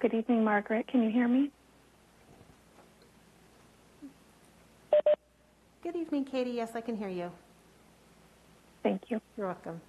Good evening, Margaret. Can you hear me? Good evening, Katie. Yes, I can hear you. Thank you. You're welcome.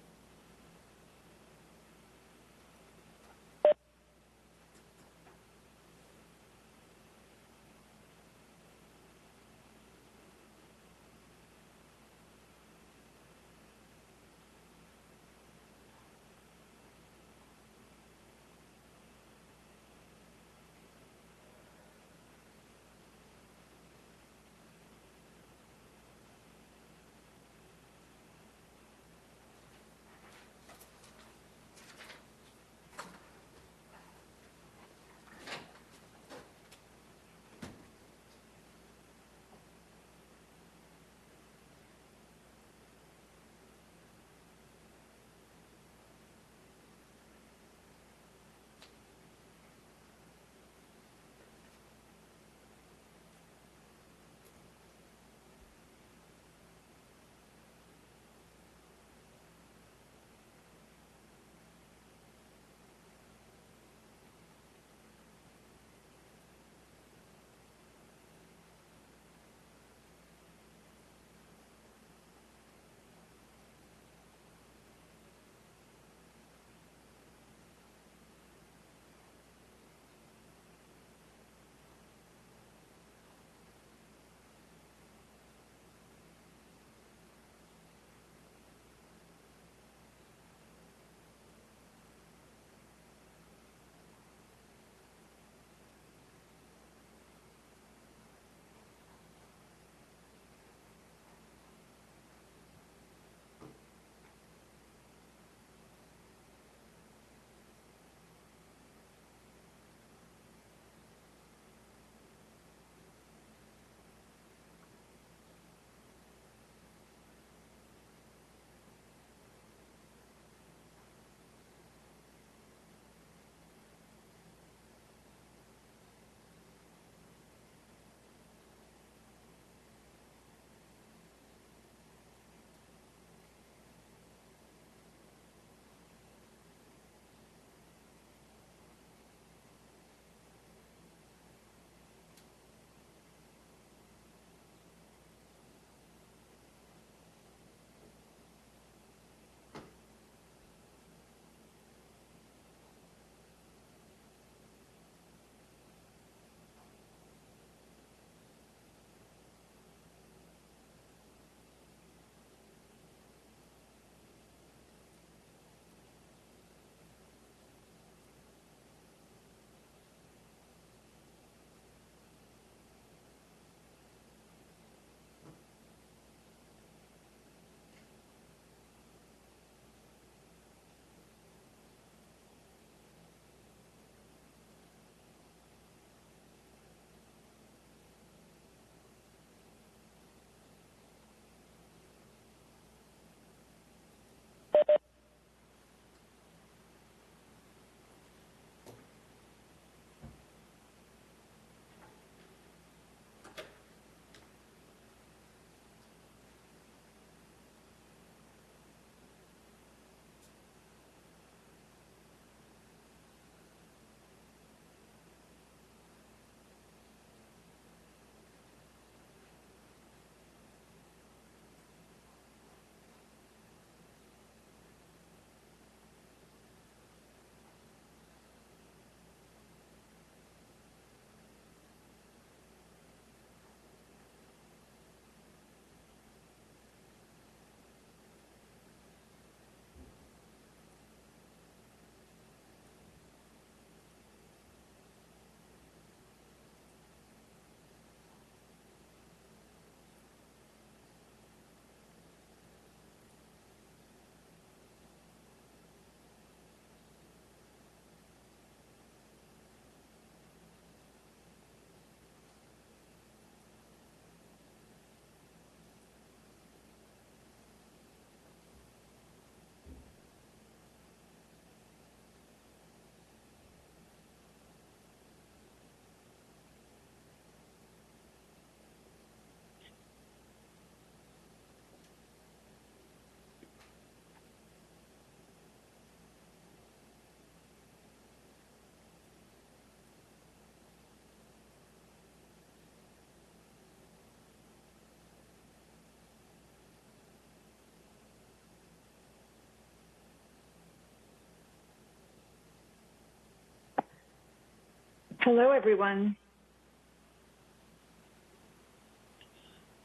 Hello, everyone.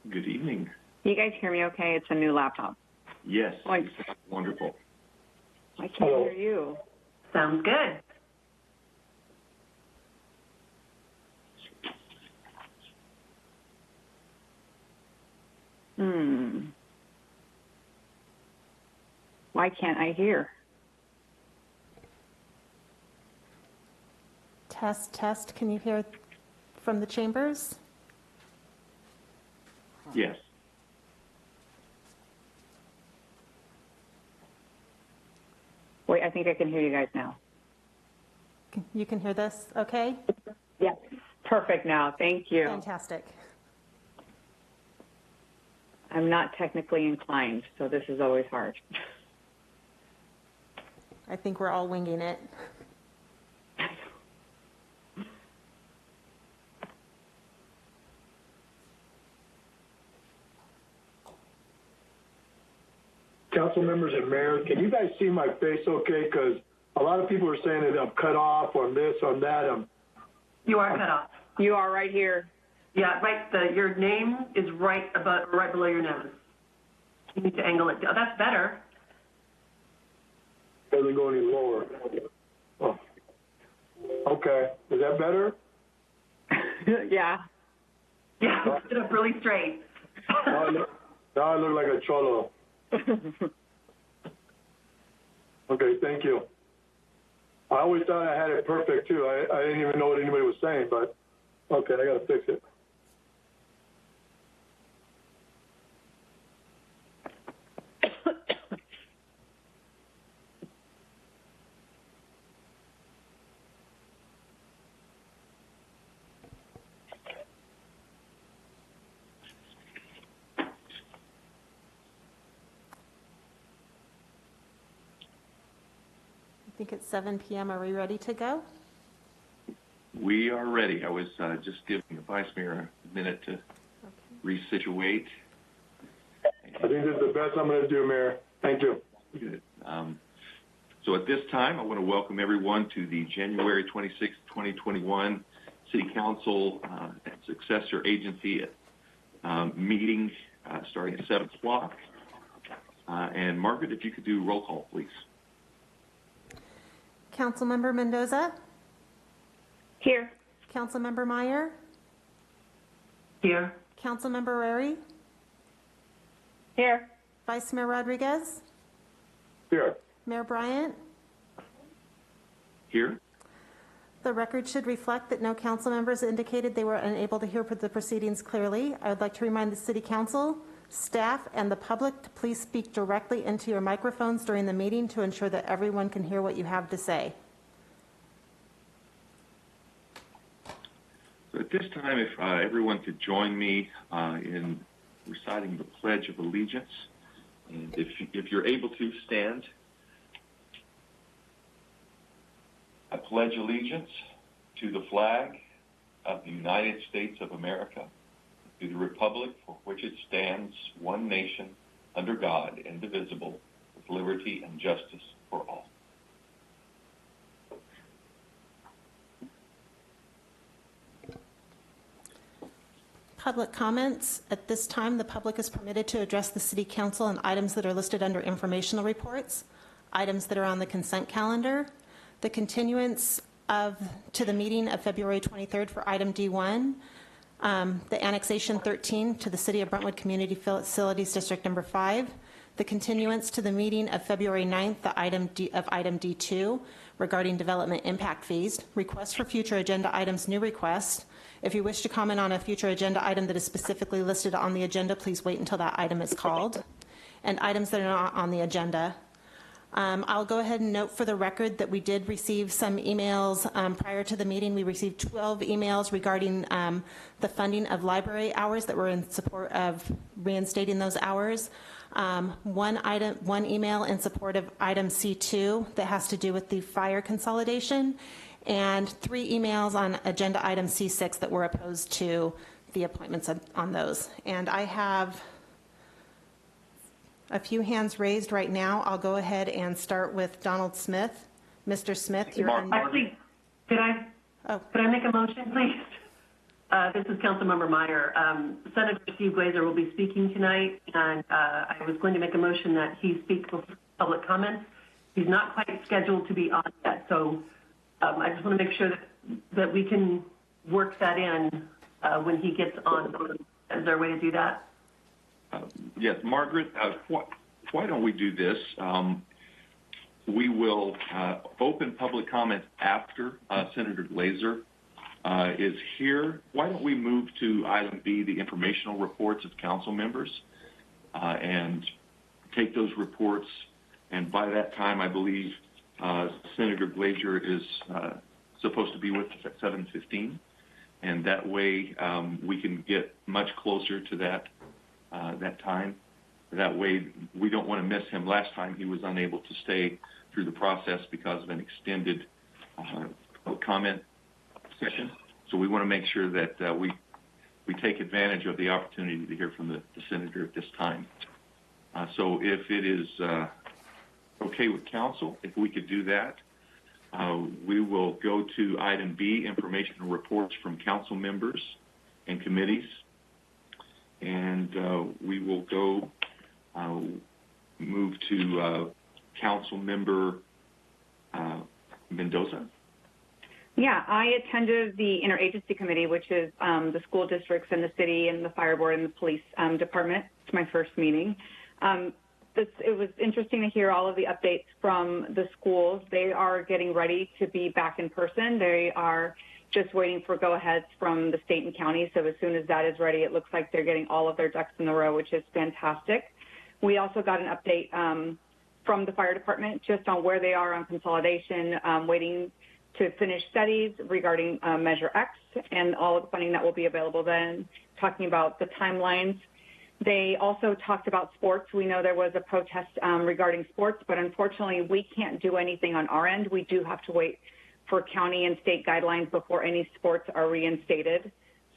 Good evening. You guys hear me okay? It's a new laptop. Yes, Like, wonderful. I can't hear you. Sounds good. Why can't I hear? Test, test. Can you hear from the chambers? Yes. Wait, I think I can hear you guys now. You can hear this, okay? Yes. Perfect now. Thank you. Fantastic. I'm not technically inclined, so this is always hard. I think we're all winging it. Council members and mayor, can you guys see my face okay? Because a lot of people are saying that I'm cut off on this, on that. You are cut off. You are right here. Yeah, right. Your name is right below your nose. You need to angle it down. That's better. Doesn't go any lower. Oh. Okay. Is that better? Yeah. Yeah, sit up really straight. Now I look like a cholo. Okay, thank you. I always thought I had it perfect, too. I didn't even know what anybody was saying, but okay, I got to fix it. I think it's 7 p.m. Are we ready to go? We are ready. I was just giving the Vice Mayor a minute to resituate. I think this is the best I'm going to do, Mayor. Thank you. Good. So at this time, I want to welcome everyone to the January 26, 2021 City Council and Successor Agency meeting starting at 7 o'clock. And Margaret, if you could do roll call, please. Councilmember Mendoza? Here. Councilmember Meyer? Here. Councilmember Rary? Here. Vice Mayor Rodriguez? Here. Mayor Bryant? Here. The record should reflect that no council members indicated they were unable to hear the proceedings clearly. I would like to remind the City Council, staff, and the public to please speak directly into your microphones during the meeting to ensure that everyone can hear what you have to say. So at this time, if everyone could join me in reciting the Pledge of Allegiance. And if you're able to, stand. I pledge allegiance to the flag of the United States of America, to the republic for which it stands, one nation, under God, indivisible, with liberty and justice for all. Public comments. At this time, the public is permitted to address the City Council on items that are listed under informational reports, items that are on the consent calendar, the continuance to the meeting of February 23rd for item D1, the annexation 13 to the City of Brentwood Community Facilities District number 5, the continuance to the meeting of February 9th, the item D2 regarding development impact fees, requests for future agenda items, new requests. If you wish to comment on a future agenda item that is specifically listed on the agenda, please wait until that item is called. And items that are not on the agenda. I'll go ahead and note for the record that we did receive some emails prior to the meeting. We received 12 emails regarding the funding of library hours that were in support of reinstating those hours. One email in support of item C2 that has to do with the fire consolidation, and 3 emails on agenda item C6 that were opposed to the appointments on those. And I have a few hands raised right now. I'll go ahead and start with Donald Smith. Mr. Smith, you're on. Actually, did I? Could I make a motion, please? This is Councilmember Meyer. Senator Steve Glazer will be speaking tonight, and I was going to make a motion that he speak before public comments. He's not quite scheduled to be on yet, so I just want to make sure that we can work that in when he gets on. Is there a way to do that? Yes, Margaret, why don't we do this? We will open public comment after Senator Glazer is here. Why don't we move to item B, the informational reports of council members, and take those reports. And by that time, I believe Senator Glazer is supposed to be with us at 7:15, and that way we can get much closer to that time. That way, we don't want to miss him. Last time, he was unable to stay through the process because of an extended comment session. So we want to make sure that we take advantage of the opportunity to hear from the senator at this time. So if it is okay with council, if we could do that, we will go to item B, informational reports from council members and committees. And we will go move to council member Mendoza. Yeah, I attended the interagency committee, which is the school districts and the city and the fire board and the police department. It's my first meeting. It was interesting to hear all of the updates from the schools. They are getting ready to be back in person. They are just waiting for go-aheads from the state and county. So as soon as that is ready, it looks like they're getting all of their ducks in a row, which is fantastic. We also got an update from the fire department just on where they are on consolidation, waiting to finish studies regarding Measure X and all of the funding that will be available then, talking about the timelines. They also talked about sports. We know there was a protest regarding sports, but unfortunately we can't do anything on our end. We do have to wait for county and state guidelines before any sports are reinstated.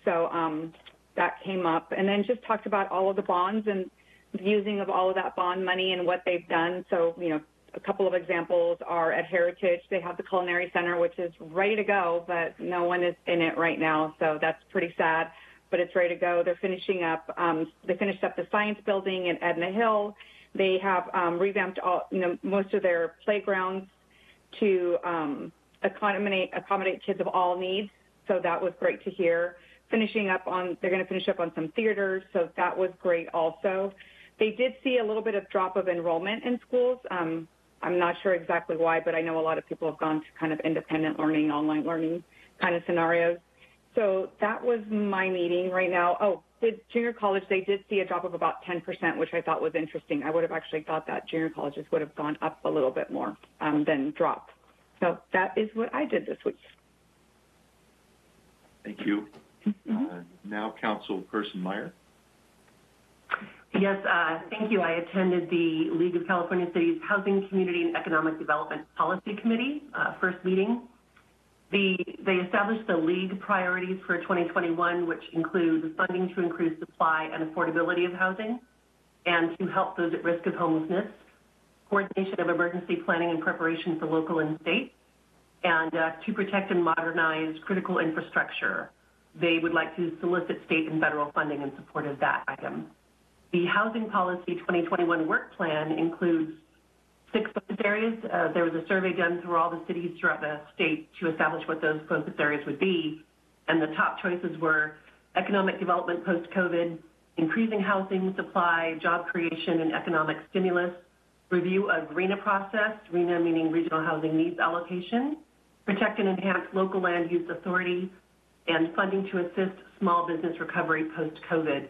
So that came up. And then just talked about all of the bonds and the using of all of that bond money and what they've done. So, you know, a couple of examples are at Heritage. They have the Culinary Center, which is ready to go, but no one is in it right now. So that's pretty sad, but it's ready to go. They're finishing up, they finished up the science building in Edna Hill. They have revamped all, most of their playgrounds to accommodate kids of all needs. So that was great to hear. They're going to finish up on some theaters. So that was great also. They did see a little bit of drop of enrollment in schools. I'm not sure exactly why, but I know a lot of people have gone to kind of independent learning, online learning kind of scenarios. So that was my meeting right now. Oh, the junior college, they did see a drop of about 10%, which I thought was interesting. I would have actually thought that junior colleges would have gone up a little bit more than drop. So that is what I did this week. Thank you. Now, Councilperson Meyer. Yes, thank you. I attended the League of California Cities Housing, Community, and Economic Development Policy Committee first meeting. They established the League priorities for 2021, which include funding to increase supply and affordability of housing and to help those at risk of homelessness, coordination of emergency planning and preparation for local and state, and to protect and modernize critical infrastructure. They would like to solicit state and federal funding in support of that item. The Housing Policy 2021 Work Plan includes 6 focus areas. There was a survey done through all the cities throughout the state to establish what those focus areas would be, and the top choices were economic development post-COVID, increasing housing supply, job creation, and economic stimulus, review of RHNA process, RHNA meaning Regional Housing Needs Allocation, protect and enhance local land use authority, and funding to assist small business recovery post-COVID.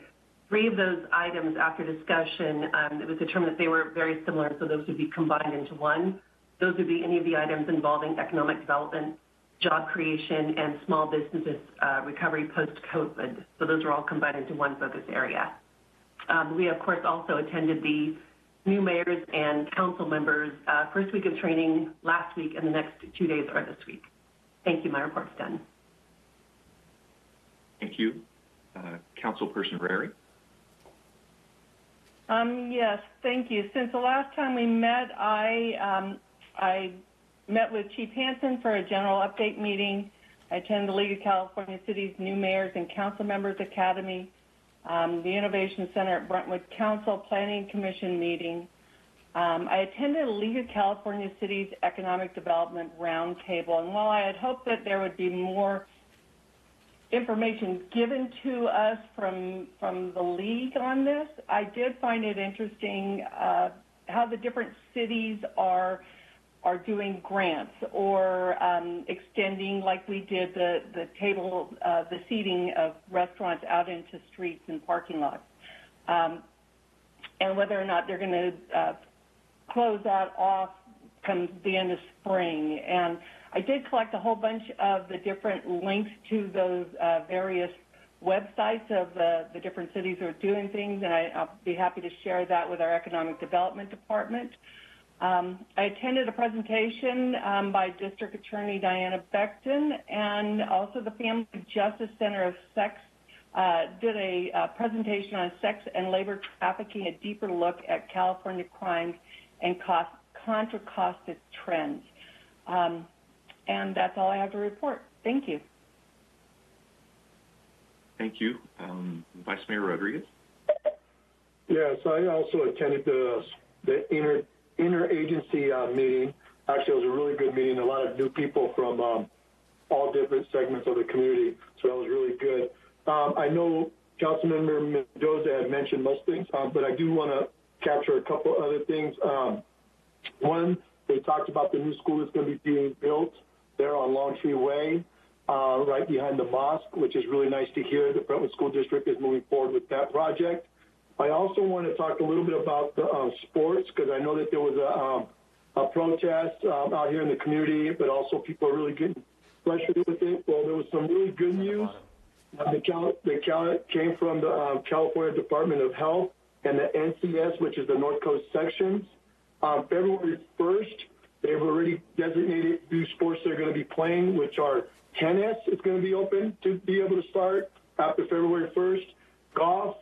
3 of those items, after discussion, it was determined that they were very similar, so those would be combined into one. Those would be any of the items involving economic development, job creation, and small businesses recovery post-COVID. So those are all combined into one focus area. We, of course, also attended the new mayors and council members first week of training last week, and the next 2 days are this week. Thank you. My report's done. Thank you. Councilperson Rary. Yes, thank you. Since the last time we met, I met with Chief Hansen for a general update meeting. I attended the League of California Cities New Mayors and Council Members Academy, the Innovation Center at Brentwood Council Planning Commission meeting. I attended a League of California Cities Economic Development Roundtable, and while I had hoped that there would be more information given to us from the League on this, I did find it interesting how the different cities are doing grants or extending, like we did, the table, the seating of restaurants out into streets and parking lots, and whether or not they're going to close that off come the end of spring. And I did collect a whole bunch of the different links to those various websites of the different cities who are doing things, and I'll be happy to share that with our Economic Development Department. I attended a presentation by District Attorney Diana Beckton, and also the Family Justice Center of Sex did a presentation on sex and labor trafficking, a deeper look at California crimes and Contra Costa trends. And that's all I have to report. Thank you. Thank you. Vice Mayor Rodriguez. Yes, I also attended the interagency meeting. Actually, it was a really good meeting. A lot of new people from all different segments of the community, so that was really good. I know Councilmember Mendoza had mentioned most things, but I do want to capture a couple other things. One, they talked about the new school that's going to be being built there on Longtree Way, right behind the mosque, which is really nice to hear. The Brentwood School District is moving forward with that project. I also want to talk a little bit about the sports, because I know that there was a protest out here in the community, but also people are really getting frustrated with it. Well, there was some really good news that came from the California Department of Health and the NCS, which is the North Coast sections. February 1st, they've already designated few sports they're going to be playing, which are tennis is going to be open to be able to start after February 1st, golf,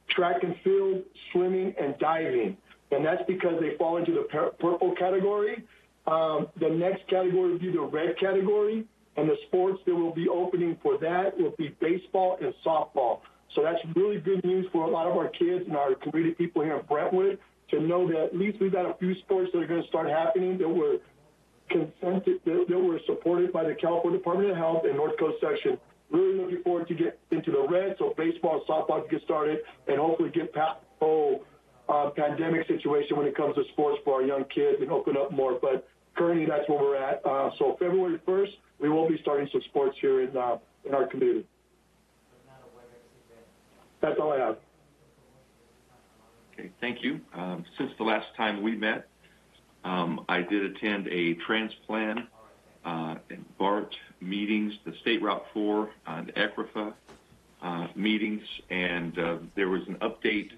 track and field, swimming, and diving. And that's because they fall into the purple category. The next category would be the red category, and the sports that will be opening for that will be baseball and softball. So that's really good news for a lot of our kids and our community people here in Brentwood to know that at least we've got a few sports that are going to start happening that were consented, that were supported by the California Department of Health and North Coast section. Really looking forward to get into the red, so baseball and softball can get started and hopefully get past the whole pandemic situation when it comes to sports for our young kids and open up more. But currently that's where we're at. So February 1st, we will be starting some sports here in our community. That's all I have. Okay, thank you. Since the last time we met, I did attend a transplant and BART meetings, the State Route 4 and ECRFA meetings, and there was an update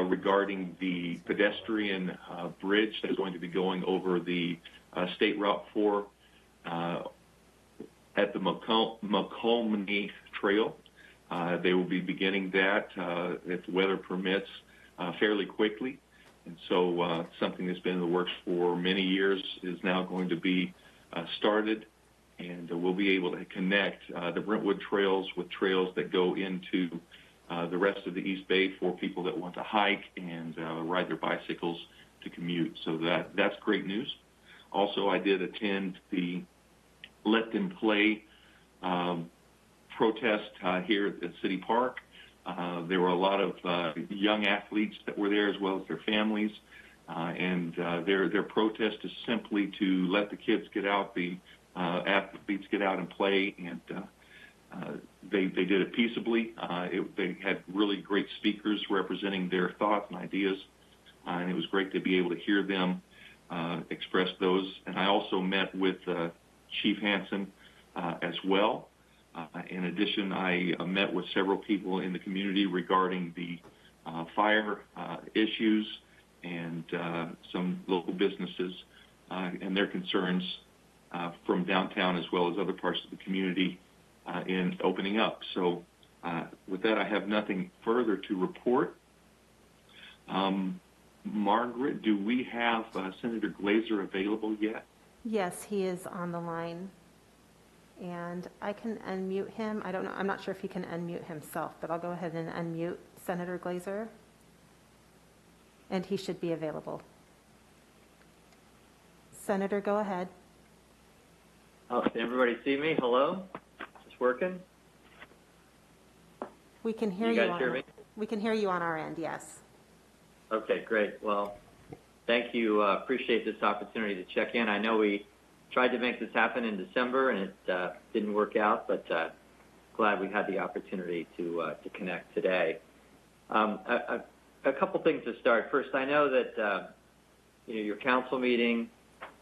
regarding the pedestrian bridge that's going to be going over the State Route 4 at the McComney Trail. They will be beginning that, if the weather permits, fairly quickly. And so something that's been in the works for many years is now going to be started, and we'll be able to connect the Brentwood trails with trails that go into the rest of the East Bay for people that want to hike and ride their bicycles to commute. So that's great news. Also, I did attend the Let Them Play protest here at the City Park. There were a lot of young athletes that were there, as well as their families, and their protest is simply to let the kids get out, the athletes get out and play, and they did it peaceably. They had really great speakers representing their thoughts and ideas, and it was great to be able to hear them express those. And I also met with Chief Hansen as well. In addition, I met with several people in the community regarding the fire issues and some local businesses and their concerns from downtown as well as other parts of the community in opening up. So with that, I have nothing further to report. Margaret, do we have Senator Glazer available yet? Yes, he is on the line. And I can unmute him. I don't know, I'm not sure if he can unmute himself, but I'll go ahead and unmute Senator Glazer. And he should be available. Senator, go ahead. Oh, can everybody see me? Hello? Is this working? We can hear you. You guys hear me? We can hear you on our end, yes. Okay, great. Well, thank you. Appreciate this opportunity to check in. I know we tried to make this happen in December, and it didn't work out, but glad we had the opportunity to connect today. A couple things to start. First, I know that your council meeting,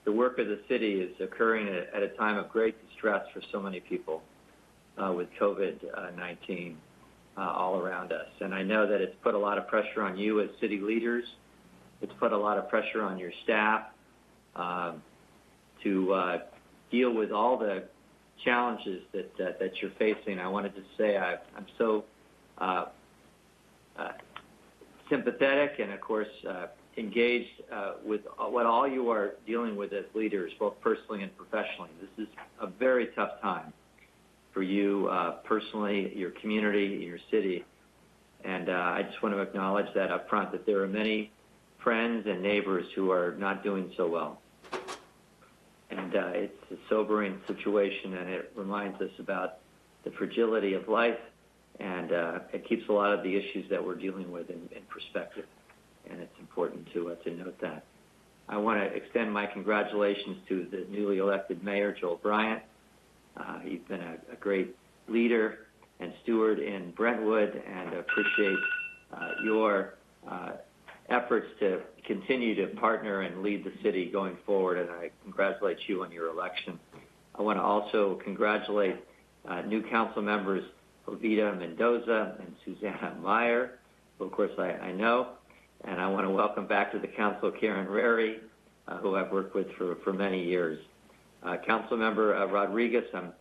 the work of the city is occurring at a time of great distress for so many people with COVID-19 all around us. And I know that it's put a lot of pressure on you as city leaders. It's put a lot of pressure on your staff to deal with all the challenges that you're facing. I wanted to say I'm so sympathetic and, of course, engaged with what all you are dealing with as leaders, both personally and professionally. This is a very tough time for you personally, your community, your city. And I just want to acknowledge that up front, that there are many friends and neighbors who are not doing so well. And it's a sobering situation, and it reminds us about the fragility of life, and it keeps a lot of the issues that we're dealing with in perspective. And it's important to note that. I want to extend my congratulations to the newly elected mayor, Joel Bryant. He's been a great leader and steward in Brentwood, and appreciate your efforts to continue to partner and lead the city going forward, and I congratulate you on your election. I want to also congratulate new council members, Ovita Mendoza and Susanna Meyer, who of course I know, and I want to welcome back to the council Karen Rary, who I've worked with for many years. Council member Rodriguez, I'm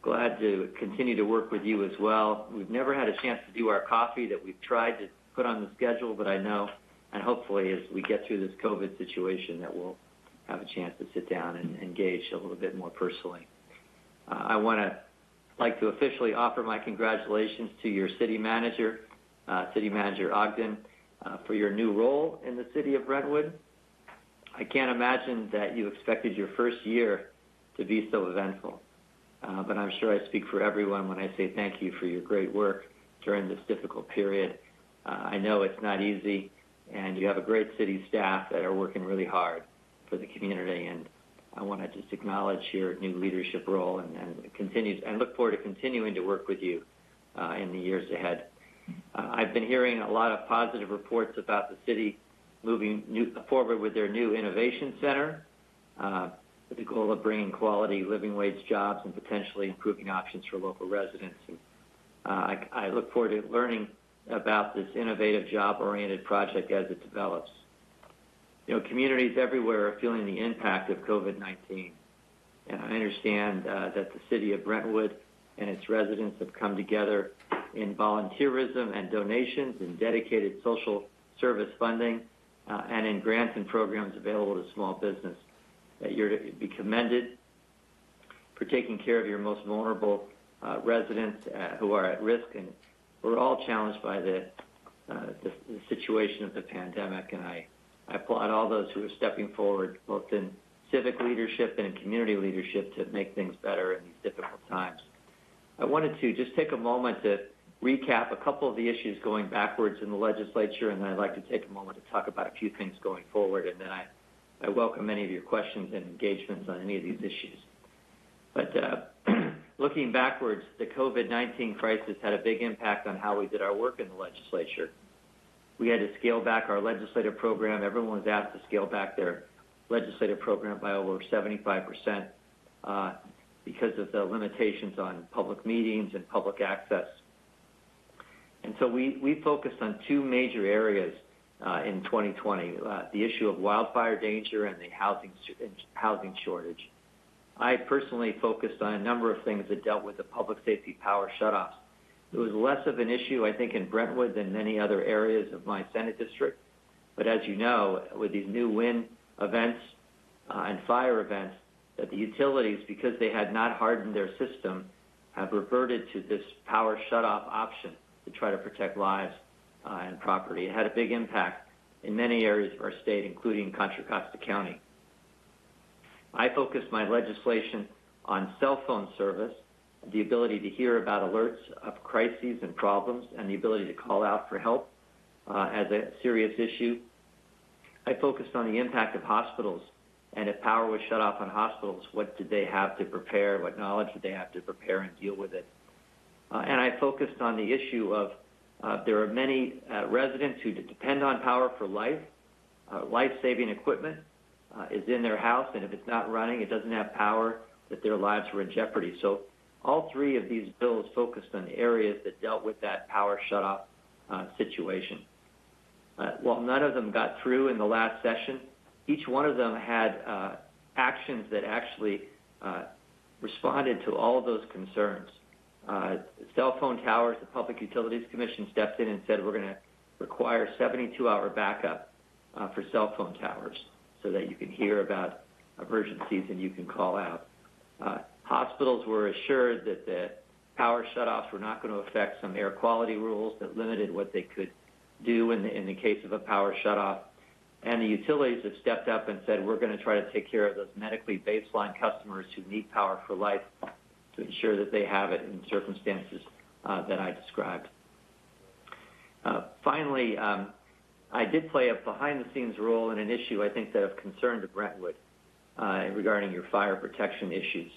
glad to continue to work with you as well. We've never had a chance to do our coffee that we've tried to put on the schedule, but I know, and hopefully as we get through this COVID situation, that we'll have a chance to sit down and engage a little bit more personally. I want to like to officially offer my congratulations to your city manager Ogden, for your new role in the city of Brentwood. I can't imagine that you expected your first year to be so eventful, but I'm sure I speak for everyone when I say thank you for your great work during this difficult period. I know it's not easy, and you have a great city staff that are working really hard for the community, and I want to just acknowledge your new leadership role and look forward to continuing to work with you in the years ahead. I've been hearing a lot of positive reports about the city moving forward with their new innovation center, with the goal of bringing quality living wage jobs and potentially improving options for local residents. And, I look forward to learning about this innovative job-oriented project as it develops. Communities everywhere are feeling the impact of COVID-19, and I understand that the city of Brentwood and its residents have come together in volunteerism and donations, in dedicated social service funding, and in grants and programs available to small business. That you're to be commended for taking care of your most vulnerable residents who are at risk, and we're all challenged by the situation of the pandemic, and I applaud all those who are stepping forward, both in civic leadership and in community leadership, to make things better in these difficult times. I wanted to just take a moment to recap a couple of the issues going backwards in the legislature, and then I'd like to take a moment to talk about a few things going forward, and then I welcome any of your questions and engagements on any of these issues. But looking backwards, the COVID-19 crisis had a big impact on how we did our work in the legislature. We had to scale back our legislative program. Everyone was asked to scale back their legislative program by over 75% because of the limitations on public meetings and public access. And so we focused on two major areas in 2020, the issue of wildfire danger and the housing shortage. I personally focused on a number of things that dealt with the public safety power shutoffs. It was less of an issue, I think, in Brentwood than many other areas of my Senate district. But as you know, with these new wind events and fire events, that the utilities, because they had not hardened their system, have reverted to this power shutoff option to try to protect lives and property. It had a big impact in many areas of our state, including Contra Costa County. I focused my legislation on cell phone service, the ability to hear about alerts of crises and problems, and the ability to call out for help as a serious issue. I focused on the impact of hospitals, and if power was shut off on hospitals, what did they have to prepare, what knowledge did they have to prepare and deal with it. And I focused on the issue of there are many residents who depend on power for life. Life-saving equipment is in their house, and if it's not running, it doesn't have power, that their lives were in jeopardy. So all three of these bills focused on areas that dealt with that power shutoff situation. While none of them got through in the last session, each one of them had actions that actually responded to all of those concerns. Cell phone towers, the Public Utilities Commission stepped in and said we're going to require 72-hour backup for cell phone towers so that you can hear about emergencies and you can call out. Hospitals were assured that the power shutoffs were not going to affect some air quality rules that limited what they could do in the case of a power shutoff. And the utilities have stepped up and said we're going to try to take care of those medically baseline customers who need power for life to ensure that they have it in circumstances that I described. Finally, I did play a behind-the-scenes role in an issue I think that of concern to Brentwood regarding your fire protection issues.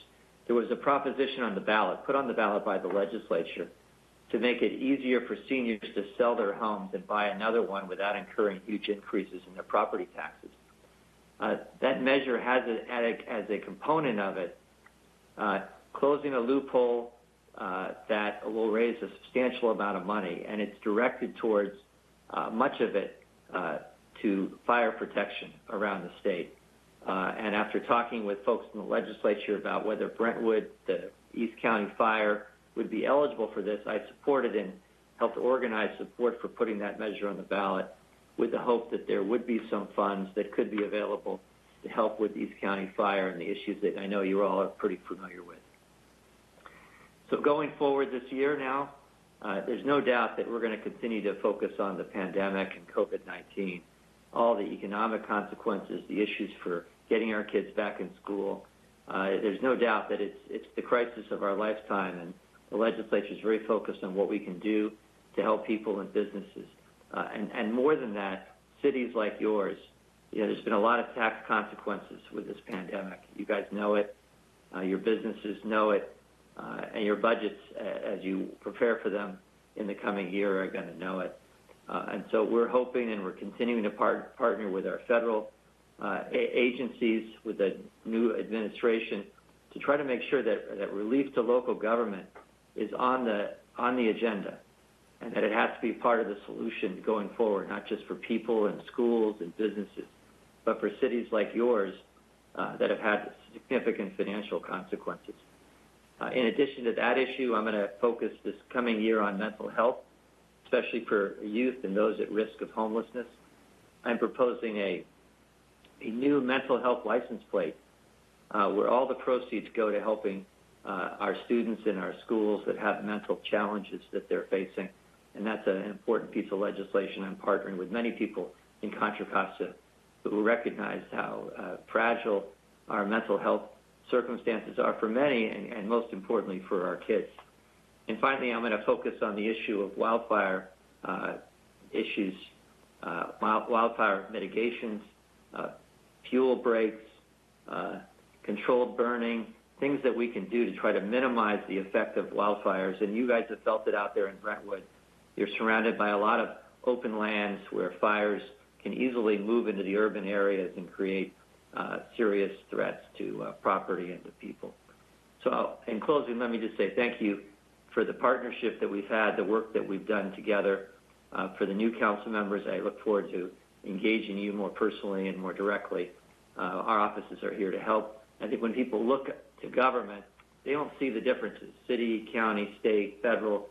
There was a proposition on the ballot, put on the ballot by the legislature, to make it easier for seniors to sell their homes and buy another one without incurring huge increases in their property taxes. That measure has as a component of it closing a loophole that will raise a substantial amount of money, and it's directed towards much of it to fire protection around the state. And after talking with folks in the legislature about whether Brentwood, the East County Fire, would be eligible for this, I supported and helped organize support for putting that measure on the ballot with the hope that there would be some funds that could be available to help with East County Fire and the issues that I know you all are pretty familiar with. So going forward this year now, there's no doubt that we're going to continue to focus on the pandemic and COVID-19, all the economic consequences, the issues for getting our kids back in school. There's no doubt that it's the crisis of our lifetime, and the legislature is very focused on what we can do to help people and businesses. And more than that, cities like yours, there's been a lot of tax consequences with this pandemic. You guys know it. Your businesses know it. And your budgets, as you prepare for them in the coming year, are going to know it. And so we're hoping and we're continuing to partner with our federal agencies, with the new administration, to try to make sure that relief to local government is on the agenda, and that it has to be part of the solution going forward, not just for people and schools and businesses, but for cities like yours that have had significant financial consequences. In addition to that issue, I'm going to focus this coming year on mental health, especially for youth and those at risk of homelessness. I'm proposing a new mental health license plate where all the proceeds go to helping our students in our schools that have mental challenges that they're facing. And that's an important piece of legislation. I'm partnering with many people in Contra Costa who recognize how fragile our mental health circumstances are for many, and most importantly for our kids. And finally, I'm going to focus on the issue of wildfire issues, wildfire mitigations, fuel breaks, controlled burning, things that we can do to try to minimize the effect of wildfires. And you guys have felt it out there in Brentwood. You're surrounded by a lot of open lands where fires can easily move into the urban areas and create serious threats to property and to people. So in closing, let me just say thank you for the partnership that we've had, the work that we've done together. For the new council members, I look forward to engaging you more personally and more directly. Our offices are here to help. I think when people look to government, they don't see the differences, city, county, state, federal.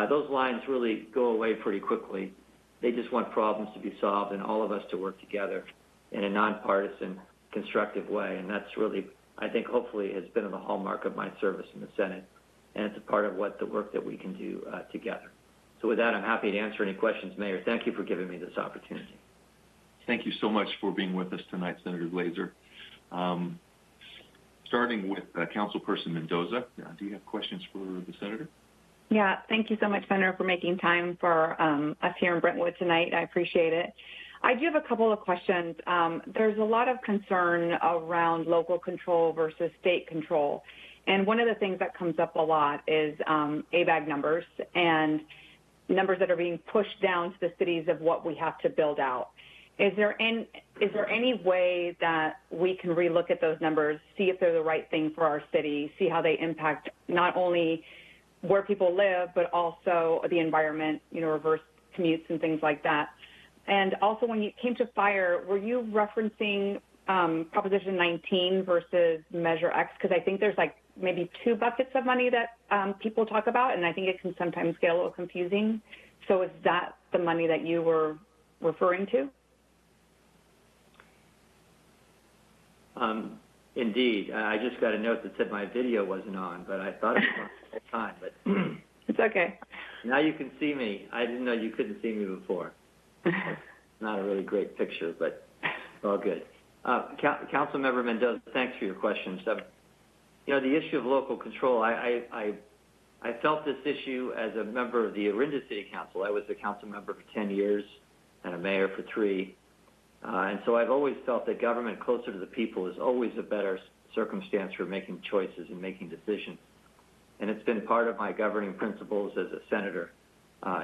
Those lines really go away pretty quickly. They just want problems to be solved and all of us to work together in a nonpartisan, constructive way. And that's really I think hopefully has been the hallmark of my service in the Senate, and it's a part of what the work that we can do together. So with that, I'm happy to answer any questions, Mayor. Thank you for giving me this opportunity. Thank you so much for being with us tonight, Senator Glazer. Starting with Councilperson Mendoza, do you have questions for the Senator? Yeah, thank you so much, Senator, for making time for us here in Brentwood tonight. I appreciate it. I do have a couple of questions. There's a lot of concern around local control versus state control. And one of the things that comes up a lot is ABAG numbers and numbers that are being pushed down to the cities of what we have to build out. Is there any way that we can relook at those numbers, see if they're the right thing for our city, see how they impact not only where people live, but also the environment, reverse commutes and things like that? And also, when you came to fire, were you referencing Proposition 19 versus Measure X? Because I think there's like maybe two buckets of money that people talk about, and I think it can sometimes get a little confusing. So is that the money that you were referring to? Indeed. I just got a note that said my video wasn't on, but I thought it was on the whole time. But it's okay. Now you can see me. I didn't know you couldn't see me before. Not a really great picture, but it's all good. Councilmember Mendoza, thanks for your questions. The issue of local control, I felt this issue as a member of the Orinda City Council. I was a council member for 10 years and a mayor for 3. And so I've always felt that government closer to the people is always a better circumstance for making choices and making decisions. And it's been part of my governing principles as a senator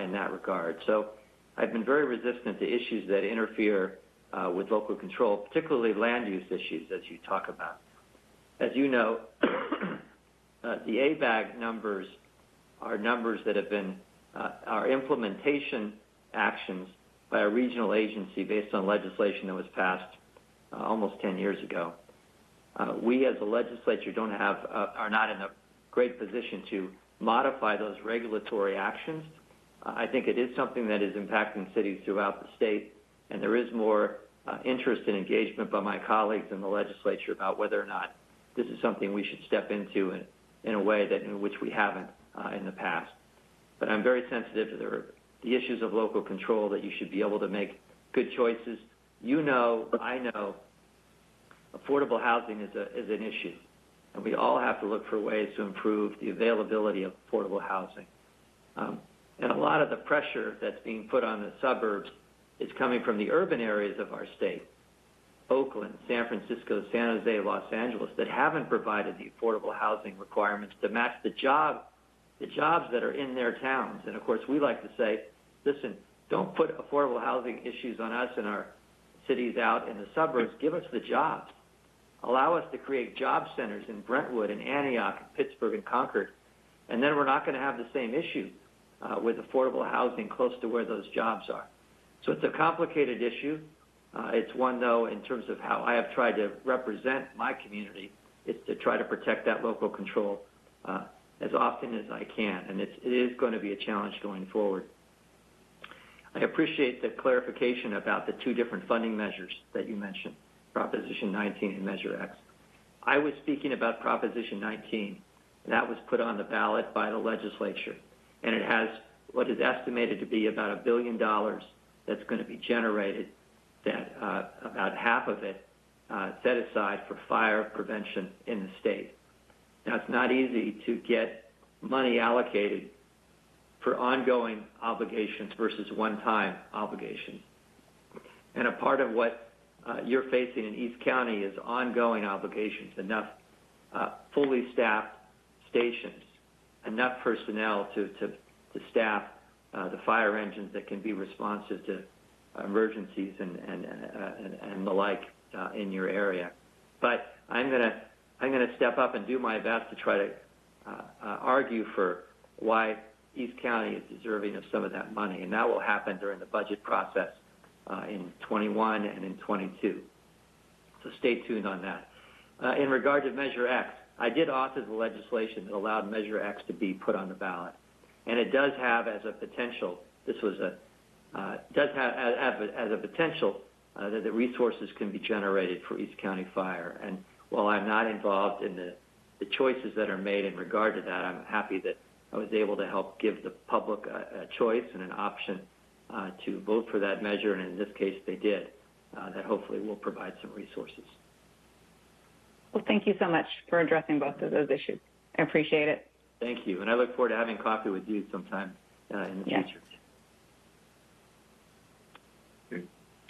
in that regard. So I've been very resistant to issues that interfere with local control, particularly land use issues, as you talk about. As you know, the ABAG numbers are numbers that have been our implementation actions by a regional agency based on legislation that was passed almost 10 years ago. We as a legislature are not in a great position to modify those regulatory actions. I think it is something that is impacting cities throughout the state, and there is more interest and engagement by my colleagues in the legislature about whether or not this is something we should step into in a way in which we haven't in the past. But I'm very sensitive to the issues of local control, that you should be able to make good choices. I know, affordable housing is an issue, and we all have to look for ways to improve the availability of affordable housing. And a lot of the pressure that's being put on the suburbs is coming from the urban areas of our state, Oakland, San Francisco, San Jose, Los Angeles, that haven't provided the affordable housing requirements to match the jobs that are in their towns. And of course, we like to say, listen, don't put affordable housing issues on us in our cities out in the suburbs. Give us the jobs. Allow us to create job centers in Brentwood and Antioch and Pittsburgh and Concord. And then we're not going to have the same issue with affordable housing close to where those jobs are. So it's a complicated issue. It's one, though, in terms of how I have tried to represent my community, it's to try to protect that local control as often as I can. And it is going to be a challenge going forward. I appreciate the clarification about the two different funding measures that you mentioned, Proposition 19 and Measure X. I was speaking about Proposition 19. That was put on the ballot by the legislature, and it has what is estimated to be about $1 billion that's going to be generated, that about half of it set aside for fire prevention in the state. Now, it's not easy to get money allocated for ongoing obligations versus one-time obligations. And a part of what you're facing in East County is ongoing obligations, enough fully staffed stations, enough personnel to staff the fire engines that can be responsive to emergencies and the like in your area. But I'm going to step up and do my best to try to argue for why East County is deserving of some of that money, and that will happen during the budget process in 21 and in 22. So stay tuned on that. In regard to Measure X, I did author the legislation that allowed Measure X to be put on the ballot, and it does have as a potential. Does have as a potential that the resources can be generated for East County Fire, and while I'm not involved in the choices that are made in regard to that, I'm happy that I was able to help give the public a choice and an option to vote for that measure, and in this case they did. That hopefully will provide some resources. Well, thank you so much for addressing both of those issues. I appreciate it. Thank you, and I look forward to having coffee with you sometime in the future. Okay.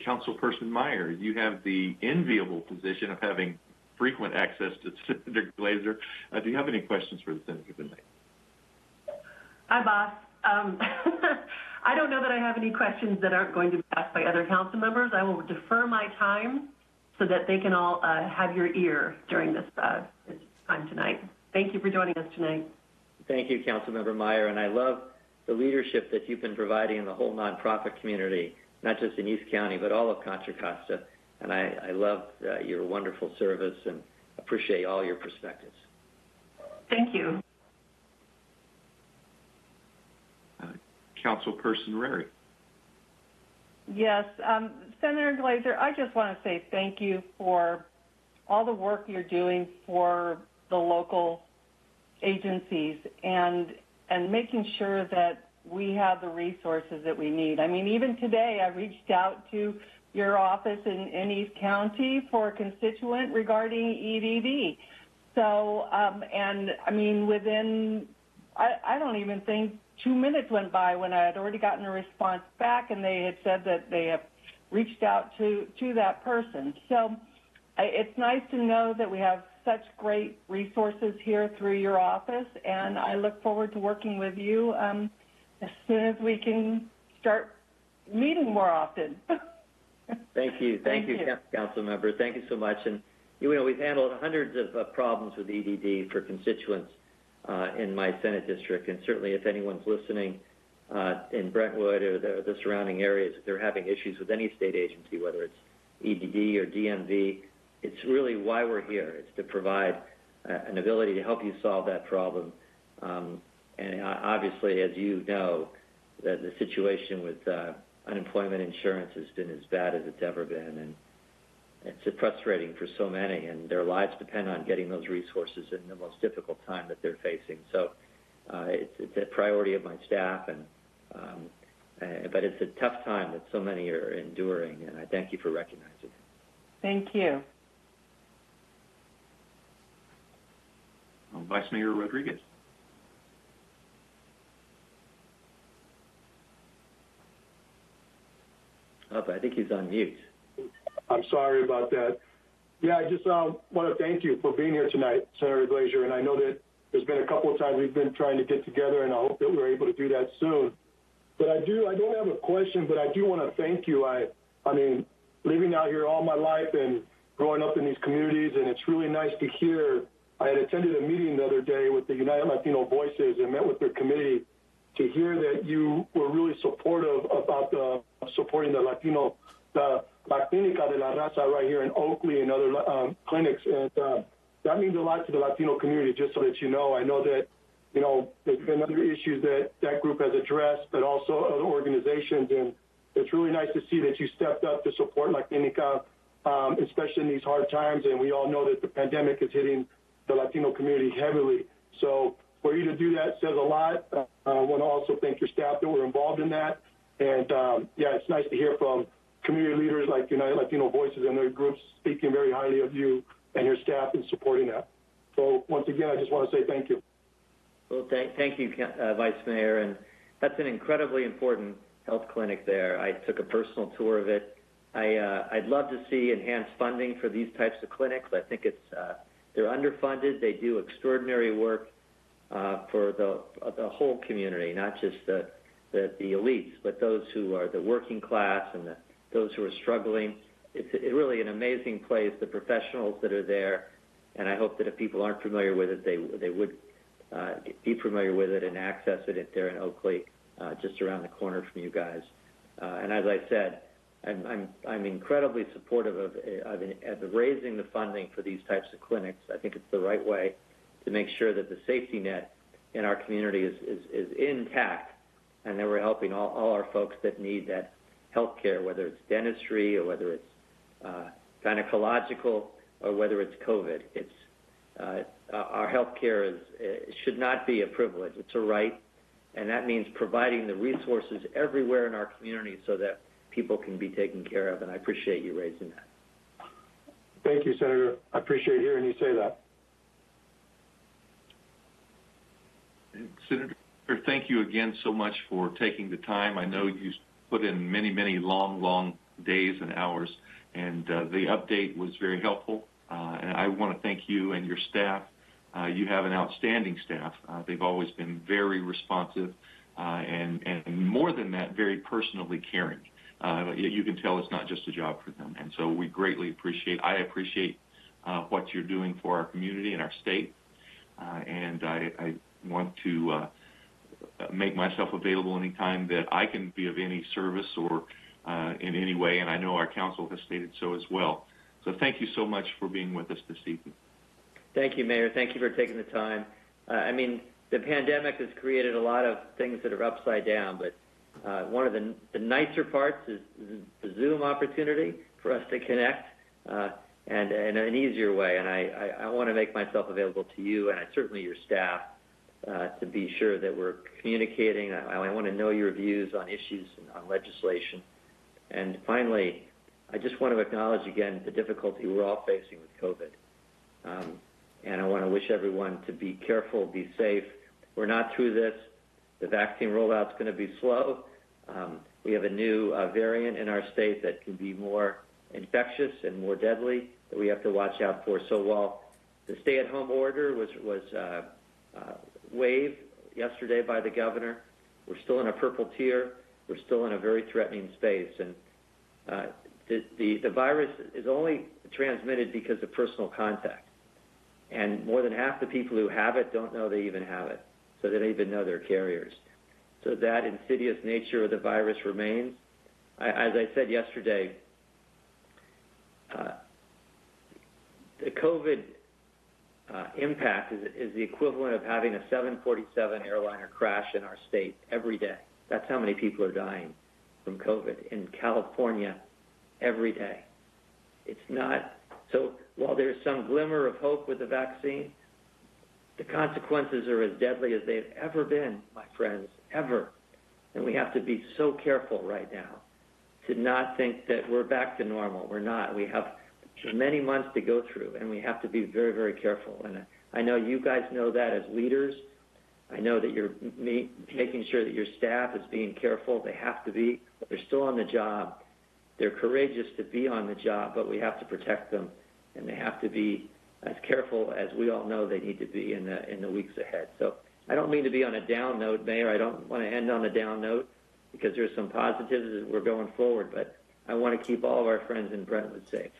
Councilperson Meyer, you have the enviable position of having frequent access to Senator Glazer. Do you have any questions for the Senator tonight? Hi, boss. I don't know that I have any questions that aren't going to be asked by other council members. I will defer my time so that they can all have your ear during this time tonight. Thank you for joining us tonight. Thank you, Councilmember Meyer, and I love the leadership that you've been providing in the whole nonprofit community, not just in East County, but all of Contra Costa. And I love your wonderful service and appreciate all your perspectives. Thank you. Councilperson Rary. Yes, Senator Glazer, I just want to say thank you for all the work you're doing for the local agencies and making sure that we have the resources that we need. I mean, even today I reached out to your office in East County for a constituent regarding EDD. So, and I mean, within, I don't even think 2 minutes went by when I had already gotten a response back, and they had said that they have reached out to that person. So it's nice to know that we have such great resources here through your office, and I look forward to working with you as soon as we can start meeting more often. Thank you. Thank you, Council Member. Thank you so much. And, you know, we've handled hundreds of problems with EDD for constituents in my Senate district, and certainly if anyone's listening in Brentwood or the surrounding areas, if they're having issues with any state agency, whether it's EDD or DMV, it's really why we're here. It's to provide an ability to help you solve that problem. And obviously, as you know, that the situation with unemployment insurance has been as bad as it's ever been, and it's frustrating for so many, and their lives depend on getting those resources in the most difficult time that they're facing. So it's a priority of my staff, but it's a tough time that so many are enduring, and I thank you for recognizing it. Thank you. Vice Mayor Rodriguez. Oh, but I think he's on mute. I'm sorry about that. Yeah, I just want to thank you for being here tonight, Senator Glazer. And I know that there's been a couple of times we've been trying to get together, and I hope that we're able to do that soon. But I don't have a question, but I do want to thank you. I mean, living out here all my life and growing up in these communities, and it's really nice to hear. I had attended a meeting the other day with the United Latino Voices and met with their committee to hear that you were really supportive about supporting the La Clínica de la Raza right here in Oakley and other clinics. And that means a lot to the Latino community, just so that you know. I know that, you know, there's been other issues that group has addressed, but also other organizations. And it's really nice to see that you stepped up to support La Clínica, especially in these hard times. And we all know that the pandemic is hitting the Latino community heavily. So for you to do that says a lot. I want to also thank your staff that were involved in that. And, yeah, it's nice to hear from community leaders like United Latino Voices and their groups speaking very highly of you and your staff in supporting that. So once again, I just want to say thank you. Well, thank you, Vice Mayor. And that's an incredibly important health clinic there. I took a personal tour of it. I'd love to see enhanced funding for these types of clinics. I think they're underfunded. They do extraordinary work for the whole community, not just the elites, but those who are the working class and those who are struggling. It's really an amazing place, the professionals that are there, and I hope that if people aren't familiar with it, they would be familiar with it and access it there in Oakley, just around the corner from you guys. And as I said, I'm incredibly supportive of raising the funding for these types of clinics. I think it's the right way to make sure that the safety net in our community is intact, and that we're helping all our folks that need that health care, whether it's dentistry or whether it's gynecological or whether it's COVID. Our health care should not be a privilege. It's a right, and that means providing the resources everywhere in our community so that people can be taken care of, and I appreciate you raising that. Thank you, Senator. I appreciate hearing you say that. Senator, thank you again so much for taking the time. I know you put in many, many long days and hours, and the update was very helpful. And I want to thank you and your staff. You have an outstanding staff. They've always been very responsive, and more than that, very personally caring. You can tell it's not just a job for them, and so we greatly appreciate. I appreciate what you're doing for our community and our state, and I want to make myself available anytime that I can be of any service or in any way, and I know our council has stated so as well. So thank you so much for being with us this evening. Thank you, Mayor. Thank you for taking the time. I mean, the pandemic has created a lot of things that are upside down, but one of the nicer parts is the Zoom opportunity for us to connect and in an easier way. And I want to make myself available to you and certainly your staff to be sure that we're communicating. I want to know your views on issues and on legislation. And finally, I just want to acknowledge again the difficulty we're all facing with COVID. And I want to wish everyone to be careful, be safe. We're not through this. The vaccine rollout's going to be slow. We have a new variant in our state that can be more infectious and more deadly that we have to watch out for. So while the stay-at-home order was waived yesterday by the governor, we're still in a purple tier. We're still in a very threatening space. And the virus is only transmitted because of personal contact. And more than half the people who have it don't know they even have it. So they don't even know they're carriers. So that insidious nature of the virus remains. As I said yesterday, the COVID impact is the equivalent of having a 747 airliner crash in our state every day. That's how many people are dying from COVID in California every day. It's not, so while there's some glimmer of hope with the vaccine, the consequences are as deadly as they've ever been, my friends, ever. And we have to be so careful right now to not think that we're back to normal. We're not. We have many months to go through, and we have to be very, very careful. And I know you guys know that as leaders. I know that you're making sure that your staff is being careful. They have to be. They're still on the job. They're courageous to be on the job, but we have to protect them, and they have to be as careful as we all know they need to be in the weeks ahead. So I don't mean to be on a down note, Mayor. I don't want to end on a down note because there's some positives as we're going forward, but I want to keep all of our friends in Brentwood safe.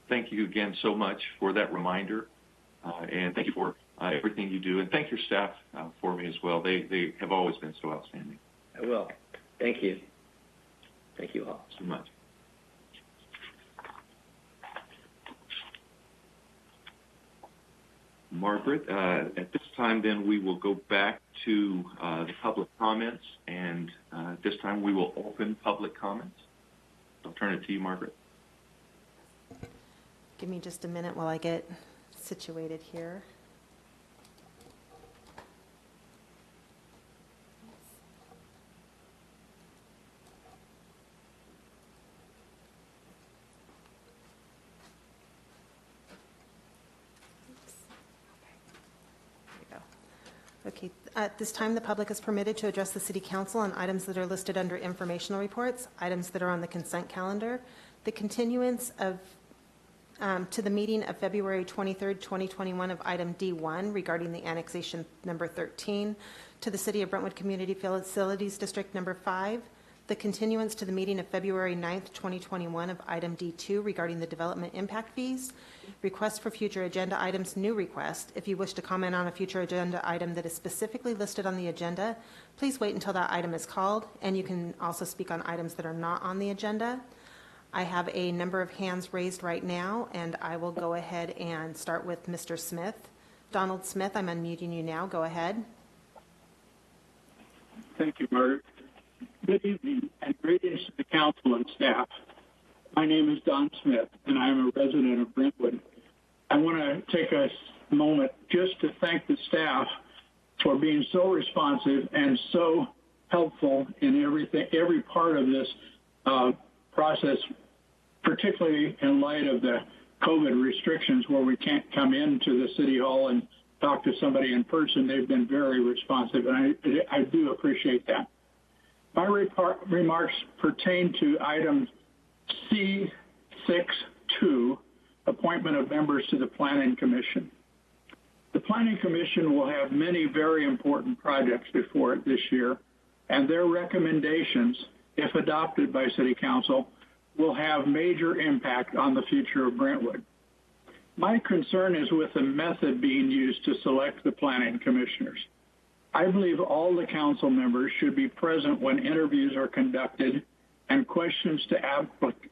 Thank you again so much for that reminder, and thank you for everything you do, and thank your staff for me as well. They have always been so outstanding. I will. Thank you. Thank you all so much. Margaret, at this time then we will go back to the public comments, and this time we will open public comments. I'll turn it to you, Margaret. Give me just a minute while I get situated here. Okay, at this time, the public is permitted to address the City Council on items that are listed under informational reports, items that are on the consent calendar, the continuance of to the meeting of February 23rd, 2021 of item D1 regarding the annexation number 13 to the City of Brentwood Community Facilities District number 5, the continuance to the meeting of February 9th, 2021 of item D2 regarding the development impact fees, request for future agenda items, new request. If you wish to comment on a future agenda item that is specifically listed on the agenda, please wait until that item is called, and you can also speak on items that are not on the agenda. I have a number of hands raised right now, and I will go ahead and start with Mr. Smith. Donald Smith, I'm unmuting you now. Go ahead. Thank you, Margaret. Good evening, and greetings to the council and staff. My name is Don Smith, and I'm a resident of Brentwood. I want to take a moment just to thank the staff for being so responsive and so helpful in every part of this process, particularly in light of the COVID restrictions where we can't come into the City Hall and talk to somebody in person. They've been very responsive, and I do appreciate that. My remarks pertain to item C6.2, appointment of members to the Planning Commission. The Planning Commission will have many very important projects before it this year, and their recommendations, if adopted by City Council, will have major impact on the future of Brentwood. My concern is with the method being used to select the planning commissioners. I believe all the council members should be present when interviews are conducted and questions to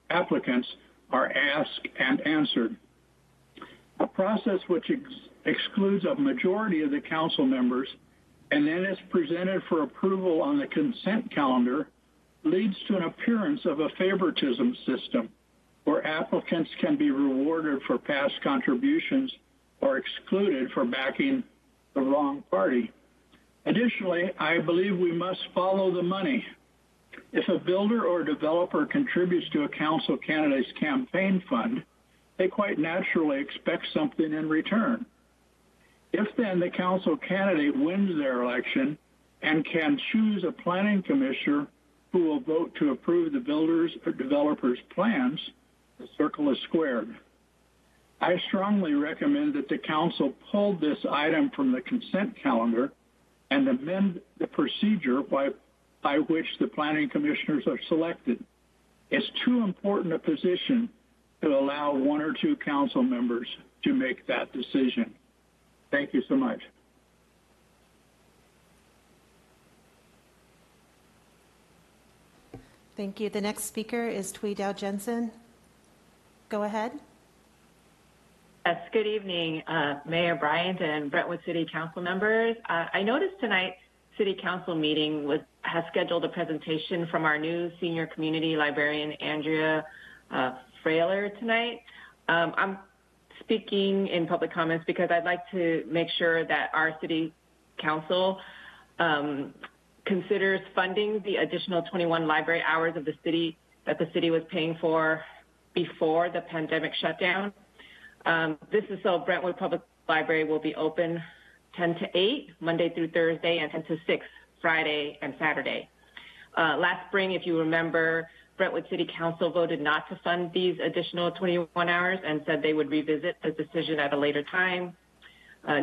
applicants are asked and answered. A process which excludes a majority of the council members and then is presented for approval on the consent calendar leads to an appearance of a favoritism system where applicants can be rewarded for past contributions or excluded for backing the wrong party. Additionally, I believe we must follow the money. If a builder or developer contributes to a council candidate's campaign fund, they quite naturally expect something in return. If then the council candidate wins their election and can choose a planning commissioner who will vote to approve the builder's or developer's plans, the circle is squared. I strongly recommend that the council pull this item from the consent calendar and amend the procedure by which the planning commissioners are selected. It's too important a position to allow one or two council members to make that decision. Thank you so much. Thank you. The next speaker is Twee Dow Jensen. Go ahead. Yes, good evening, Mayor Bryant and Brentwood City Council members. I noticed tonight's City Council meeting has scheduled a presentation from our new senior community librarian, Andrea Frailer, tonight. I'm speaking in public comments because I'd like to make sure that our City Council considers funding the additional 21 library hours of the city that the city was paying for before the pandemic shutdown. This is so Brentwood Public Library will be open 10 to 8, Monday through Thursday, and 10 to 6, Friday and Saturday. Last spring, if you remember, Brentwood City Council voted not to fund these additional 21 hours and said they would revisit the decision at a later time.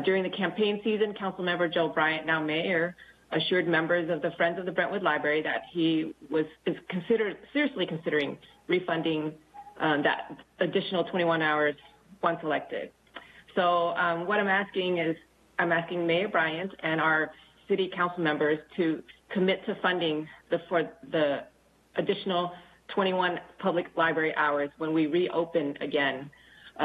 During the campaign season, Councilmember Joe Bryant, now mayor, assured members of the Friends of the Brentwood Library that he is seriously considering refunding that additional 21 hours once elected. So what I'm asking is, I'm asking Mayor Bryant and our city council members to commit to funding for the additional 21 public library hours when we reopen again.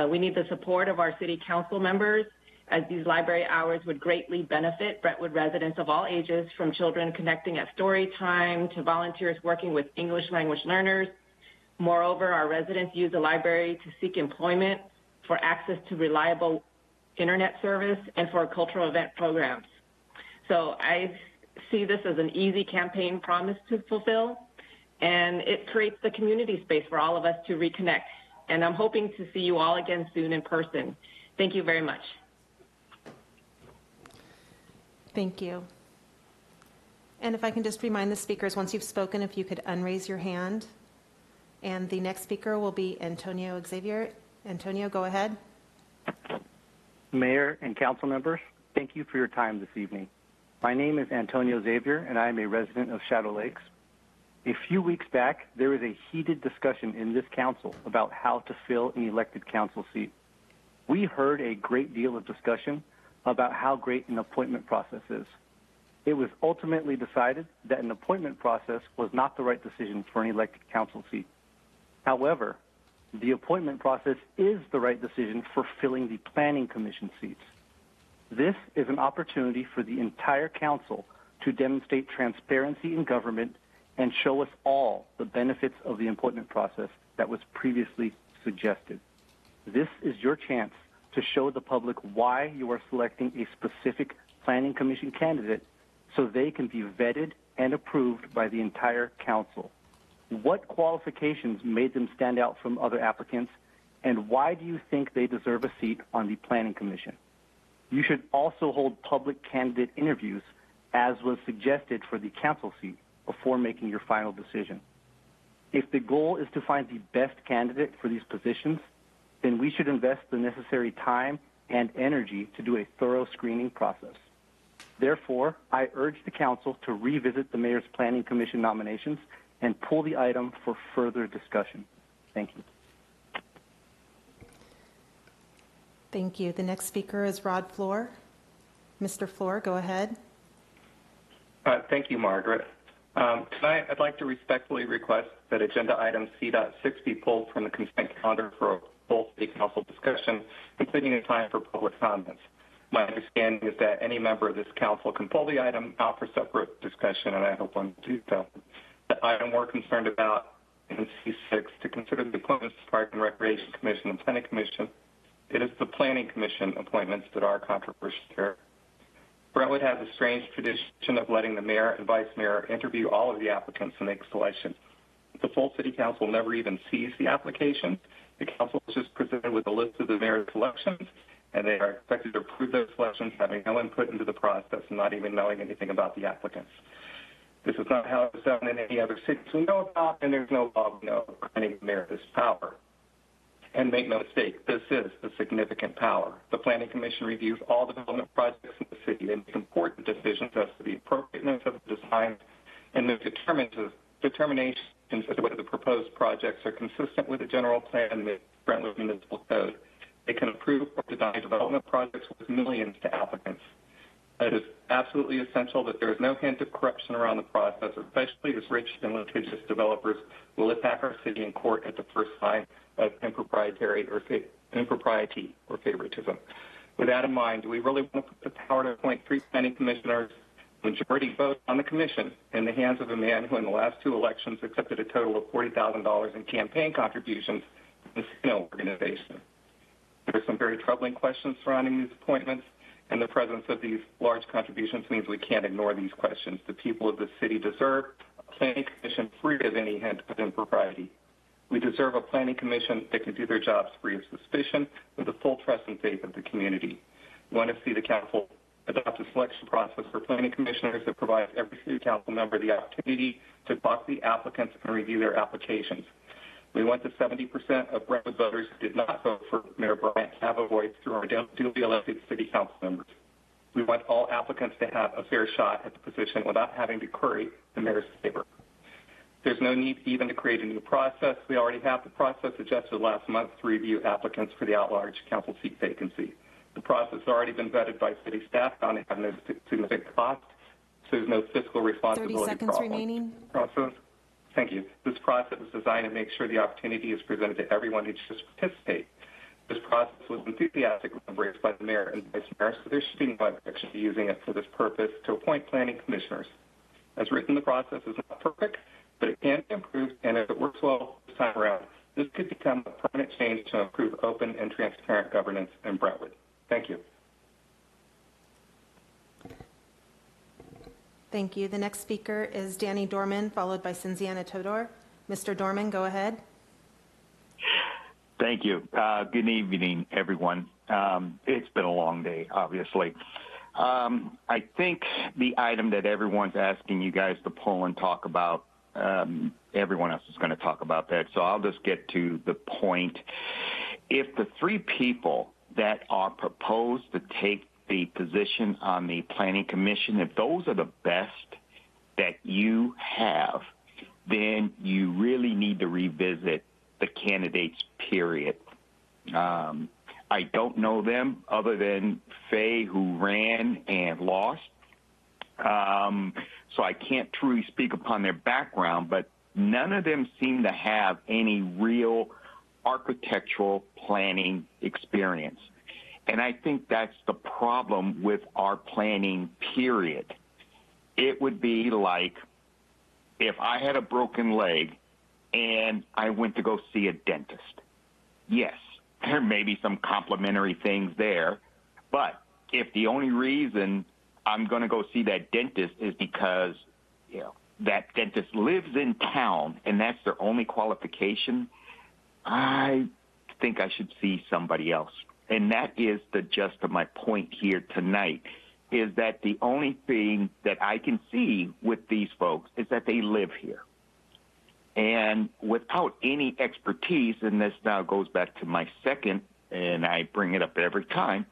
We need the support of our city council members, as these library hours would greatly benefit Brentwood residents of all ages, from children connecting at story time to volunteers working with English language learners. Moreover, our residents use the library to seek employment, for access to reliable internet service, and for cultural event programs. So I see this as an easy campaign promise to fulfill, and it creates the community space for all of us to reconnect. And I'm hoping to see you all again soon in person. Thank you very much. Thank you. And if I can just remind the speakers, once you've spoken, if you could unraise your hand. And the next speaker will be Antonio Xavier. Antonio, go ahead. Mayor and council members, thank you for your time this evening. My name is Antonio Xavier, and I am a resident of Shadow Lakes. A few weeks back, there was a heated discussion in this council about how to fill an elected council seat. We heard a great deal of discussion about how great an appointment process is. It was ultimately decided that an appointment process was not the right decision for an elected council seat. However, the appointment process is the right decision for filling the planning commission seats. This is an opportunity for the entire council to demonstrate transparency in government and show us all the benefits of the appointment process that was previously suggested. This is your chance to show the public why you are selecting a specific Planning Commission candidate so they can be vetted and approved by the entire council. What qualifications made them stand out from other applicants, and why do you think they deserve a seat on the Planning Commission? You should also hold public candidate interviews, as was suggested for the council seat, before making your final decision. If the goal is to find the best candidate for these positions, then we should invest the necessary time and energy to do a thorough screening process. Therefore, I urge the council to revisit the Mayor's Planning Commission nominations and pull the item for further discussion. Thank you. Thank you. The next speaker is Rod Floor. Mr. Floor, go ahead. Thank you, Margaret. Tonight, I'd like to respectfully request that agenda item C.6 be pulled from the consent calendar for a full city council discussion, including a time for public comments. My understanding is that any member of this council can pull the item out for separate discussion, and I hope one will do so. The item we're concerned about in C6 to consider the appointments to Park and Recreation Commission and Planning Commission. It is the Planning Commission appointments that are controversial here. Brentwood has a strange tradition of letting the mayor and vice mayor interview all of the applicants and make selections. The full city council never even sees the applications. The council is just presented with a list of the mayor's selections, and they are expected to approve those selections, having no input into the process and not even knowing anything about the applicants. This is not how it's done in any other cities we know about, and there's no law granting the mayor this power. And make no mistake, this is a significant power. The Planning Commission reviews all development projects in the city. They make important decisions as to the appropriateness of the design and make determinations as to whether the proposed projects are consistent with the general plan and the Brentwood Municipal Code. They can approve or deny development projects with millions to applicants. It is absolutely essential that there is no hint of corruption around the process, especially as rich and litigious developers will attack our city in court at the first sign of impropriety or favoritism. With that in mind, do we really want to put the power to appoint 3 planning commissioners, majority vote on the commission, in the hands of a man who in the last 2 elections accepted a total of $40,000 in campaign contributions from the Sino organization? There are some very troubling questions surrounding these appointments, and the presence of these large contributions means we can't ignore these questions. The people of the city deserve a planning commission free of any hint of impropriety. We deserve a planning commission that can do their jobs free of suspicion with the full trust and faith of the community. We want to see the council adopt a selection process for planning commissioners that provides every city council member the opportunity to talk to the applicants and review their applications. We want the 70% of Brentwood voters who did not vote for Mayor Bryant to have a voice through our duly elected city council members. We want all applicants to have a fair shot at the position without having to curry the mayor's favor. There's no need even to create a new process. We already have the process adjusted last month to review applicants for the at-large council seat vacancy. The process has already been vetted by city staff, found to have no significant cost, so there's no fiscal responsibility 30 seconds remaining. Process. Thank you. This process is designed to make sure the opportunity is presented to everyone who chooses to participate. This process was enthusiastically embraced by the mayor and vice mayor, so there should be no objection to using it for this purpose to appoint planning commissioners. As written, the process is not perfect, but it can be improved, and if it works well this time around, this could become a permanent change to improve open and transparent governance in Brentwood. Thank you. Thank you. The next speaker is Danny Dorman, followed by Cinziana Todor. Mr. Dorman, go ahead. Thank you. Good evening, everyone. It's been a long day, obviously. I think the item that everyone's asking you guys to pull and talk about, everyone else is going to talk about that, so I'll just get to the point. If the 3 people that are proposed to take the position on the Planning Commission, if those are the best that you have, then you really need to revisit the candidates, period. I don't know them other than Faye, who ran and lost. So I can't truly speak upon their background, but none of them seem to have any real architectural planning experience. And I think that's the problem with our planning, period. It would be like if I had a broken leg and I went to go see a dentist, yes, there may be some complimentary things there, but if the only reason I'm going to go see that dentist is because, that dentist lives in town and that's their only qualification, I think I should see somebody else. And that is the gist of my point here tonight, is that the only thing that I can see with these folks is that they live here. And without any expertise, and this now goes back to my second, and I bring it up every time,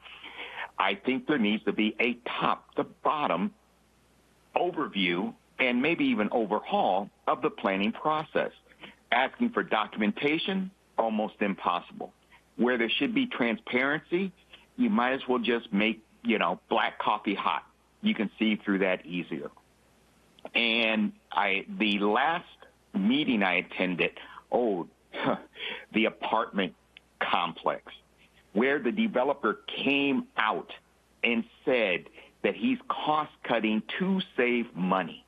I think there needs to be a top-to-bottom overview and maybe even overhaul of the planning process. Asking for documentation, almost impossible. Where there should be transparency, you might as well just make, black coffee hot. You can see through that easier. And the last meeting I attended, the apartment complex, where the developer came out and said that he's cost-cutting to save money.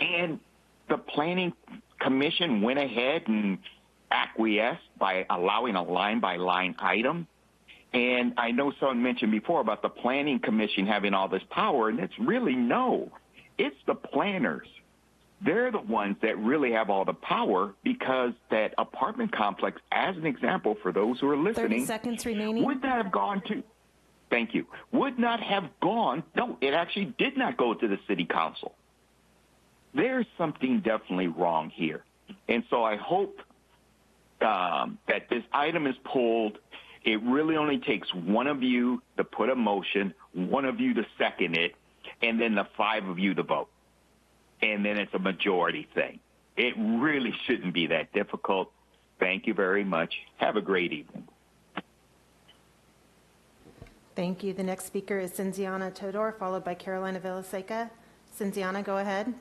And the Planning Commission went ahead and acquiesced by allowing a line-by-line item. And I know someone mentioned before about the Planning Commission having all this power, and it's really no. It's the planners. They're the ones that really have all the power, because that apartment complex, as an example for those who are listening, 30 seconds remaining. would not have gone to, thank you, would not have gone, no, it actually did not go to the city council. There's something definitely wrong here. And so I hope that this item is pulled. It really only takes one of you to put a motion, one of you to second it, and then the 5 of you to vote. And then it's a majority thing. It really shouldn't be that difficult. Thank you very much. Have a great evening. Thank you. The next speaker is Cinziana Todor, followed by Carolina Villaseca. Cinziana, go ahead.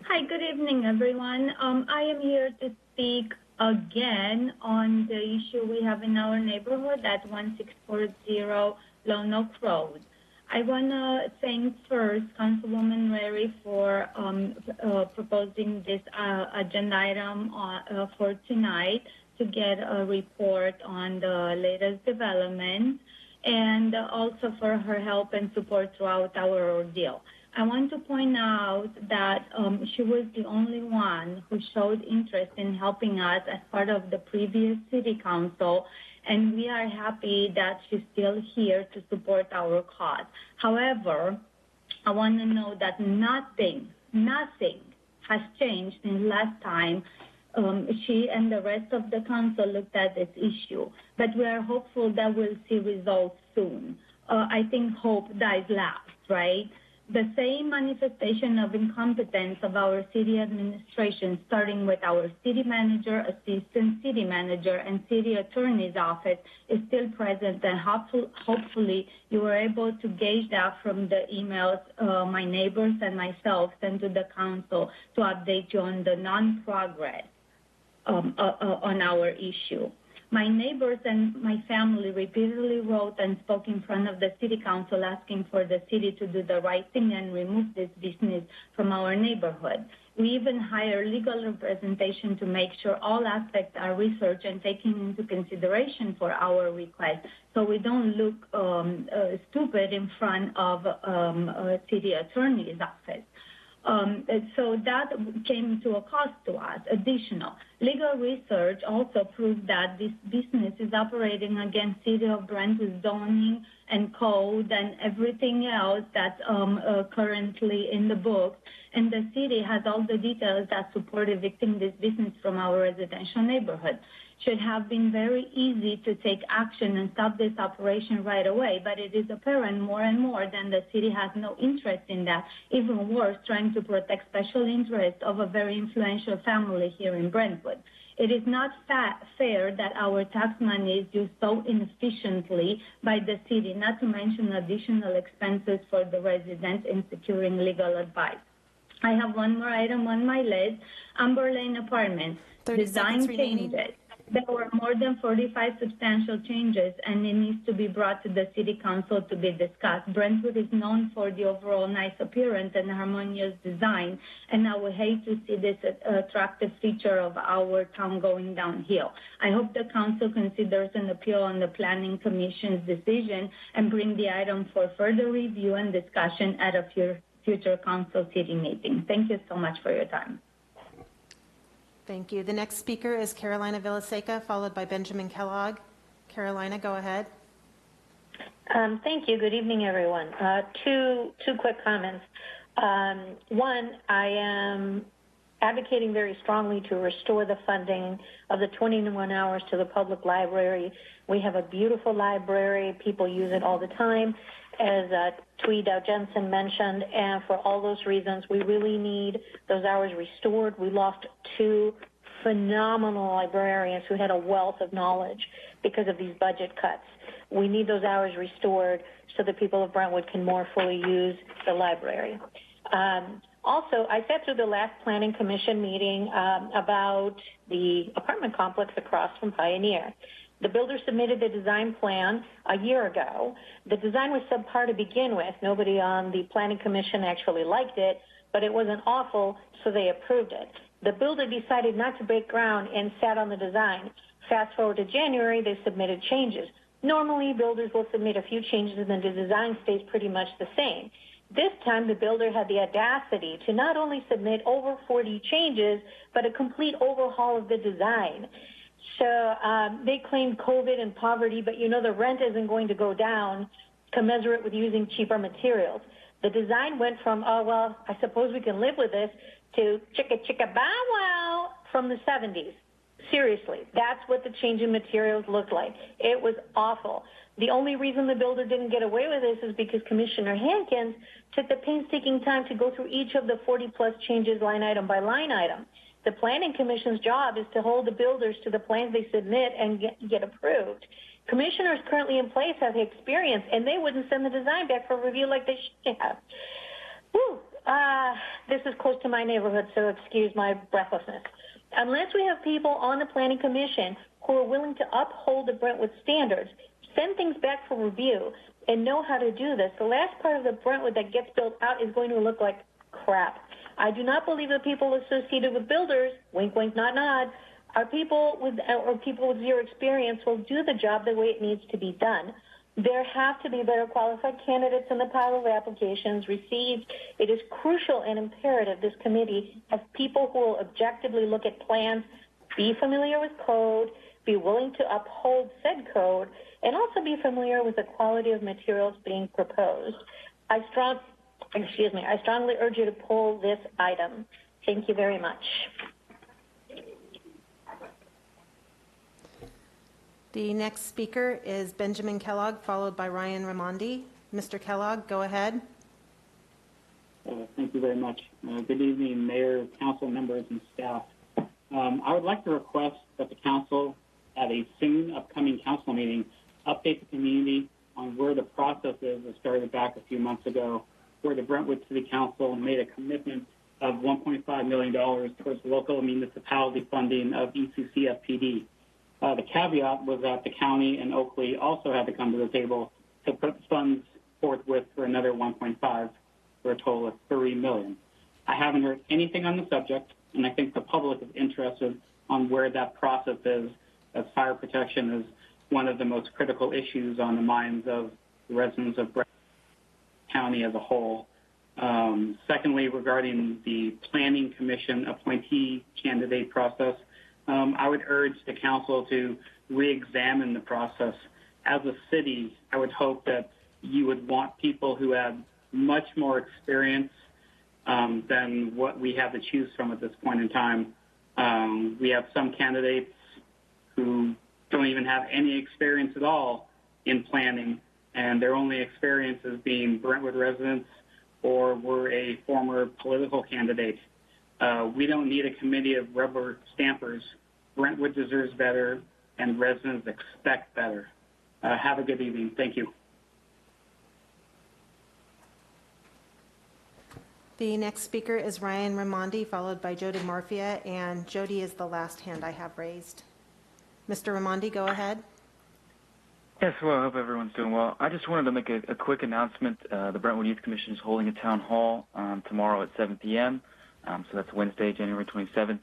Hi, good evening, everyone. I am here to speak again on the issue we have in our neighborhood at 1640 Lone Oak Road. I want to thank first Councilwoman Mary for proposing this agenda item for tonight to get a report on the latest development, and also for her help and support throughout our ordeal. I want to point out that she was the only one who showed interest in helping us as part of the previous city council, and we are happy that she's still here to support our cause. However, I want to know that nothing has changed since last time she and the rest of the council looked at this issue, but we are hopeful that we'll see results soon. I think hope dies last, right? The same manifestation of incompetence of our city administration, starting with our city manager, assistant city manager, and city attorney's office, is still present, and hopefully you were able to gauge that from the emails my neighbors and myself sent to the council to update you on the non-progress on our issue. My neighbors and my family repeatedly wrote and spoke in front of the city council asking for the city to do the right thing and remove this business from our neighborhood. We even hire legal representation to make sure all aspects are researched and taken into consideration for our request, so we don't look stupid in front of a city attorney's office. So that came to a cost to us, additional. Legal research also proved that this business is operating against City of Brentwood zoning and code and everything else that's currently in the books. And the city has all the details that support evicting this business from our residential neighborhood. Should have been very easy to take action and stop this operation right away, but it is apparent more and more that the city has no interest in that, even worse, trying to protect special interests of a very influential family here in Brentwood. It is not fair that our tax money is used so inefficiently by the city, not to mention additional expenses for the residents in securing legal advice. I have one more item on my list, Amber Lane Apartments, design changes. There were more than 45 substantial changes, and it needs to be brought to the City Council to be discussed. Brentwood is known for the overall nice appearance and harmonious design, and I would hate to see this attractive feature of our town going downhill. I hope the Council considers an appeal on the Planning Commission's decision and bring the item for further review and discussion at a future Council City meeting. Thank you so much for your time. Thank you. The next speaker is Carolina Villaseca, followed by Benjamin Kellogg. Carolina, go ahead. Thank you. Good evening, everyone. Two quick comments. One, I am advocating very strongly to restore the funding of the 21 hours to the public library. We have a beautiful library. People use it all the time, as Tweed Jensen mentioned, and for all those reasons, we really need those hours restored. We lost two phenomenal librarians who had a wealth of knowledge because of these budget cuts. We need those hours restored so the people of Brentwood can more fully use the library. Also, I sat through the last Planning Commission meeting about the apartment complex across from Pioneer. The builder submitted the design plan a year ago. The design was subpar to begin with. Nobody on the Planning Commission actually liked it, but it wasn't awful, so they approved it. The builder decided not to break ground and sat on the design. Fast forward to January, they submitted changes. Normally, builders will submit a few changes and then the design stays pretty much the same. This time, the builder had the audacity to not only submit over 40 changes, but a complete overhaul of the design. So they claimed COVID and poverty, but you know the rent isn't going to go down commensurate with using cheaper materials. The design went from, oh, well, I suppose we can live with this, to chicka chicka bow wow from the 70s. Seriously, that's what the change in materials looked like. It was awful. The only reason the builder didn't get away with this is because Commissioner Hankins took the painstaking time to go through each of the 40-plus changes line item by line item. The Planning Commission's job is to hold the builders to the plans they submit and get approved. Commissioners currently in place have the experience, and they wouldn't send the design back for review like they should have. Whew. This is close to my neighborhood, so excuse my breathlessness. Unless we have people on the Planning Commission who are willing to uphold the Brentwood standards, send things back for review, and know how to do this, the last part of the Brentwood that gets built out is going to look like crap. I do not believe the people associated with builders, wink, wink, nod, nod, are people with zero experience will do the job the way it needs to be done. There have to be better qualified candidates in the pile of applications received. It is crucial and imperative this committee has people who will objectively look at plans, be familiar with code, be willing to uphold said code, and also be familiar with the quality of materials being proposed. I strongly urge you to pull this item. Thank you very much. The next speaker is Benjamin Kellogg, followed by Ryan Raimondi. Mr. Kellogg, go ahead. Thank you very much. Good evening, Mayor, council members, and staff. I would like to request that the council, at a soon upcoming council meeting, update the community on where the process is that started back a few months ago, where the Brentwood City Council made a commitment of $1.5 million towards local municipality funding of ECCFPD. The caveat was that the county and Oakley also had to come to the table to put funds forthwith for another 1.5 for a total of $3 million. I haven't heard anything on the subject, and I think the public is interested on where that process is, as fire protection is one of the most critical issues on the minds of the residents of Brentwood County as a whole. Secondly, regarding the Planning Commission appointee candidate process, I would urge the council to re-examine the process. As a city, I would hope that you would want people who have much more experience than what we have to choose from at this point in time. We have some candidates who don't even have any experience at all in planning, and their only experience is being Brentwood residents or were a former political candidate. We don't need a committee of rubber stampers. Brentwood deserves better, and residents expect better. Have a good evening. Thank you. The next speaker is Ryan Raimondi, followed by Jody Morphia, and Jody is the last hand I have raised. Mr. Raimondi, go ahead. Yes, well, I hope everyone's doing well. I just wanted to make a quick announcement. The Brentwood Youth Commission is holding a town hall tomorrow at 7 p.m., so that's Wednesday, January 27th,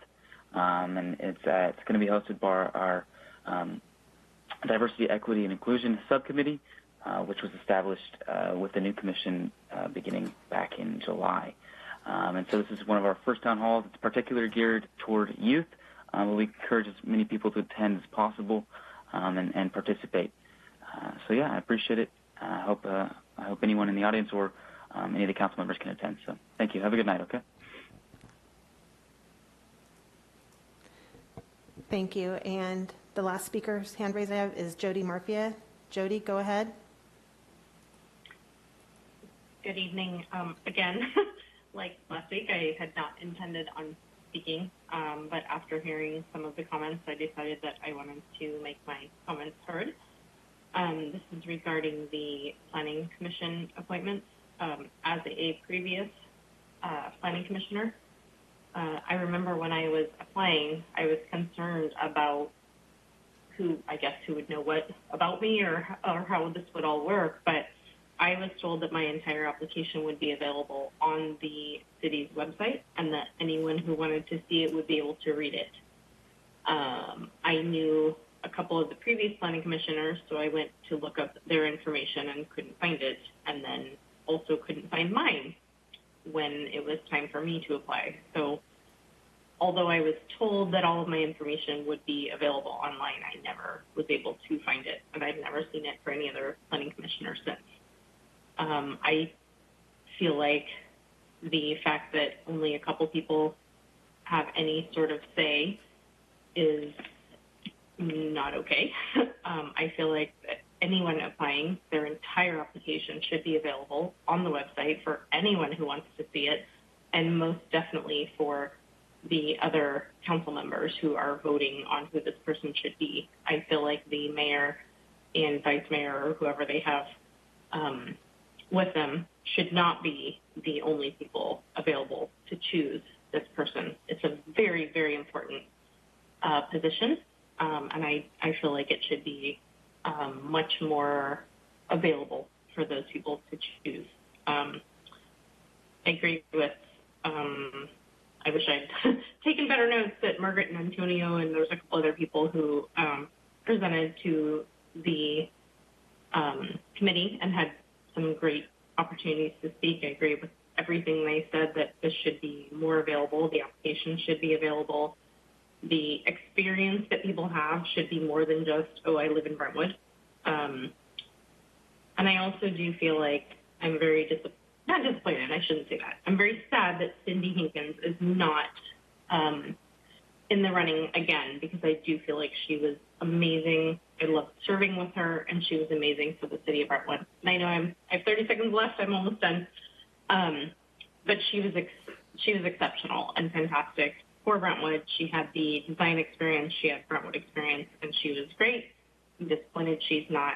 and it's going to be hosted by our Diversity, Equity, and Inclusion Subcommittee, which was established with the new commission beginning back in July. And so this is one of our first town halls. It's particularly geared toward youth. We encourage as many people to attend as possible and participate. So yeah, I appreciate it. I hope anyone in the audience or any of the council members can attend. So thank you. Have a good night. Okay. Thank you. And the last speaker's hand raised I have is Jody Murphy. Jody, go ahead. Good evening. Again, like last week, I had not intended on speaking, but after hearing some of the comments, I decided that I wanted to make my comments heard. This is regarding the Planning Commission appointments. As a previous Planning Commissioner, I remember when I was applying, I was concerned about who would know what about me or how this would all work, but I was told that my entire application would be available on the city's website and that anyone who wanted to see it would be able to read it. I knew a couple of the previous planning commissioners, so I went to look up their information and couldn't find it, and then also couldn't find mine when it was time for me to apply. So although I was told that all of my information would be available online, I never was able to find it, and I've never seen it for any other planning commissioner since. I feel like the fact that only a couple people have any sort of say is not okay. I feel like anyone applying, their entire application should be available on the website for anyone who wants to see it, and most definitely for the other council members who are voting on who this person should be. I feel like the mayor and vice mayor or whoever they have with them should not be the only people available to choose this person. It's a very, very important position, and I feel like it should be much more available for those people to choose. I agree with, I wish I'd taken better notes that Margaret and Antonio and there's a couple other people who presented to the committee and had some great opportunities to speak. I agree with everything they said, that this should be more available. The application should be available. The experience that people have should be more than just, oh, I live in Brentwood. And I also do feel like I'm very not disappointed, I shouldn't say that. I'm very sad that Cindy Hinkins is not in the running again, because I do feel like she was amazing. I loved serving with her, and she was amazing for the city of Brentwood. And I know I have 30 seconds left. I'm almost done. But she was exceptional and fantastic for Brentwood. She had the design experience. She had Brentwood experience, and she was great. I'm disappointed she's not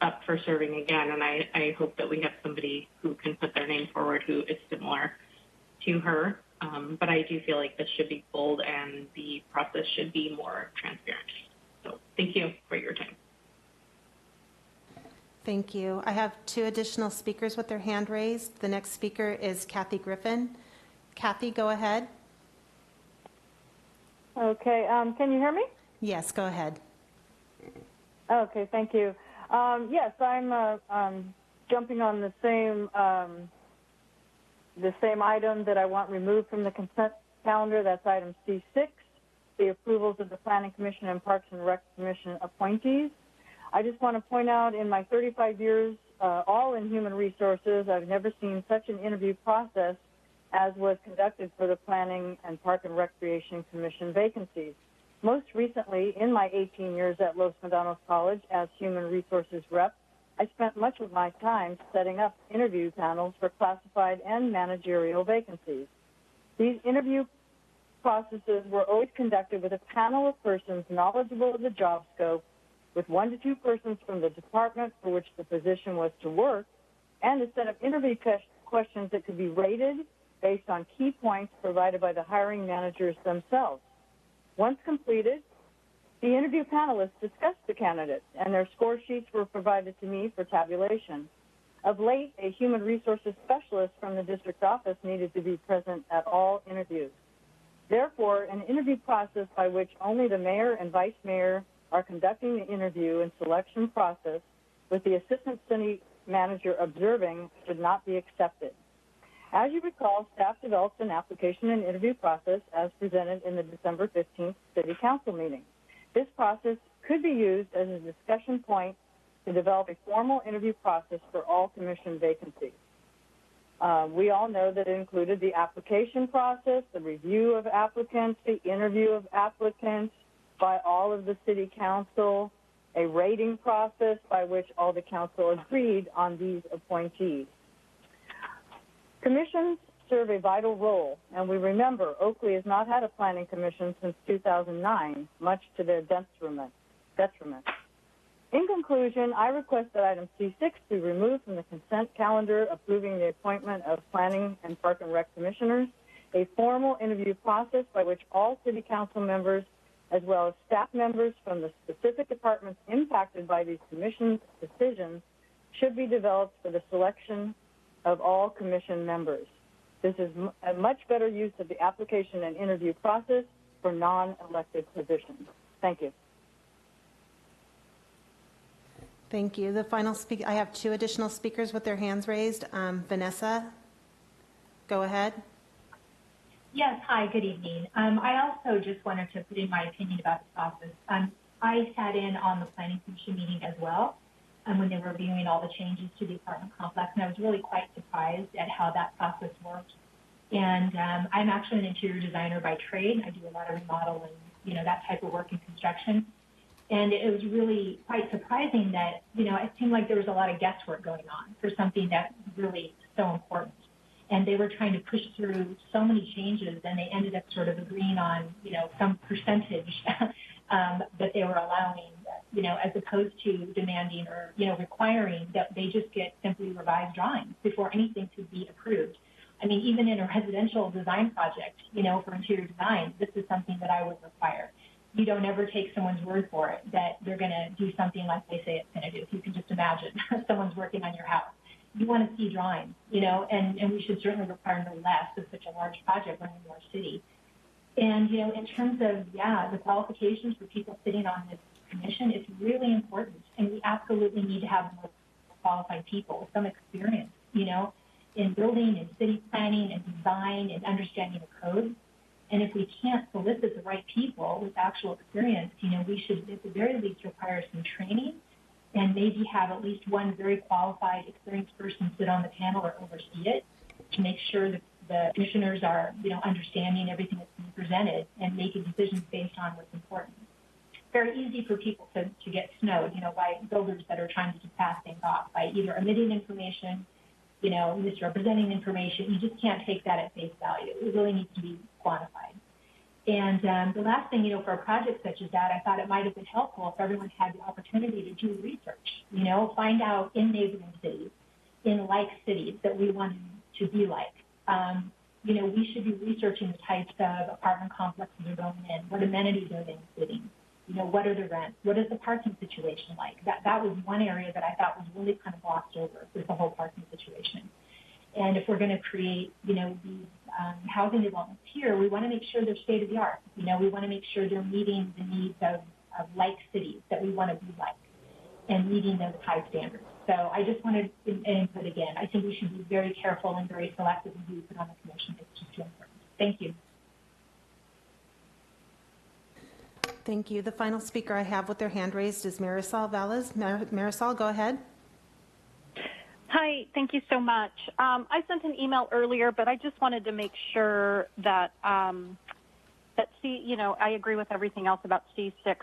up for serving again, and I hope that we have somebody who can put their name forward who is similar to her. But I do feel like this should be bold and the process should be more transparent. So thank you for your time. Thank you. I have two additional speakers with their hand raised. The next speaker is Kathy Griffin. Kathy, go ahead. Okay. Can you hear me? Yes, go ahead. Okay, thank you. Yes, I'm jumping on the same item that I want removed from the consent calendar. That's item C6, the approvals of the Planning Commission and Parks and Rec Commission appointees. I just want to point out, in my 35 years, all in human resources, I've never seen such an interview process as was conducted for the Planning and Park and Recreation Commission vacancies. Most recently, in my 18 years at Los Medanos College as Human Resources Rep, I spent much of my time setting up interview panels for classified and managerial vacancies. These interview processes were always conducted with a panel of persons knowledgeable of the job scope, with 1 to 2 persons from the department for which the position was to work, and a set of interview questions that could be rated based on key points provided by the hiring managers themselves. Once completed, the interview panelists discussed the candidates, and their score sheets were provided to me for tabulation. Of late, a human resources specialist from the district office needed to be present at all interviews. Therefore, an interview process by which only the mayor and vice mayor are conducting the interview and selection process with the assistant city manager observing should not be accepted. As you recall, staff developed an application and interview process as presented in the December 15th City Council meeting. This process could be used as a discussion point to develop a formal interview process for all commission vacancies. We all know that it included the application process, the review of applicants, the interview of applicants by all of the city council, a rating process by which all the council agreed on these appointees. Commissions serve a vital role, and we remember Oakley has not had a planning commission since 2009, much to their detriment. In conclusion, I request that item C6 be removed from the consent calendar, approving the appointment of planning and park and rec commissioners, a formal interview process by which all city council members, as well as staff members from the specific departments impacted by these commission's decisions, should be developed for the selection of all commission members. This is a much better use of the application and interview process for non-elected positions. Thank you. Thank you. The final speaker, I have two additional speakers with their hands raised. Vanessa, go ahead. Yes, hi, good evening. I also just wanted to put in my opinion about the process. I sat in on the Planning Commission meeting as well when they were reviewing all the changes to the apartment complex, and I was really quite surprised at how that process worked. And I'm actually an interior designer by trade. I do a lot of remodel and, that type of work in construction. And it was really quite surprising that, it seemed like there was a lot of guesswork going on for something that was really so important. And they were trying to push through so many changes, and they ended up sort of agreeing on, some percentage that they were allowing, as opposed to demanding or, requiring that they just get simply revised drawings before anything could be approved. I mean, even in a residential design project, for interior design, this is something that I would require. You don't ever take someone's word for it that they're going to do something like they say it's going to do. If you can just imagine someone's working on your house. You want to see drawings, and we should certainly require no less of such a large project running in our city. And, in terms of, the qualifications for people sitting on this commission, it's really important. And we absolutely need to have more qualified people with some experience, in building and city planning and design and understanding the code. And if we can't solicit the right people with actual experience, we should at the very least require some training and maybe have at least one very qualified, experienced person sit on the panel or oversee it to make sure that the commissioners are, understanding everything that's being presented and making decisions based on what's important. Very easy for people to get snowed, by builders that are trying to just pass things off by either omitting information, misrepresenting information. You just can't take that at face value. It really needs to be quantified. And the last thing, for a project such as that, I thought it might have been helpful if everyone had the opportunity to do research, find out in neighboring cities, in like cities that we want to be like. We should be researching the types of apartment complexes are going in, what amenities are they including, what are the rents, what is the parking situation like. That was one area that I thought was really kind of glossed over with the whole parking situation. And if we're going to create, these housing developments here, we want to make sure they're state of the art. We want to make sure they're meeting the needs of like cities that we want to be like and meeting those high standards. So I just wanted to input again. I think we should be very careful and very selective in who we put on the commission. It's just too important. Thank you. Thank you. The final speaker I have with their hand raised is Marisol Velez. Marisol, go ahead. Hi, thank you so much. I sent an email earlier, but I just wanted to make sure that, I agree with everything else about C6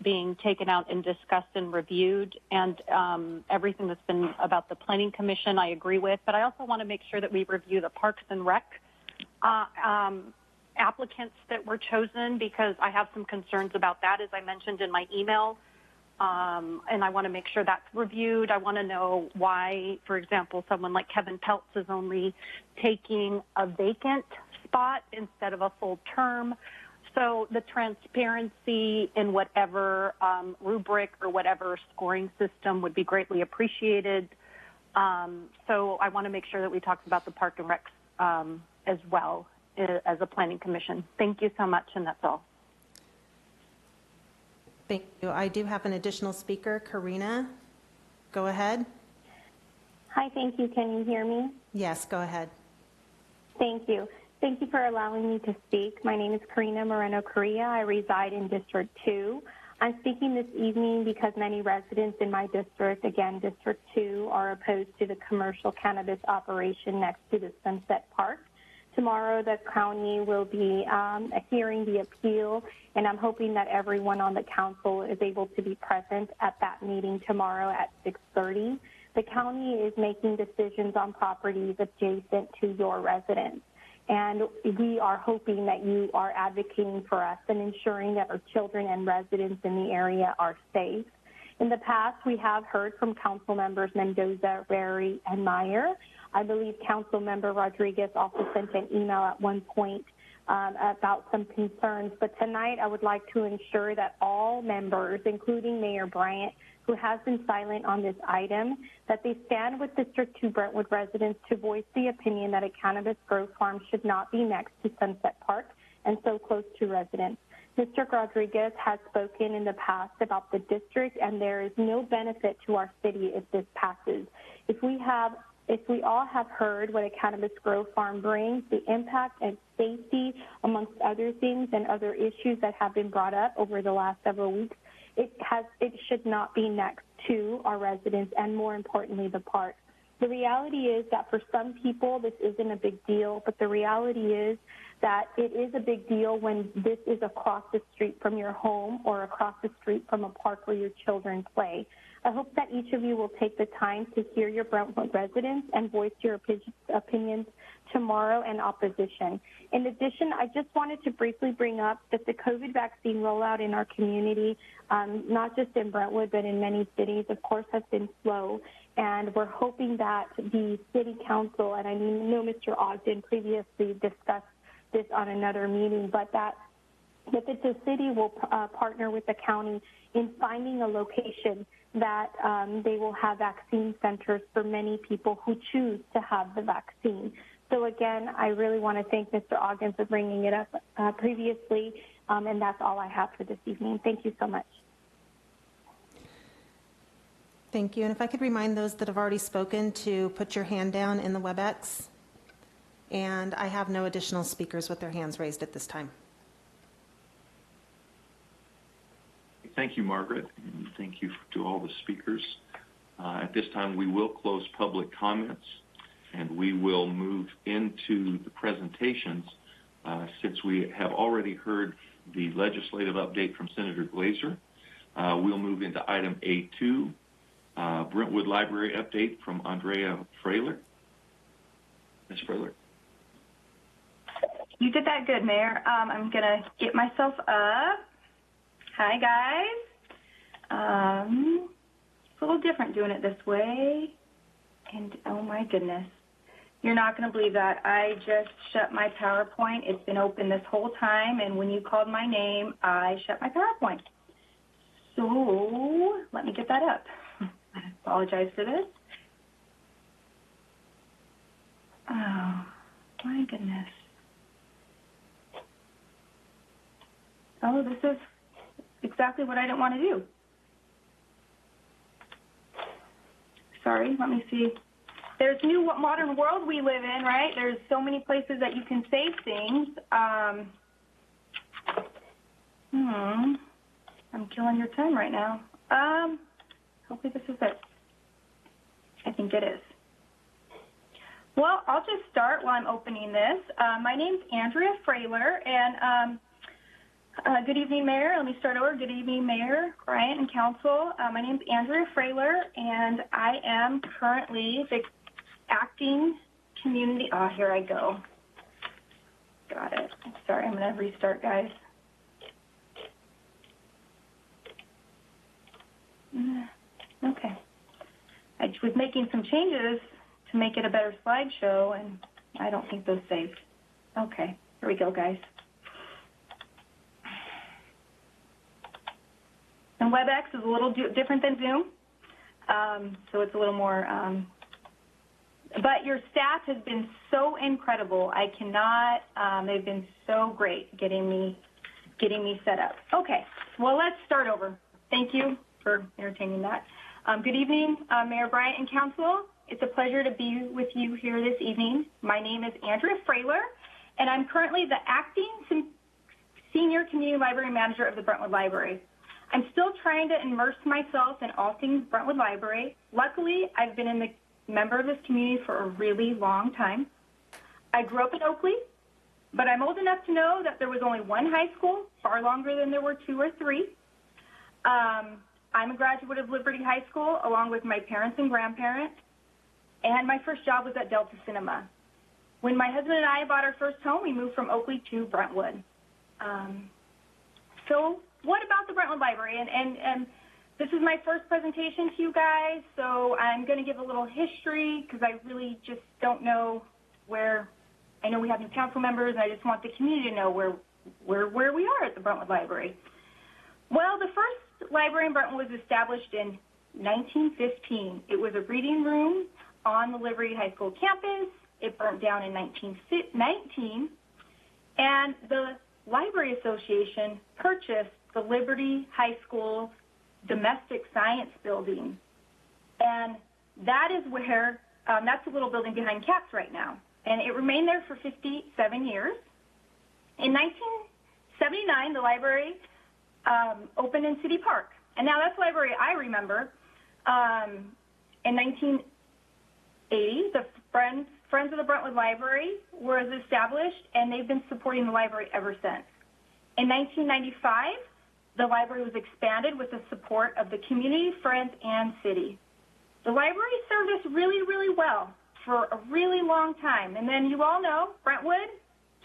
being taken out and discussed and reviewed, and everything that's been about the Planning Commission I agree with, but I also want to make sure that we review the Parks and Rec applicants that were chosen, because I have some concerns about that, as I mentioned in my email. And I want to make sure that's reviewed. I want to know why, for example, someone like Kevin Peltz is only taking a vacant spot instead of a full term. So the transparency in whatever rubric or whatever scoring system would be greatly appreciated. So I want to make sure that we talked about the Park and Rec as well as a planning commission. Thank you so much, and that's all. Thank you. I do have an additional speaker, Karina. Go ahead. Hi, thank you. Can you hear me? Yes, go ahead. Thank you. Thank you for allowing me to speak. My name is Karina Moreno-Correa. I reside in District 2. I'm speaking this evening because many residents in my district, again, District 2, are opposed to the commercial cannabis operation next to the Sunset Park. Tomorrow, the county will be hearing the appeal, and I'm hoping that everyone on the council is able to be present at that meeting tomorrow at 6:30. The county is making decisions on properties adjacent to your residence. And we are hoping that you are advocating for us and ensuring that our children and residents in the area are safe. In the past, we have heard from council members Mendoza, Rary, and Meyer. I believe Council Member Rodriguez also sent an email at one point about some concerns. But tonight, I would like to ensure that all members, including Mayor Bryant, who has been silent on this item, that they stand with District 2 Brentwood residents to voice the opinion that a cannabis grow farm should not be next to Sunset Park and so close to residents. Mr. Rodriguez has spoken in the past about the district, and there is no benefit to our city if this passes. If we all have heard what a cannabis grow farm brings, the impact and safety, amongst other things and other issues that have been brought up over the last several weeks, it should not be next to our residents and, more importantly, the park. The reality is that for some people this isn't a big deal, but the reality is that it is a big deal when this is across the street from your home or across the street from a park where your children play. I hope that each of you will take the time to hear your Brentwood residents and voice your opinions tomorrow in opposition. In addition, I just wanted to briefly bring up that the COVID vaccine rollout in our community, not just in Brentwood, but in many cities, of course, has been slow. And we're hoping that the city council, and I know Mr. Ogden previously discussed this on another meeting, but that the city will partner with the county in finding a location that they will have vaccine centers for many people who choose to have the vaccine. So again, I really want to thank Mr. Ogden for bringing it up previously, and that's all I have for this evening. Thank you so much. Thank you. And if I could remind those that have already spoken to put your hand down in the WebEx. And I have no additional speakers with their hands raised at this time. Thank you, Margaret, and thank you to all the speakers. At this time, we will close public comments, and we will move into the presentations. Since we have already heard the legislative update from Senator Glazer, we'll move into item A2, Brentwood Library update from Andrea Frailer. Ms. Frailer. You did that good, Mayor. I'm going to get myself up. Hi, guys. It's a little different doing it this way. And, oh, my goodness. You're not going to believe that. I just shut my PowerPoint. It's been open this whole time, and when you called my name, I shut my PowerPoint. So let me get that up. I apologize for this. Oh, my goodness. Oh, this is exactly what I didn't want to do. Sorry, let me see. There's new modern world we live in, right? There's so many places that you can save things. I'm killing your time right now. Hopefully this is it. I think it is. Well, I'll just start while I'm opening this. My name's Andrea Frailer, and good evening, Mayor. Let me start over. Good evening, Mayor, Bryant, and Council. My name's Andrea Frailer, and I am currently the acting community. Oh, here I go. Got it. Sorry, I'm going to restart, guys. Okay. I was making some changes to make it a better slideshow, and I don't think those saved. Okay, here we go, guys. WebEx is a little different than Zoom, so it's a little more, but your staff has been so incredible. I cannot, they've been so great getting me set up. Okay, well, let's start over. Thank you for entertaining that. Good evening, Mayor Bryant and Council. It's a pleasure to be with you here this evening. My name is Andrea Frailer, and I'm currently the acting Senior Community Library Manager of the Brentwood Library. I'm still trying to immerse myself in all things Brentwood Library. Luckily, I've been a member of this community for a really long time. I grew up in Oakley, but I'm old enough to know that there was only one high school, far longer than there were 2 or 3. I'm a graduate of Liberty High School, along with my parents and grandparents, and my first job was at Delta Cinema. When my husband and I bought our first home, we moved from Oakley to Brentwood. So what about the Brentwood Library? And this is my first presentation to you guys, so I'm going to give a little history because I really just don't know where. I know we have new council members, and I just want the community to know where we are at the Brentwood Library. Well, the first library in Brentwood was established in 1915. It was a reading room on the Liberty High School campus. It burnt down in 1919, and the Library Association purchased the Liberty High School domestic science building, and that is where, that's the little building behind CAPS right now, and it remained there for 57 years. In 1979, the library opened in City Park, and now that's the library I remember. In 1980, the Friends of the Brentwood Library was established, and they've been supporting the library ever since. In 1995, the library was expanded with the support of the community, friends, and city. The library served us really, really well for a really long time. And then you all know Brentwood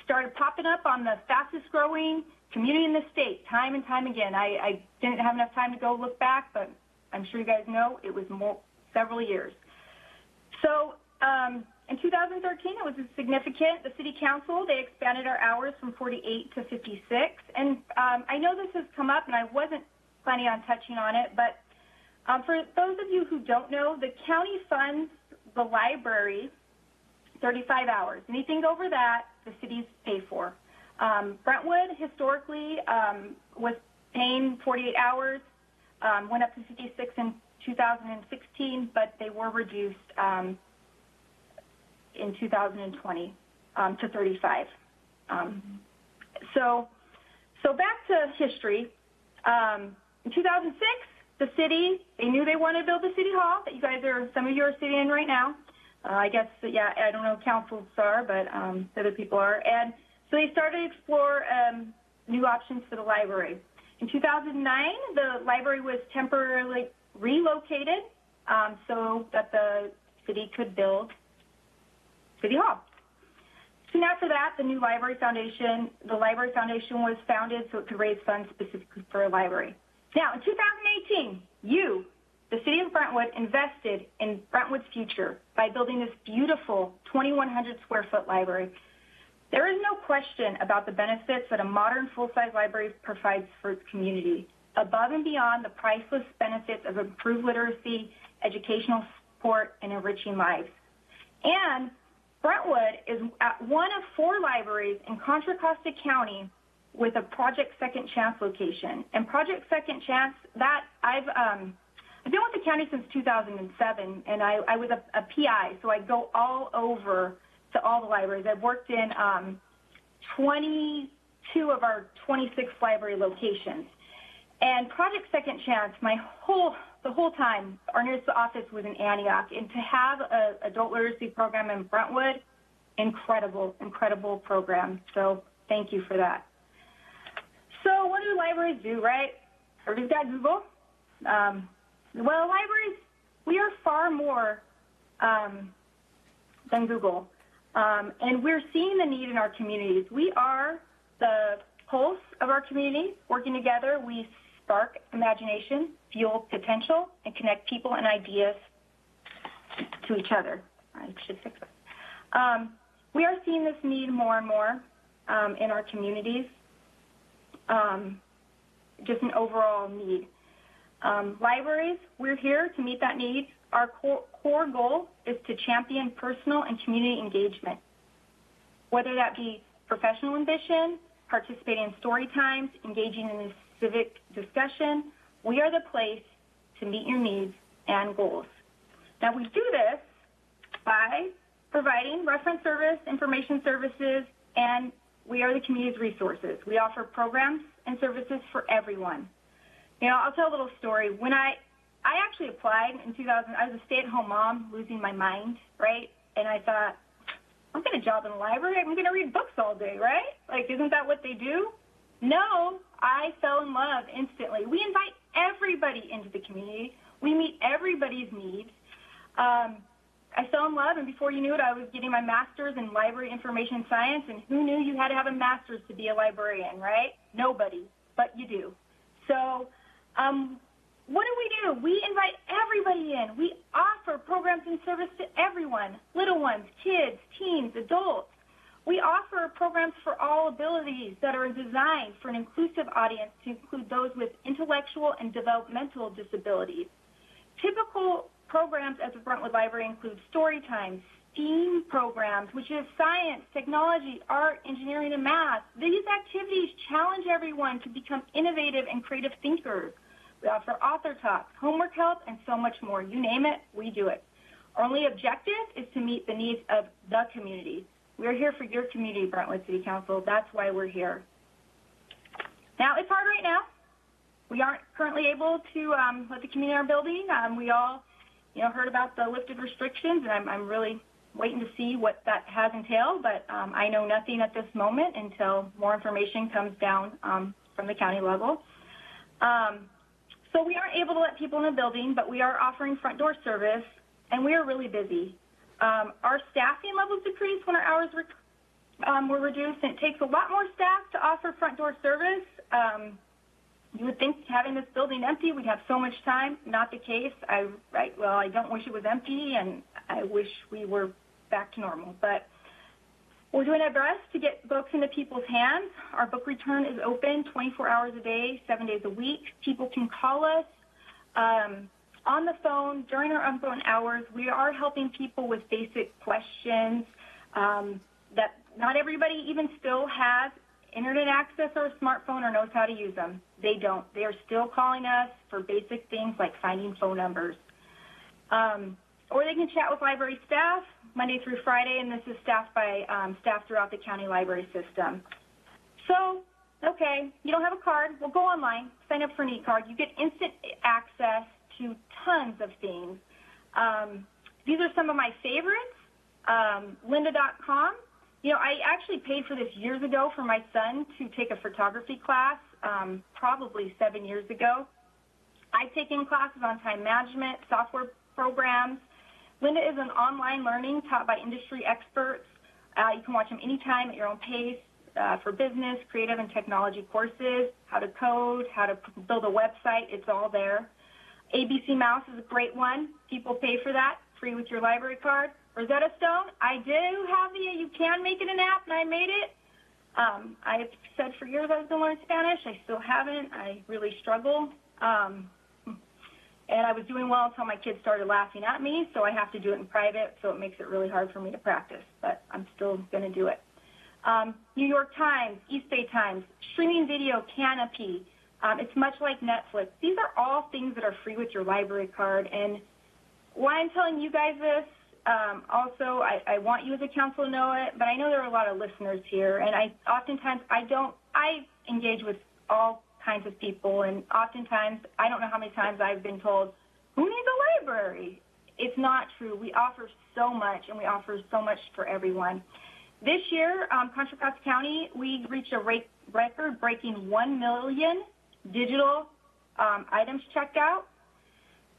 started popping up on the fastest growing community in the state time and time again. I didn't have enough time to go look back, but I'm sure you guys know it was several years. So in 2013, it was significant. The City Council, they expanded our hours from 48 to 56. And I know this has come up, and I wasn't planning on touching on it, but for those of you who don't know, the county funds the library 35 hours. Anything over that, the cities pay for. Brentwood historically was paying 48 hours, went up to 56 in 2016, but they were reduced in 2020 to 35. So back to history. In 2006, the city, they knew they wanted to build the city hall that you guys some of you are sitting in right now. I guess, yeah, I don't know if councils are, but other people are. And so they started to explore new options for the library. In 2009, the library was temporarily relocated so that the city could build City Hall. Soon after that, the new Library Foundation, the Library Foundation was founded so it could raise funds specifically for a library. Now, in 2018, you, the city of Brentwood, invested in Brentwood's future by building this beautiful 2,100 square foot library. There is no question about the benefits that a modern full-size library provides for its community, above and beyond the priceless benefits of improved literacy, educational support, and enriching lives. And Brentwood is one of 4 libraries in Contra Costa County with a Project Second Chance location. And Project Second Chance, that I've been with the county since 2007, and I was a PI, so I go all over to all the libraries. I've worked in 22 of our 26 library locations. And Project Second Chance, the whole time, our nearest office was in Antioch, and to have an adult literacy program in Brentwood, incredible, incredible program. So thank you for that. So what do libraries do, right? Everybody's got Google. Well, libraries, we are far more than Google. And we're seeing the need in our communities. We are the pulse of our community. Working together, we spark imagination, fuel potential, and connect people and ideas to each other. I should fix it. We are seeing this need more and more in our communities, just an overall need. Libraries, we're here to meet that need. Our core goal is to champion personal and community engagement, whether that be professional ambition, participating in story times, engaging in a civic discussion. We are the place to meet your needs and goals. Now, we do this by providing reference service, information services, and we are the community's resources. We offer programs and services for everyone. I'll tell a little story. When I actually applied in 2000, I was a stay-at-home mom, losing my mind, right? And I thought, I'll get a job in the library. I'm going to read books all day, right? Like, isn't that what they do? No, I fell in love instantly. We invite everybody into the community. We meet everybody's needs. I fell in love, and before you knew it, I was getting my master's in library information science, and who knew you had to have a master's to be a librarian, right? Nobody, but you do. So what do? We invite everybody in. We offer programs and service to everyone, little ones, kids, teens, adults. We offer programs for all abilities that are designed for an inclusive audience to include those with intellectual and developmental disabilities. Typical programs at the Brentwood Library include story times, STEAM programs, which is science, technology, art, engineering, and math. These activities challenge everyone to become innovative and creative thinkers. We offer author talks, homework help, and so much more. You name it, we do it. Our only objective is to meet the needs of the community. We're here for your community, Brentwood City Council. That's why we're here. Now, it's hard right now. We aren't currently able to let the community in our building. We all, heard about the lifted restrictions, and I'm really waiting to see what that has entailed, but I know nothing at this moment until more information comes down from the county level. So we aren't able to let people in the building, but we are offering front door service, and we are really busy. Our staffing levels decreased when our hours were reduced, and it takes a lot more staff to offer front door service. You would think having this building empty, we'd have so much time. Not the case. I don't wish it was empty, and I wish we were back to normal. But we're doing our best to get books into people's hands. Our book return is open 24 hours a day, 7 days a week. People can call us on the phone during our on-phone hours. We are helping people with basic questions that not everybody even still has internet access or a smartphone or knows how to use them. They don't. They are still calling us for basic things like finding phone numbers. Or they can chat with library staff Monday through Friday, and this is staffed by staff throughout the county library system. So, okay, you don't have a card, well, go online, sign up for an e-card. You get instant access to tons of things. These are some of my favorites. Lynda.com. I actually paid for this years ago for my son to take a photography class, probably 7 years ago. I've taken classes on time management, software programs. Lynda is an online learning taught by industry experts. You can watch them anytime at your own pace for business, creative, and technology courses, how to code, how to build a website. It's all there. ABC Mouse is a great one. People pay for that, free with your library card. Rosetta Stone, I do have you can make it an app, and I made it. I've said for years I was going to learn Spanish. I still haven't. I really struggle. And I was doing well until my kids started laughing at me, so I have to do it in private, so it makes it really hard for me to practice, but I'm still going to do it. New York Times, East Bay Times, streaming video, Canopy. It's much like Netflix. These are all things that are free with your library card, and why I'm telling you guys this, also, I want you as a council to know it, but I know there are a lot of listeners here, and I engage with all kinds of people, and oftentimes, I don't know how many times I've been told, who needs a library? It's not true. We offer so much, and we offer so much for everyone. This year, Contra Costa County, we reached a record-breaking 1 million digital items checked out.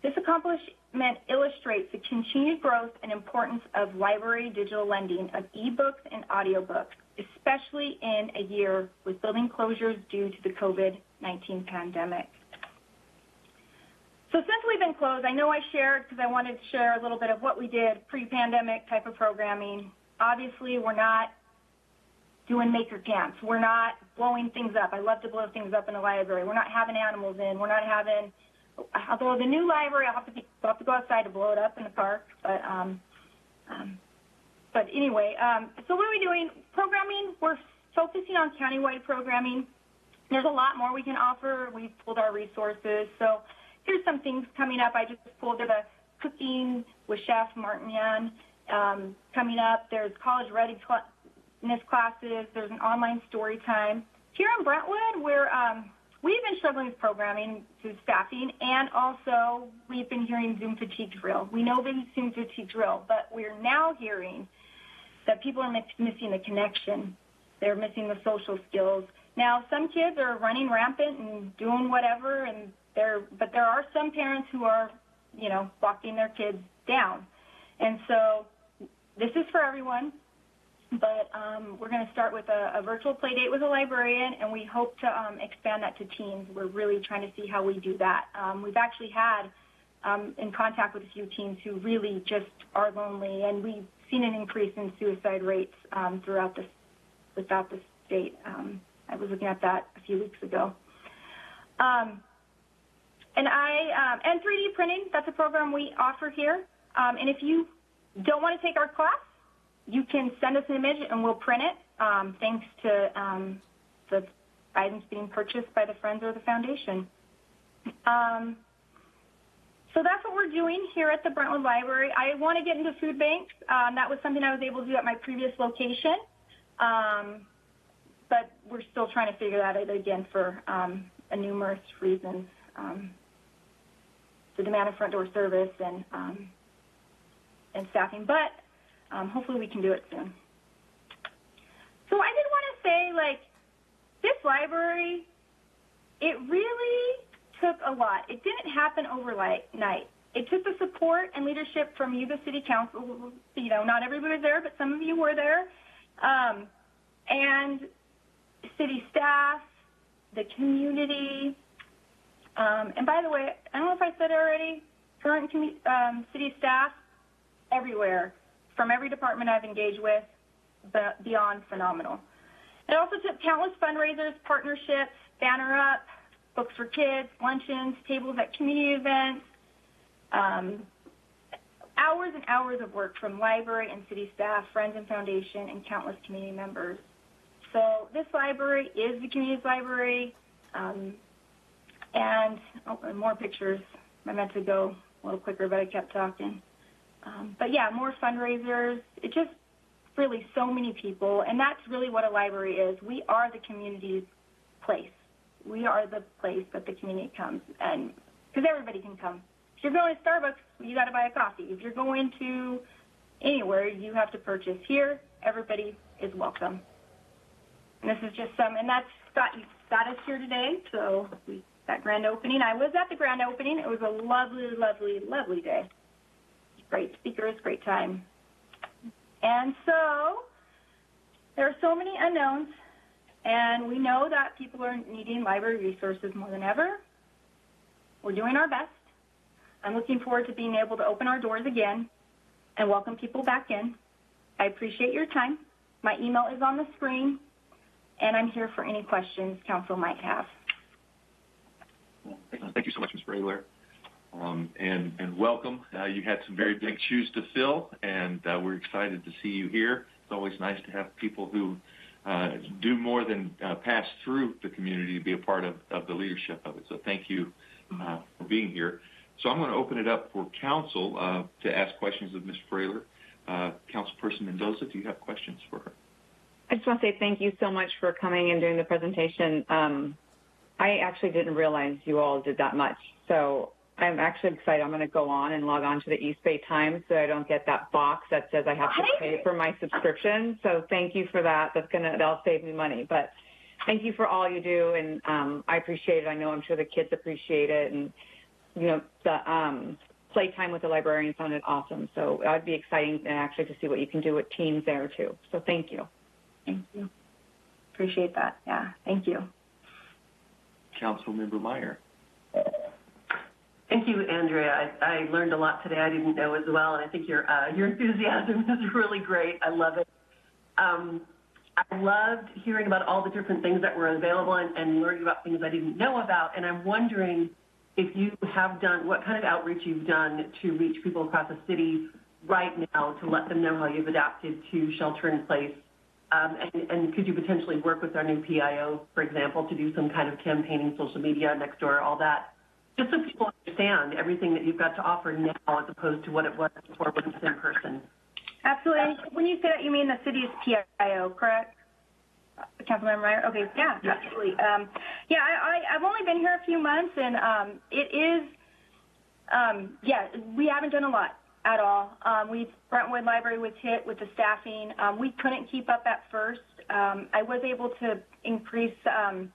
This accomplishment illustrates the continued growth and importance of library digital lending of e-books and audiobooks, especially in a year with building closures due to the COVID-19 pandemic. So since we've been closed, I know I shared because I wanted to share a little bit of what we did pre-pandemic type of programming. Obviously, we're not doing maker camps. We're not blowing things up. I love to blow things up in the library. We're not having animals in. We're not having although the new library, I'll have to go outside to blow it up in the park. But anyway, so what are we doing? Programming, we're focusing on countywide programming. There's a lot more we can offer. We've pulled our resources. So here's some things coming up. I just pulled the Cooking with Chef Martin Yan coming up. There's college readiness classes. There's an online story time. Here in Brentwood, we've been struggling with programming through staffing, and also we've been hearing Zoom fatigue drill. We know there's Zoom fatigue drill, but we're now hearing that people are missing the connection. They're missing the social skills. Now, some kids are running rampant and doing whatever, but there are some parents who are, locking their kids down. And so this is for everyone, but we're going to start with a virtual play date with a librarian, and we hope to expand that to teens. We're really trying to see how we do that. We've actually had in contact with a few teens who really just are lonely, and we've seen an increase in suicide rates throughout the state. I was looking at that a few weeks ago. And 3D printing, that's a program we offer here. And if you don't want to take our class, you can send us an image and we'll print it, thanks to the items being purchased by the Friends or the Foundation. So that's what we're doing here at the Brentwood Library. I want to get into food banks. That was something I was able to do at my previous location. But we're still trying to figure that out again for numerous reasons. The demand of front door service and staffing, but hopefully we can do it soon. So I did want to say, this library, it really took a lot. It didn't happen overnight. It took the support and leadership from you, the City Council. Not everybody was there, but some of you were there. And city staff, the community, and by the way, I don't know if I said it already, current city staff everywhere, from every department I've engaged with, beyond phenomenal. It also took countless fundraisers, partnerships, Banner Up, Books for Kids, luncheons, tables at community events, hours and hours of work from library and city staff, Friends and Foundation, and countless community members. So this library is the community's library, and more pictures. I meant to go a little quicker, but I kept talking. But yeah, more fundraisers. It just really so many people, and that's really what a library is. We are the community's place. We are the place that the community comes, and because everybody can come. If you're going to Starbucks, you got to buy a coffee. If you're going to anywhere, you have to purchase. Here, everybody is welcome. And this is just and that's got us here today. So that grand opening. I was at the grand opening. It was a lovely, lovely, lovely day. Great speakers, great time. And so there are so many unknowns, and we know that people are needing library resources more than ever. We're doing our best. I'm looking forward to being able to open our doors again and welcome people back in. I appreciate your time. My email is on the screen, and I'm here for any questions council might have. Thank you so much, Ms. Frayler. And welcome. You had some very big shoes to fill, and we're excited to see you here. It's always nice to have people who do more than pass through the community to be a part of the leadership of it. So thank you for being here. So I'm going to open it up for council to ask questions of Ms. Frayler. Councilperson Mendoza, do you have questions for her? I just want to say thank you so much for coming and doing the presentation. I actually didn't realize you all did that much. So I'm actually excited. I'm going to go on and log on to the East Bay Times so I don't get that box that says I have to pay for my subscription. So thank you for that. That'll save me money. But thank you for all you do, and I appreciate it. I know I'm sure the kids appreciate it, and the playtime with the librarian sounded awesome. So it'd be exciting actually to see what you can do with teens there too. So thank you. Thank you. Appreciate that. Yeah. Thank you. Councilmember Meyer. Thank you, Andrea. I learned a lot today I didn't know as well, and I think your enthusiasm is really great. I love it. I loved hearing about all the different things that were available and learning about things I didn't know about, and I'm wondering if you have done, what kind of outreach you've done to reach people across the city right now to let them know how you've adapted to shelter in place. And could you potentially work with our new PIO, for example, to do some kind of campaigning, social media, next door, all that, just so people understand everything that you've got to offer now as opposed to what it was before when it was in person? Absolutely. When you say that, you mean the city's PIO, correct? Councilmember Meyer? Okay, yeah, absolutely. I've only been here a few months, and it is, we haven't done a lot at all. Brentwood Library was hit with the staffing. We couldn't keep up at first. I was able to increase some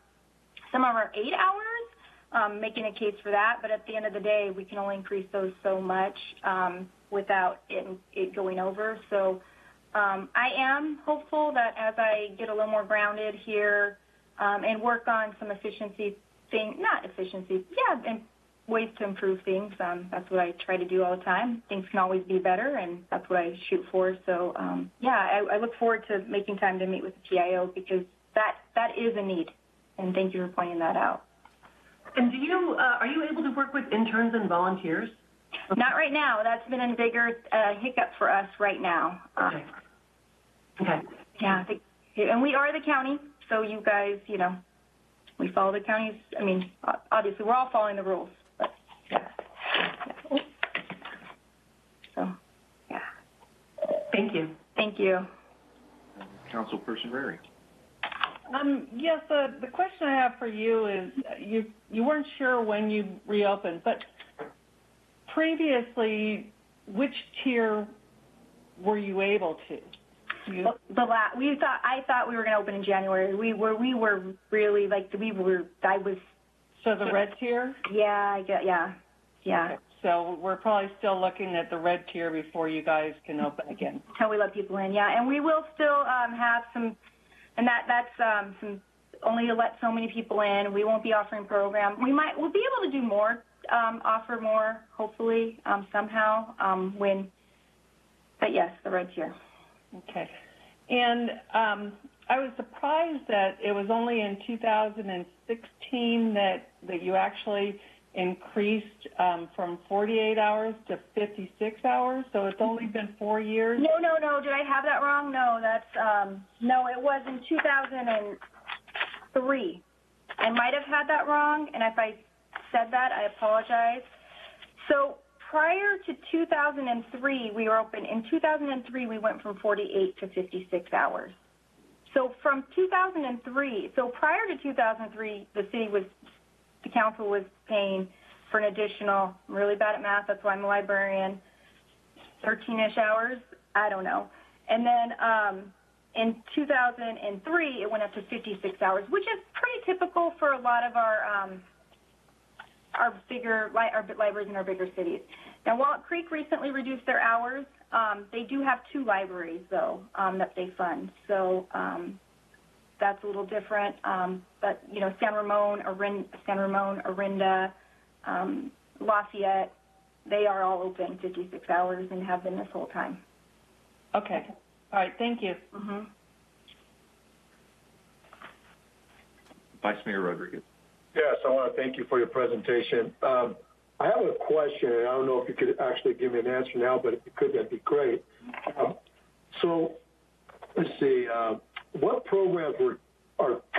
of our 8 hours, making a case for that, but at the end of the day, we can only increase those so much without it going over. So I am hopeful that as I get a little more grounded here and work on some efficiency things, and ways to improve things. That's what I try to do all the time. Things can always be better, and that's what I shoot for. So, I look forward to making time to meet with the PIO because that is a need, and thank you for pointing that out. And are you able to work with interns and volunteers? Not right now. That's been a bigger hiccup for us right now. Okay. Yeah, and we are the county, so you guys, we follow the county's. I mean, obviously, we're all following the rules. But, yeah. So, yeah. Thank you. Thank you. Councilperson Rary. Yes, the question I have for you is you weren't sure when you reopened, but previously, which tier were you able to? I thought we were going to open in January. We were really So the red tier? Yeah. Okay. So we're probably still looking at the red tier before you guys can open again. Until we let people in, yeah. And we will still have some, and that's some only to let so many people in. We won't be offering program. We'll be able to do more, offer more, hopefully, somehow, but yes, the red tier. Okay. And I was surprised that it was only in 2016 that you actually increased from 48 hours to 56 hours. So it's only been 4 years. No. Did I have that wrong? No, no. It was in 2003. I might have had that wrong, and if I said that, I apologize. So prior to 2003, we were open. In 2003, we went from 48 to 56 hours. So from 2003, so prior to 2003, the council was paying for an additional, I'm really bad at math, that's why I'm a librarian, 13-ish hours, I don't know. And then in 2003, it went up to 56 hours, which is pretty typical for a lot of our libraries in our bigger cities. Now, Walnut Creek recently reduced their hours. They do have 2 libraries, though, that they fund. So that's a little different. But, San Ramon, Orinda, Lafayette, they are all open 56 hours and have been this whole time. Okay. All right. Thank you. Mm-hmm. Vice Mayor Rodriguez. Yes, I want to thank you for your presentation. I have a question, and I don't know if you could actually give me an answer now, but if you could, that'd be great. So let's see, what programs were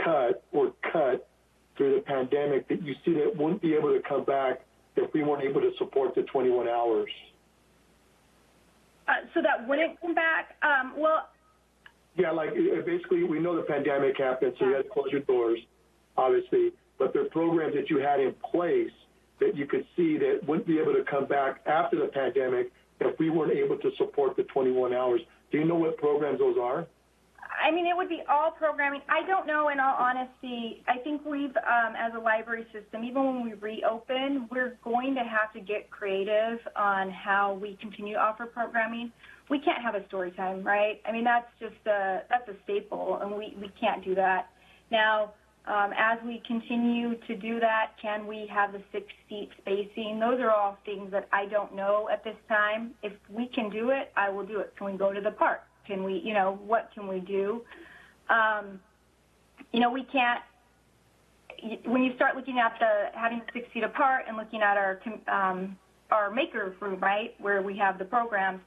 cut through the pandemic that you see that wouldn't be able to come back if we weren't able to support the 21 hours? So that wouldn't come back? Yeah, like basically we know the pandemic happened, so you had to close your doors, obviously, but there are programs that you had in place that you could see that wouldn't be able to come back after the pandemic if we weren't able to support the 21 hours. Do you know what programs those are? I mean, it would be all programming. I don't know, in all honesty. I think we've, as a library system, even when we reopen, we're going to have to get creative on how we continue to offer programming. We can't have a story time, right? I mean, that's a staple, and we can't do that. Now, as we continue to do that, can we have the 6-seat spacing? Those are all things that I don't know at this time. If we can do it, I will do it. Can we go to the park? Can we, what can we do? We can't, when you start looking at having 6 feet apart and looking at our maker room, right, where we have the programs,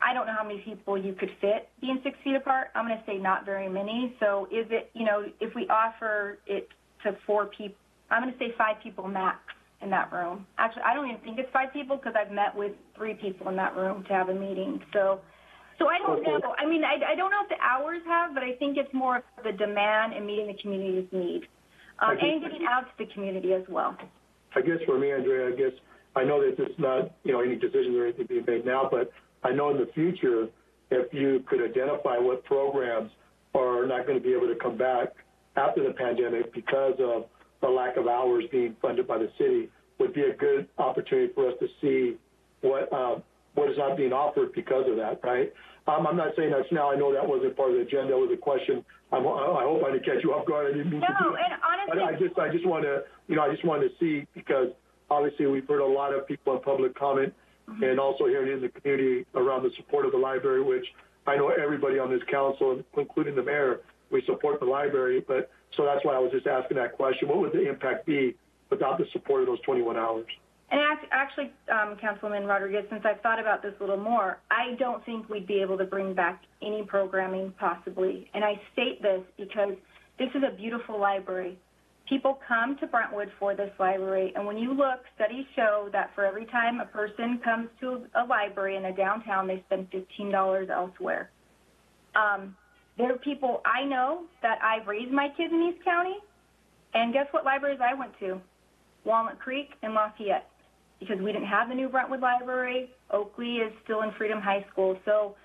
I don't know how many people you could fit being 6 feet apart. I'm going to say not very many. So is it, if we offer it to 4 people, I'm going to say 5 people max in that room. Actually, I don't even think it's 5 people because I've met with 3 people in that room to have a meeting. So I don't know. I mean, I don't know if the hours have, but I think it's more of the demand and meeting the community's need and getting out to the community as well. I guess for me, Andrea, I know that it's not, any decisions or anything being made now, but I know in the future, if you could identify what programs are not going to be able to come back after the pandemic because of the lack of hours being funded by the city, would be a good opportunity for us to see what is not being offered because of that, right? I'm not saying that's now. I know that wasn't part of the agenda. That was a question. I hope I didn't catch you off guard. I didn't mean to do that. And honestly, I just want to, I just wanted to see, because obviously we've heard a lot of people in public comment and also hearing in the community around the support of the library, which I know everybody on this council, including the mayor, we support the library. But so that's why I was just asking that question. What would the impact be without the support of those 21 hours? And actually, Councilman Rodriguez, since I've thought about this a little more, I don't think we'd be able to bring back any programming possibly. And I state this because this is a beautiful library. People come to Brentwood for this library, and when you look, studies show that for every time a person comes to a library in a downtown, they spend $15 elsewhere. There are people I know that I've raised my kids in East County, and guess what libraries I went to? Walnut Creek and Lafayette, because we didn't have the new Brentwood Library. Oakley is still in Freedom High School. So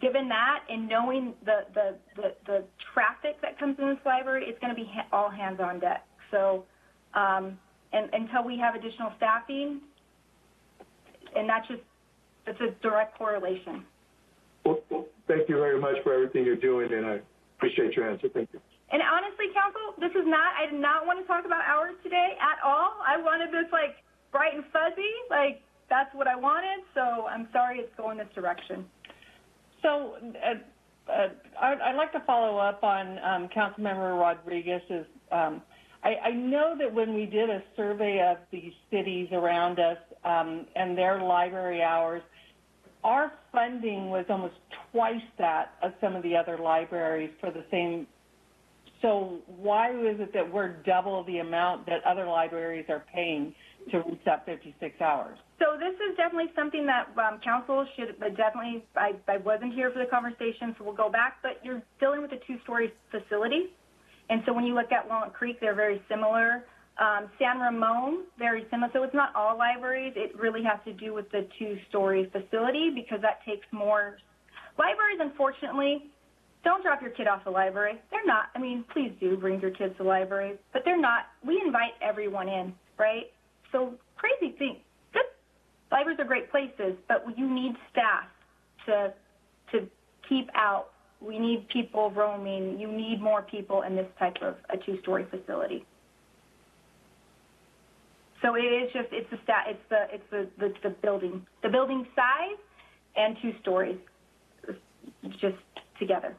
given that and knowing the traffic that comes in this library, it's going to be all hands on deck. So and until we have additional staffing, and that's a direct correlation. Well, thank you very much for everything you're doing, and I appreciate your answer. Thank you. And honestly, Council, I did not want to talk about hours today at all. I wanted this bright and fuzzy, that's what I wanted. So I'm sorry it's going this direction. So I'd like to follow up on Councilmember Rodriguez's. I know that when we did a survey of the cities around us and their library hours, our funding was almost twice that of some of the other libraries for the same. So why is it that we're double the amount that other libraries are paying to reach that 56 hours? So this is definitely something that council should definitely, I wasn't here for the conversation, so we'll go back, but you're dealing with a 2-story facility. And so when you look at Walnut Creek, they're very similar. San Ramon, very similar. So it's not all libraries. It really has to do with the 2-story facility because that takes more. Libraries, unfortunately, don't drop your kid off the library. They're not. I mean, please do bring your kids to the library, but they're not. We invite everyone in, right? So crazy thing. Good. Libraries are great places, but you need staff to keep out. We need people roaming. You need more people in this type of a 2-story facility. So it is just it's the building size and 2 stories just together.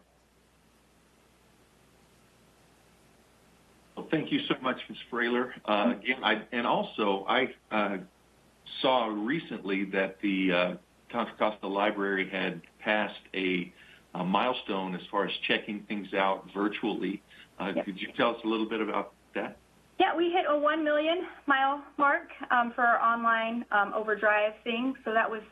Well, thank you so much, Ms. Frailer. Again, I saw recently that the Contra Costa Library had passed a milestone as far as checking things out virtually. Could you tell us a little bit about that? Yeah, we hit a 1 million mile mark for our online overdrive thing, so that was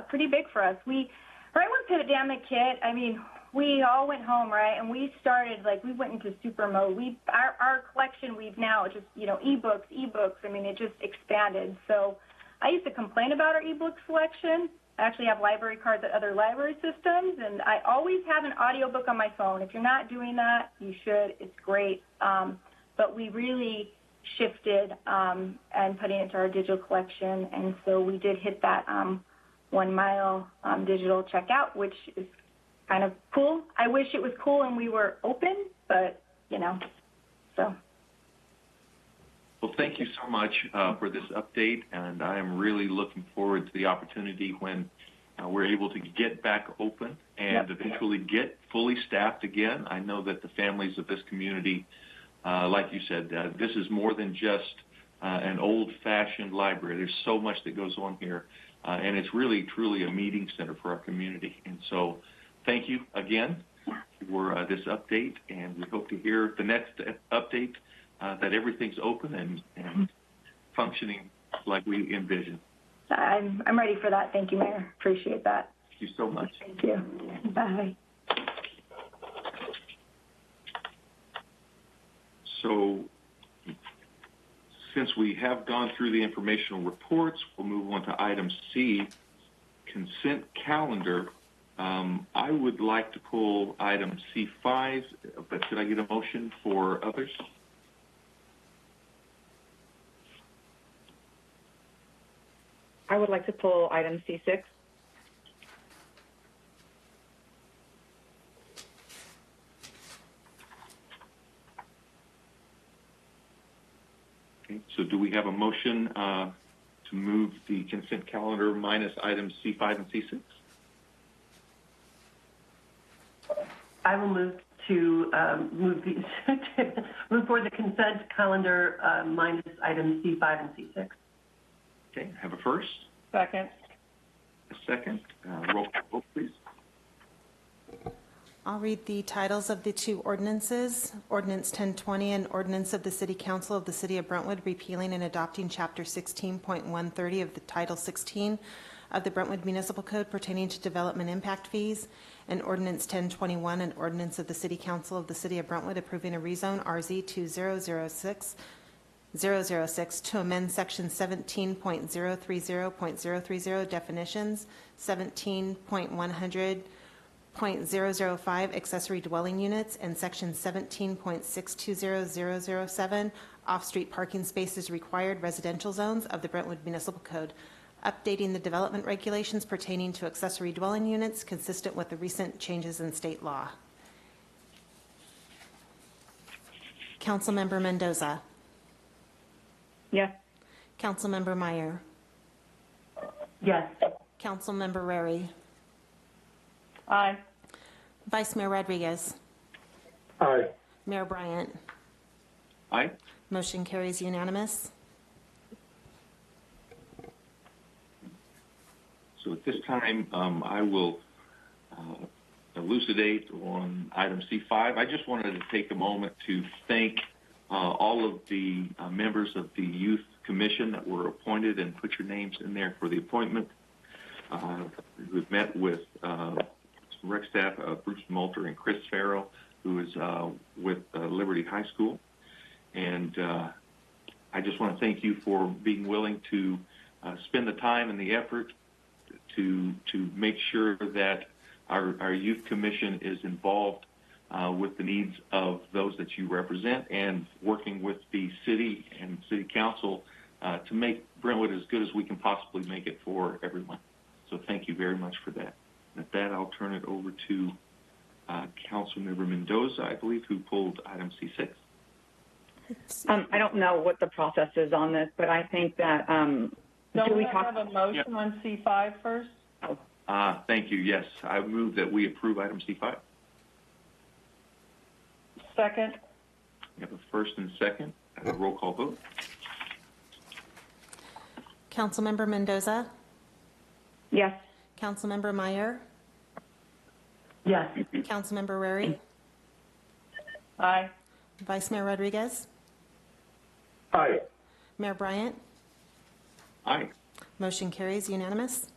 pretty big for us. Right when the pandemic hit, I mean, we all went home, right? And we started, we went into super mode. Our collection, we've now just, ebooks. I mean, it just expanded. So I used to complain about our ebook selection. I actually have library cards at other library systems, and I always have an audiobook on my phone. If you're not doing that, you should. It's great. But we really shifted and putting it into our digital collection, and so we did hit that 1 mile digital checkout, which is kind of cool. I wish it was cool and we were open, but, so. Well, thank you so much for this update, and I am really looking forward to the opportunity when we're able to get back open and eventually get fully staffed again. I know that the families of this community like you said, this is more than just an old-fashioned library. There's so much that goes on here, and it's really, truly a meeting center for our community. And so thank you again for this update, and we hope to hear the next update that everything's open and functioning like we envisioned. I'm ready for that. Thank you, Mayor. Appreciate that. Thank you so much. Thank you. Bye. So since we have gone through the informational reports, we'll move on to item C, consent calendar. I would like to pull item C5, but could I get a motion for others? I would like to pull item C6. Okay, so do we have a motion to move the consent calendar minus items C5 and C6? I will move to move forward the consent calendar minus items C5 and C6. Okay, have a first. Second. A second. Roll call vote, please. I'll read the titles of the two ordinances, Ordinance 1020 and Ordinance of the City Council of the City of Brentwood repealing and adopting Chapter 16.130 of the Title 16 of the Brentwood Municipal Code pertaining to development impact fees, and Ordinance 1021 and Ordinance of the City Council of the City of Brentwood approving a rezone RZ 2006 to amend Section 17.030.030 definitions, 17.100.005 accessory dwelling units, and Section 17.620007 off-street parking spaces required residential zones of the Brentwood Municipal Code, updating the development regulations pertaining to accessory dwelling units consistent with the recent changes in state law. Councilmember Mendoza. Yes. Councilmember Meyer. Yes. Councilmember Rary. Aye. Vice Mayor Rodriguez. Aye. Mayor Bryant. Aye. Motion carries unanimous. So at this time, I will elucidate on item C5. I just wanted to take a moment to thank all of the members of the Youth Commission that were appointed and put your names in there for the appointment. We've met with rec staff, Bruce Moulter and Chris Farrell, who is with Liberty High School. And I just want to thank you for being willing to spend the time and the effort to make sure that our Youth Commission is involved with the needs of those that you represent and working with the city and city council to make Brentwood as good as we can possibly make it for everyone. So thank you very much for that. With that, I'll turn it over to Councilmember Mendoza, I believe, who pulled item C6. I don't know what the process is on this, but I think that Don't we have a motion on C5 first? Thank you. Yes, I move that we approve item C5. Second. We have a first and second. A roll call vote. Councilmember Mendoza. Yes. Councilmember Meyer. Yes. Councilmember Rary. Aye. Vice Mayor Rodriguez. Aye. Mayor Bryant. Aye. Motion carries unanimous.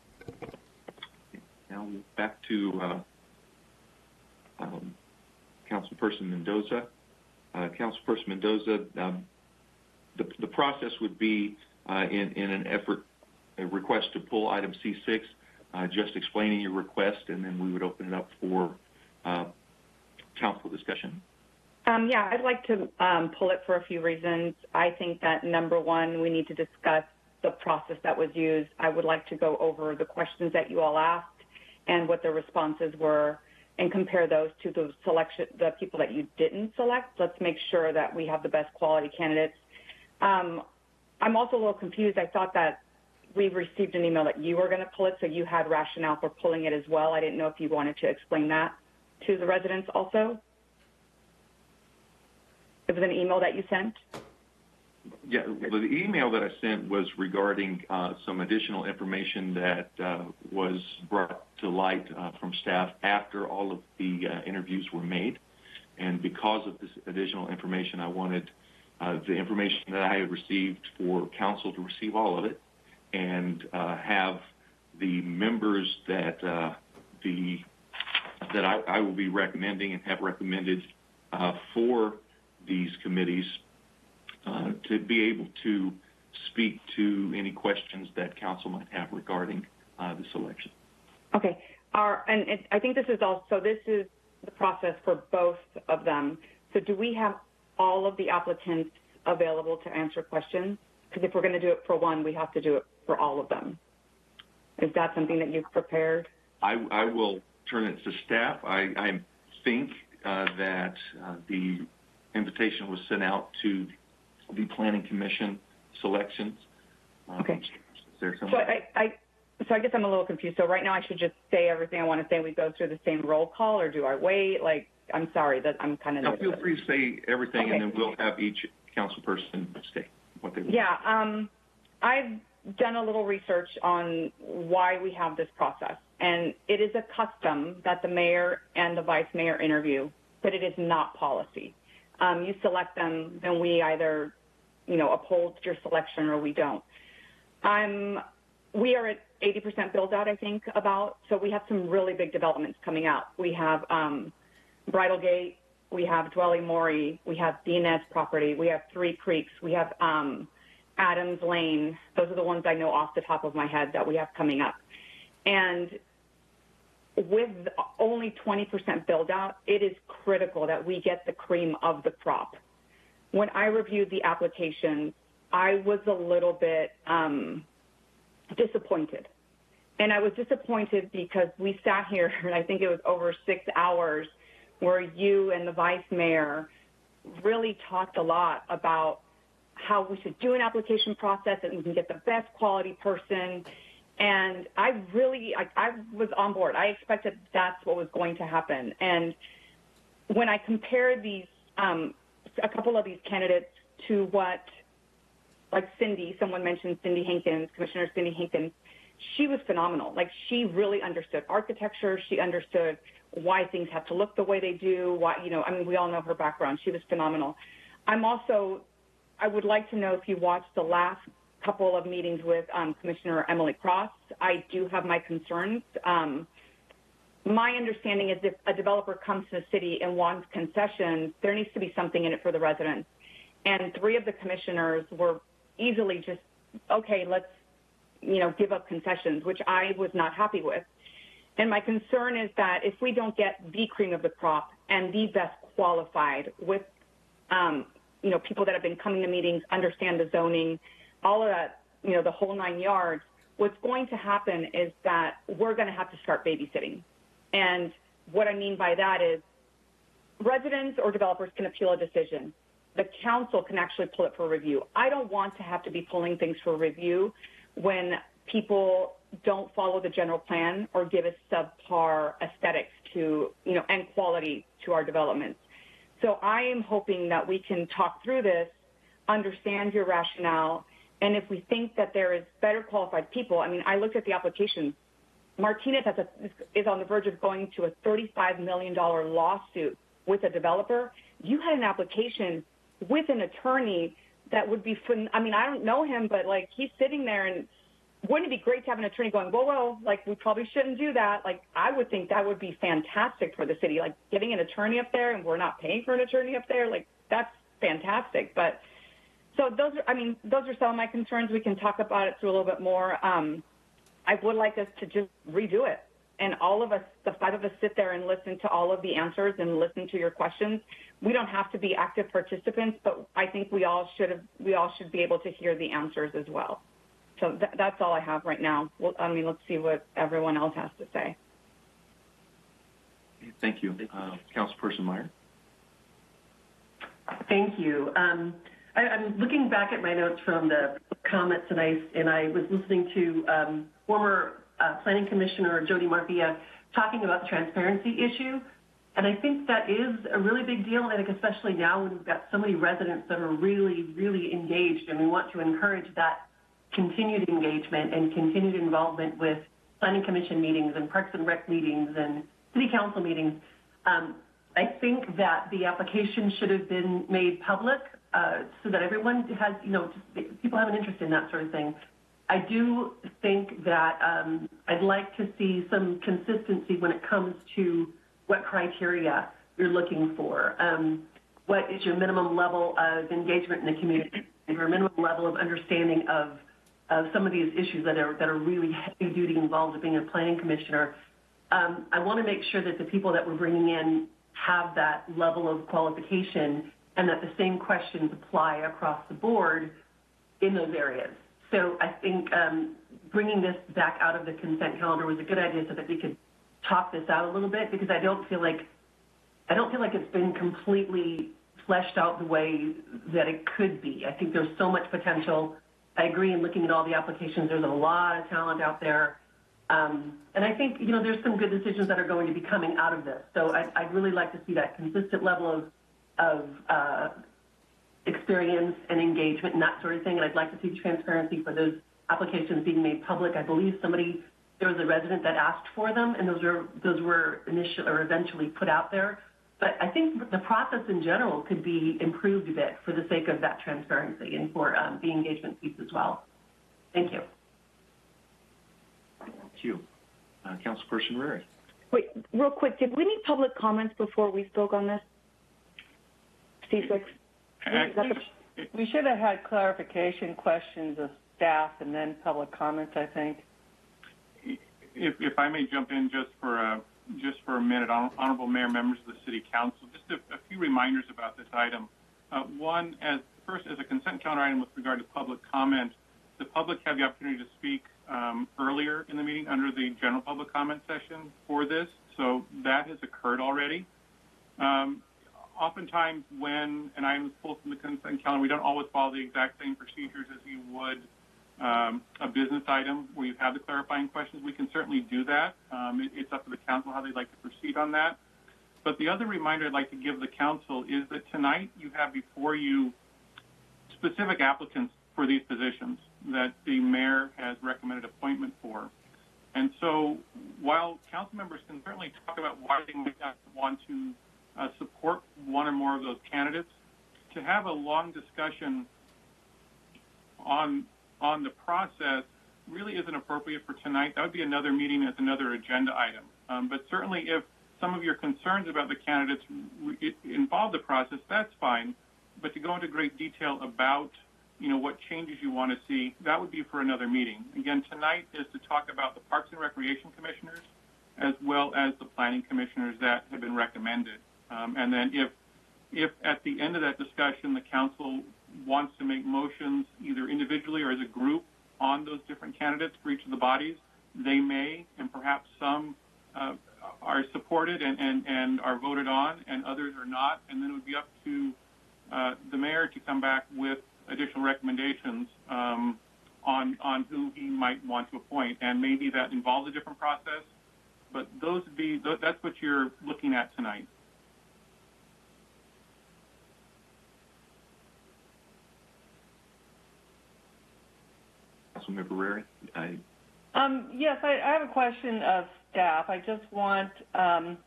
Now back to Councilperson Mendoza. Councilperson Mendoza, the process would be in an effort, a request to pull item C6, just explaining your request, and then we would open it up for council discussion. Yeah, I'd like to pull it for a few reasons. I think that, number one, we need to discuss the process that was used. I would like to go over the questions that you all asked and what the responses were and compare those to the people that you didn't select. Let's make sure that we have the best quality candidates. I'm also a little confused. I thought that we received an email that you were going to pull it, so you had rationale for pulling it as well. I didn't know if you wanted to explain that to the residents also. It was an email that you sent? Yeah, well, the email that I sent was regarding some additional information that was brought to light from staff after all of the interviews were made. And because of this additional information, I wanted the information that I had received for council to receive all of it and have the members that I will be recommending and have recommended for these committees to be able to speak to any questions that council might have regarding this election. Okay. I think this is the process for both of them. So do we have all of the applicants available to answer questions? Because if we're going to do it for one, we have to do it for all of them. Is that something that you've prepared? I will turn it to staff. I think that the invitation was sent out to the Planning Commission selections. Okay. So I guess I'm a little confused. So right now I should just say everything I want to say. We go through the same roll call, or do I wait? I'm sorry that I'm kind of. No, feel free to say everything, okay. And then we'll have each council person say what they want. Yeah, I've done a little research on why we have this process, and it is a custom that the mayor and the vice mayor interview, but it is not policy. You select them, then we either, uphold your selection or we don't. We are at 80% build out, I think, so we have some really big developments coming out. We have Bridal Gate, we have Dwelly Mori, we have Diaz property, we have Three Creeks, we have Adams Lane. Those are the ones I know off the top of my head that we have coming up. And with only 20% build out, it is critical that we get the cream of the crop. When I reviewed the applications, I was a little bit disappointed. And I was disappointed because we sat here, and I think it was over 6 hours, where you and the vice mayor really talked a lot about how we should do an application process and we can get the best quality person. And I was on board. I expected that's what was going to happen. And when I compared these, a couple of these candidates to what, like Cindy, someone mentioned Cindy Hankins, Commissioner Cindy Hankins, she was phenomenal. She really understood architecture. She understood why things have to look the way they do. We all know her background. She was phenomenal. I would like to know if you watched the last couple of meetings with Commissioner Emily Cross. I do have my concerns. My understanding is if a developer comes to the city and wants concessions, there needs to be something in it for the residents. And 3 of the commissioners were easily just, okay, let's, give up concessions, which I was not happy with. And my concern is that if we don't get the cream of the crop and the best qualified with, people that have been coming to meetings, understand the zoning, all of that, the whole 9 yards, what's going to happen is that we're going to have to start babysitting. And what I mean by that is residents or developers can appeal a decision. The council can actually pull it for review. I don't want to have to be pulling things for review when people don't follow the general plan or give us subpar aesthetics to, and quality to our developments. So I am hoping that we can talk through this, understand your rationale, and if we think that there is better qualified people, I looked at the applications. Martinez is on the verge of going to a $35 million lawsuit with a developer. You had an application with an attorney that would be, I don't know him, but he's sitting there, and wouldn't it be great to have an attorney going, whoa, we probably shouldn't do that. I would think that would be fantastic for the city, getting an attorney up there, and we're not paying for an attorney up there. That's fantastic. But so those are some of my concerns. We can talk about it through a little bit more. I would like us to just redo it. And all of us, the 5 of us, sit there and listen to all of the answers and listen to your questions. We don't have to be active participants, but I think we all should be able to hear the answers as well. So that's all I have right now. Let's see what everyone else has to say. Thank you. Councilperson Meyer. Thank you. I'm looking back at my notes from the comments, and I was listening to former Planning Commissioner Jody Marvia talking about the transparency issue. And I think that is a really big deal, and I think especially now when we've got so many residents that are really, really engaged, and we want to encourage that continued engagement and continued involvement with Planning Commission meetings and Parks and Rec meetings and City Council meetings. I think that the application should have been made public so that everyone has, people have an interest in that sort of thing. I do think that I'd like to see some consistency when it comes to what criteria you're looking for. What is your minimum level of engagement in the community? Your minimum level of understanding of some of these issues that are really heavy duty involved with being a planning commissioner. I want to make sure that the people that we're bringing in have that level of qualification and that the same questions apply across the board in those areas. So I think bringing this back out of the consent calendar was a good idea so that we could talk this out a little bit, because I don't feel like it's been completely fleshed out the way that it could be. I think there's so much potential. I agree in looking at all the applications, there's a lot of talent out there. And I think, there's some good decisions that are going to be coming out of this. So I'd really like to see that consistent level of experience and engagement and that sort of thing. And I'd like to see transparency for those applications being made public. I believe there was a resident that asked for them, and those were initially or eventually put out there. But I think the process in general could be improved a bit for the sake of that transparency and for the engagement piece as well. Thank you. Thank you. Councilperson Rary. Wait, real quick, did we need public comments before we spoke on this? C6? We should have had clarification questions of staff and then public comments, I think. If I may jump in just for a minute, Honorable Mayor, members of the City Council, just a few reminders about this item. One, as a consent calendar item with regard to public comment, the public had the opportunity to speak earlier in the meeting under the general public comment session for this, so that has occurred already. Oftentimes when an item is pulled from the consent calendar, we don't always follow the exact same procedures as you would a business item where you have the clarifying questions. We can certainly do that. It's up to the council how they'd like to proceed on that. But the other reminder I'd like to give the council is that tonight you have before you specific applicants for these positions that the mayor has recommended appointment for. And so while council members can certainly talk about why they might not want to support one or more of those candidates, to have a long discussion on the process really isn't appropriate for tonight. That would be another meeting as another agenda item. But certainly if some of your concerns about the candidates involve the process, that's fine. But to go into great detail about what changes you want to see, that would be for another meeting. Again, tonight is to talk about the Parks and Recreation Commissioners as well as the Planning Commissioners that have been recommended. And then if at the end of that discussion the council wants to make motions either individually or as a group on those different candidates for each of the bodies, they may, and perhaps some are supported and are voted on and others are not, and then it would be up to the mayor to come back with additional recommendations on who he might want to appoint, and maybe that involves a different process, but that's what you're looking at tonight. Councilmember Rary. Yes, I have a question of staff. I just want, I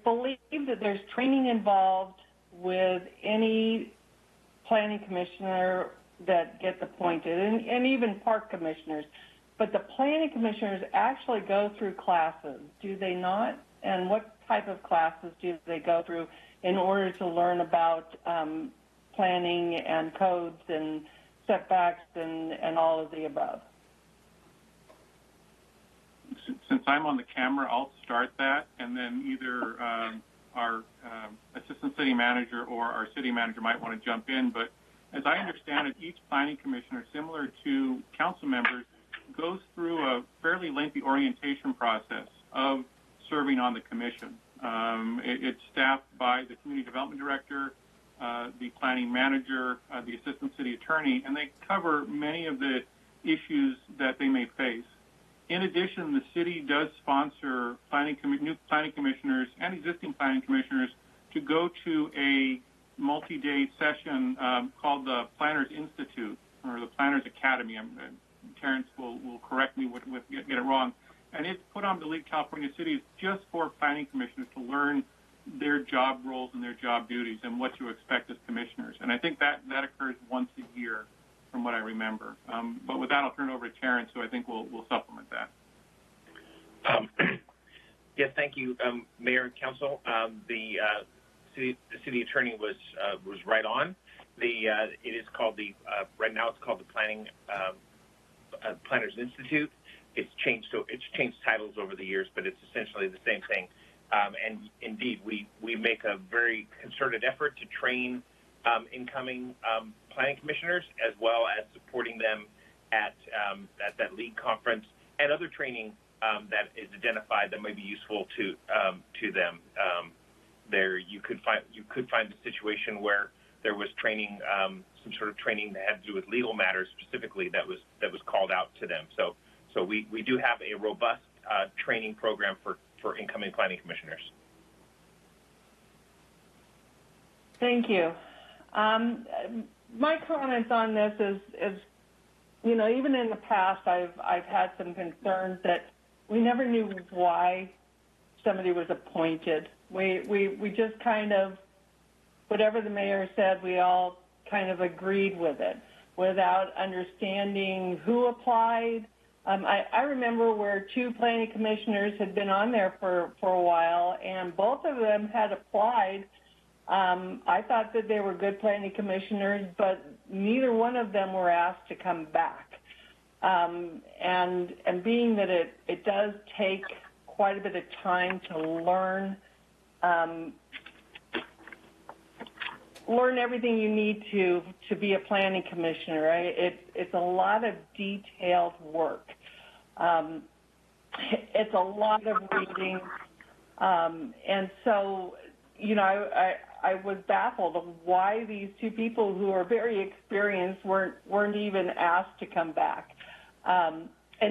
believe that there's training involved with any planning commissioner that gets appointed, and even park commissioners. But the planning commissioners actually go through classes, do they not? And what type of classes do they go through in order to learn about planning and codes and setbacks and all of the above? Since I'm on the camera, I'll start that, and then either our assistant city manager or our city manager might want to jump in. But as I understand it, each planning commissioner, similar to council members, goes through a fairly lengthy orientation process of serving on the commission. It's staffed by the community development director, the planning manager, the assistant city attorney, and they cover many of the issues that they may face. In addition, the city does sponsor new planning commissioners and existing planning commissioners to go to a multi-day session called the Planners Institute or the Planners Academy. Terrence will correct me if I get it wrong. And it's put on the League of California Cities just for planning commissioners to learn their job roles and their job duties and what to expect as commissioners. And I think that occurs once a year from what I remember. But with that, I'll turn it over to Terrence, who I think will supplement that. Yes, thank you, Mayor and Council. The city attorney was right on. It is called right now it's called the Planners Institute. It's changed titles over the years, but it's essentially the same thing. And indeed, we make a very concerted effort to train incoming planning commissioners, as well as supporting them at that league conference and other training that is identified that may be useful to them. There, you could find a situation where there was training, some sort of training that had to do with legal matters specifically that was called out to them. So we do have a robust training program for incoming planning commissioners. Thank you. My comments on this is, even in the past, I've had some concerns that we never knew why somebody was appointed. We just kind of, whatever the mayor said, we all kind of agreed with it without understanding who applied. I remember where two planning commissioners had been on there for a while, and both of them had applied. I thought that they were good planning commissioners, but neither one of them were asked to come back. And being that it does take quite a bit of time to learn everything you need to be a planning commissioner, right? It's a lot of detailed work. It's a lot of reading. And so, I was baffled of why these two people who are very experienced weren't even asked to come back. And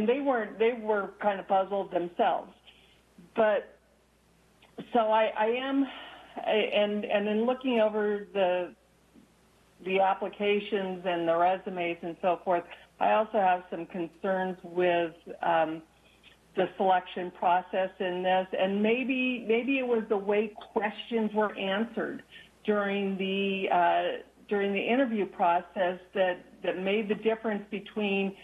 they were kind of puzzled themselves. But so I am, and in looking over the applications and the resumes and so forth, I also have some concerns with the selection process in this, and maybe it was the way questions were answered during the interview process that made the difference between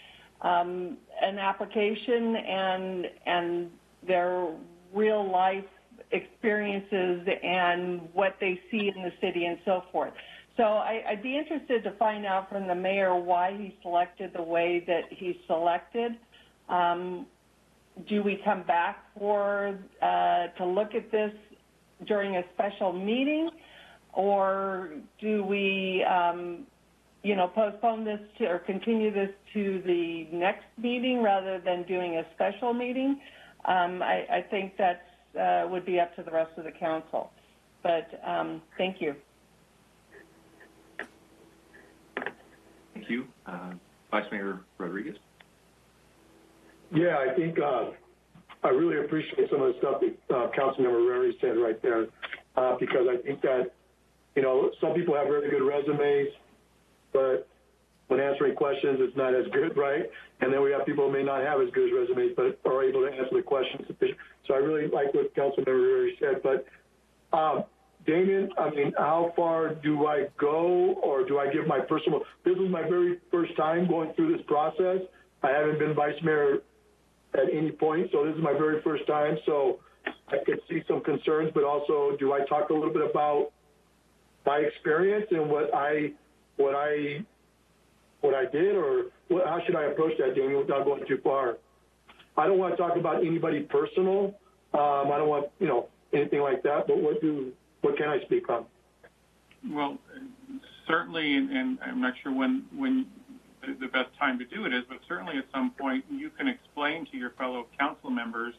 an application and their real life experiences and what they see in the city and so forth. So I'd be interested to find out from the mayor why he selected the way that he selected. Do we come back to look at this during a special meeting, or do we, postpone this or continue this to the next meeting rather than doing a special meeting? I think that would be up to the rest of the council. But thank you. Thank you. Vice Mayor Rodriguez. Yeah, I think I really appreciate some of the stuff that Councilmember Rary said right there, because I think that, some people have really good resumes, but when answering questions, it's not as good, right? And then we have people who may not have as good resumes, but are able to answer the questions. So I really like what Councilmember Rary said. But Damien, how far do I go, or do I give my personal? This is my very first time going through this process. I haven't been vice mayor at any point, so this is my very first time. So I could see some concerns, but also, do I talk a little bit about my experience and what I did, or how should I approach that, Damien, without going too far? I don't want to talk about anybody personal. I don't want anything like that. But what can I speak on? Well, certainly, and I'm not sure when the best time to do it is, but certainly at some point you can explain to your fellow council members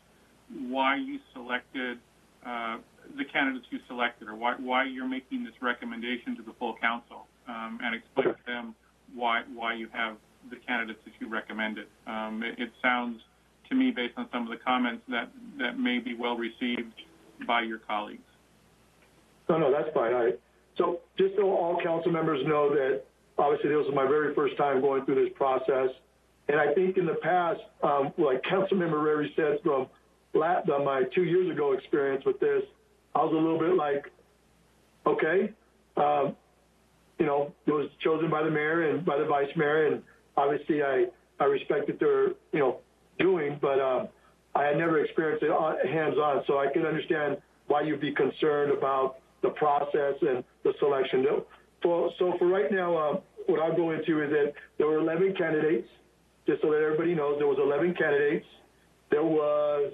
why you selected the candidates you selected, or why you're making this recommendation to the full council, and explain to them why you have the candidates that you recommended. It sounds to me based on some of the comments that may be well received by your colleagues. No, that's fine. So just so all council members know that obviously this was my very first time going through this process. And I think in the past, like Councilmember Rary said, from my 2 years ago experience with this, I was a little bit like, okay, it was chosen by the mayor and by the vice mayor, and obviously I respect what they're, doing, but I had never experienced it hands-on, so I can understand why you'd be concerned about the process and the selection. So for right now, what I'll go into is that there were 11 candidates. Just so that everybody knows, there was 11 candidates. There was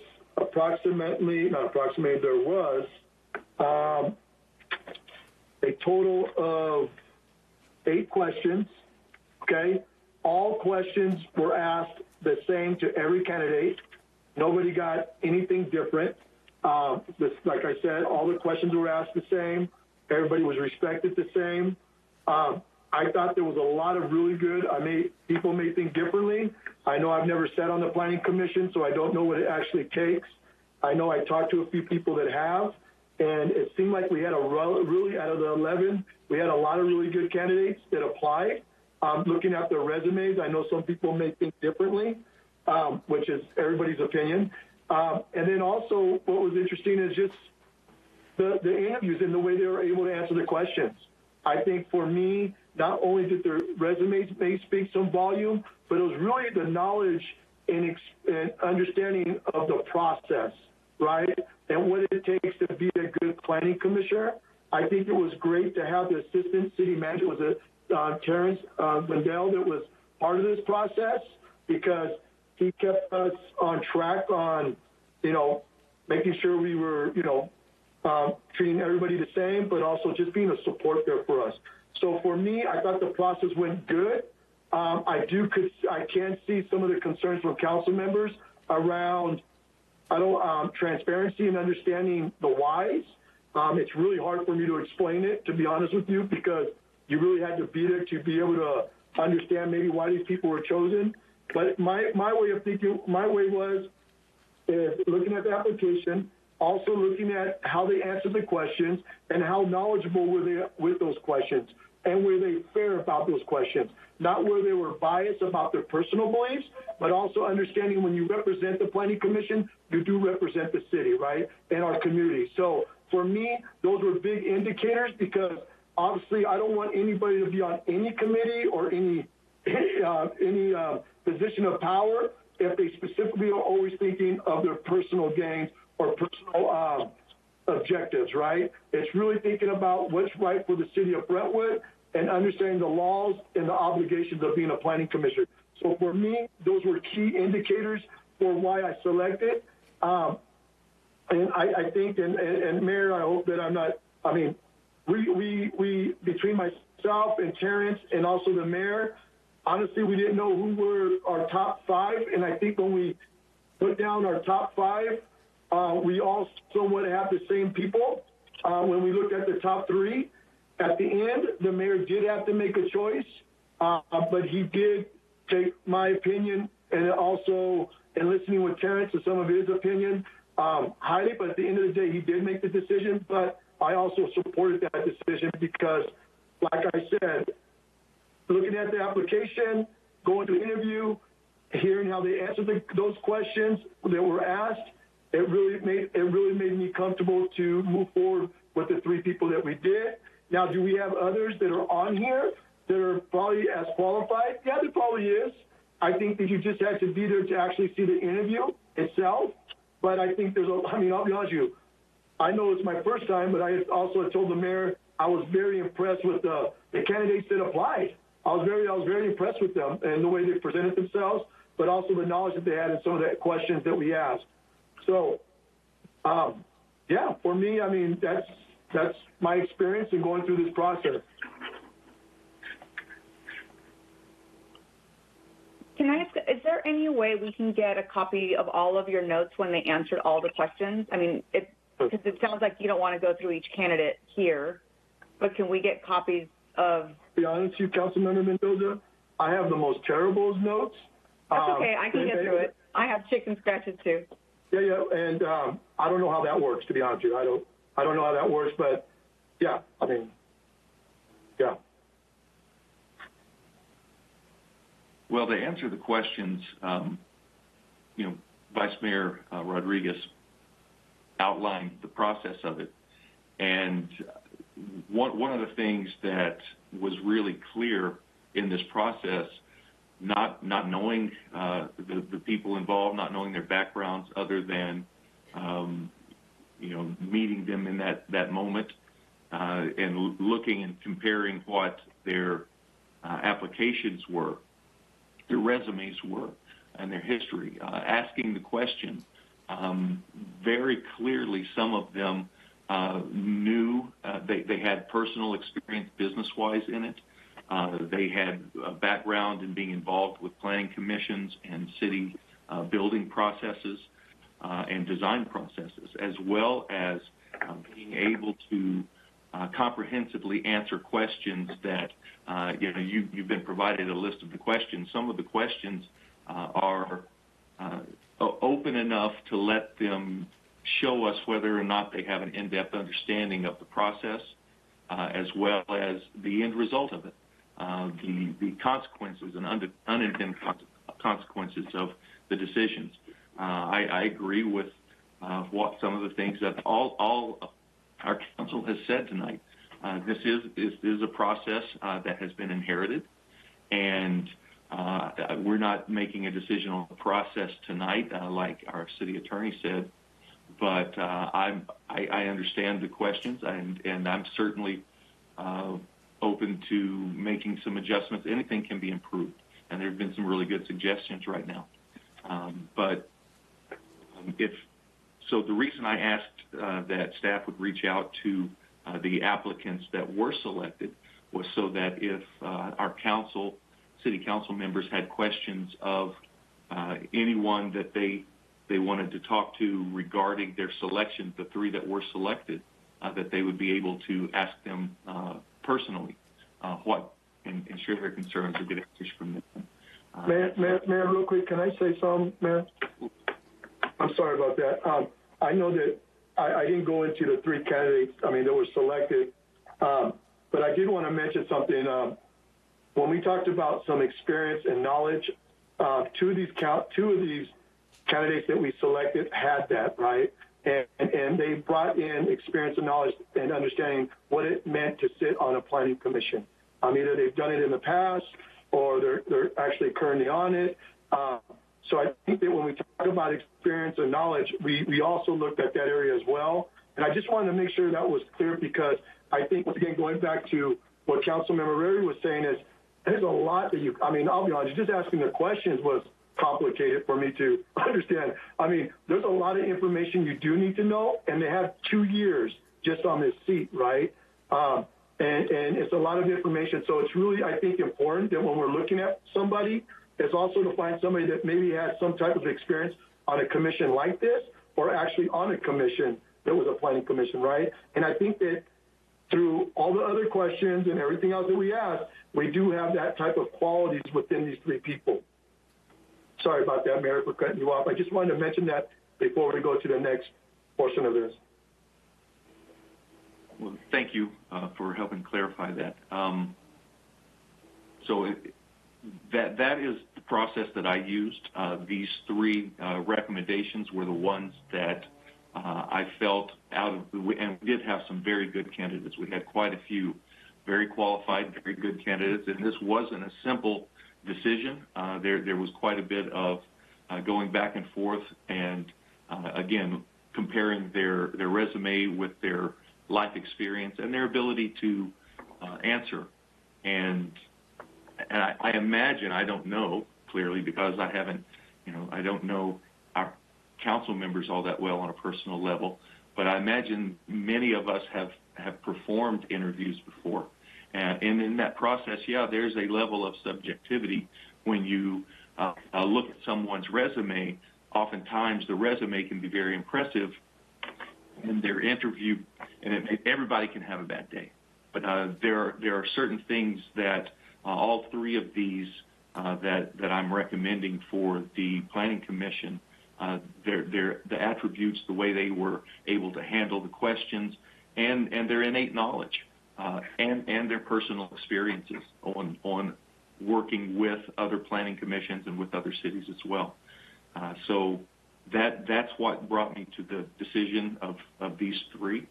a total of 8 questions, okay? All questions were asked the same to every candidate. Nobody got anything different. Like I said, all the questions were asked the same. Everybody was respected the same. I thought there was a lot of really good, people may think differently. I know I've never sat on the Planning Commission, so I don't know what it actually takes. I know I talked to a few people that have, and it seemed like we had really, out of the 11, we had a lot of really good candidates that applied. Looking at their resumes, I know some people may think differently, which is everybody's opinion. And then also what was interesting is just the interviews and the way they were able to answer the questions. I think for me, not only did their resumes may speak some volume, but it was really the knowledge and understanding of the process, right? And what it takes to be a good planning commissioner. I think it was great to have the assistant city manager, was Terrence Wendell, that was part of this process, because he kept us on track on, making sure we were, treating everybody the same, but also just being a support there for us. So for me, I thought the process went good. I can see some of the concerns from council members around transparency and understanding the whys. It's really hard for me to explain it, to be honest with you, because you really had to be there to be able to understand maybe why these people were chosen. But my way of thinking, is looking at the application, also looking at how they answered the questions and how knowledgeable were they with those questions, and were they fair about those questions, not where they were biased about their personal beliefs, but also understanding when you represent the Planning Commission, you do represent the city, right, and our community. So for me, those were big indicators, because obviously I don't want anybody to be on any committee or any position of power if they specifically are always thinking of their personal gains or personal objectives, right? It's really thinking about what's right for the city of Brentwood and understanding the laws and the obligations of being a planning commissioner. So for me, those were key indicators for why I selected. And I think, and Mayor, I hope that I'm not, we between myself and Terrence and also the mayor, honestly, we didn't know who were our top 5. And I think when we put down our top 5, we all somewhat have the same people. When we looked at the top 3, at the end, the mayor did have to make a choice, but he did take my opinion and also, in listening with Terrence to some of his opinion, highly. But at the end of the day, he did make the decision. But I also supported that decision because, like I said, looking at the application, going to the interview, hearing how they answered those questions that were asked, it really made me comfortable to move forward with the 3 people that we did. Now, do we have others that are on here that are probably as qualified? Yeah, there probably is. I think that you just had to be there to actually see the interview itself. But I think I'll be honest with you, I know it's my first time, but I also told the mayor I was very impressed with the candidates that applied. I was very impressed with them and the way they presented themselves, but also the knowledge that they had in some of the questions that we asked. So, yeah, for me, that's my experience in going through this process. Can I ask, is there any way we can get a copy of all of your notes when they answered all the questions? Because it sounds like you don't want to go through each candidate here, but can we get copies of... To be honest with you, Councilmember Mendoza, I have the most terrible notes. That's okay. I can get through it. I have chicken scratches too. Yeah, and I don't know how that works, to be honest with you. I don't know how that works, but yeah, I mean, yeah. Well, to answer the questions, Vice Mayor Rodriguez outlined the process of it. And one of the things that was really clear in this process, not knowing the people involved, not knowing their backgrounds other than, meeting them in that moment and looking and comparing what their applications were, their resumes were, and their history, asking the question. Very clearly, some of them knew they had personal experience business-wise in it. They had a background in being involved with planning commissions and city building processes and design processes, as well as being able to comprehensively answer questions that, you've been provided a list of the questions. Some of the questions are open enough to let them show us whether or not they have an in-depth understanding of the process, as well as the end result of it, the consequences and unintended consequences of the decisions. I agree with what some of the things that all our council has said tonight. This is a process that has been inherited, and we're not making a decision on the process tonight, like our city attorney said. But I understand the questions, and I'm certainly open to making some adjustments. Anything can be improved, and there have been some really good suggestions right now. So the reason I asked that staff would reach out to the applicants that were selected was so that if our city council members had questions of anyone that they wanted to talk to regarding their selection, the three that were selected, that they would be able to ask them personally and share their concerns or get answers from them. Mayor, real quick, can I say something, Mayor? I'm sorry about that. I know that I didn't go into the three candidates, that were selected, but I did want to mention something. When we talked about some experience and knowledge, two of these candidates that we selected had that, right? And they brought in experience and knowledge and understanding what it meant to sit on a planning commission. Either they've done it in the past or they're actually currently on it. So I think that when we talk about experience and knowledge, we also looked at that area as well. And I just wanted to make sure that was clear, because I think, once again, going back to what Councilmember Rary was saying, is there's a lot that I'll be honest, just asking the questions was complicated for me to understand. There's a lot of information you do need to know, and they have 2 years just on this seat, right? And it's a lot of information. So it's really, I think, important that when we're looking at somebody, is also to find somebody that maybe has some type of experience on a commission like this, or actually on a commission that was a planning commission, right? And I think that through all the other questions and everything else that we asked, we do have that type of qualities within these three people. Sorry about that, Mayor, for cutting you off. I just wanted to mention that before we go to the next portion of this. Well, thank you for helping clarify that. That is the process that I used. These three recommendations were the ones that I felt and we did have some very good candidates. We had quite a few very qualified, very good candidates, and this wasn't a simple decision. There was quite a bit of going back and forth, and again, comparing their resume with their life experience and their ability to answer. And I imagine, I don't know clearly, because I haven't, I don't know our council members all that well on a personal level, but I imagine many of us have performed interviews before. And in that process, there's a level of subjectivity when you look at someone's resume. Oftentimes the resume can be very impressive in their interview, and everybody can have a bad day. But there are certain things that all three of these that I'm recommending for the Planning Commission. The attributes, the way they were able to handle the questions, and their innate knowledge, and their personal experiences on working with other planning commissions and with other cities as well. So that's what brought me to the decision of these three.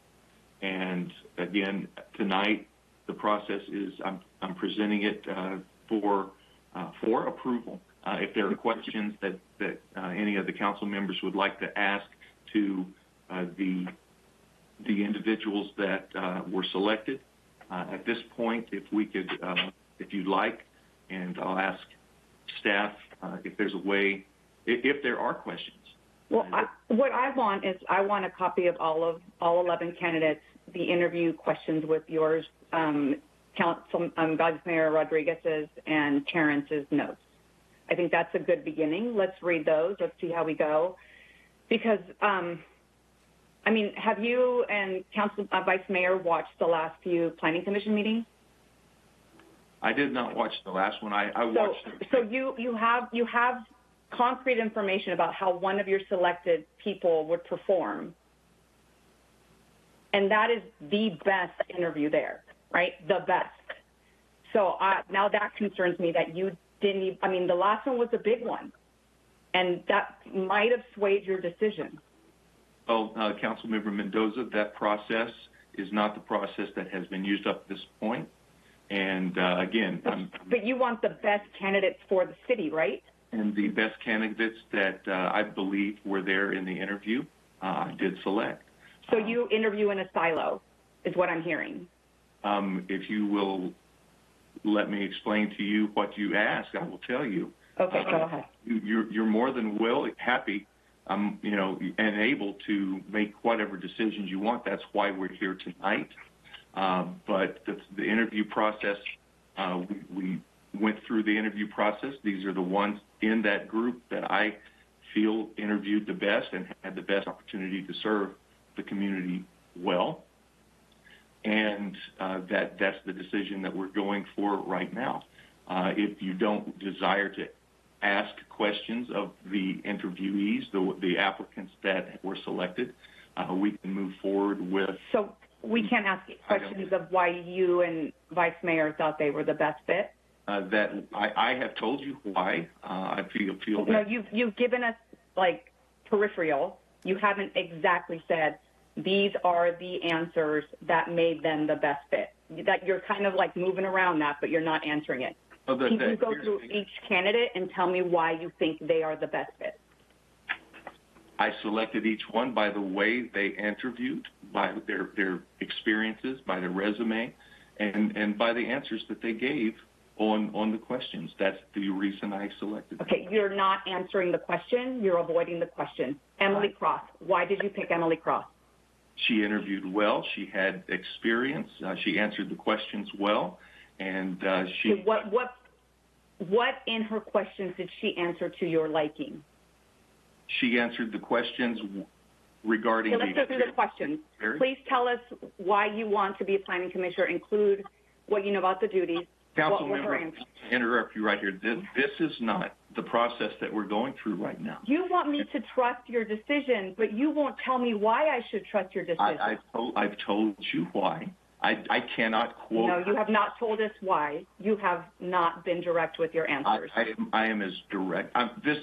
And again, tonight the process is I'm presenting it for approval. If there are questions that any of the council members would like to ask to the individuals that were selected, at this point, if we could, if you'd like, and I'll ask staff if there's a way, if there are questions. Well, what I want is I want a copy of all 11 candidates, the interview questions with yours, Vice Mayor Rodriguez's and Terrence's notes. I think that's a good beginning. Let's read those. Let's see how we go. Because, I mean, have you and Vice Mayor watched the last few Planning Commission meetings? I did not watch the last one. I watched it. So you have concrete information about how one of your selected people would perform. And that is the best interview there, right? The best. So now that concerns me that you didn't even, I mean, the last one was a big one, and that might have swayed your decision. Well, Councilmember Mendoza, that process is not the process that has been used up to this point. And again, but you want the best candidates for the city, right? And the best candidates that I believe were there in the interview, I did select. So you interview in a silo, is what I'm hearing. If you will let me explain to you what you ask, I will tell you. Okay, go ahead. You're more than happy, you know, and able to make whatever decisions you want. That's why we're here tonight. But the interview process, we went through the interview process. These are the ones in that group that I feel interviewed the best and had the best opportunity to serve the community well. And that's the decision that we're going for right now. If you don't desire to ask questions of the interviewees, the applicants that were selected, we can move forward with. So we can't ask questions of why you and Vice Mayor thought they were the best fit? That I have told you why I feel that. No, you've given us like peripheral. You haven't exactly said these are the answers that made them the best fit. That you're kind of like moving around that, but you're not answering it. Can you go through each candidate and tell me why you think they are the best fit? I selected each one by the way they interviewed, by their experiences, by their resume, and by the answers that they gave on the questions. That's the reason I selected them. Okay, you're not answering the question. You're avoiding the question. Emily Cross. Why did you pick Emily Cross? She interviewed well. She had experience. She answered the questions well, and she. So what in her questions did she answer to your liking? She answered the questions regarding. Let's go through the questions. Please tell us why you want to be a planning commissioner. Include what you know about the duties. Councilmember, interrupt you right here. This is not the process that we're going through right now. You want me to trust your decision, but you won't tell me why I should trust your decision. I've told you why. I cannot quote. No, you have not told us why. You have not been direct with your answers. I am as direct. This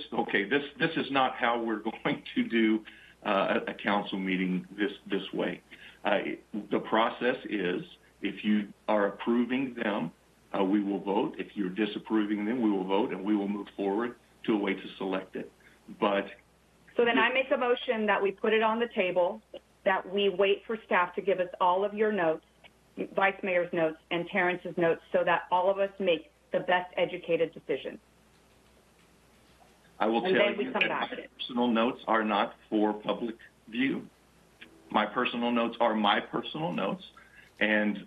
is not how we're going to do a council meeting this way. The process is if you are approving them, we will vote. If you're disapproving them, we will vote, and we will move forward to a way to select it. But so then I make a motion that we put it on the table, that we wait for staff to give us all of your notes, Vice Mayor's notes and Terrence's notes, so that all of us make the best educated decision. I will tell you that my personal notes are not for public view. My personal notes are my personal notes, and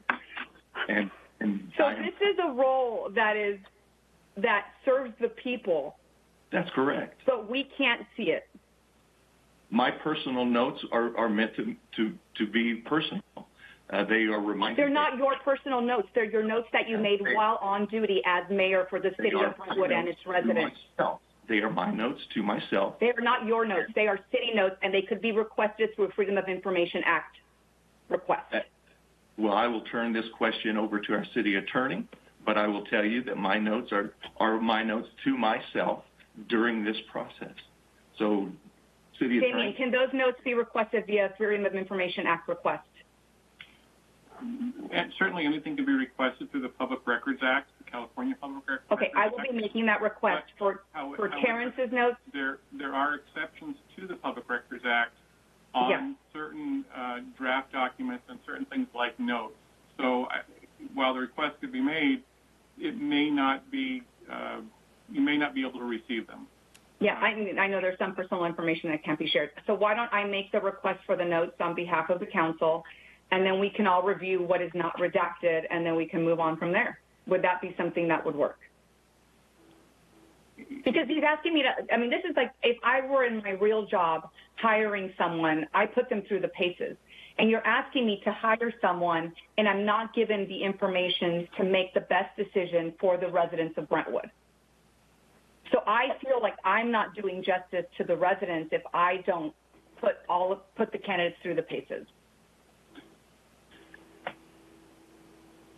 so this is a role that serves the people. That's correct. But we can't see it. My personal notes are meant to be personal. They are reminded. They're not your personal notes. They're your notes that you made while on duty as mayor for the city of Brentwood and its residents. They are my notes to myself. They are not your notes. They are city notes, and they could be requested through a Freedom of Information Act request. Well, I will turn this question over to our city attorney, but I will tell you that my notes are my notes to myself during this process. So, city attorney. Jamie, can those notes be requested via Freedom of Information Act request? And certainly anything can be requested through the Public Records Act, the California Public Records Act. Okay, I will be making that request for Terrence's notes. There are exceptions to the Public Records Act on certain draft documents and certain things like notes. So while the request could be made, it may not be, you may not be able to receive them. Yeah, I know there's some personal information that can't be shared. So why don't I make the request for the notes on behalf of the council, and then we can all review what is not redacted, and then we can move on from there. Would that be something that would work? Because he's asking me to, I mean, this is like if I were in my real job hiring someone, I put them through the paces. And you're asking me to hire someone, and I'm not given the information to make the best decision for the residents of Brentwood. So I feel like I'm not doing justice to the residents if I don't put the candidates through the paces.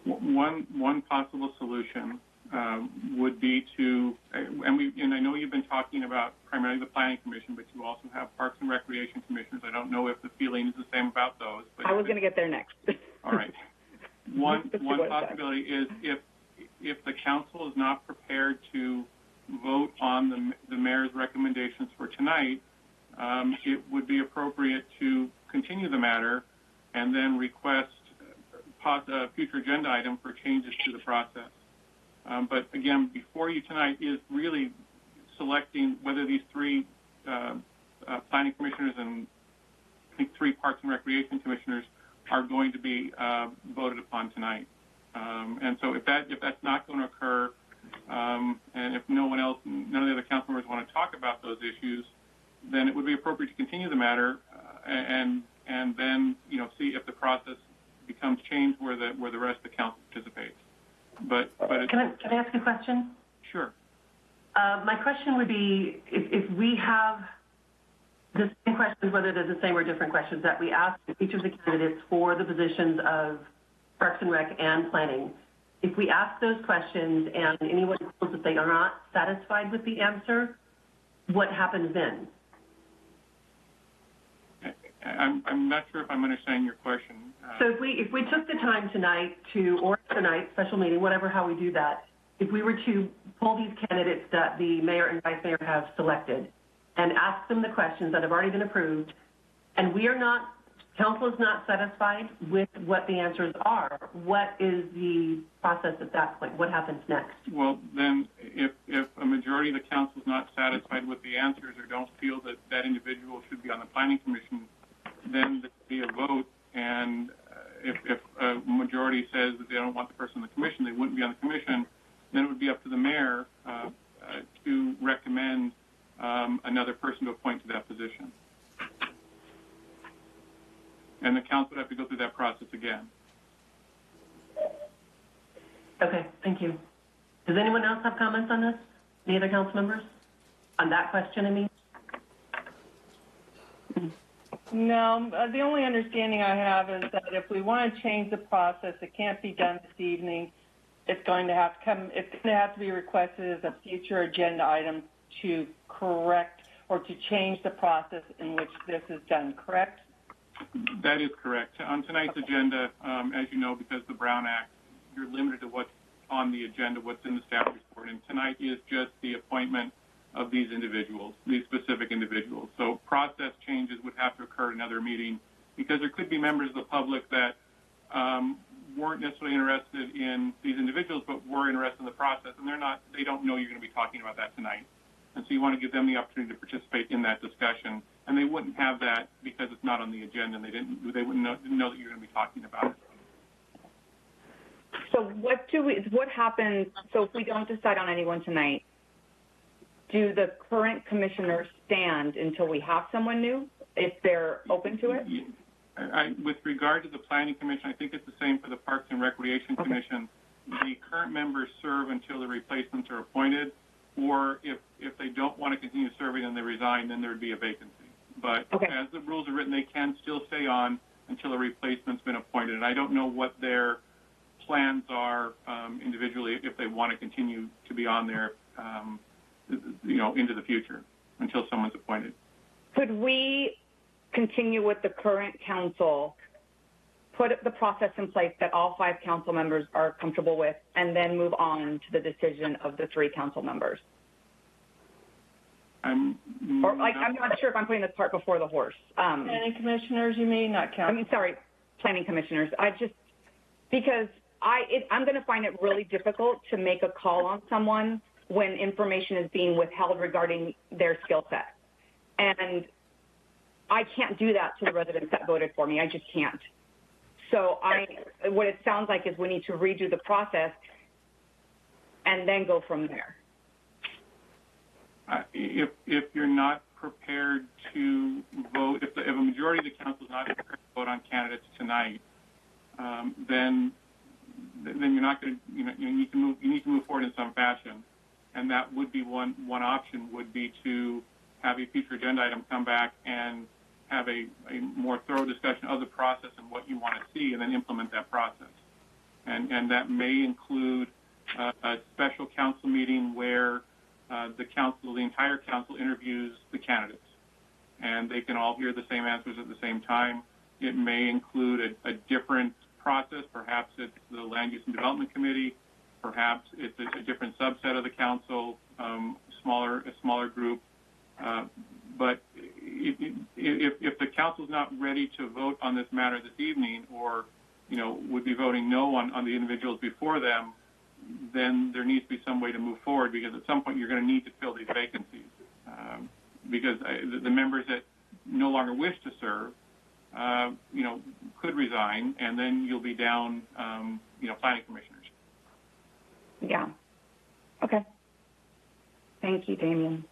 One possible solution would be to, and I know you've been talking about primarily the Planning Commission, but you also have Parks and Recreation Commissioners. I don't know if the feeling is the same about those. But I was going to get there next. All right. One possibility is if the council is not prepared to vote on the mayor's recommendations for tonight, it would be appropriate to continue the matter and then request a future agenda item for changes to the process. But again, before you tonight is really selecting whether these three planning commissioners and I think three Parks and Recreation commissioners are going to be voted upon tonight. And so if that's not going to occur, and if none of the other council members want to talk about those issues, then it would be appropriate to continue the matter and then see if the process becomes changed where the rest of the council participates. But can I ask a question? Sure. My question would be if we have the same questions, whether they're the same or different questions that we ask each of the candidates for the positions of Parks and Rec and Planning. If we ask those questions and anyone feels that they are not satisfied with the answer, what happens then? I'm not sure if I'm understanding your question. So if we took the time tonight or tonight, special meeting, whatever, how we do that, if we were to pull these candidates that the mayor and vice mayor have selected and ask them the questions that have already been approved, and council is not satisfied with what the answers are, what is the process at that point? What happens next? Well, then if a majority of the council is not satisfied with the answers or don't feel that that individual should be on the Planning Commission, then there would be a vote, and if a majority says that they don't want the person on the commission, they wouldn't be on the commission, then it would be up to the mayor to recommend another person to appoint to that position. And the council would have to go through that process again. Okay, thank you. Does anyone else have comments on this? Any other council members? On that question, I mean? No, the only understanding I have is that if we want to change the process, it can't be done this evening. It's going to have to be requested as a future agenda item to correct or to change the process in which this is done, correct? That is correct. On tonight's agenda, as you know, because of the Brown Act, you're limited to what's on the agenda, what's in the staff report. And tonight is just the appointment of these individuals, these specific individuals. So process changes would have to occur at another meeting because there could be members of the public that weren't necessarily interested in these individuals but were interested in the process, and they don't know you're going to be talking about that tonight. And so you want to give them the opportunity to participate in that discussion. And they wouldn't have that because it's not on the agenda, and they wouldn't know that you're going to be talking about it. So what happens, so if we don't decide on anyone tonight, do the current commissioners stand until we have someone new, if they're open to it? With regard to the Planning Commission, I think it's the same for the Parks and Recreation Commission. The current members serve until the replacements are appointed, or if they don't want to continue serving and they resign, then there would be a vacancy. But as the rules are written, they can still stay on until a replacement's been appointed. And I don't know what their plans are individually if they want to continue to be on there, into the future until someone's appointed. Could we continue with the current council, put the process in place that all 5 council members are comfortable with, and then move on to the decision of the 3 council members? I'm not sure if I'm putting the cart before the horse. Planning commissioners, you mean, not council? Planning commissioners. Because I'm going to find it really difficult to make a call on someone when information is being withheld regarding their skill set. And I can't do that to the residents that voted for me. I just can't. So what it sounds like is we need to redo the process and then go from there. If you're not prepared to vote, if a majority of the council is not prepared to vote on candidates tonight, then you're not going to, you need to move forward in some fashion, and that would be one option would be to have a future agenda item come back and have a more thorough discussion of the process and what you want to see, and then implement that process. And that may include a special council meeting where the entire council interviews the candidates, and they can all hear the same answers at the same time. It may include a different process. Perhaps it's the Land Use and Development Committee. Perhaps it's a different subset of the council, a smaller group. But if the council is not ready to vote on this matter this evening, or would be voting no on the individuals before them, then there needs to be some way to move forward, because at some point you're going to need to fill these vacancies, because the members that no longer wish to serve, could resign, and then you'll be down, planning commissioners. Yeah. Okay. Thank you, Damien.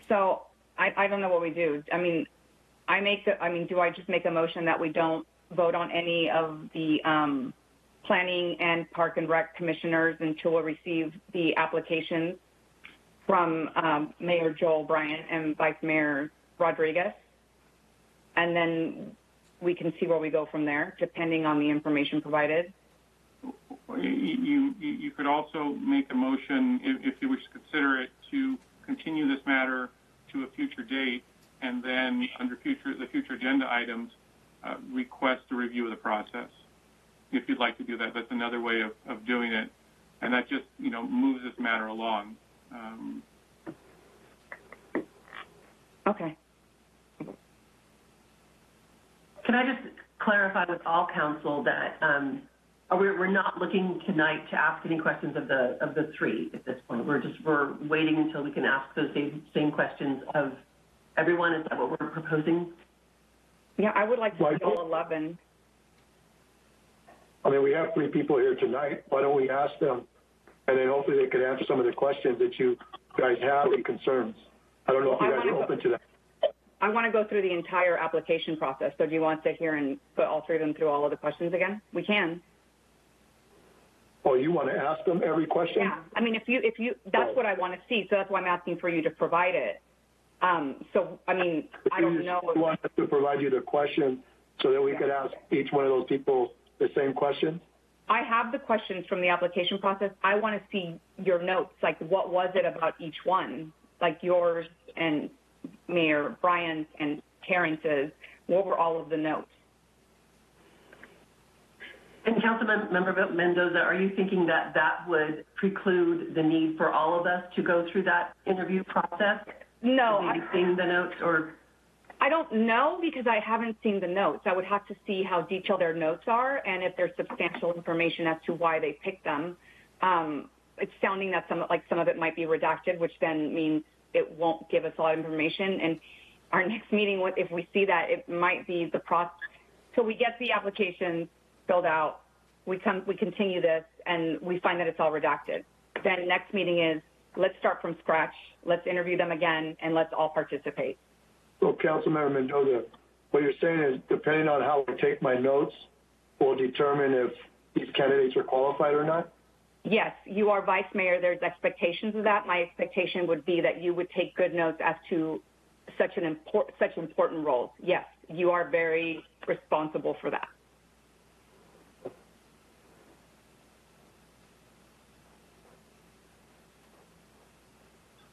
So I don't know what we do. Do I just make a motion that we don't vote on any of the planning and park and rec commissioners until we receive the applications from Mayor Joel Bryant and Vice Mayor Rodriguez? And then we can see where we go from there, depending on the information provided. You could also make a motion, if you wish to consider it, to continue this matter to a future date, and then under the future agenda items, request a review of the process. If you'd like to do that, that's another way of doing it, and that just moves this matter along. Okay. Can I just clarify with all council that we're not looking tonight to ask any questions of the 3 at this point. We're waiting until we can ask those same questions of everyone. Is that what we're proposing? Yeah, I would like to do all 11. We have 3 people here tonight. Why don't we ask them, and then hopefully they could answer some of the questions that you guys have and concerns. I don't know if you guys are open to that. I want to go through the entire application process. So do you want to sit here and put all 3 of them through all of the questions again? We can. Oh, you want to ask them every question? Yeah. If you, that's what I want to see. So that's why I'm asking for you to provide it. I don't know. You want us to provide you the question so that we could ask each one of those people the same question? I have the questions from the application process. I want to see your notes. Like, what was it about each one? Like yours and Mayor Bryant's and Terrence's. What were all of the notes? And Councilmember Mendoza, are you thinking that would preclude the need for all of us to go through that interview process? No. Maybe seeing the notes, or? I don't know, because I haven't seen the notes. I would have to see how detailed their notes are and if there's substantial information as to why they picked them. It's sounding that some of it might be redacted, which then means it won't give us a lot of information. And our next meeting, if we see that, it might be the process. So we get the applications filled out, we continue this, and we find that it's all redacted. Then next meeting is, let's start from scratch, let's interview them again, and let's all participate. So, Councilmember Mendoza, what you're saying is, depending on how I take my notes, will determine if these candidates are qualified or not? Yes, you are vice mayor. There's expectations of that. My expectation would be that you would take good notes as to such important roles. Yes, you are very responsible for that.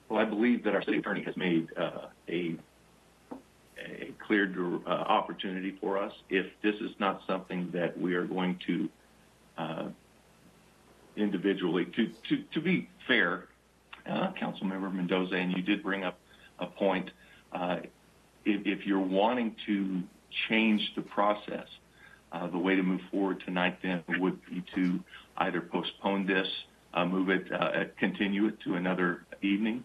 Well, I believe that our city attorney has made a clear opportunity for us. If this is not something that we are going to individually, to be fair, Councilmember Mendoza, and you did bring up a point, if you're wanting to change the process, the way to move forward tonight then would be to either postpone this, move it, continue it to another evening,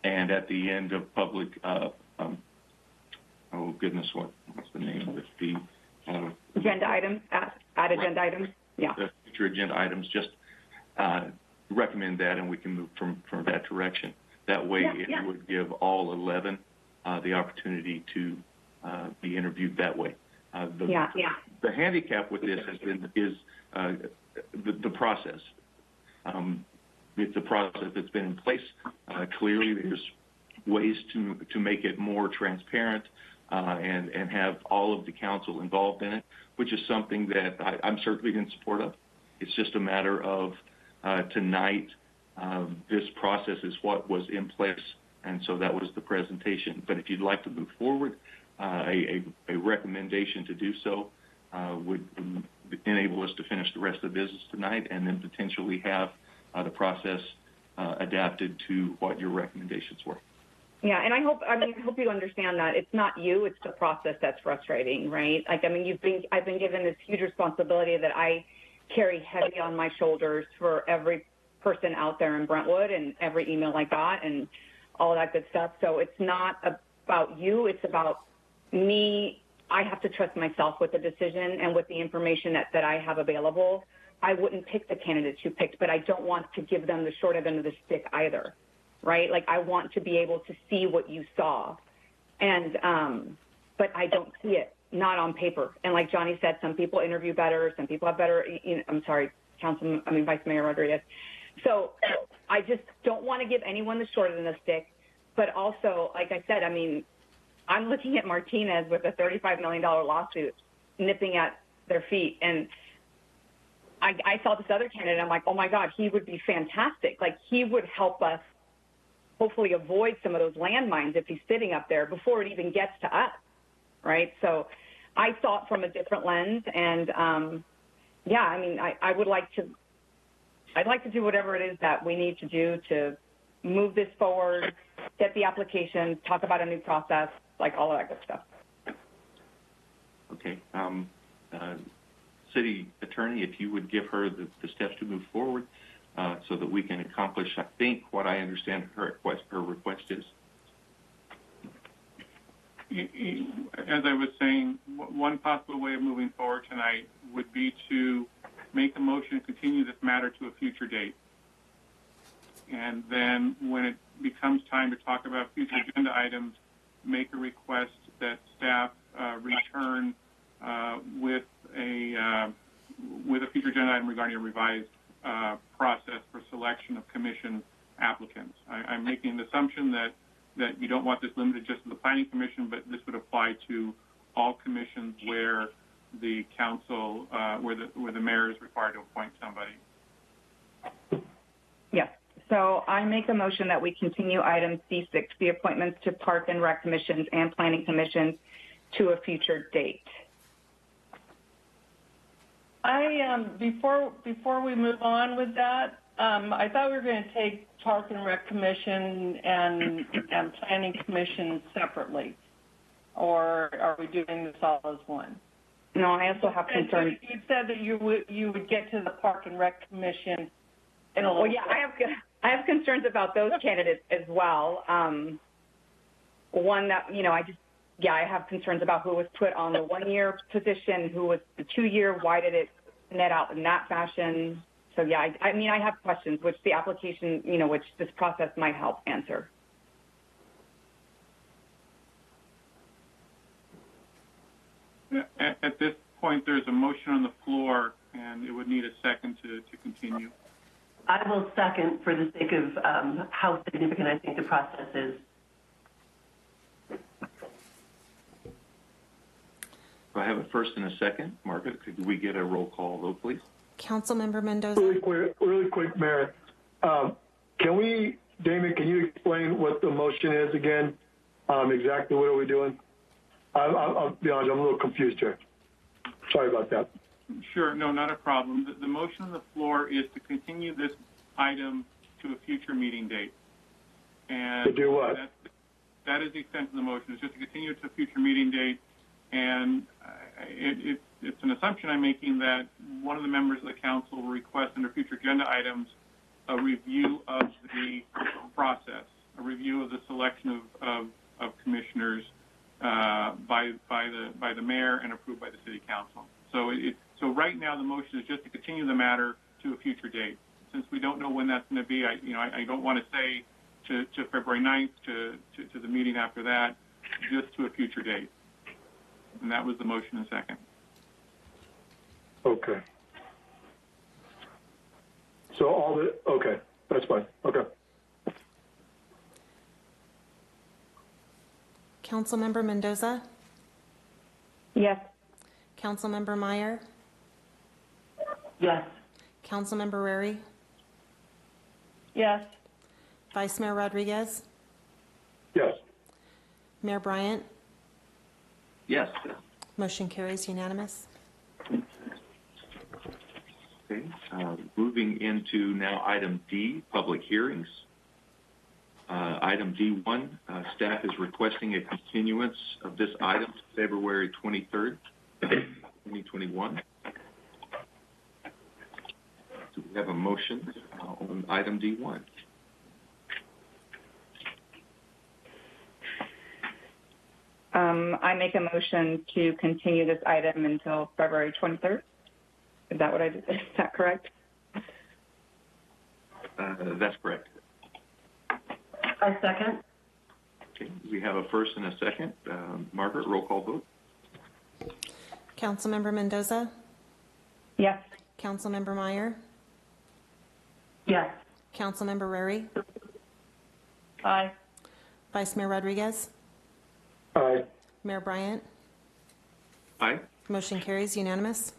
and at the end of public, oh goodness, what's the name of it? The agenda items, add agenda items, yeah. The future agenda items, just recommend that, and we can move from that direction. That way, it would give all 11 the opportunity to be interviewed that way. The handicap with this is the process. It's a process that's been in place. Clearly, there's ways to make it more transparent and have all of the council involved in it, which is something that I'm certainly in support of. It's just a matter of tonight, this process is what was in place, and so that was the presentation. But if you'd like to move forward, a recommendation to do so would enable us to finish the rest of the business tonight and then potentially have the process adapted to what your recommendations were. Yeah, and I hope you understand that it's not you, it's the process that's frustrating, right? Like, I mean, I've been given this huge responsibility that I carry heavy on my shoulders for every person out there in Brentwood and every email I got and all of that good stuff. So it's not about you, it's about me. I have to trust myself with the decision and with the information that I have available. I wouldn't pick the candidates you picked, but I don't want to give them the short end of the stick either, right? Like, I want to be able to see what you saw, and but I don't see it, not on paper. And like Johnny said, some people interview better, some people have better. I'm sorry, Vice Mayor Rodriguez. So I just don't want to give anyone the short end of the stick, but also, like I said, I mean, I'm looking at Martinez with a $35 million lawsuit nipping at their feet, and I saw this other candidate, I'm like, oh my God, he would be fantastic. Like, he would help us hopefully avoid some of those landmines if he's sitting up there before it even gets to us, right? So I saw it from a different lens, and yeah, I mean, I'd like to do whatever it is that we need to do to move this forward, get the application, talk about a new process, like all of that good stuff. Okay. City Attorney, if you would give her the steps to move forward so that we can accomplish, I think, what I understand her request is. As I was saying, one possible way of moving forward tonight would be to make a motion to continue this matter to a future date. And then when it becomes time to talk about future agenda items, make a request that staff return with a future agenda item regarding a revised process for selection of commission applicants. I'm making the assumption that you don't want this limited just to the Planning Commission, but this would apply to all commissions where the council, where the mayor is required to appoint somebody. Yes. So I make a motion that we continue item C6, the appointments to Park and Rec commissions and Planning commissions, to a future date. Before we move on with that, I thought we were going to take Park and Rec Commission and Planning Commission separately, or are we doing this all as one? No, I also have concerns. You said that you would get to the Park and Rec Commission in a little bit. I have concerns about those candidates as well. One that, I have concerns about who was put on the 1-year position, who was the 2-year. Why did it net out in that fashion. So yeah, I mean, I have questions, which the application, which this process might help answer. At this point, there's a motion on the floor, and it would need a second to continue. I will second for the sake of how significant I think the process is. I have a first and a second. Margaret, could we get a roll call vote, please? Councilmember Mendoza. Really quick, Mayor. Damon, can you explain what the motion is again? Exactly what are we doing? I'll be honest, I'm a little confused here. Sorry about that. Sure, no, not a problem. The motion on the floor is to continue this item to a future meeting date. And to do what? That is the extent of the motion. It's just to continue it to a future meeting date. And it's an assumption I'm making that one of the members of the council will request under future agenda items a review of the process, a review of the selection of commissioners by the mayor and approved by the city council. So right now the motion is just to continue the matter to a future date. Since we don't know when that's going to be, I don't want to say to February 9th to the meeting after that, just to a future date. And that was the motion and second. Okay. So okay, that's fine. Okay. Councilmember Mendoza? Yes. Councilmember Meyer? Yes. Councilmember Rary? Yes. Vice Mayor Rodriguez? Yes. Mayor Bryant? Yes. Motion carries unanimous. Okay. Moving into now item D, public hearings. Item D1, staff is requesting a continuance of this item to February 23rd, 2021. So we have a motion on item D1. I make a motion to continue this item until February 23rd. Is that what I did? Is that correct? That's correct. I second. Okay. We have a first and a second. Margaret, roll call vote. Councilmember Mendoza? Yes. Councilmember Meyer? Yes. Councilmember Rary? Aye. Vice Mayor Rodriguez? Aye. Mayor Bryant? Aye. Motion carries unanimous.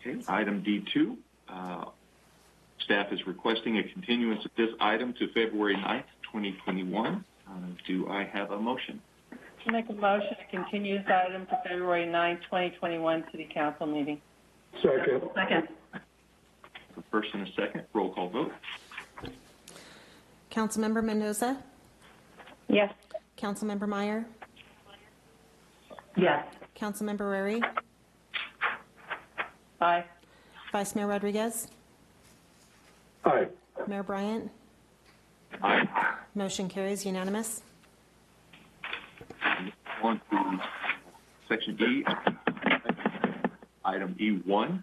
Okay. Item D2, staff is requesting a continuance of this item to February 9th, 2021. Do I have a motion? I make a motion to continue this item to February 9th, 2021 City Council meeting. Second. Second. A first and a second. Roll call vote. Councilmember Mendoza? Yes. Councilmember Meyer? Yes. Councilmember Rary? Aye. Vice Mayor Rodriguez? Aye. Mayor Bryant? Aye. Motion carries unanimous. On to section E, item E1,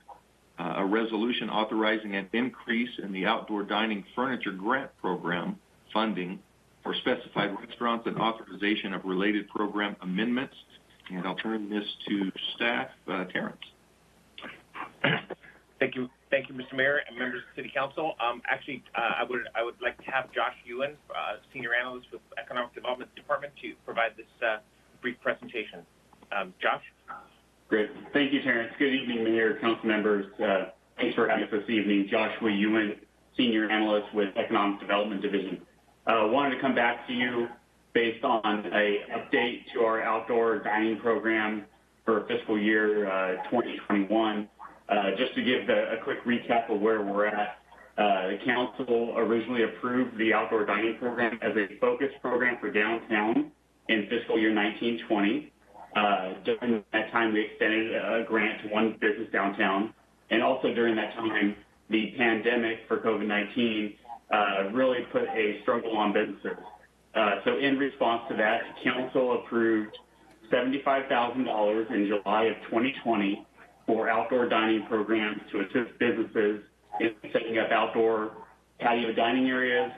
a resolution authorizing an increase in the outdoor dining furniture grant program funding for specified restaurants and authorization of related program amendments. And I'll turn this to staff. Terrence. Thank you, Mr. Mayor and members of the City Council. Actually, I would like to have Josh Ewan, Senior Analyst with Economic Development Department, to provide this brief presentation. Josh? Great. Thank you, Terrence. Good evening, Mayor, Council members. Thanks for having us this evening. Joshua Ewan, Senior Analyst with Economic Development Division. Wanted to come back to you based on an update to our outdoor dining program for fiscal year 2021. Just to give a quick recap of where we're at, the council originally approved the outdoor dining program as a focus program for downtown in fiscal year 1920. During that time, we extended a grant to one business downtown. And also during that time, the pandemic for COVID-19 really put a struggle on businesses. So in response to that, council approved $75,000 in July of 2020 for outdoor dining programs to assist businesses in setting up outdoor patio dining areas,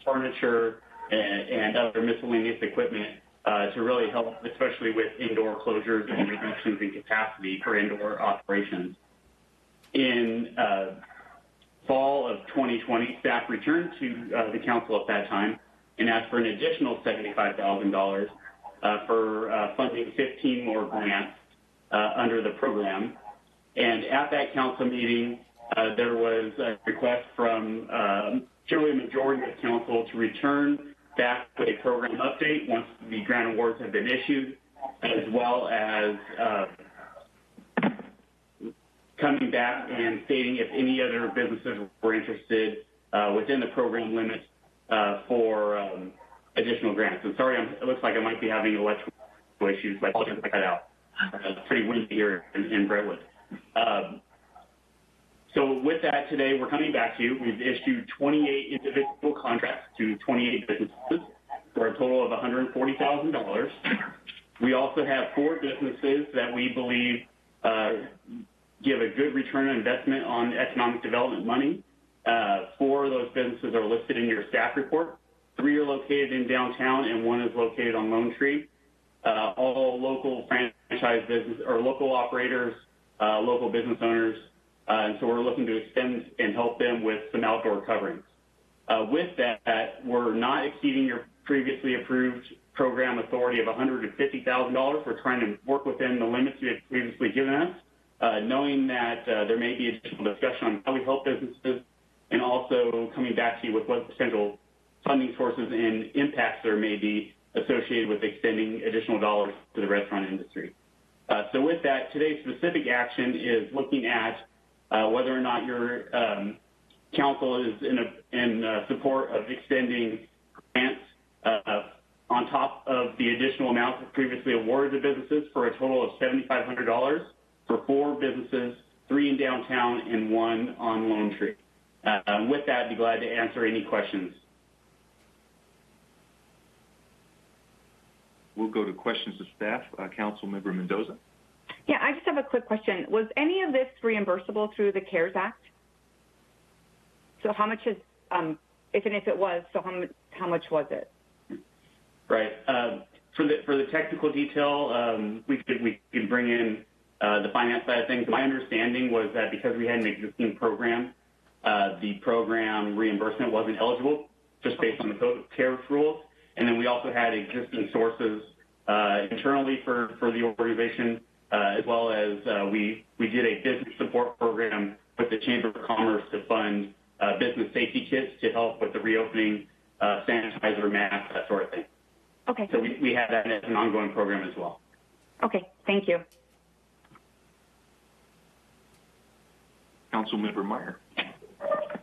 furniture, and other miscellaneous equipment to really help, especially with indoor closures and reductions in capacity for indoor operations. In fall of 2020, staff returned to the council at that time and asked for an additional $75,000 for funding 15 more grants under the program. And at that council meeting, there was a request from generally a majority of council to return back with a program update once the grant awards have been issued, as well as coming back and stating if any other businesses were interested within the program limits for additional grants. And sorry, it looks like I might be having electrical issues, but I'll just cut out. It's pretty windy here in Brentwood. So with that, today we're coming back to you. We've issued 28 individual contracts to 28 businesses for a total of $140,000. We also have 4 businesses that we believe give a good return on investment on economic development money. 4 of those businesses are listed in your staff report. 3 are located in downtown, and 1 is located on Lone Tree. All local franchise business or local operators, local business owners, and so we're looking to extend and help them with some outdoor coverings. With that, we're not exceeding your previously approved program authority of $150,000. We're trying to work within the limits you had previously given us, knowing that there may be additional discussion on how we help businesses, and also coming back to you with what potential funding sources and impacts there may be associated with extending additional dollars to the restaurant industry. So with that, today's specific action is looking at whether or not your council is in support of extending grants on top of the additional amounts previously awarded to businesses for a total of $7,500 for 4 businesses, 3 in downtown and 1 on Lone Tree. With that, I'd be glad to answer any questions. We'll go to questions to staff. Councilmember Mendoza. Yeah, I just have a quick question. Was any of this reimbursable through the CARES Act? So how much is, if it was, so how much was it? Right. For the technical detail, we could bring in the finance side of things. My understanding was that because we had an existing program, the program reimbursement wasn't eligible just based on the CARES rules. And then we also had existing sources internally for the organization, as well as we did a business support program with the Chamber of Commerce to fund business safety kits to help with the reopening, sanitizer, masks, that sort of thing. Okay. So we had that as an ongoing program as well. Okay, thank you. Councilmember Meyer.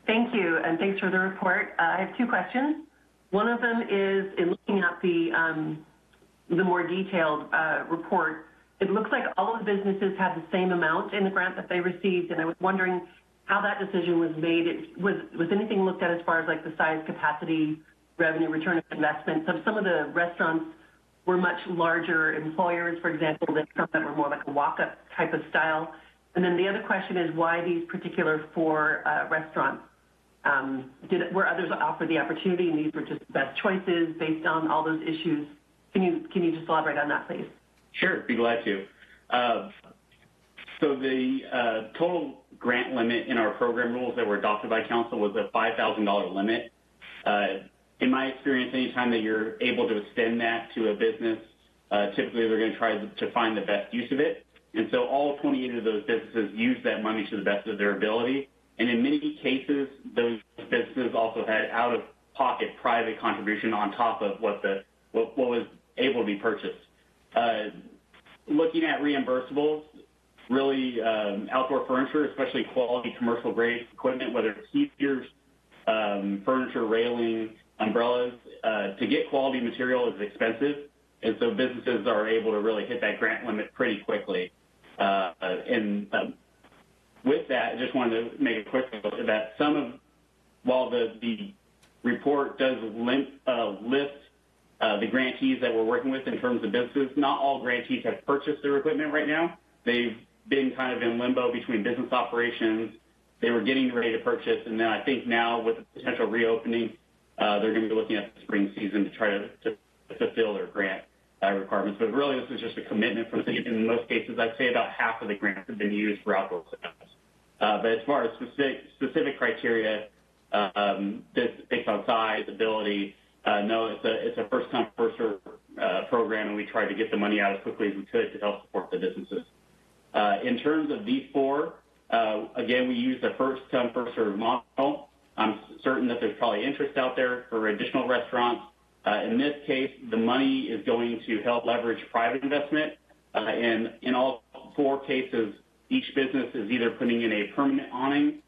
Thank you, and thanks for the report. I have 2 questions. One of them is in looking at the more detailed report. It looks like all of the businesses had the same amount in the grant that they received, and I was wondering how that decision was made. Was anything looked at as far as like the size, capacity, revenue, return of investment? Some of the restaurants were much larger employers, for example, than some that were more like a walk-up type of style. And then the other question is why these particular 4 restaurants? Were others offered the opportunity and these were just best choices based on all those issues? Can you just elaborate on that, please? Sure, be glad to. So the total grant limit in our program rules that were adopted by council was a $5,000 limit. In my experience, anytime that you're able to extend that to a business, typically they're going to try to find the best use of it. And so all 28 of those businesses used that money to the best of their ability. And in many cases, those businesses also had out-of-pocket private contribution on top of what was able to be purchased. Looking at reimbursables, really outdoor furniture, especially quality commercial-grade equipment, whether it's heaters, furniture, railing, umbrellas, to get quality material is expensive, and so businesses are able to really hit that grant limit pretty quickly. With that, I just wanted to make a quick note that while the report does list the grantees that we're working with in terms of businesses. Not all grantees have purchased their equipment right now. They've been kind of in limbo between business operations. They were getting ready to purchase, and then I think now with the potential reopening, they're going to be looking at the spring season to try to fulfill their grant requirements. But really, this is just a commitment from the city. In most cases, I'd say about half of the grants have been used for outdoor sales. But as far as specific criteria, based on size, ability, no, it's a first-come, first-served program, and we try to get the money out as quickly as we could to help support the businesses. In terms of these four, again, we use the first-come, first-served model. I'm certain that there's probably interest out there for additional restaurants. In this case, the money is going to help leverage private investment. And in all four cases, each business is either putting in a permanent awning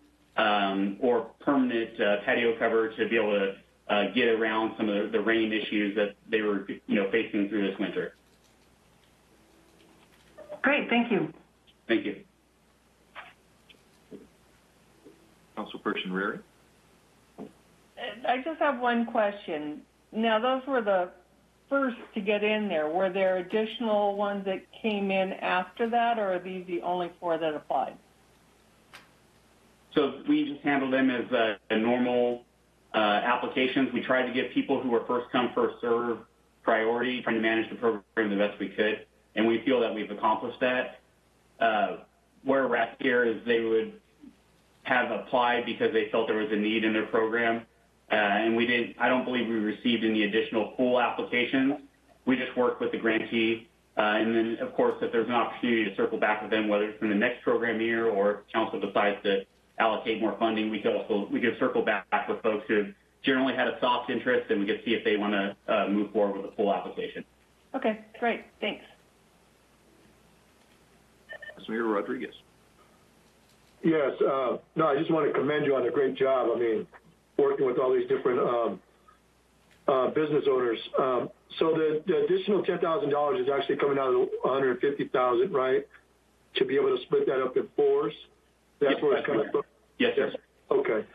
or permanent patio cover to be able to get around some of the rain issues that they were facing through this winter. Great, thank you. Thank you. Councilperson Rary? I just have one question. Now, those were the first to get in there. Were there additional ones that came in after that, or are these the only four that applied? So we just handle them as normal applications. We tried to give people who were first come, first serve priority, trying to manage the program the best we could, and we feel that we've accomplished that. Where we're at here is they would have applied because they felt there was a need in their program. And I don't believe we received any additional full applications. We just worked with the grantee. And then, of course, if there's an opportunity to circle back with them, whether it's in the next program year or council decides to allocate more funding, we could circle back with folks who generally had a soft interest, and we could see if they want to move forward with a full application. Okay, great. Thanks. Mayor Rodriguez. Yes. No, I just want to commend you on a great job. I mean, working with all these different business owners. So the additional $10,000 is actually coming out of $150,000, right? To be able to split that up in fours. That's where it's coming from. Yes, sir. Okay.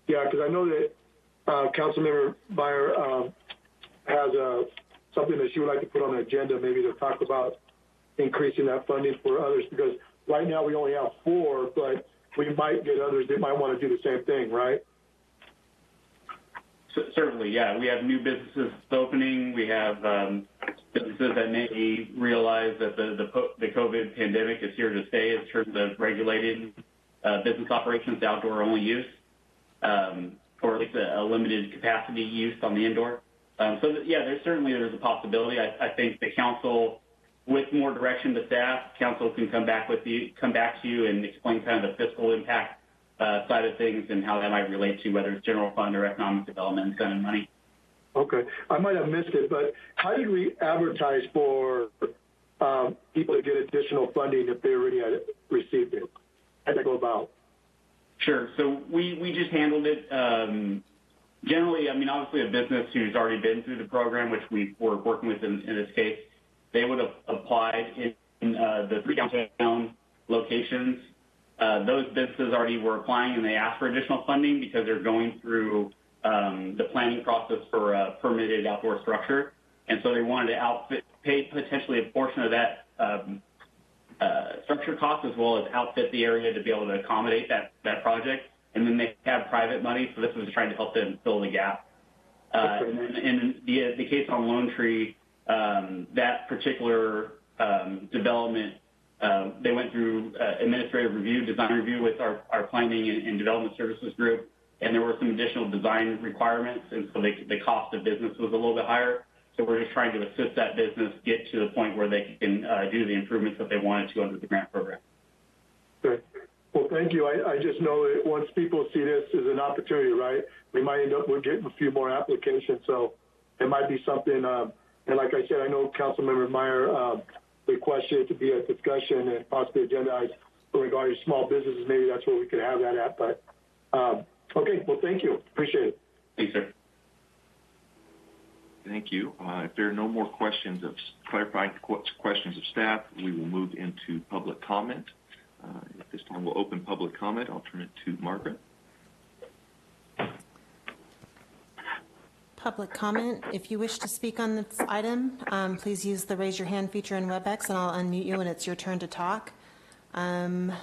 Yeah, because I know that Councilmember Meyer has something that she would like to put on the agenda, maybe to talk about increasing that funding for others, because right now we only have four, but we might get others that might want to do the same thing, right? Certainly, yeah. We have new businesses opening. We have businesses that may realize that the COVID pandemic is here to stay in terms of regulated business operations, outdoor-only use, or at least a limited capacity use on the indoor. Yeah, there's a possibility. I think the council, with more direction to staff, council can come back to you and explain kind of the fiscal impact side of things and how that might relate to whether it's general fund or economic development incentive money. Okay. I might have missed it, but how did we advertise for people to get additional funding if they already had received it? How did that go about? Sure. So we just handled it. Generally, I mean, obviously a business who's already been through the program, which we were working with in this case, they would have applied in the 3 downtown locations. Those businesses already were applying, and they asked for additional funding because they're going through the planning process for a permitted outdoor structure. And so they wanted to pay potentially a portion of that structure cost as well as outfit the area to be able to accommodate that project. And then they have private money, so this was trying to help them fill the gap. And then in the case on Lone Tree, that particular development, they went through administrative review, design review with our planning and development services group, and there were some additional design requirements, and so the cost of business was a little bit higher. So we're just trying to assist that business get to the point where they can do the improvements that they wanted to under the grant program. Good. Well, thank you. I just know that once people see this as an opportunity, right, we might end up with getting a few more applications. So it might be something, and like I said, I know Councilmember Meyer requested it to be a discussion and possibly agendized regarding small businesses. Maybe that's where we could have that at. But okay, well, thank you. Appreciate it. Thanks, sir. Thank you. If there are no more questions of clarifying questions of staff, we will move into public comment. At this time, we'll open public comment. I'll turn it to Margaret. Public comment. If you wish to speak on this item, please use the raise your hand feature in WebEx and I'll unmute you when it's your turn to talk. And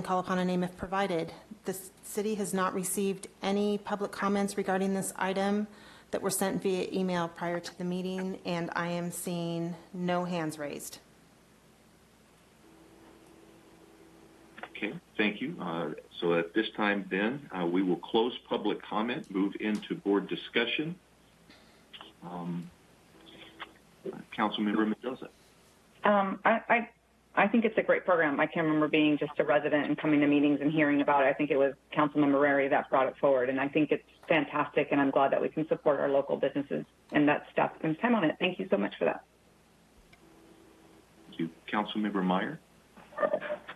call upon a name if provided. The city has not received any public comments regarding this item that were sent via email prior to the meeting, and I am seeing no hands raised. Okay, thank you. So at this time then, we will close public comment, move into board discussion. Councilmember Mendoza. I think it's a great program. I can remember being just a resident and coming to meetings and hearing about it. I think it was Councilmember Rary that brought it forward, and I think it's fantastic, and I'm glad that we can support our local businesses and that staff spends time on it. Thank you so much for that. Thank you. Councilmember Meyer.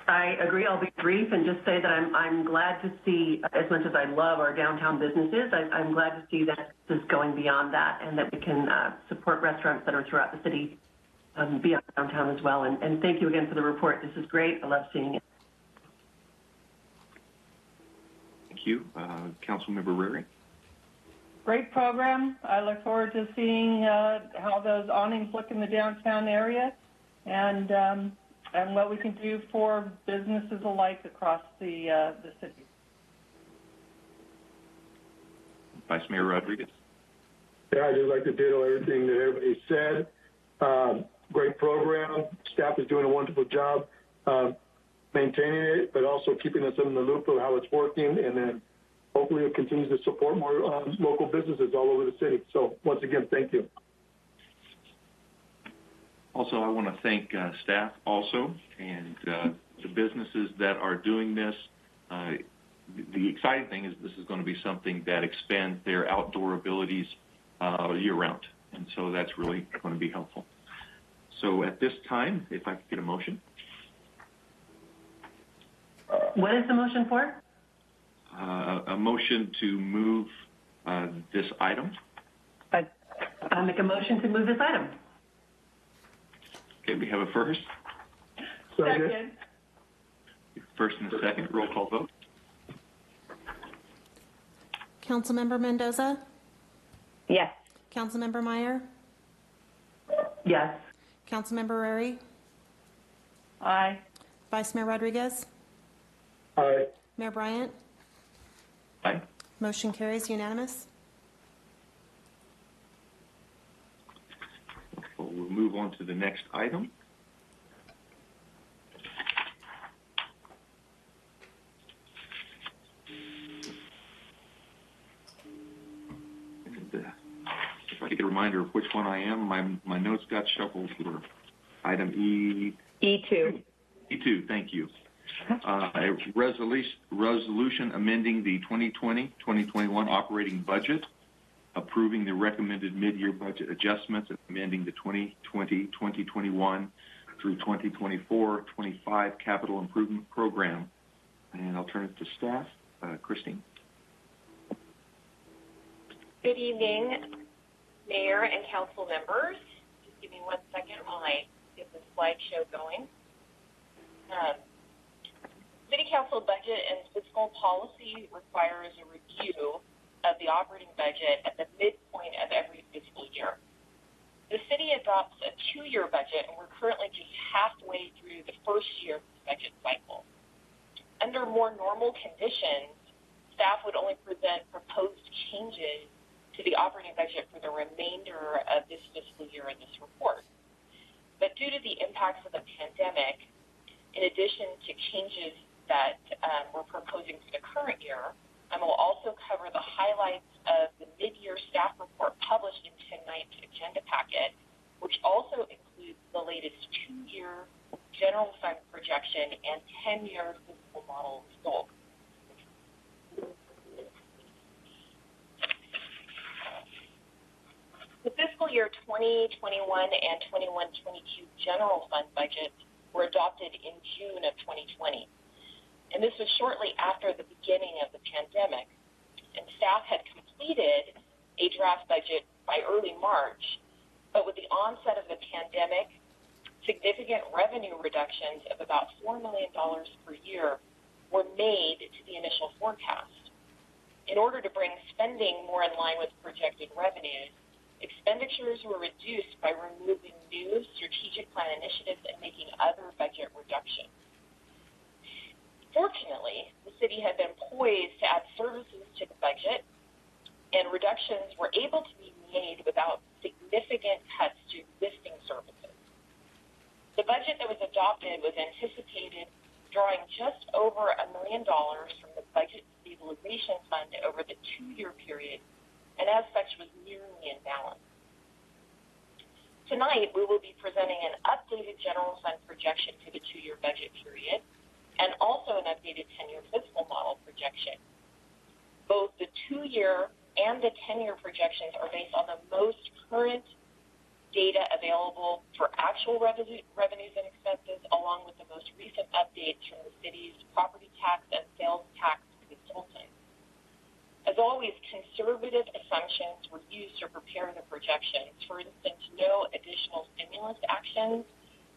I agree. I'll be brief and just say that I'm glad to see, as much as I love our downtown businesses, I'm glad to see that this is going beyond that and that we can support restaurants that are throughout the city beyond downtown as well. And thank you again for the report. This is great. I love seeing it. Thank you. Councilmember Rary. Great program. I look forward to seeing how those awnings look in the downtown area and what we can do for businesses alike across the city. Vice Mayor Rodriguez. Yeah, I'd just like to ditto everything that everybody said. Great program. Staff is doing a wonderful job maintaining it, but also keeping us in the loop of how it's working. And then hopefully it continues to support more local businesses all over the city. So once again, thank you. Also, I want to thank staff also and the businesses that are doing this. The exciting thing is this is going to be something that expands their outdoor abilities year-round. And so that's really going to be helpful. So at this time, if I could get a motion. What is the motion for? A motion to move this item. I'll make a motion to move this item. Okay, we have a first. Second. First and a second. Roll call vote. Councilmember Mendoza? Yes. Councilmember Meyer? Yes. Councilmember Rary? Aye. Vice Mayor Rodriguez? Aye. Mayor Bryant? Aye. Motion carries unanimous. We'll move on to the next item. And, if I could get a reminder of which one I am, my notes got shuffled here. Item E2. E2, thank you. A resolution amending the 2020-2021 operating budget, approving the recommended mid-year budget adjustments, and amending the 2020-2021 through 2024-25 capital improvement program. And I'll turn it to staff. Christine. Good evening, Mayor and council members. Just give me 1 second while I get the slideshow going. City Council budget and fiscal policy requires a review of the operating budget at the midpoint of every fiscal year. The city adopts a 2-year budget, and we're currently just halfway through the first year of the budget cycle. Under more normal conditions, staff would only present proposed changes to the operating budget for the remainder of this fiscal year in this report. But due to the impacts of the pandemic, in addition to changes that we're proposing for the current year, will also cover the highlights of the mid-year staff report published in tonight's agenda packet, which also includes the latest 2-year general fund projection and 10-year fiscal model results. The fiscal year 2021 and 21-22 general fund budgets were adopted in June of 2020. And this was shortly after the beginning of the pandemic. And staff had completed a draft budget by early March, but with the onset of the pandemic, significant revenue reductions of about $4 million per year were made to the initial forecast. In order to bring spending more in line with projected revenues, expenditures were reduced by removing new strategic plan initiatives and making other budget reductions. Fortunately, the city had been poised to add services to the budget, and reductions were able to be made without significant cuts to existing services. The budget that was adopted was anticipated drawing just over $1 million from the Budget Stabilization Fund over the 2-year period, and as such was nearly in balance. Tonight, we will be presenting an updated general fund projection for the 2-year budget period, and also an updated 10-year fiscal model projection. Both the 2-year and the 10-year projections are based on the most current data available for actual revenues and expenses, along with the most recent updates from the city's property tax and sales tax consultants. As always, conservative assumptions were used to prepare the projections. For instance, no additional stimulus actions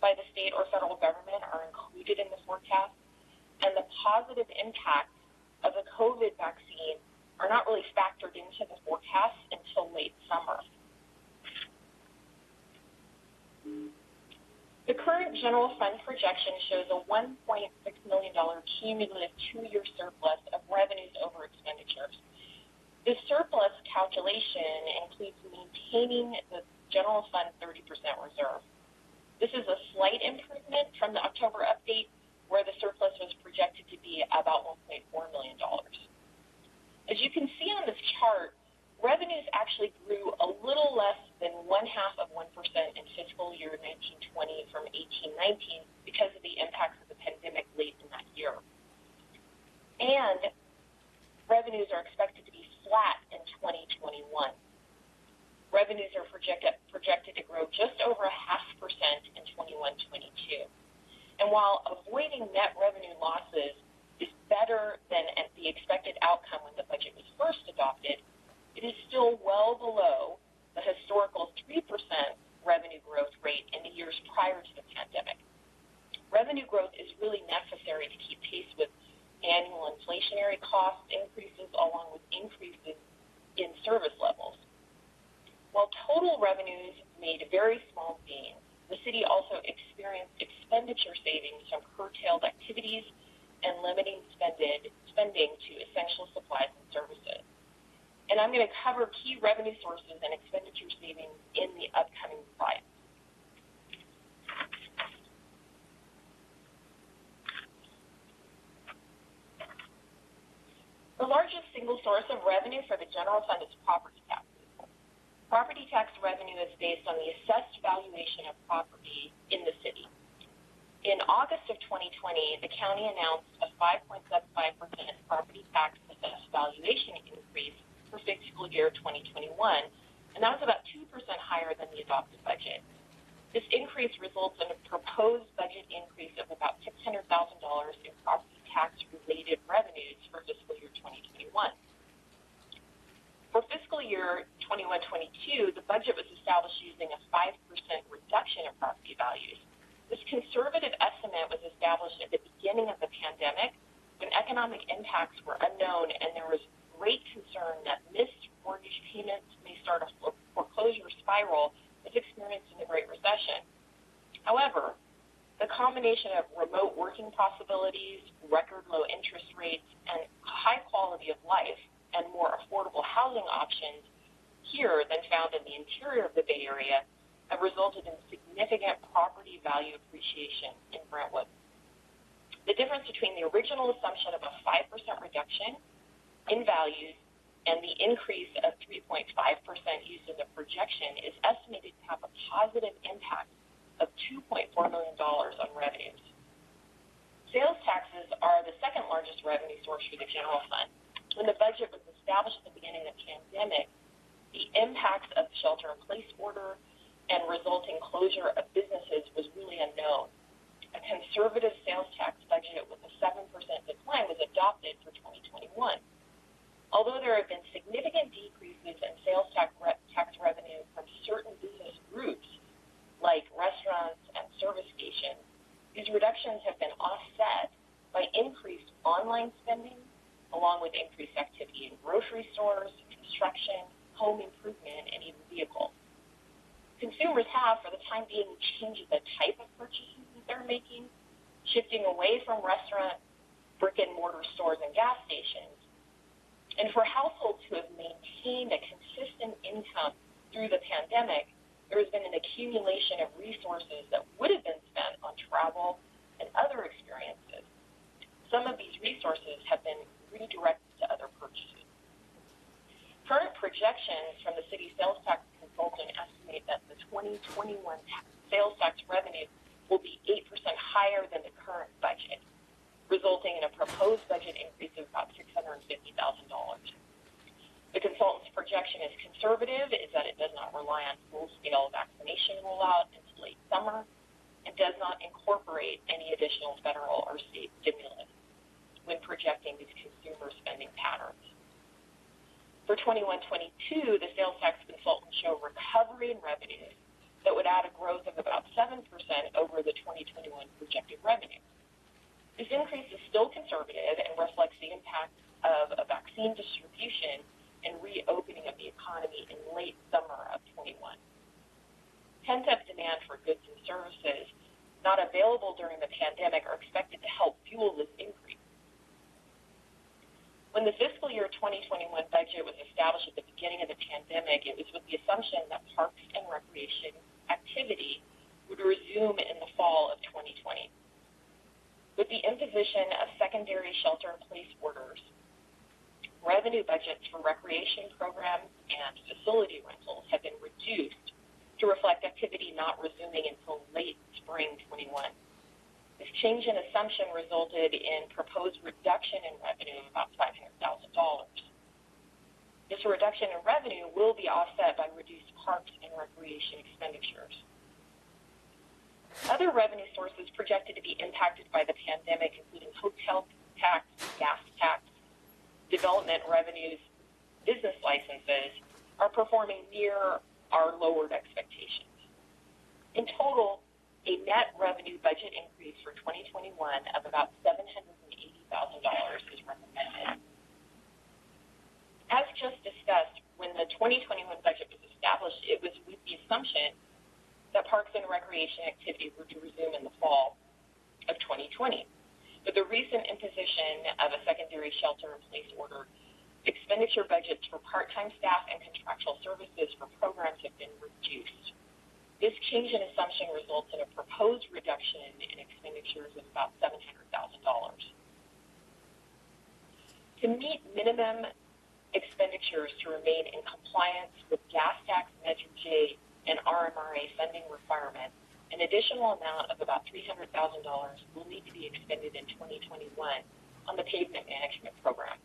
by the state or federal government are included in the forecast, and the positive impacts of the COVID vaccine are not really factored into the forecast until late summer. The current general fund projection shows a $1.6 million cumulative 2-year surplus of revenues over expenditures. The surplus calculation includes maintaining the general fund 30% reserve. This is a slight improvement from the October update, where the surplus was projected to be about $1.4 million. As you can see on this chart, revenues actually grew a little less than 0.5% in fiscal year 1920 from 1819 because of the impacts of the pandemic late in that year. And revenues are expected to be flat in 2021. Revenues are projected to grow just over 0.5% in 21-22. And while avoiding net revenue losses is better than the expected outcome when the budget was first adopted, it is still well below the historical 3% revenue growth rate in the years prior to the pandemic. Revenue growth is really necessary to keep pace with annual inflationary cost increases along with increases in service levels. While total revenues made very small gains, the city also experienced expenditure savings from curtailed activities and limiting spending to essential supplies and services. And I'm going to cover key revenue sources and expenditure savings in the upcoming slides. The largest single source of revenue for the general fund is property taxes. Property tax revenue is based on the assessed valuation of property in the city. In August of 2020, the county announced a 5.75% property tax assessed valuation increase for fiscal year 2021, and that was about 2% higher than the adopted budget. This increase results in a proposed budget increase of about $600,000 in property tax-related revenues for fiscal year 2021. For fiscal year 21-22, the budget was established using a 5% reduction in property values. This conservative estimate was established at the beginning of the pandemic when economic impacts were unknown and there was great concern that missed mortgage payments may start a foreclosure spiral as experienced in the Great Recession. However, the combination of remote working possibilities, record low interest rates, and high quality of life and more affordable housing options here than found in the interior of the Bay Area have resulted in significant property value appreciation in Brentwood. The difference between the original assumption of a 5% reduction in values and the increase of 3.5% used in the projection is estimated to have a positive impact of $2.4 million on revenues. Sales taxes are the second largest revenue source for the general fund. When the budget was established at the beginning of the pandemic, the impacts of the shelter-in-place order and resulting closure of businesses was really unknown. A conservative sales tax budget with a 7% decline was adopted for 2021. Although there have been significant decreases in sales tax revenue from certain business groups, like restaurants and service stations, these reductions have been offset by increased online spending along with increased activity in grocery stores, construction, home improvement, and even vehicles. Consumers have, for the time being, changed the type of purchases that they're making, shifting away from restaurant, brick-and-mortar stores and gas stations. And for households who have maintained a consistent income through the pandemic, there has been an accumulation of resources that would have been spent on travel and other experiences. Some of these resources have been redirected to other purchases. Current projections from the city sales tax consultant estimate that the 2021 sales tax revenue will be 8% higher than the current budget, resulting in a proposed budget increase of about $650,000. The consultant's projection is conservative, is that it does not rely on full-scale vaccination rollout until late summer and does not incorporate any additional federal or state stimulus when projecting these consumer spending patterns. For 21-22, the sales tax consultants show recovery in revenues that would add a growth of about 7% over the 2021 projected revenue. This increase is still conservative and reflects the impact of a vaccine distribution and reopening of the economy in late summer of 21. Pent-up demand for goods and services not available during the pandemic are expected to help fuel this increase. When the fiscal year 2021 budget was established at the beginning of the pandemic, it was with the assumption that parks and recreation activity would resume in the fall of 2020. With the imposition of secondary shelter-in-place orders, revenue budgets for recreation programs and facility rentals have been reduced to reflect activity not resuming until late spring 21. This change in assumption resulted in proposed reduction in revenue of about $500,000. This reduction in revenue will be offset by reduced parks and recreation expenditures. Other revenue sources projected to be impacted by the pandemic, including hotel tax, gas tax, development revenues, business licenses, are performing near our lowered expectations. In total, a net revenue budget increase for 2021 of about $780,000 is recommended. As just discussed, when the 2021 budget was established, it was with the assumption that parks and recreation activity were to resume in the fall of 2020. But the recent imposition of a secondary shelter-in-place order, expenditure budgets for part-time staff and contractual services for programs have been reduced. This change in assumption results in a proposed reduction in expenditures of about $700,000. To meet minimum expenditures to remain in compliance with gas tax, Measure J, and RMRA funding requirements, an additional amount of about $300,000 will need to be expended in 2021 on the pavement management program.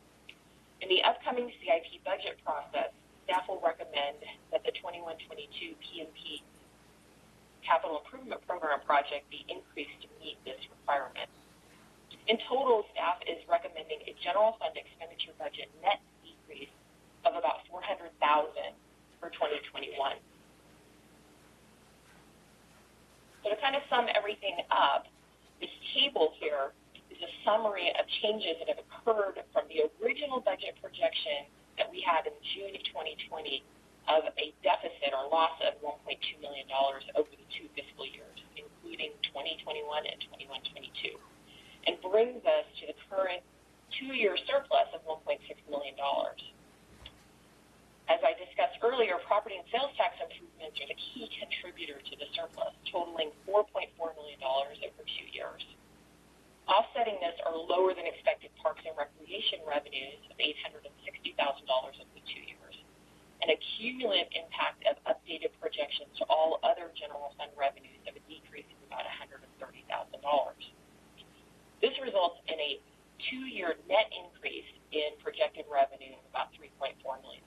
In the upcoming CIP budget process, staff will recommend that the 21-22 PMP Capital Improvement Program project be increased to meet this requirement. In total, staff is recommending a general fund expenditure budget net decrease of about $400,000 for 2021. So to kind of sum everything up, this table here is a summary of changes that have occurred from the original budget projection that we had in June of 2020 of a deficit or loss of $1.2 million over the two fiscal years, including 2021 and 21-22, and brings us to the current two-year surplus of $1.6 million. As I discussed earlier, property and sales tax improvements are the key contributor to the surplus, totaling $4.4 million over 2 years. Offsetting this are lower than expected parks and recreation revenues of $860,000 over the 2 years, and a cumulative impact of updated projections to all other general fund revenues of a decrease of about $130,000. This results in a 2-year net increase in projected revenue of about $3.4 million.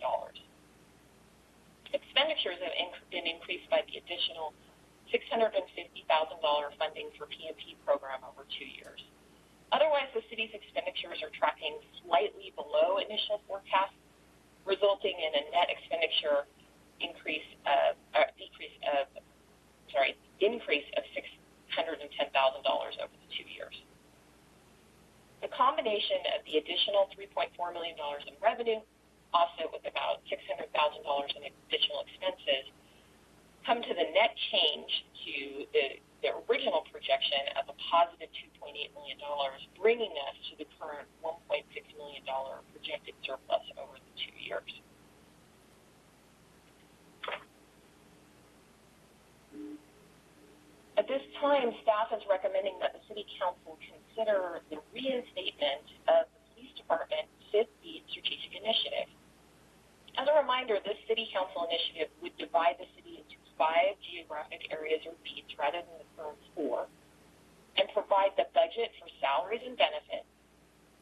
Expenditures have been increased by the additional $650,000 funding for PMP program over 2 years. Otherwise, the city's expenditures are tracking slightly below initial forecasts, resulting in a net expenditure increase of $610,000 over the 2 years. The combination combination of the additional $3.4 million in revenue, offset with about $600,000 in additional expenses, come to the net change to the original projection of a positive $2.8 million, bringing us to the current $1.6 million projected surplus over the 2 years. At this time, staff is recommending that the City Council consider the reinstatement of the Police Department 5th Beat Strategic Initiative. As a reminder, this City Council initiative would divide the city into 5 geographic areas or beats rather than the current 4, and provide the budget for salaries and benefits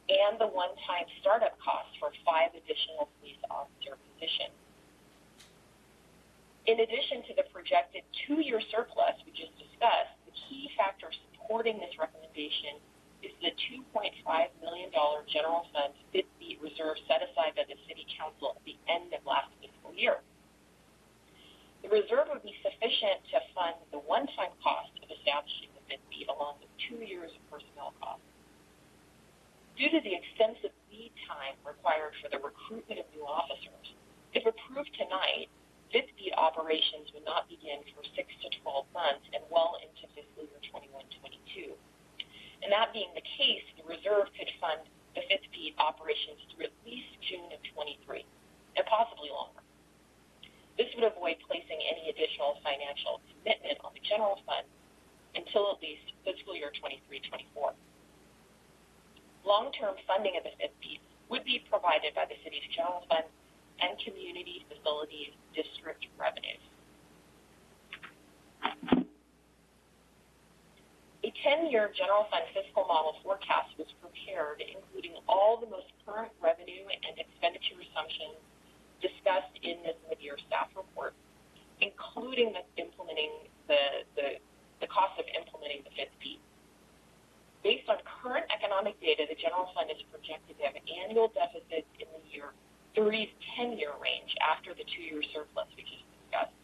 and the one-time startup costs for 5 additional police officer positions. In addition to the projected 2-year surplus we just discussed, the key factor supporting this recommendation is the $2.5 million general fund 5th Beat reserve set aside by the City Council at the end of last fiscal year. The reserve would be sufficient to fund the one-time cost of establishing the 5th Beat along with 2 years of personnel costs. Due to the extensive lead time required for the recruitment of new officers, if approved tonight, 5th Beat operations would not begin for 6 to 12 months and well into fiscal year 21-22. And that being the case, the reserve could fund the 5th Beat operations through at least June of 23, and possibly longer. This would avoid placing any additional financial commitment on the general fund until at least fiscal year 23-24. Long-term funding of the 5th Beat would be provided by the city's general fund and community facilities district revenues. A 10-year general fund fiscal model forecast was prepared, including all the most current revenue and expenditure assumptions discussed in this mid-year staff report, including the cost of implementing the 5th Beat. Based on current economic data, the general fund is projected to have annual deficits in the year 30's 10-year range after the 2-year surplus we just discussed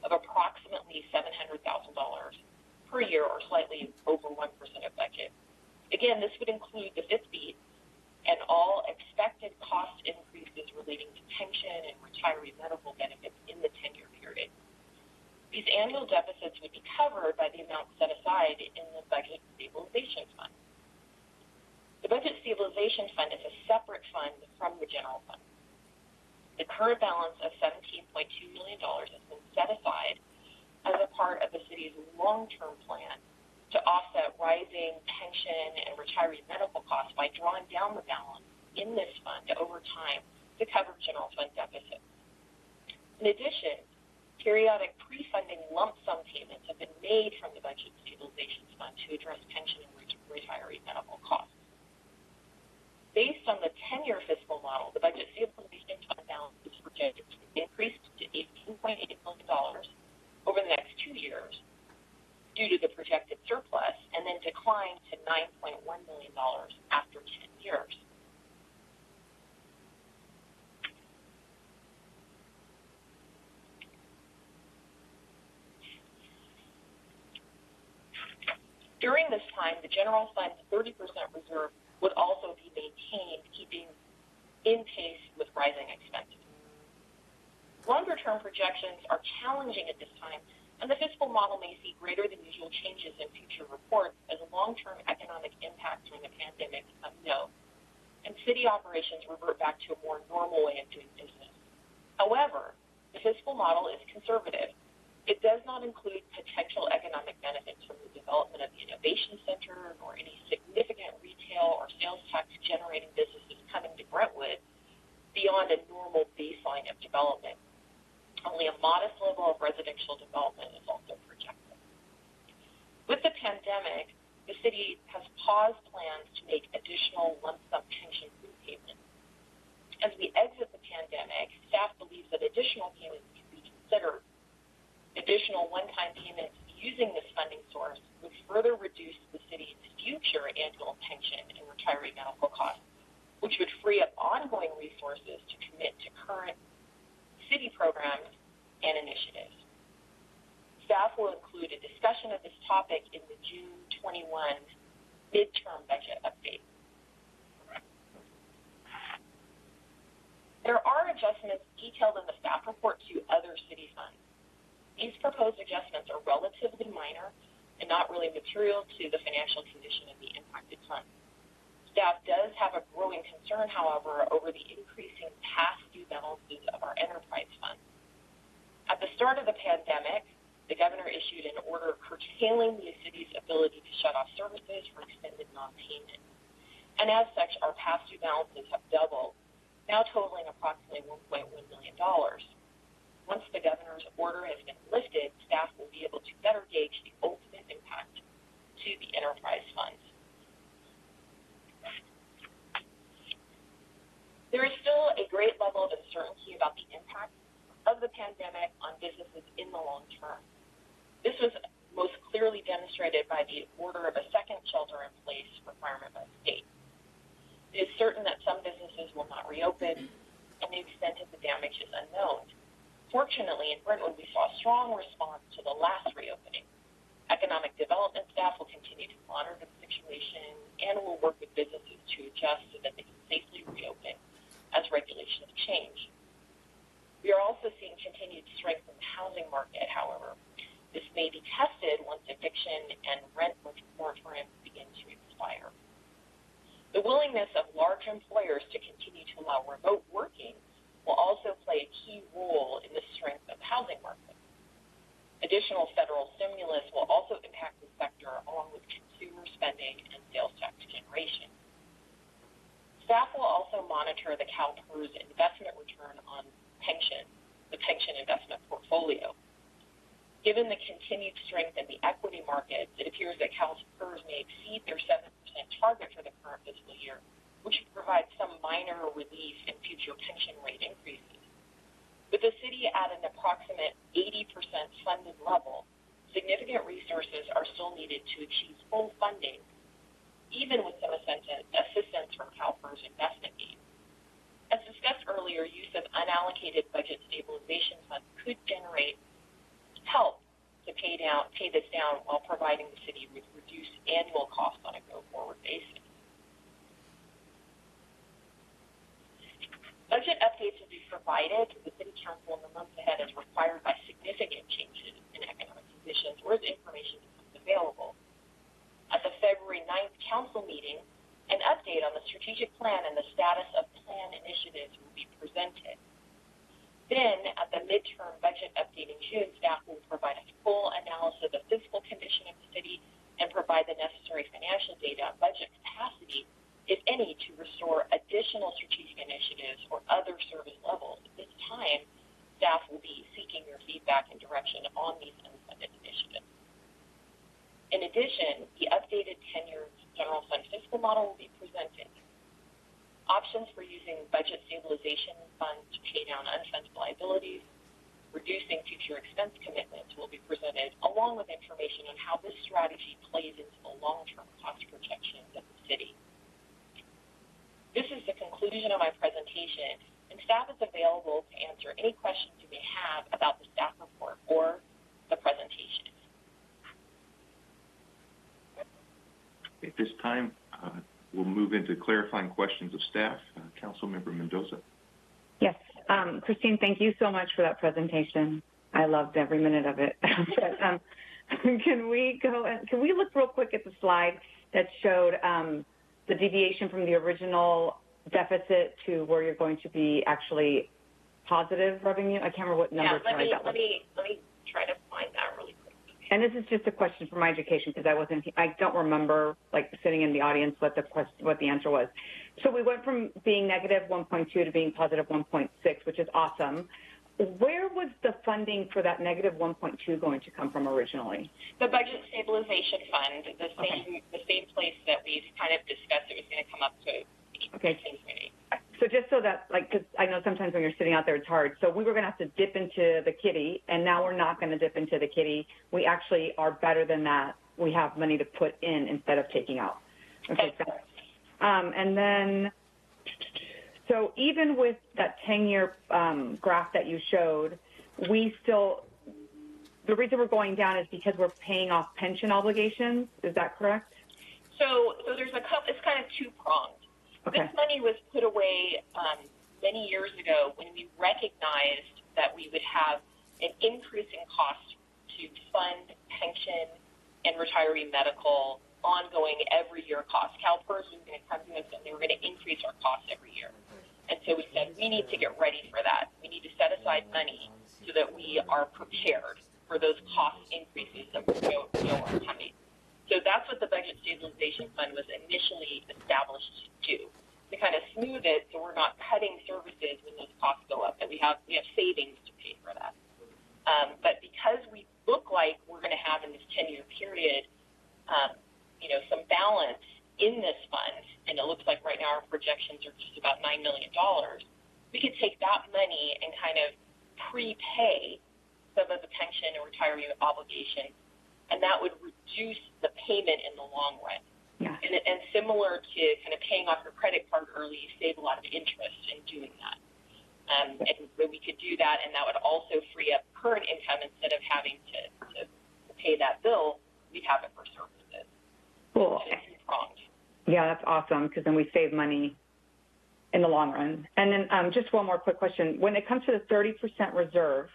of approximately $700,000 per year, or slightly over 1% of budget. Again, this would include the 5th Beat and all expected cost increases relating to pension and retiree medical benefits in the 10-year period. These annual deficits would be covered by the amount set aside in the Budget Stabilization Fund. The Budget Stabilization Fund is a separate fund from the general fund. The current balance of $17.2 million has been set aside as a part of the city's long-term plan to offset rising pension and retiree medical costs by drawing down the balance in this fund over time to cover general fund deficits. In addition, periodic pre-funding lump sum payments have been made from the Budget Stabilization Fund to address pension and retiree medical costs. Based on the 10-year fiscal model, the Budget Stabilization Fund balance is projected to increase to $18.8 million over the next 2 years due to the projected surplus, and then decline to $9.1 million after 10 years. During this time, the general fund's 30% reserve would also be maintained, keeping in pace with rising expenses. Longer-term projections are challenging at this time, and the fiscal model may see greater than usual changes in future reports as long-term economic impacts during the pandemic become known, and city operations revert back to a more normal way of doing business. However, the fiscal model is conservative. It does not include potential economic benefits from the development of the Innovation Center nor any significant retail or sales tax generating businesses coming to Brentwood beyond a normal baseline of development. Only a modest level of residential development is also projected. With the pandemic, the city has paused plans to make additional lump sum pension repayments. As we exit the pandemic, staff believes that additional payments can be considered. Additional one-time payments using this funding source would further reduce the city's future annual pension and retiree medical costs, which would free up ongoing resources to commit to current city programs and initiatives. Staff will include a discussion of this topic in the June 21 midterm budget update. There are adjustments detailed in the staff report to other city funds. These proposed adjustments are relatively minor and not really material to the financial condition of the impacted funds. Staff does have a growing concern, however, over the increasing past due balances of our enterprise funds. At the start of the pandemic, the governor issued an order curtailing the city's ability to shut off services for extended non-payment. And as such, our past due balances have doubled, now totaling approximately $1.1 million. Once the governor's order has been lifted, staff will be able to better gauge the ultimate impact to the enterprise funds. There is still a great level of uncertainty about the impact of the pandemic on businesses in the long term. This was most clearly demonstrated by the order of a second shelter-in-place requirement by the state. It is certain that some businesses will not reopen, and the extent of the damage is unknown. Fortunately, in Brentwood, we saw a strong response to the last reopening. Economic development staff will continue to monitor the situation and will work with businesses to adjust so that they can safely reopen as regulations change. We are also seeing continued strength in the housing market, however. This may be tested once eviction and rent moratoriums begin to expire. The willingness of large employers to continue to allow remote working will also play a key role in the strength of the housing market. Additional federal stimulus will also impact the sector along with consumer spending and sales tax generation. Staff will also monitor the CalPERS investment return on the pension investment portfolio. Given the continued strength in the equity markets, it appears that CalPERS may exceed their 7% target for the current fiscal year, which would provide some minor relief in future pension rate increases. With the city at an approximate 80% funded level, significant resources are still needed to achieve full funding, even with some assistance from CalPERS investment gains. As discussed earlier, use of unallocated budget stabilization funds could generate help to pay this down while providing the city with reduced annual costs on a go-forward basis. Budget updates will be provided to the City Council in the months ahead as required by significant changes in economic conditions or as information becomes available. At the February 9th Council meeting, an update on the strategic plan and the status of plan initiatives will be presented. Then, at the midterm budget update in June, staff will provide a full analysis of the fiscal condition of the city and provide the necessary financial data on budget capacity, if any, to restore additional strategic initiatives or other service levels. At this time, staff will be seeking your feedback and direction on these unfunded initiatives. In addition, the updated 10-year general fund fiscal model will be presented. Options for using budget stabilization funds to pay down unfunded liabilities, reducing future expense commitments will be presented, along with information on how this strategy plays into the long-term cost projections of the city. This is the conclusion of my presentation, and staff is available to answer any questions you may have about the staff report or the presentation. At this time, we'll move into clarifying questions of staff. Councilmember Mendoza. Yes. Christine, thank you so much for that presentation. I loved every minute of it. Can we look real quick at the slide that showed the deviation from the original deficit to where you're going to be actually positive revenue? I can't remember what number. Yeah, let me try to find that really quick. And this is just a question for my education because I don't remember like sitting in the audience what the answer was. So we went from being negative 1.2 to being positive 1.6, which is awesome. Where was the funding for that negative 1.2 going to come from originally? The Budget Stabilization Fund, the same place that we've kind of discussed it was going to come up to. Okay. So just so that, like, because I know sometimes when you're sitting out there, it's hard. So we were going to have to dip into the kitty, and now we're not going to dip into the kitty. We actually are better than that. We have money to put in instead of taking out. Okay. And then, so even with that 10-year graph that you showed, the reason we're going down is because we're paying off pension obligations. Is that correct? So there's it's kind of two-pronged. Okay. This money was put away many years ago when we recognized that we would have an increasing cost to fund pension and retiree medical ongoing every year costs. CalPERS was going to come to us and they were going to increase our costs every year. And so we said, we need to get ready for that. We need to set aside money so that we are prepared for those cost increases that we know are coming. So that's what the Budget Stabilization Fund was initially established to do, to kind of smooth it so we're not cutting services when those costs go up, that we have savings to pay for that. But because we look like we're going to have in this 10-year period, some balance in this fund, and it looks like right now our projections are just about $9 million, we could take that money and kind of prepay some of the pension and retiree obligations, and that would reduce the payment in the long run. Yeah. And similar to kind of paying off your credit card early, you save a lot of interest in doing that. And we could do that, and that would also free up current income instead of having to pay that bill. We'd have it for services. Cool. Pronged. Yeah, that's awesome because then we save money in the long run. And then just one more quick question. When it comes to the 30% reserve,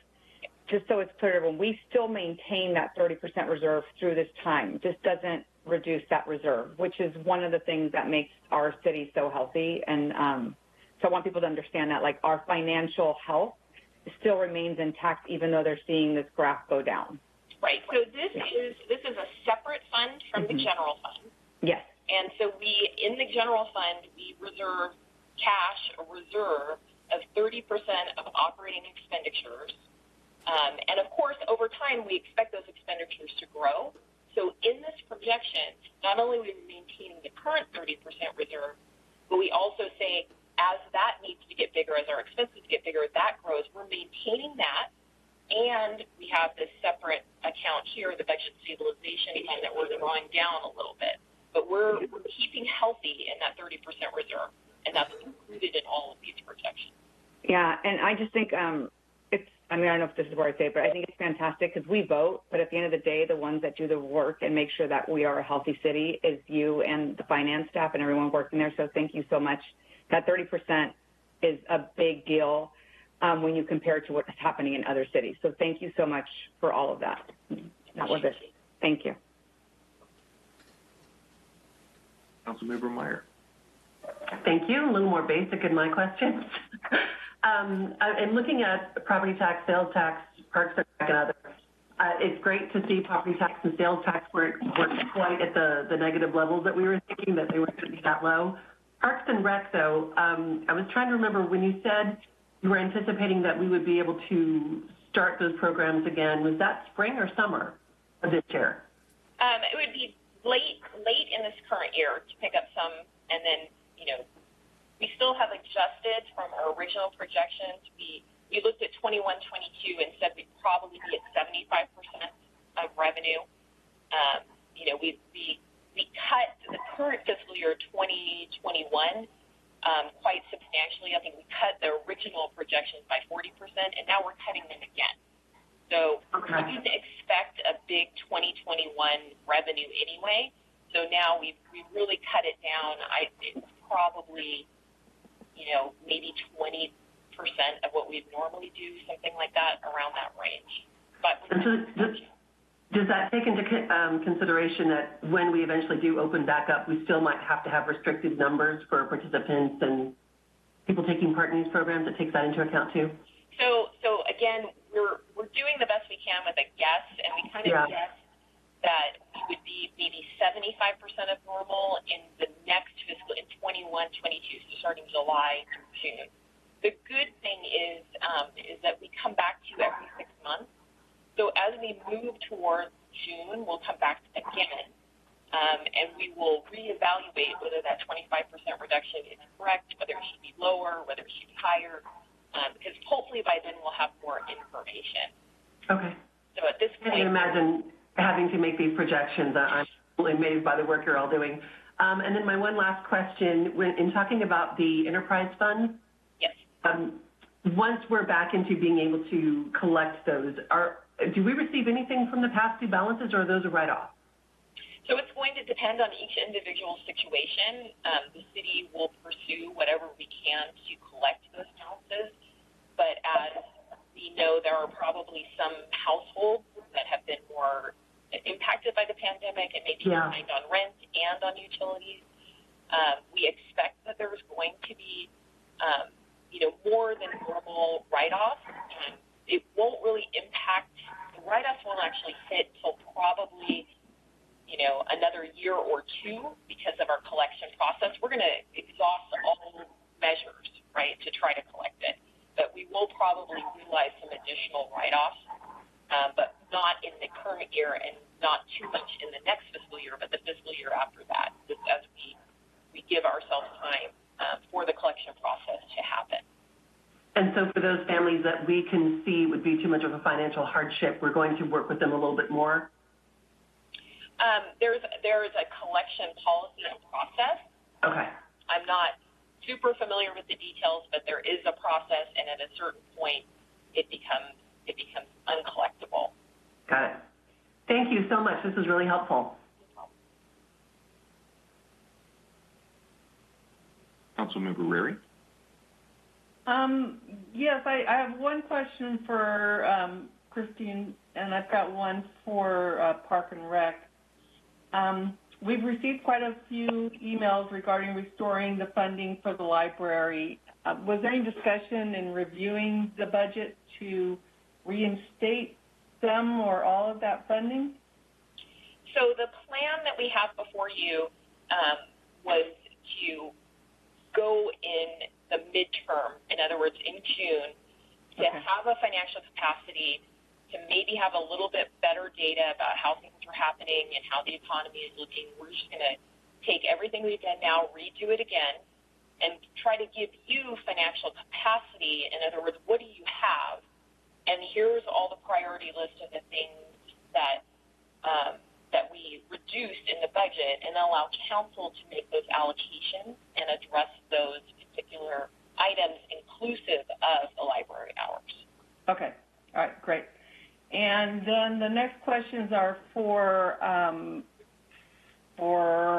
just so it's clear, when we still maintain that 30% reserve through this time, this doesn't reduce that reserve, which is one of the things that makes our city so healthy. And so I want people to understand that, like, our financial health still remains intact even though they're seeing this graph go down. Right. So this is a separate fund from the general fund. Yes. And so in the general fund, we reserve cash, a reserve of 30% of operating expenditures. And of course, over time, we expect those expenditures to grow. So in this projection, not only are we maintaining the current 30% reserve, but we also say as that needs to get bigger, as our expenses get bigger, that grows. We're maintaining that. And we have this separate account here, the Budget Stabilization Fund, that we're drawing down a little bit. But we're keeping healthy in that 30% reserve, and that's included in all of these projections. Yeah, and I just think I don't know if this is where I say it, but I think it's fantastic because we vote, but at the end of the day, the ones that do the work and make sure that we are a healthy city is you and the finance staff and everyone working there. So thank you so much. That 30% is a big deal when you compare it to what's happening in other cities. So thank you so much for all of that. That was it. Thank you. Councilmember Meyer. Thank you. A little more basic in my questions. I'm looking at property tax, sales tax, parks and others. It's great to see property tax and sales tax weren't quite at the negative levels that we were thinking, that they weren't going to be that low. Parks and Rec, though, I was trying to remember when you said you were anticipating that we would be able to start those programs again. Was that spring or summer of this year? It would be late in this current year to pick up some, and then, we still have adjusted from our original projections. We looked at 21-22 and said we'd probably be at 75% of revenue. We cut the current fiscal year 2021 quite substantially. I think we cut the original projections by 40%, and now we're cutting them again. So we didn't expect a big 2021 revenue anyway. So now we've really cut it down. It's probably, maybe 20% of what we'd normally do, something like that, around that range. But does that take into consideration that when we eventually do open back up, we still might have to have restricted numbers for participants and people taking part in these programs? It takes that into account too? So again, we're doing the best we can with a guess, and we kind of guessed that we would be maybe 75% of normal in the next fiscal, in 21-22, so starting July through June. The good thing is that we come back to you every 6 months. So as we move towards June, we'll come back again, and we will reevaluate whether that 25% reduction is correct, whether it should be lower, whether it should be higher, because hopefully by then we'll have more information. Okay. So at this point, I can imagine having to make these projections. I'm really amazed by the work you're all doing. And then my one last question, in talking about the enterprise fund, yes. Once we're back into being able to collect those, do we receive anything from the past due balances, or are those a write-off? So it's going to depend depend on each individual situation. The city will pursue whatever we can to collect those balances, but as we know, there are probably some households that have been more impacted by the pandemic and maybe behind on rent and on utilities. We expect that there's going to be, more than normal write-offs. It won't really impact, the write-offs won't actually hit till probably, another year or two because of our collection process. We're going to exhaust all measures, right, to try to collect it. But we will probably realize some additional write-offs, but not in the current year and not too much in the next fiscal year, but the fiscal year after that, just as we give ourselves time for the collection process to happen. And so for those families that we can see would be too much of a financial hardship, we're going to work with them a little bit more? There's a collection policy and process. Okay. I'm not super familiar with the details, but there is a process, and at a certain point, it becomes uncollectible. Got it. Thank you so much. This is really helpful. Councilmember Rary? Yes, I have one question for Christine, and I've got one for Park and Rec. We've received quite a few emails regarding restoring the funding for the library. Was there any discussion in reviewing the budget to reinstate some or all of that funding? So the plan that we have before you was to go in the midterm, in other words, in June, to have a financial capacity to maybe have a little bit better data about how things are happening and how the economy is looking. We're just going to take everything we've done now, redo it again, and try to give you financial capacity. In other words, what do you have? And here's all the priority list of the things that that we reduced in the budget, and allow council to make those allocations and address those particular items inclusive of the library hours. Okay. All right, great. And then the next questions are for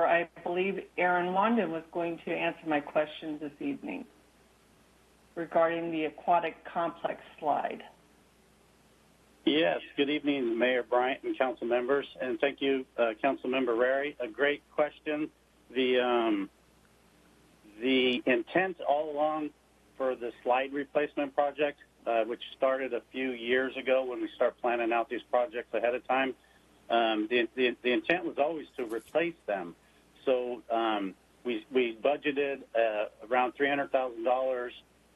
I believe Aaron London was going to answer my questions this evening regarding the aquatic complex slide. Yes, good evening, Mayor Bryant and council members, and thank you, Councilmember Rary. A great question. The intent all along for the slide replacement project, which started a few years ago when we start planning out these projects ahead of time, the intent was always to replace them. So we budgeted around $300,000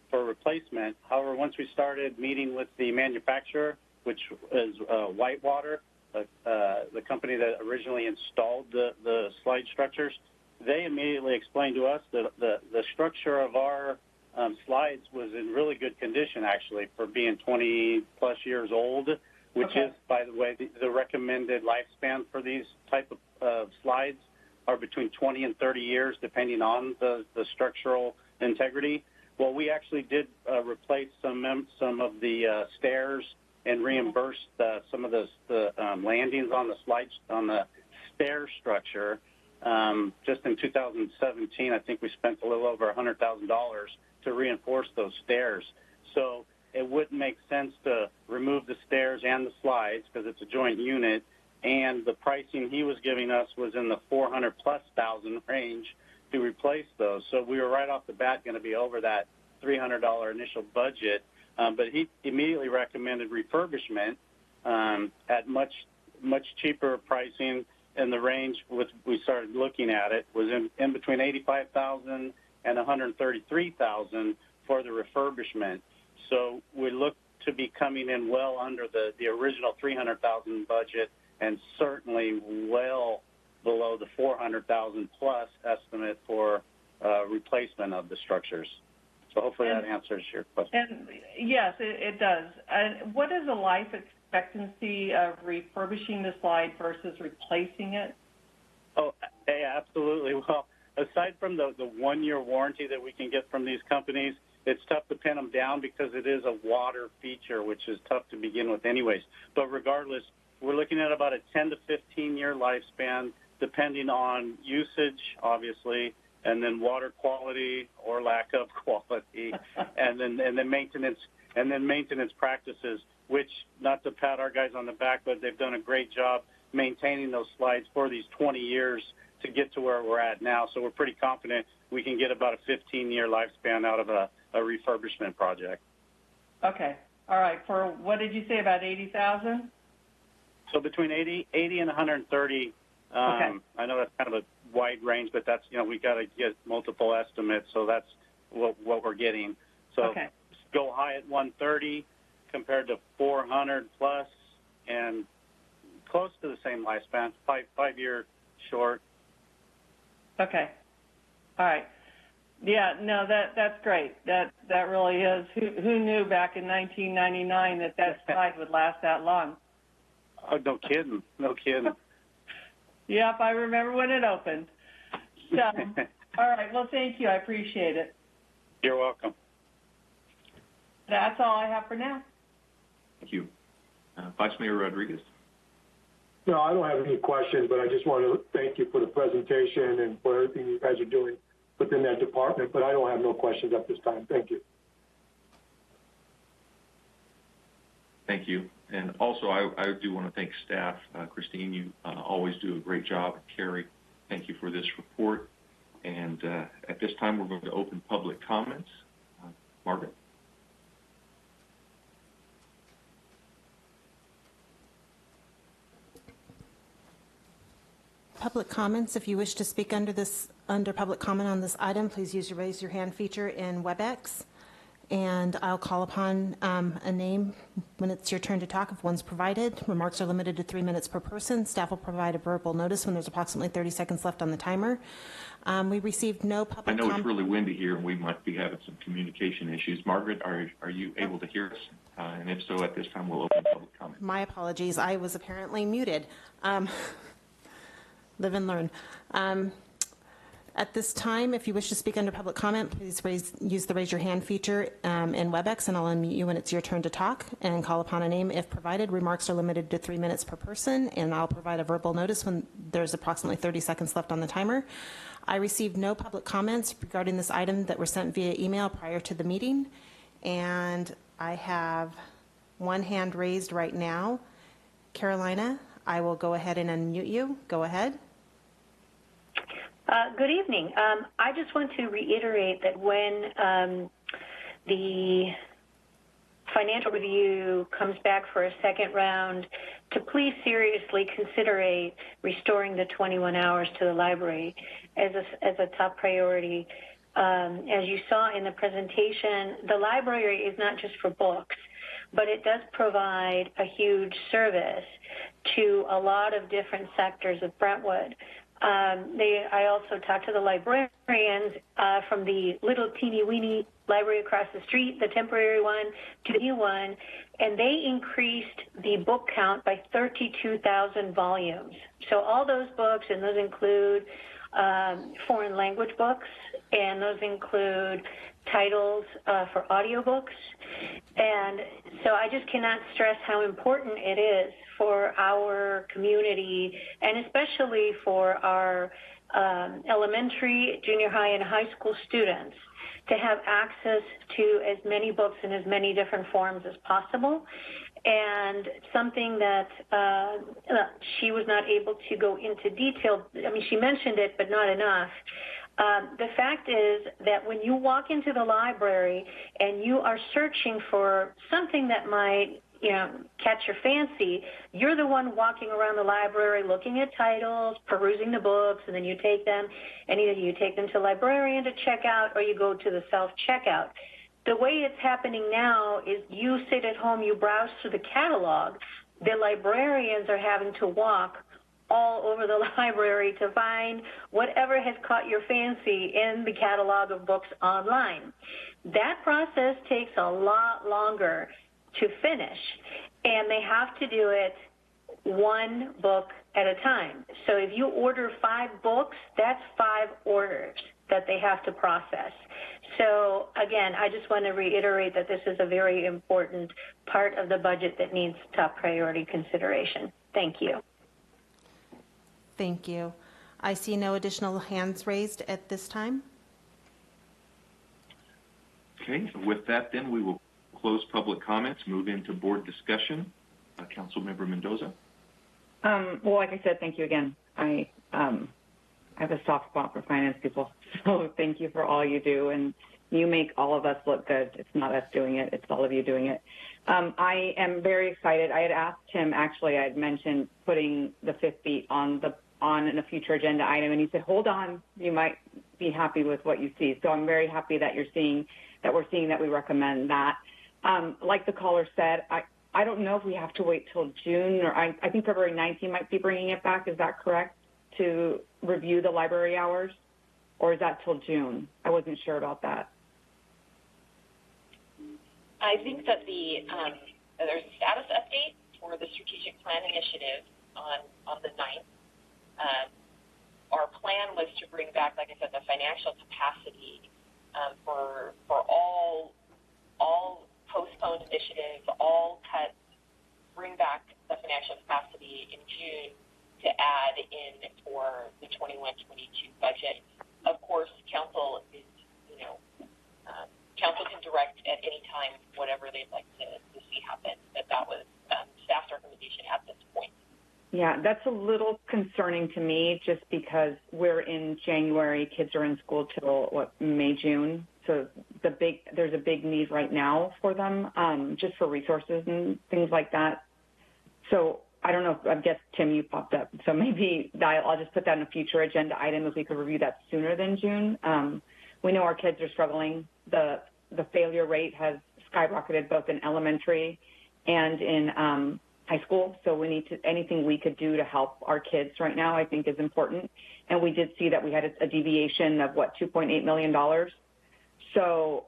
for replacement. However, once we started meeting with the manufacturer, which is Whitewater, the company that originally installed the slide structures, they immediately explained to us that the structure of our slides was in really good condition, actually, for being 20-plus years old, which is, by the way, the recommended lifespan for these type of slides are between 20 and 30 years, depending on the structural integrity. Well, we actually did replace some of the stairs and reimbursed some of the landings on the slides on the stair structure. Just in 2017, I think we spent a little over $100,000 to reinforce those stairs. So it wouldn't make sense to remove the stairs and the slides because it's a joint unit, and the pricing he was giving us was in the $400,000+ range to replace those. So we were right off the bat going to be over that $300 initial budget. But he immediately recommended refurbishment at much cheaper pricing, and the range we started looking at it was in between $85,000 and $133,000 for the refurbishment. So we look to be coming in well under the original $300,000 budget, and certainly well below the $400,000+ estimate for replacement of the structures. So hopefully that answers your question. And yes, it does. And what is the life expectancy of refurbishing the slide versus replacing it? Oh, yeah, absolutely. Well, aside from the 1-year warranty that we can get from these companies, it's tough to pin them down because it is a water feature, which is tough to begin with anyways. But regardless, we're looking at about a 10 to 15-year lifespan depending on usage, obviously, and then water quality or lack of quality, and then maintenance practices, which, not to pat our guys on the back, but they've done a great job maintaining those slides for these 20 years to get to where we're at now. So we're pretty confident we can get about a 15-year lifespan out of a refurbishment project. Okay. All right. For what did you say, about 80,000? So between 80 and 130. Okay. I know that's kind of a wide range, but that's, we got to get multiple estimates, so that's what we're getting. So okay. Go high at 130 compared to 400 plus, and close to the same lifespan, 5-year short. Okay. All right. Yeah, no, that's great. That really is. Who knew back in 1999 that slide would last that long? Oh, no kidding. No kidding. Yep, I remember when it opened. So, all right. Well, thank you. I appreciate it. You're welcome. That's all I have for now. Thank you. Vice Mayor Rodriguez. No, I don't have any questions, but I just want to thank you for the presentation and for everything you guys are doing within that department, but I don't have no questions at this time. Thank you. Thank you. And also, I do want to thank staff. Christine, you always do a great job. And Carrie, thank you for this report. And at this time, we're going to open public comments. Margaret? Public comments. If you wish to speak under public comment on this item, please use your raise your hand feature in WebEx. And I'll call upon a name when it's your turn to talk if one's provided. Remarks are limited to 3 minutes per person. Staff will provide a verbal notice when there's approximately 30 seconds left on the timer. We received no public I know it's really windy here, and we might be having some communication issues. Margaret, are you able to hear us? And if so, at this time, we'll open public comment. My apologies. I was apparently muted. Live and learn. At this time, if you wish to speak under public comment, please use the raise your hand feature in WebEx, and I'll unmute you when it's your turn to talk and call upon a name if provided. Remarks are limited to 3 minutes per person, and I'll provide a verbal notice when there's approximately 30 seconds left on the timer. I received no public comments regarding this item that were sent via email prior to the meeting, and I have one hand raised right now. Carolina, I will go ahead and unmute you. Go ahead. Good evening. I just want to reiterate that when the financial review comes back for a second round, to please seriously consider restoring the 21 hours to the library as a top priority. As you saw in the presentation, the library is not just for books, but it does provide a huge service to a lot of different sectors of Brentwood. I also talked to the librarians from the little teeny weeny library across the street, the temporary one, to the new one, and they increased the book count by 32,000 volumes. So all those books, and those include foreign language books, and those include titles for audiobooks. And so I just cannot stress how important it is for our community, and especially for our elementary, junior high, and high school students to have access to as many books in as many different forms as possible. And something that she was not able to go into detail, I mean, she mentioned it, but not enough. The fact is that when you walk into the library and you are searching for something that might, catch your fancy, you're the one walking around the library looking at titles, perusing the books, and then you take them, and either you take them to the librarian to check out or you go to the self-checkout. The way it's happening now is you sit at home, you browse through the catalog. The librarians are having to walk all over the library to find whatever has caught your fancy in the catalog of books online. That process takes a lot longer to finish, and they have to do it one book at a time. So if you order 5 books, that's 5 orders that they have to process. So again, I just want to reiterate that this is a very important part of the budget that needs top priority consideration. Thank you. Thank you. I see no additional hands raised at this time. Okay, with that then we will close public comments, move into board discussion. Councilmember Mendoza. Well, like I said, thank you again. I have a soft spot for finance people, so thank you for all you do, and you make all of us look good. It's not us doing it, it's all of you doing it. I am very excited. I had asked him, actually, I had mentioned putting the fifth beat on in a future agenda item, and he said, hold on, you might be happy with what you see. So I'm very happy that we're seeing that we recommend that. Like the caller said, I don't know if we have to wait till June, or I think February 9th you might be bringing it back. Is that correct, to review the library hours? Or is that till June? I wasn't sure about that. I think that there's a status update for the strategic plan initiative on the 9th. Our plan was to bring back, like I said, the financial capacity for all postponed initiatives, all cuts, bring back the financial capacity in June to add in for the 21-22 budget. Of course, council is, council can direct at any time whatever they'd like to see happen. That was staff's recommendation at this point. Yeah, that's a little concerning to me, just because we're in January, kids are in school till May, June. So there's a big need right now for them, just for resources and things like that. So I don't know. I guess Tim, you popped up. So maybe I'll just put that in a future agenda item if we could review that sooner than June. We know our kids are struggling. The failure rate has skyrocketed both in elementary and in high school. So we need anything we could do to help our kids right now, I think, is important. And we did see that we had a deviation of $2.8 million. So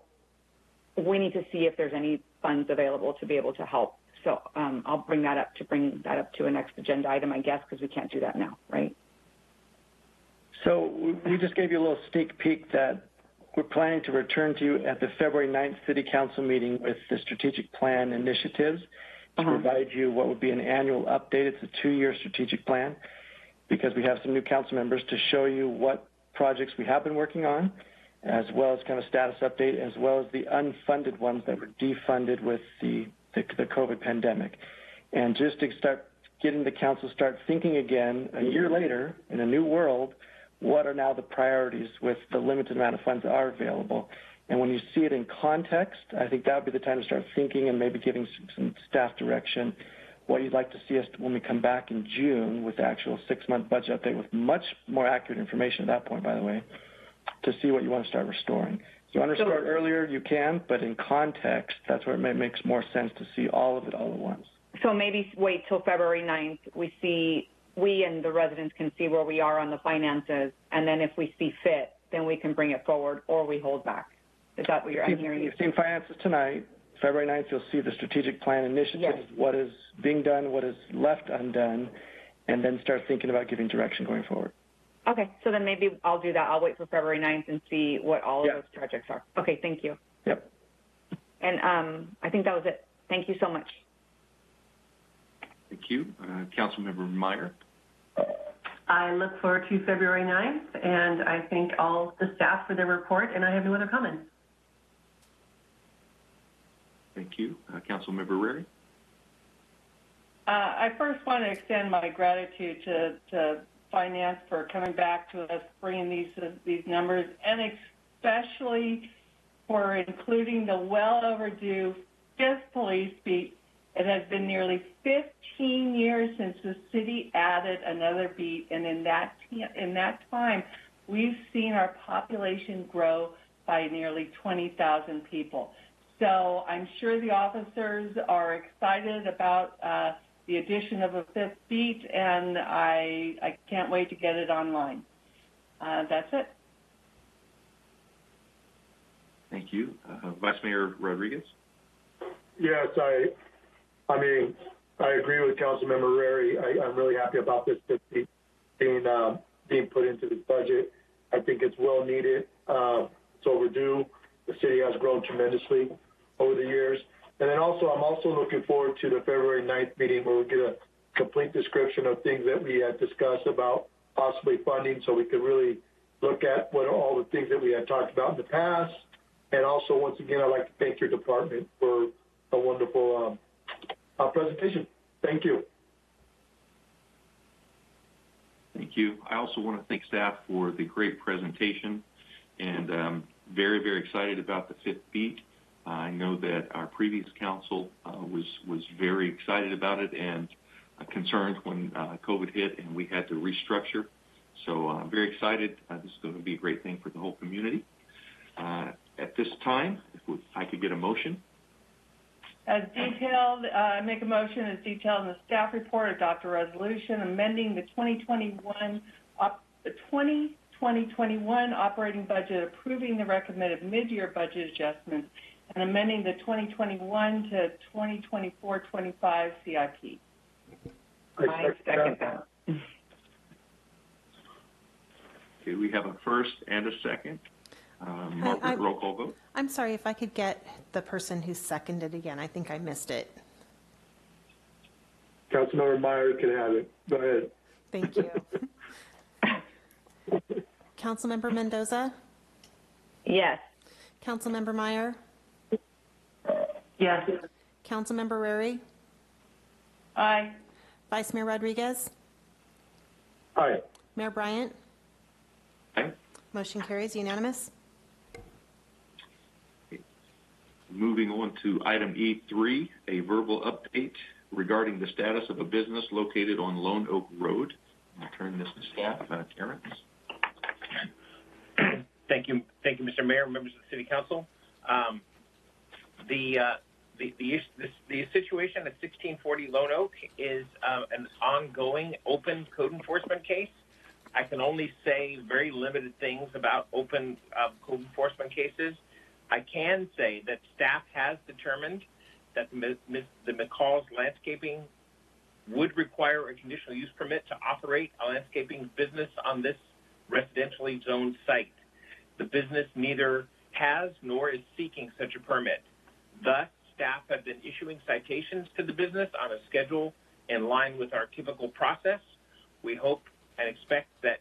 we need to see if there's any funds available to be able to help. So I'll bring that up to a next agenda item, I guess, because we can't do that now, right? So we just gave you a little sneak peek that we're planning to return to you at the February 9th City Council meeting with the strategic plan initiatives to provide you what would be an annual update. It's a 2-year strategic plan, because we have some new council members to show you what projects we have been working on, as well as kind of status update, as well as the unfunded ones that were defunded with the COVID pandemic. And just to start getting the council start thinking again, a year later, in a new world, what are now the priorities with the limited amount of funds that are available. And when you see it in context, I think that would be the time to start thinking and maybe giving some staff direction, what you'd like to see us when we come back in June with the actual 6-month budget update with much more accurate information at that point, by the way, to see what you want to start restoring. If you want to start earlier, you can, but in context, that's where it makes more sense to see all of it all at once. So maybe wait till February 9th. We and the residents can see where we are on the finances, and then if we see fit, then we can bring it forward, or we hold back. Is that what I'm hearing? You've seen finances tonight. February 9th, you'll see the strategic plan initiatives, what is being done, what is left undone, and then start thinking about giving direction going forward. Okay, so then maybe I'll do that. I'll wait for February 9th and see what all of those projects are. Okay, thank you. Yep. And I think that was it. Thank you so much. Thank you. Councilmember Meyer. I look forward to February 9th, and I thank all the staff for their report, and I have no other comments. Thank you. Councilmember Rary. I first want to extend my gratitude to Finance for coming back to us, bringing these numbers, and especially for including the well overdue 5th police beat. It has been nearly 15 years since the city added another beat, and in that time, we've seen our population grow by nearly 20,000 people. So I'm sure the officers are excited about the addition of a 5th beat, and I can't wait to get it online. That's it. Thank you. Vice Mayor Rodriguez. Yes, I mean, I agree with Councilmember Rary. I'm really happy about this being put into this budget. I think it's well needed. It's overdue. The city has grown tremendously over the years. And then I'm also looking forward to the February 9th meeting where we'll get a complete description of things that we had discussed about possibly funding so we could really look at what are all the things that we had talked about in the past. And also, once again, I'd like to thank your department for a wonderful presentation. Thank you. Thank you. I also want to thank staff for the great presentation, and very, very excited about the fifth beat. I know that our previous council was very excited about it and concerned when COVID hit and we had to restructure. So I'm very excited. This is going to be a great thing for the whole community. At this time, if I could get a motion. As detailed, make a motion as detailed in the staff report, adopt a resolution amending the 2021 operating budget, approving the recommended mid-year budget adjustments, and amending the 2021 to 2024-25 CIP. I second that. Okay, we have a first and a second. Margaret, roll call vote. I'm sorry, if I could get the person who seconded again. I think I missed it. Councilmember Meyer can have it. Go ahead. Thank you. Councilmember Mendoza? Yes. Councilmember Meyer? Yes. Councilmember Rary? Aye. Vice Mayor Rodriguez? Aye. Mayor Bryant? Aye. Motion carries unanimous. Moving on to item E3, a verbal update regarding the status of a business located on Lone Oak Road. I'll turn this to staff. Terrence. Thank you, Mr. Mayor, members of the City Council. The situation at 1640 Lone Oak is an ongoing open code enforcement case. I can only say very limited things about open code enforcement cases. I can say that staff has determined that the McCall's Landscaping would require a conditional use permit to operate a landscaping business on this residentially zoned site. The business neither has nor is seeking such a permit. Thus, staff have been issuing citations to the business on a schedule in line with our typical process. We hope and expect that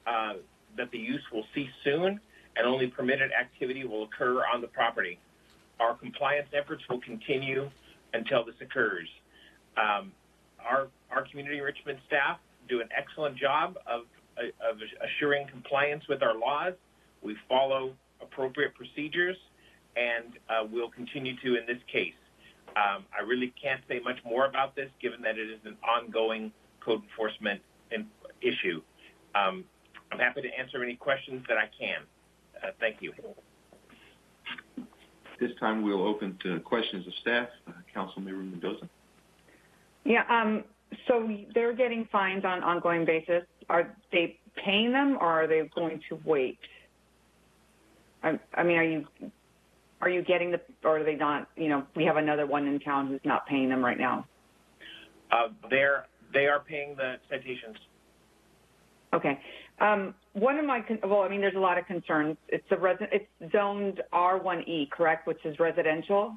the use will cease soon and only permitted activity will occur on the property. Our compliance efforts will continue until this occurs. Our community enrichment staff do an excellent job of assuring compliance with our laws. We follow appropriate procedures, and we'll continue to in this case. I really can't say much more about this, given that it is an ongoing code enforcement issue. I'm happy to answer any questions that I can. Thank you. This time we'll open to questions of staff. Councilmember Mendoza. Yeah, so they're getting fines on an ongoing basis. Are they paying them, or are they going to wait? I mean, are you getting the, or are they not? You know, we have another one in town who's not paying them right now. They are paying the citations. Okay. One of my, well, I mean, there's a lot of concerns. It's zoned R1E, correct, which is residential.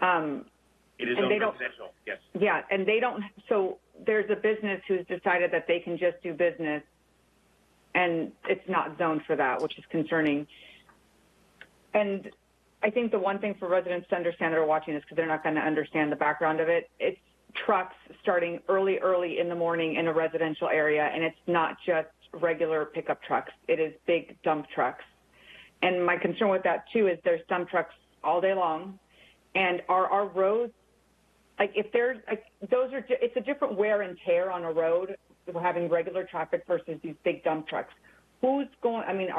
It is zoned residential, yes. Yeah, and they don't, so there's a business who's decided that they can just do business, and it's not zoned for that, which is concerning. And I think the one thing for residents to understand that are watching this, because they're not going to understand the background of it, it's trucks starting early in the morning in a residential area, and it's not just regular pickup trucks. It is big dump trucks. And my concern with that, too, is there's dump trucks all day long, and our roads, like if there's, like those are, it's a different wear and tear on a road, we're having regular traffic versus these big dump trucks. Who's going, I mean,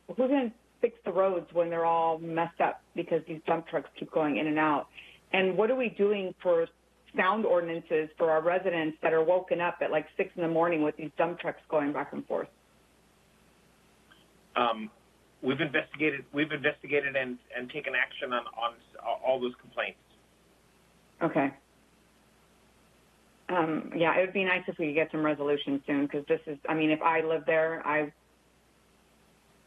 who's going to fix the roads when they're all messed up because these dump trucks keep going in and out? And what are we doing for sound ordinances for our residents that are woken up at like 6 in the morning with these dump trucks going back and forth? We've investigated and taken action on all those complaints. Okay. Yeah, it would be nice if we could get some resolution soon, because this is, I mean, if I lived there, I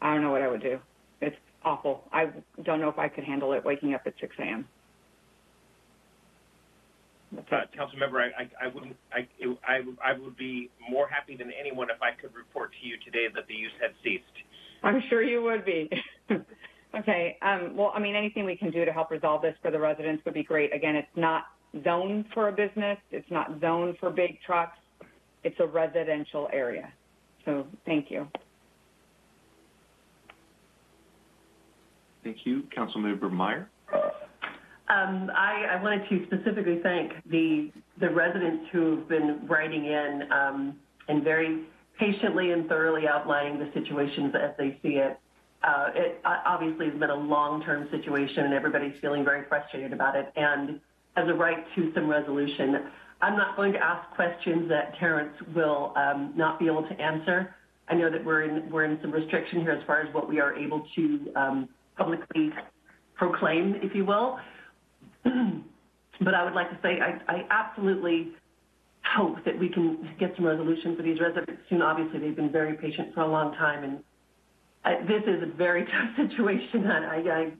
don't know what I would do. It's awful. I don't know if I could handle it waking up at 6 a.m. Council member, I would be more happy than anyone if I could report to you today that the use had ceased. I'm sure you would be. Okay. Well, I mean, anything we can do to help resolve this for the residents would be great. Again, it's not zoned for a business. It's not zoned for big trucks. It's a residential area. So thank you. Thank you. Councilmember Meyer. I wanted to specifically thank the residents who've been writing in and very patiently and thoroughly outlining the situations as they see it. It obviously has been a long-term situation, and everybody's feeling very frustrated about it and has a right to some resolution. I'm not going to ask questions that Terrence will not be able to answer. I know that we're in some restriction here as far as what we are able to publicly proclaim, if you will. But I would like to say I absolutely hope that we can get some resolution for these residents soon. Obviously, they've been very patient for a long time, and this is a very tough situation. I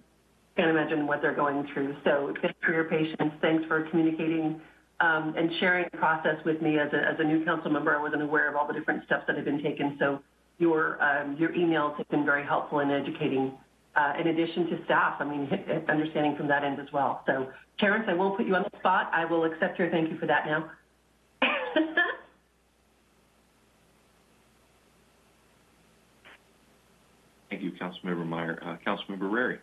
can't imagine what they're going through. So thanks for your patience. Thanks for communicating and sharing the process with me. As a new council member, I wasn't aware of all the different steps that have been taken. So your emails have been very helpful in educating. In addition to staff, I mean, understanding from that end as well. So, Terrence, I will put you on the spot. I will accept your thank you for that now. Thank you, Councilmember Meyer. Councilmember Rary.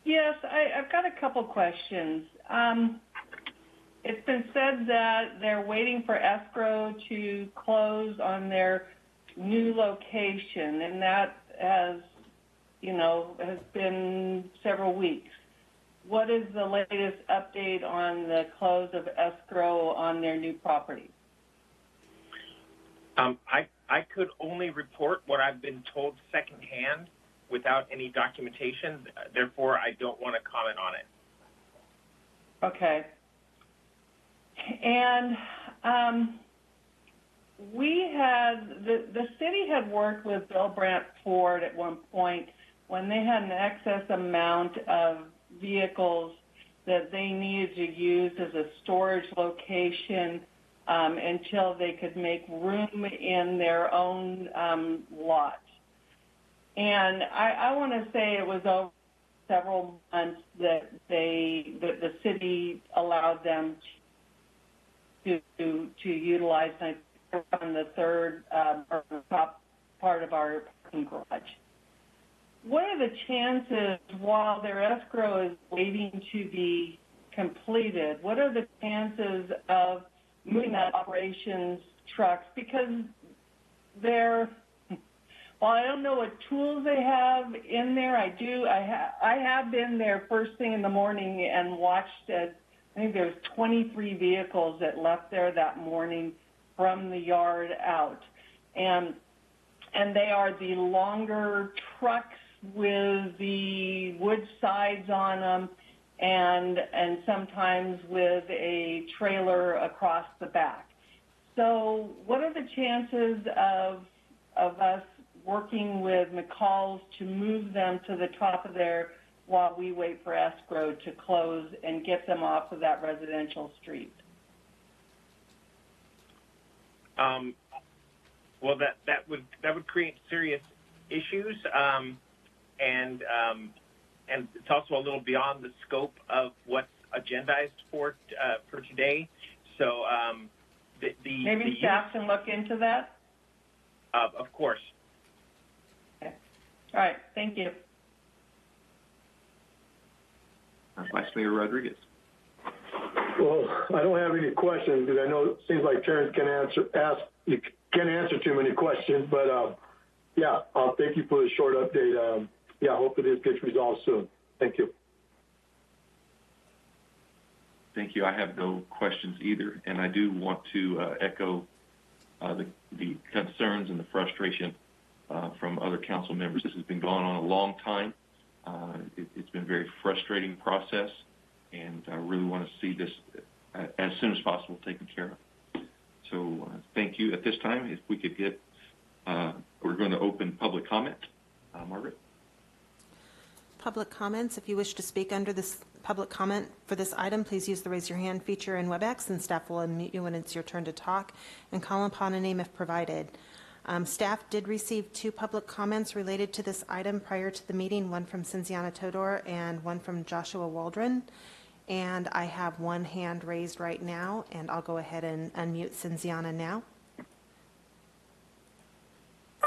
Yes, I've got a couple questions. It's been said that they're waiting for escrow to close on their new location, and that has been several weeks. What is the latest update on the close of escrow on their new property? I could only report what I've been told secondhand without any documentation. Therefore, I don't want to comment on it. Okay. And the city had worked with Bill Brentwood at one point when they had an excess amount of vehicles that they needed to use as a storage location until they could make room in their own lot. And I want to say it was over several months that the city allowed them to utilize on the third or top part of our parking garage. What are the chances, while their escrow is waiting to be completed, what are the chances of moving that operations trucks? Because while I don't know what tools they have in there, I have been there first thing in the morning and watched it. I think there's 23 vehicles that left there that morning from the yard out. And they are the longer trucks with the wood sides on them and sometimes with a trailer across the back. So what are the chances of us working with McCall's to move them to the top of there while we wait for escrow to close and get them off of that residential street? Well, that would create serious issues, and it's also a little beyond the scope of what's agendized for today. So maybe staff can look into that. Of course. Okay. All right. Thank you. Vice Mayor Rodriguez. Well, I don't have any questions because I know it seems like Terrence can't answer too many questions, but thank you for the short update. Hopefully this gets resolved soon. Thank you. Thank you. I have no questions either, and I do want to echo the concerns and the frustration from other council members. This has been going on a long time. It's been a very frustrating process, and I really want to see this as soon as possible taken care of. So thank you. At this time, if we could get, we're going to open public comment. Margaret? public comments. If you wish to speak under this public comment for this item, please use the raise your hand feature in WebEx, and staff will unmute you when it's your turn to talk and call upon a name if provided. Staff did receive 2 public comments related to this item prior to the meeting, one from Cynthiana Todor and one from Joshua Waldron. And I have 1 hand raised right now, and I'll go ahead and unmute Cynthiana now.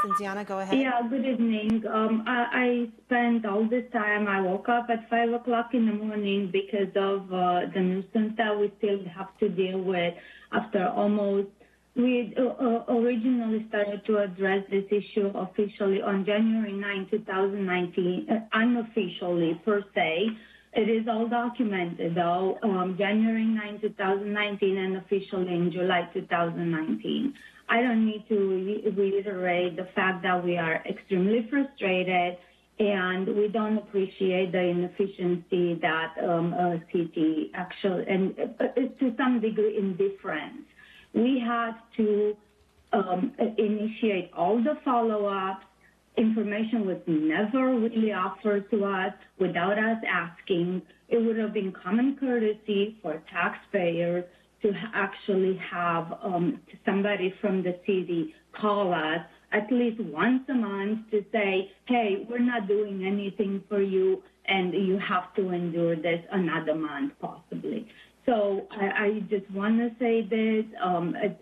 Cynthiana, go ahead. Yeah, good evening. I spent all this time, I woke up at 5 o'clock in the morning because of the nuisance that we still have to deal with after almost, we originally started to address this issue officially on January 9, 2019, unofficially per se. It is all documented though, January 9, 2019, and officially in July 2019. I don't need to reiterate the fact that we are extremely frustrated and we don't appreciate the inefficiency that city actually, and to some degree indifference. We had to initiate all the follow-ups. Information was never really offered to us without us asking. It would have been common courtesy for taxpayers to actually have somebody from the city call us at least once a month to say, hey, we're not doing anything for you and you have to endure this another month possibly. So I just want to say this,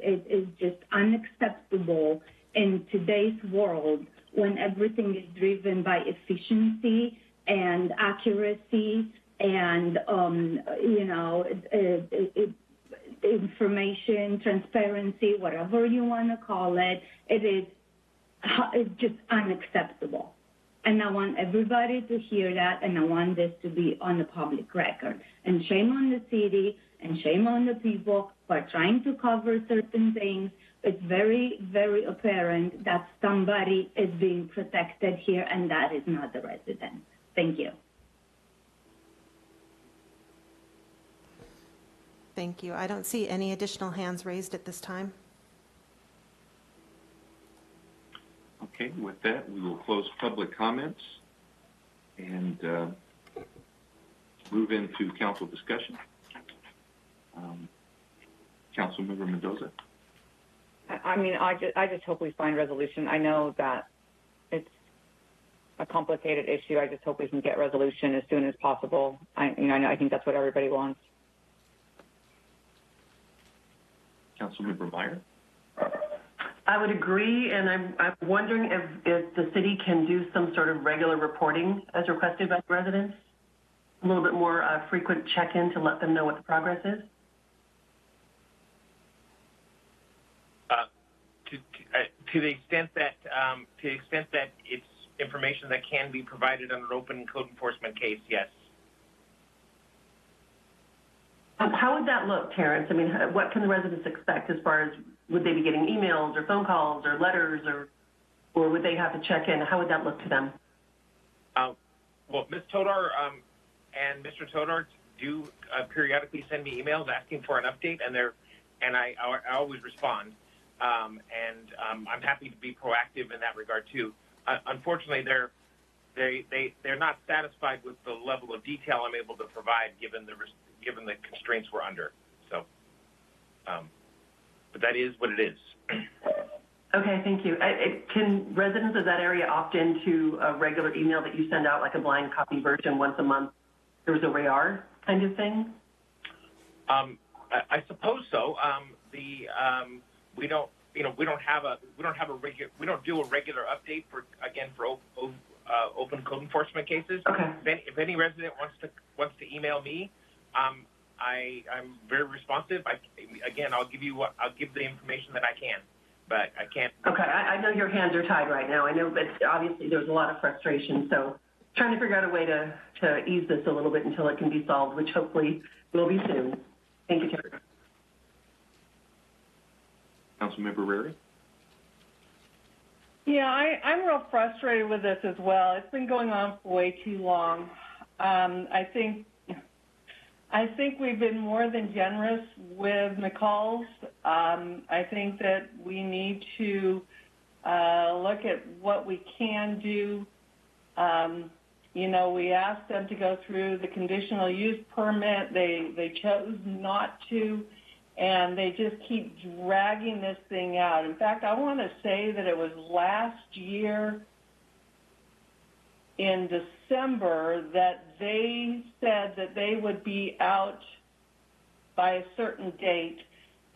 it is just unacceptable in today's world when everything is driven by efficiency and accuracy and, information, transparency, whatever you want to call it, it's just unacceptable. And I want everybody to hear that, and I want this to be on the public record. And shame on the city, and shame on the people who are trying to cover certain things. It's very, very apparent that somebody is being protected here, and that is not the resident. Thank you. Thank you. I don't see any additional hands raised at this time. Okay, with that, we will close public comments and move into council discussion. Councilmember Mendoza. I just hope we find resolution. I know that it's a complicated issue. I just hope we can get resolution as soon as possible. I think that's what everybody wants. Councilmember Meyer. I would agree, and I'm wondering if the city can do some sort of regular reporting as requested by residents, a little bit more frequent check-in to let them know what the progress is. To the extent that it's information that can be provided on an open code enforcement case, yes. How would that look, Terrence? I mean, what can the residents expect as far as would they be getting emails or phone calls or letters or would they have to check in? How would that look to them? Well, Ms. Todor and Mr. Todor do periodically send me emails asking for an update, and I always respond. I'm happy to be proactive in that regard too. Unfortunately, they're not satisfied with the level of detail I'm able to provide given the constraints we're under. So, but that is what it is. Okay, thank you. Can residents of that area opt into a regular email that you send out, like a blind copy version once a month? There's a RAR kind of thing. I suppose so. We don't do a regular update for open code enforcement cases. Okay. If any resident wants to email me, I'm very responsive. I'll give the information that I can, but I can't. Okay, I know your hands are tied right now. I know that obviously there's a lot of frustration, so trying to figure out a way to ease this a little bit until it can be solved, which hopefully will be soon. Thank you, Terry. Councilmember Rary. Yeah, I'm real frustrated with this as well. It's been going on for way too long. I think we've been more than generous with McCall's. I think that we need to look at what we can do. We asked them to go through the conditional use permit. They chose not to, and they just keep dragging this thing out. In fact, I want to say that it was last year in December that they said that they would be out by a certain date,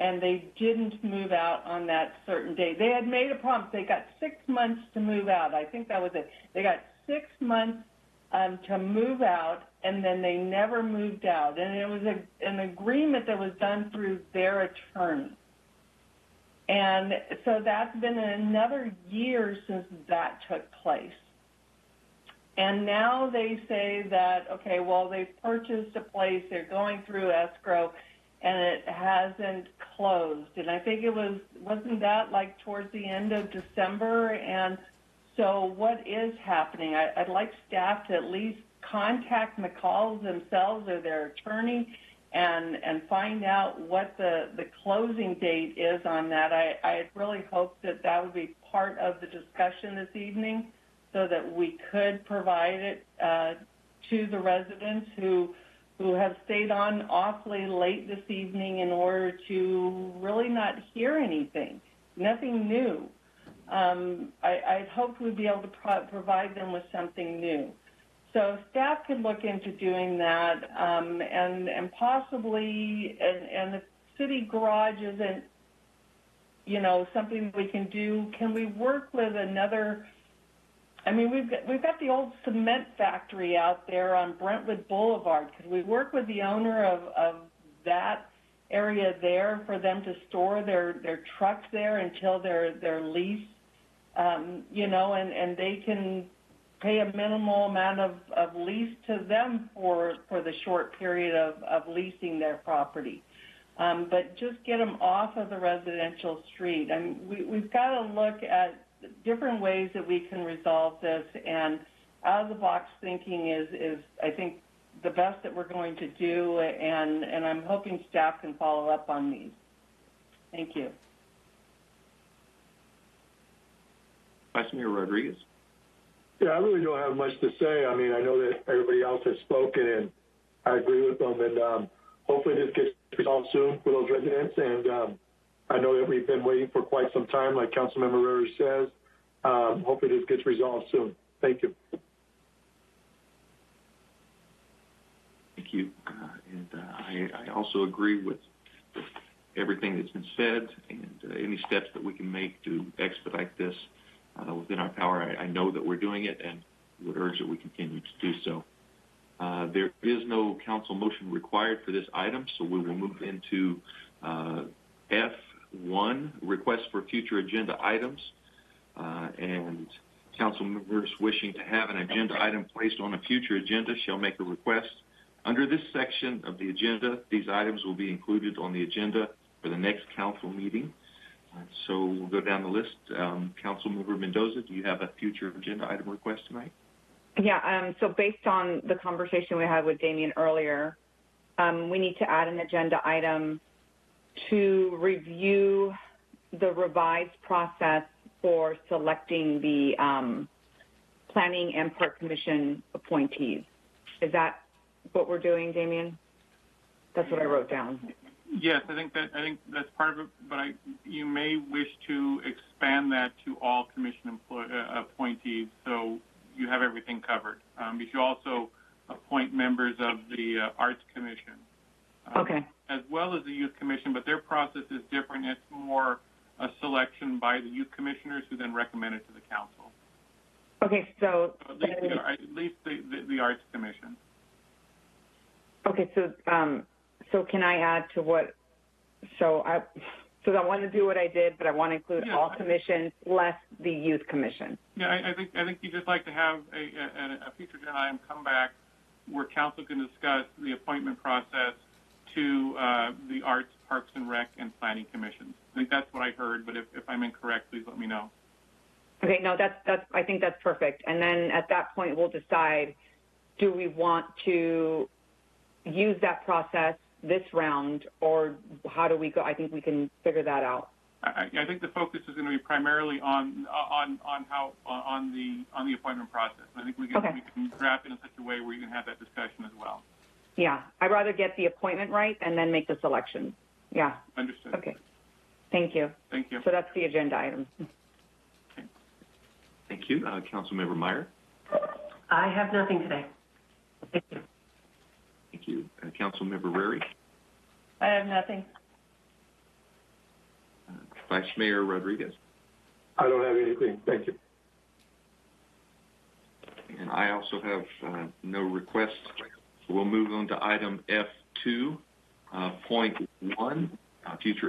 and they didn't move out on that certain date. They had made a promise. They got 6 months to move out. I think that was it. They got 6 months to move out, and then they never moved out. And it was an agreement that was done through their attorney. And so that's been another year since that took place. And now they say that, okay, well, they've purchased a place, they're going through escrow, and it hasn't closed. And I think wasn't that like towards the end of December? And so what is happening? I'd like staff to at least contact McCall's themselves or their attorney and find out what the closing date is on that. I really hope that would be part of the discussion this evening so that we could provide it to the residents who have stayed on awfully late this evening in order to really not hear anything, nothing new. I'd hoped we'd be able to provide them with something new. So staff could look into doing that, and possibly, and the city garage isn't, something we can do. Can we work with another? I mean, we've got the old cement factory out there on Brentwood Boulevard. Could we work with the owner of that area there for them to store their trucks there until their lease, and they can pay a minimal amount of lease to them for the short period of leasing their property. But just get them off of the residential street. I mean, we've got to look at different ways that we can resolve this, and out-of-the-box thinking is, I think, the best that we're going to do, and I'm hoping staff can follow up on these. Thank you. Vice Mayor Rodriguez. Yeah, I really don't have much to say. I mean, I know that everybody else has spoken, and I agree with them, and hopefully this gets resolved soon for those residents, and I know that we've been waiting for quite some time, like Councilmember Rivers says. Hopefully this gets resolved soon. Thank you. Thank you. I also agree with everything that's been said, and any steps that we can make to expedite this within our power. I know that we're doing it, and would urge that we continue to do so. There is no council motion required for this item, so we will move into F1, request for future agenda items, and council members wishing to have an agenda item placed on a future agenda shall make a request. Under this section of the agenda, these items will be included on the agenda for the next council meeting. So we'll go down the list. Councilmember Mendoza, do you have a future agenda item request tonight? Yeah, so based on the conversation we had with Damien earlier, we need to add an agenda item to review the revised process for selecting the Planning and Park Commission appointees. Is that what we're doing, Damien? That's what I wrote down. Yes, I think that's part of it, but you may wish to expand that to all commission appointees, so you have everything covered. You should also appoint members of the Arts Commission, okay, as well as the Youth Commission, but their process is different. It's more a selection by the youth commissioners who then recommend it to the council. Okay, so at least the Arts Commission. Okay, so can I add to what? So I want to do what I did, but I want to include all commissions less the Youth Commission. Yeah, I think you just like to have a future agenda item come back where council can discuss the appointment process to the Arts, Parks and Rec, and Planning Commissions. I think that's what I heard, but if I'm incorrect, please let me know. Okay, no, I think that's perfect. And then at that point, we'll decide, do we want to use that process this round, or how do we go? I think we can figure that out. I think the focus is going to be primarily on the appointment process. I think we can draft it in such a way where you can have that discussion as well. Yeah, I'd rather get the appointment right and then make the selection. Yeah. Understood. Okay. Thank you. Thank you. So that's the agenda item. Okay. Thank you. Councilmember Meyer. I have nothing today. Thank you. Thank you. Councilmember Rary. I have nothing. Vice Mayor Rodriguez. I don't have anything. Thank you. And I also have no requests. So we'll move on to item F2.1, future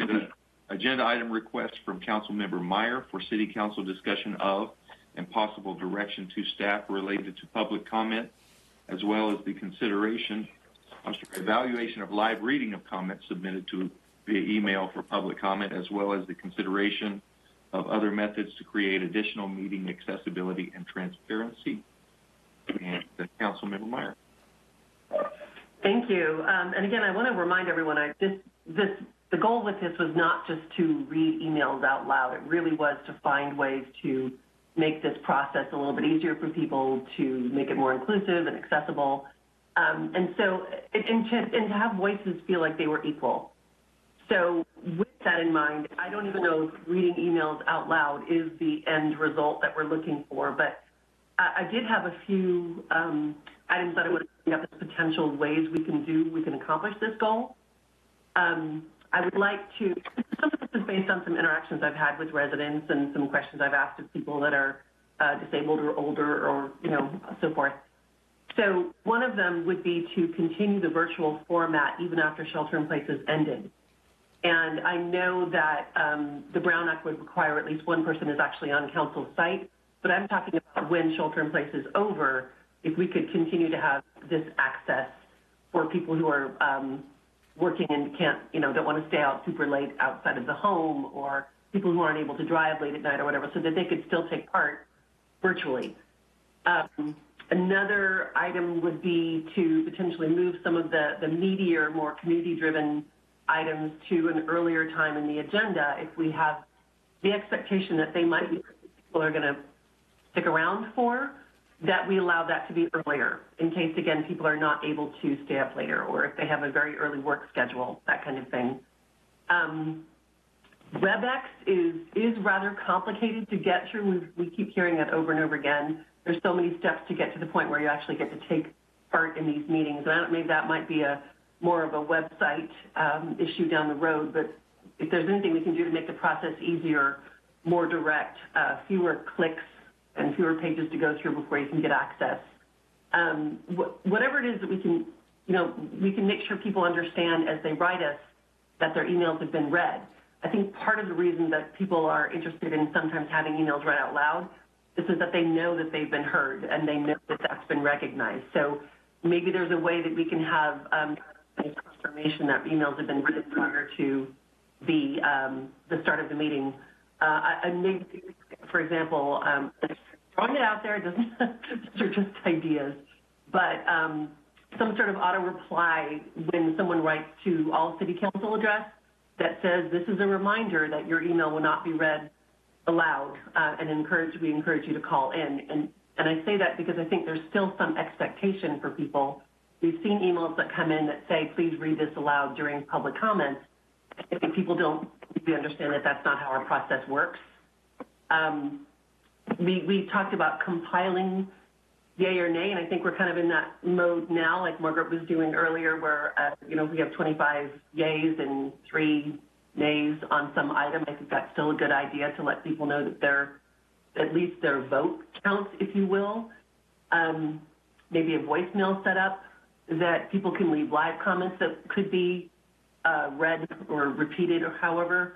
agenda item request from Councilmember Meyer for City Council discussion of and possible direction to staff related to public comment, as well as the evaluation of live reading of comments submitted via email for public comment, as well as the consideration of other methods to create additional meeting accessibility and transparency. And Councilmember Meyer. Thank you. And again, I want to remind everyone, the goal with this was not just to read emails out loud. It really was to find ways to make this process a little bit easier for people, to make it more inclusive and accessible, and to have voices feel like they were equal. So with that in mind, I don't even know if reading emails out loud is the end result that we're looking for, but I did have a few items that I want to bring up as potential ways we can accomplish this goal. I would like to, some of this is based on some interactions I've had with residents and some questions I've asked of people that are disabled or older or, so forth. So one of them would be to continue the virtual format even after shelter-in-place is ended. And I know that the Brown Act would require at least one person is actually on council's site, but I'm talking about when shelter-in-place is over, if we could continue to have this access for people who are working and can't, don't want to stay out super late outside of the home, or people who aren't able to drive late at night or whatever, so that they could still take part virtually. Another item would be to potentially move some of the meatier, more community-driven items to an earlier time in the agenda if we have the expectation that they might be people are going to stick around for, that we allow that to be earlier in case, again, people are not able to stay up later, or if they have a very early work schedule, that kind of thing. WebEx is rather complicated to get through. We keep hearing that over and over again. There's so many steps to get to the point where you actually get to take part in these meetings. And maybe that might be more of a website issue down the road, but if there's anything we can do to make the process easier, more direct, fewer clicks and fewer pages to go through before you can get access. Whatever it is that we can make sure people understand as they write us that their emails have been read. I think part of the reason that people are interested in sometimes having emails read out loud is that they know that they've been heard and they know that that's been recognized. So maybe there's a way that we can have confirmation that emails have been read prior to the start of the meeting. Maybe, for example, throwing it out there, these are just ideas, but some sort of auto reply when someone writes to all city council address that says this is a reminder that your email will not be read aloud, and we encourage you to call in. And I say that because I think there's still some expectation for people. We've seen emails that come in that say, please read this aloud during public comments. I think people don't really understand that that's not how our process works. We talked about compiling yay or nay, and I think we're kind of in that mode now, like Margaret was doing earlier, where we have 25 yays and 3 nays on some item. I think that's still a good idea to let people know that at least their vote counts, if you will. Maybe a voicemail set up that people can leave live comments that could be read or repeated or however.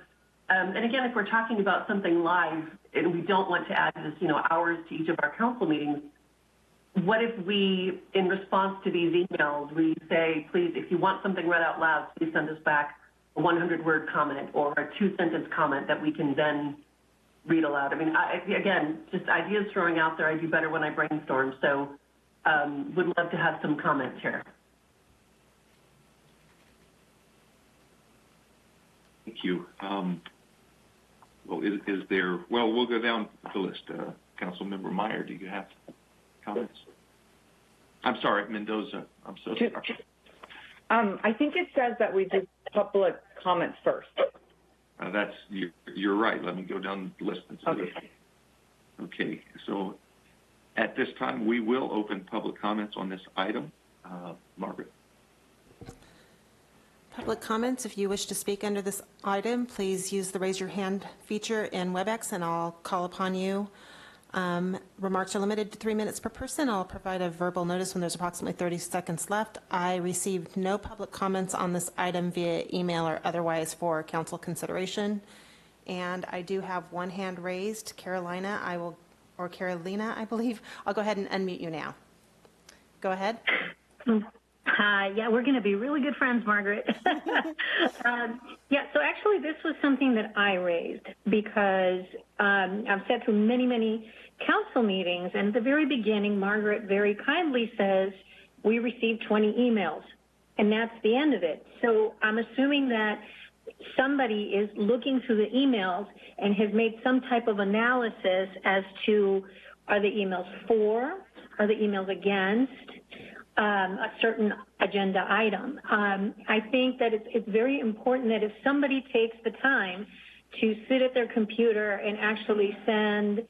And again, if we're talking about something live and we don't want to add this, hours to each of our council meetings, what if we, in response to these emails, we say, please, if you want something read out loud, please send us back a 100-word comment or a 2-sentence comment that we can then read aloud. I mean, again, just ideas throwing out there. I do better when I brainstorm. So would love to have some comments here. Thank you. Well, is there, well, we'll go down the list. Councilmember Meyer, do you have comments? I'm sorry, Mendoza. I'm so sorry. I think it says that we do public comments first. You're right. Let me go down the list. Okay. Okay, so at this time, we will open public comments on this item. Margaret. Public comments, if you wish to speak under this item, please use the raise your hand feature in WebEx and I'll call upon you. Remarks are limited to 3 minutes per person. I'll provide a verbal notice when there's approximately 30 seconds left. I received no public comments on this item via email or otherwise for council consideration. And I do have one hand raised. Carolina, I believe. I'll go ahead and unmute you now. Go ahead. Hi. Yeah, we're going to be really good friends, Margaret. Yeah, so actually this was something that I raised because I've sat through many, many council meetings, and at the very beginning, Margaret very kindly says, we received 20 emails, and that's the end of it. So I'm assuming that somebody is looking through the emails and has made some type of analysis as to, are the emails for, are the emails against a certain agenda item. I think that it's very important that if somebody takes the time to sit at their computer and actually send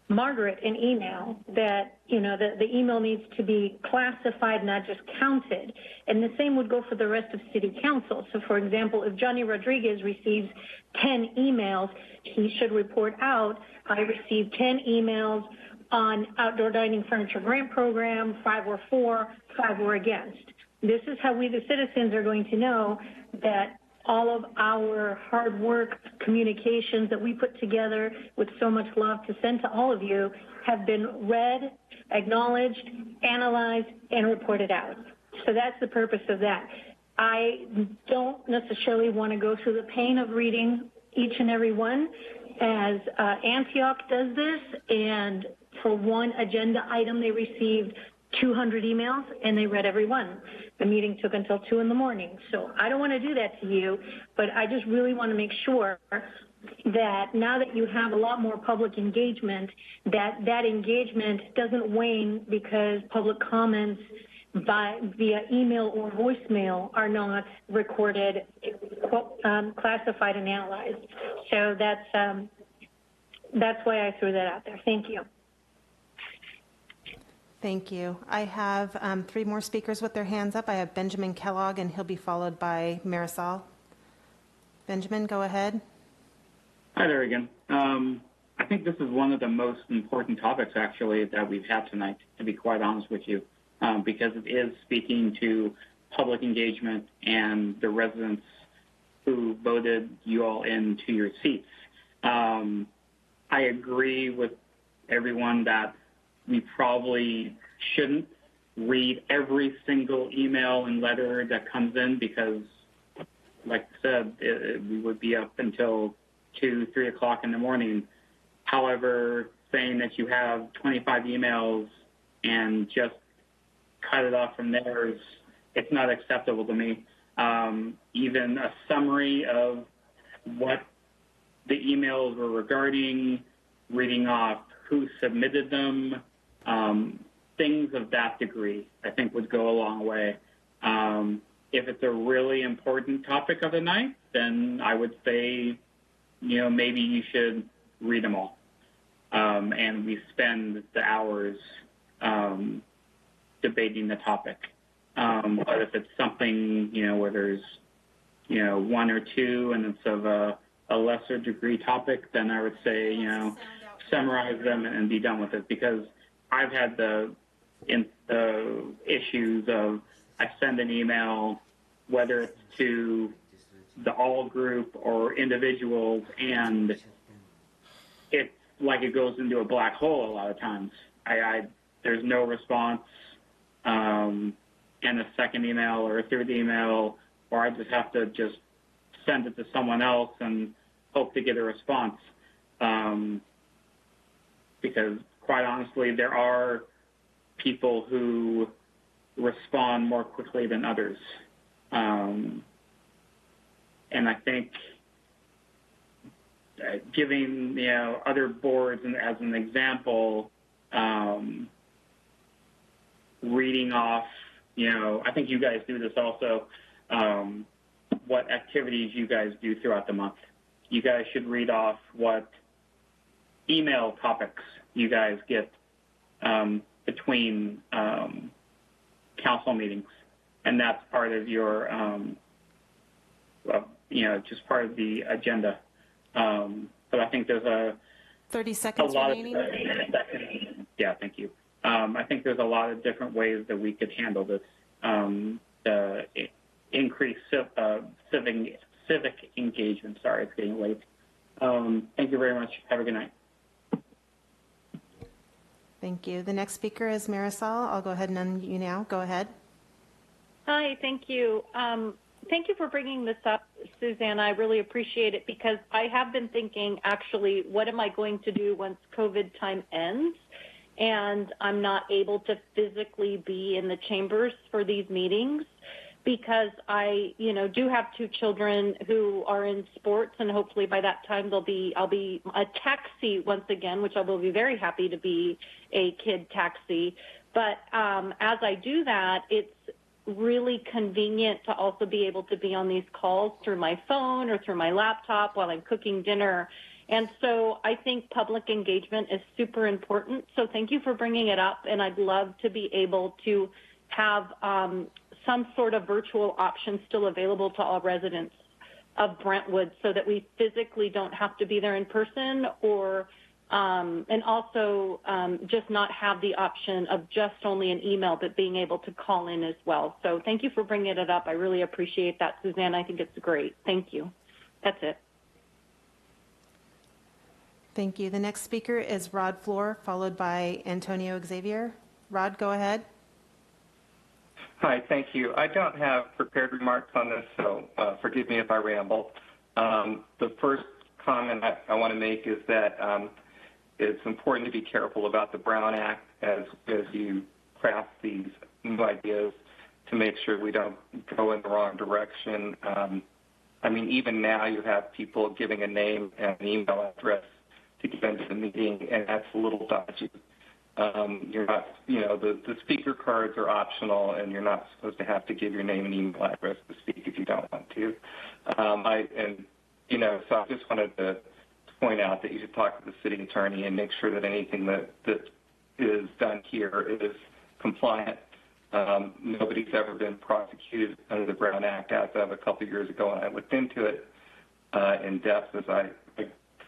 Margaret an email, that, you know, the email needs to be classified, not just counted. And the same would go for the rest of city council. So, for example, if Johnny Rodriguez receives 10 emails, he should report out, I received 10 emails on outdoor dining furniture grant program, 5 were for, 5 were against. This is how we, the citizens, are going to know that all of our hard work communications that we put together with so much love to send to all of you have been read, acknowledged, analyzed, and reported out. So that's the purpose of that. I don't necessarily want to go through the pain of reading each and every one, as Antioch does this, and for one agenda item they received 200 emails and they read every one. The meeting took until 2 in the morning. So I don't want to do that to you, but I just really want to make sure that now that you have a lot more public engagement, that engagement doesn't wane because public comments via email or voicemail are not recorded, classified, and analyzed. So that's why I threw that out there. Thank you. Thank you. I have 3 more speakers with their hands up. I have Benjamin Kellogg, and he'll be followed by Marisol. Benjamin, go ahead. Hi there again. I think this is one of the most important topics, actually, that we've had tonight, to be quite honest with you, because it is speaking to public engagement and the residents who voted you all into your seats. I agree with everyone that we probably shouldn't read every single email and letter that comes in because, like I said, we would be up until 2, 3 o'clock in the morning. However, saying that you have 25 emails and just cut it off from there it's not acceptable to me. Even a summary of what the emails were regarding, reading off who submitted them, things of that degree, I think would go a long way. If it's a really important topic of the night, then I would say, maybe you should read them all. And we spend the hours debating the topic. But if it's something, where there's, 1 or 2 and it's of a lesser degree topic, then I would say, summarize them and be done with it. Because I've had the issues of I send an email, whether it's to the all group or individuals, and it's like it goes into a black hole a lot of times. There's no response, and a second email or a third email, or I just have to just send it to someone else and hope to get a response. Because quite honestly, there are people who respond more quickly than others. And I think giving, other boards, and as an example, reading off, I think you guys do this also, what activities you guys do throughout the month. You guys should read off what email topics you guys get between council meetings, and that's part of your, just part of the agenda. So I think there's a 30 seconds remaining. Yeah, thank you. I think there's a lot of different ways that we could handle this. The increased civic engagement. Sorry, it's getting late. Thank you very much. Have a good night. Thank you. The next speaker is Marisol. I'll go ahead and unmute you now. Go ahead. Hi, thank you. Thank you for bringing this up, Suzanne. I really appreciate it because I have been thinking, actually, what am I going to do once COVID time ends and I'm not able to physically be in the chambers for these meetings? Because I, do have 2 children who are in sports, and hopefully by that time I'll be a taxi once again, which I will be very happy to be a kid taxi. But as I do that, it's really convenient to also be able to be on these calls through my phone or through my laptop while I'm cooking dinner. And so I think public engagement is super important. So thank you for bringing it up, and I'd love to be able to have some sort of virtual option still available to all residents of Brentwood so that we physically don't have to be there in person, or and also just not have the option of just only an email, but being able to call in as well. So thank you for bringing it up. I really appreciate that, Suzanne. I think it's great. Thank you. That's it. Thank you. The next speaker is Rod Floor, followed by Antonio Xavier. Rod, go ahead. Hi, thank you. I don't have prepared remarks on this, so forgive me if I ramble. The first comment I want to make is that it's important to be careful about the Brown Act as you craft these new ideas to make sure we don't go in the wrong direction. Even now you have people giving a name and an email address to get into the meeting, and that's a little dodgy. You're not, the speaker cards are optional, and you're not supposed to have to give your name and email address to speak if you don't want to. So I just wanted to point out that you should talk to the city attorney and make sure that anything that is done here is compliant. Nobody's ever been prosecuted under the Brown Act as of a couple of years ago, and I looked into it in depth as I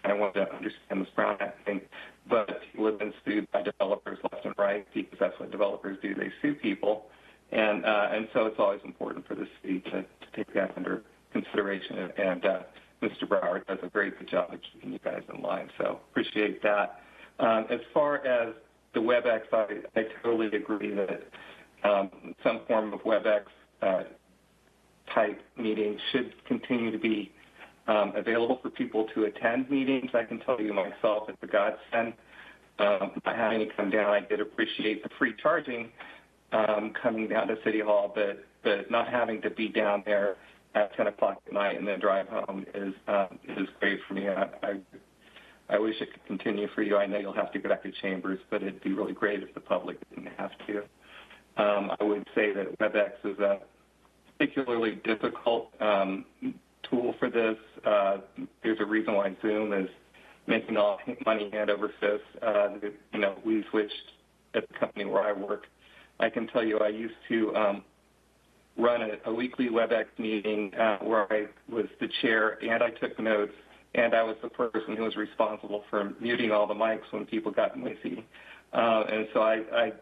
kind of wanted to understand this Brown Act thing. But people have been sued by developers left and right because that's what developers do. They sue people. And so it's always important for the city to take that under consideration. And Mr. Brower does a very good job of keeping you guys in line. So appreciate that. As far as the WebEx, I totally agree that some form of WebEx type meeting should continue to be available for people to attend meetings. I can tell you myself, it's a godsend. By having to come down, I did appreciate the free charging coming down to City Hall, but not having to be down there at 10 o'clock at night and then drive home is great for me. I wish it could continue for you. I know you'll have to go back to chambers, but it'd be really great if the public didn't have to. I would say that WebEx is a particularly difficult tool for this. There's a reason why Zoom is making all money hand over fist. We switched at the company where I work. I can tell you I used to run a weekly WebEx meeting where I was the chair and I took notes, and I was the person who was responsible for muting all the mics when people got noisy. And so I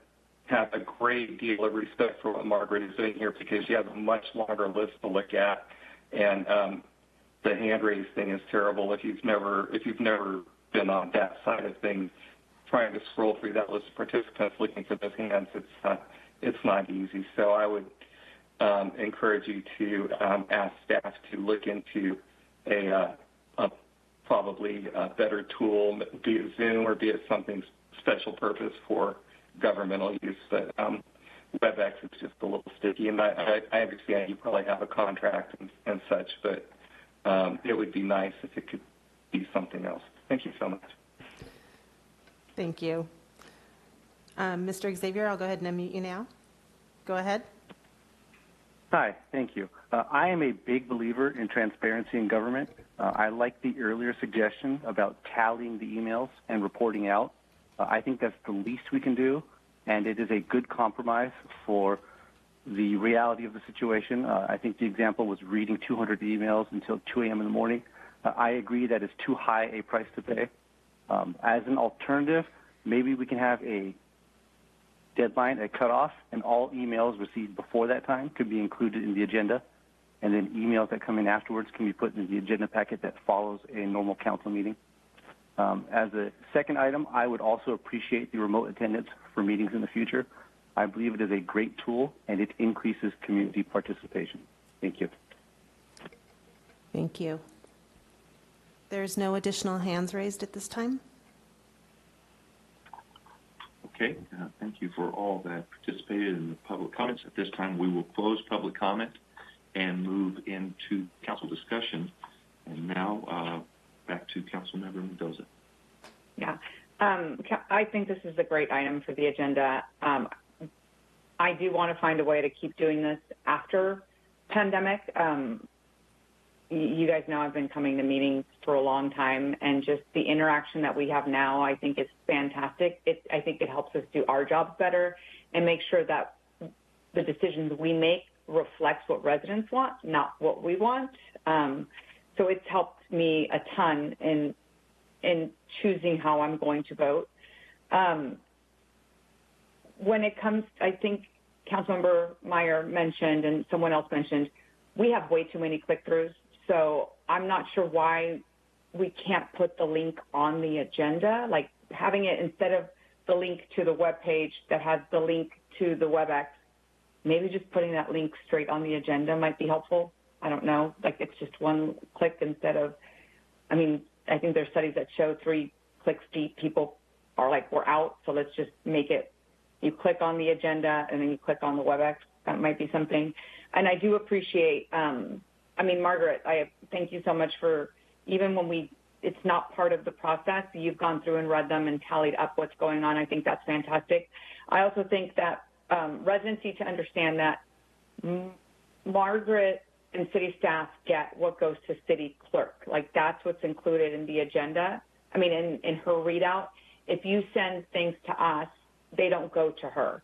have a great deal of respect for what Margaret is doing here because she has a much longer list to look at. And the hand raise thing is terrible. If you've never been on that side of things, trying to scroll through that list of participants looking for those hands, it's not easy. So I would encourage you to ask staff to look into a probably a better tool, be it Zoom or be it something special purpose for governmental use. But WebEx is just a little sticky, and I understand you probably have a contract and such, but it would be nice if it could be something else. Thank you so much. Thank you. Mr. Xavier, I'll go ahead and unmute you now. Go ahead. Hi, thank you. I am a big believer in transparency in government. I like the earlier suggestion about tallying the emails and reporting out. I think that's the least we can do, and it is a good compromise for the reality of the situation. I think the example was reading 200 emails until 2 a.m. in the morning. I agree that is too high a price to pay. As an alternative, maybe we can have a deadline, a cutoff, and all emails received before that time could be included in the agenda, and then emails that come in afterwards can be put in the agenda packet that follows a normal council meeting. As a second item, I would also appreciate the remote attendance for meetings in the future. I believe it is a great tool, and it increases community participation. Thank you. Thank you. There's no additional hands raised at this time. Okay, thank you for all that participated in the public comments. At this time, we will close public comment and move into council discussion. And now back to Councilmember Mendoza. Yeah, I think this is a great item for the agenda. I do want to find a way to keep doing this after pandemic. You guys know I've been coming to meetings for a long time, and just the interaction that we have now, I think is fantastic. I think it helps us do our jobs better and make sure that the decisions we make reflects what residents want, not what we want. So it's helped me a ton in choosing how I'm going to vote. When it comes, I think Councilmember Meyer mentioned and someone else mentioned, we have way too many click-throughs. So I'm not sure why we can't put the link on the agenda, like having it instead of the link to the web page that has the link to the WebEx, maybe just putting that link straight on the agenda might be helpful. I don't know, like it's just one click instead of, I mean, I think there's studies that show 3 clicks deep, people are like, we're out, so let's just make it, you click on the agenda and then you click on the WebEx. That might be something. And I do appreciate, I mean, Margaret, I thank you so much for, even when it's not part of the process, you've gone through and read them and tallied up what's going on. I think that's fantastic. I also think that residents need to understand that Margaret and city staff get what goes to city clerk. Like that's what's included in the agenda. I mean, in her readout, if you send things to us, they don't go to her.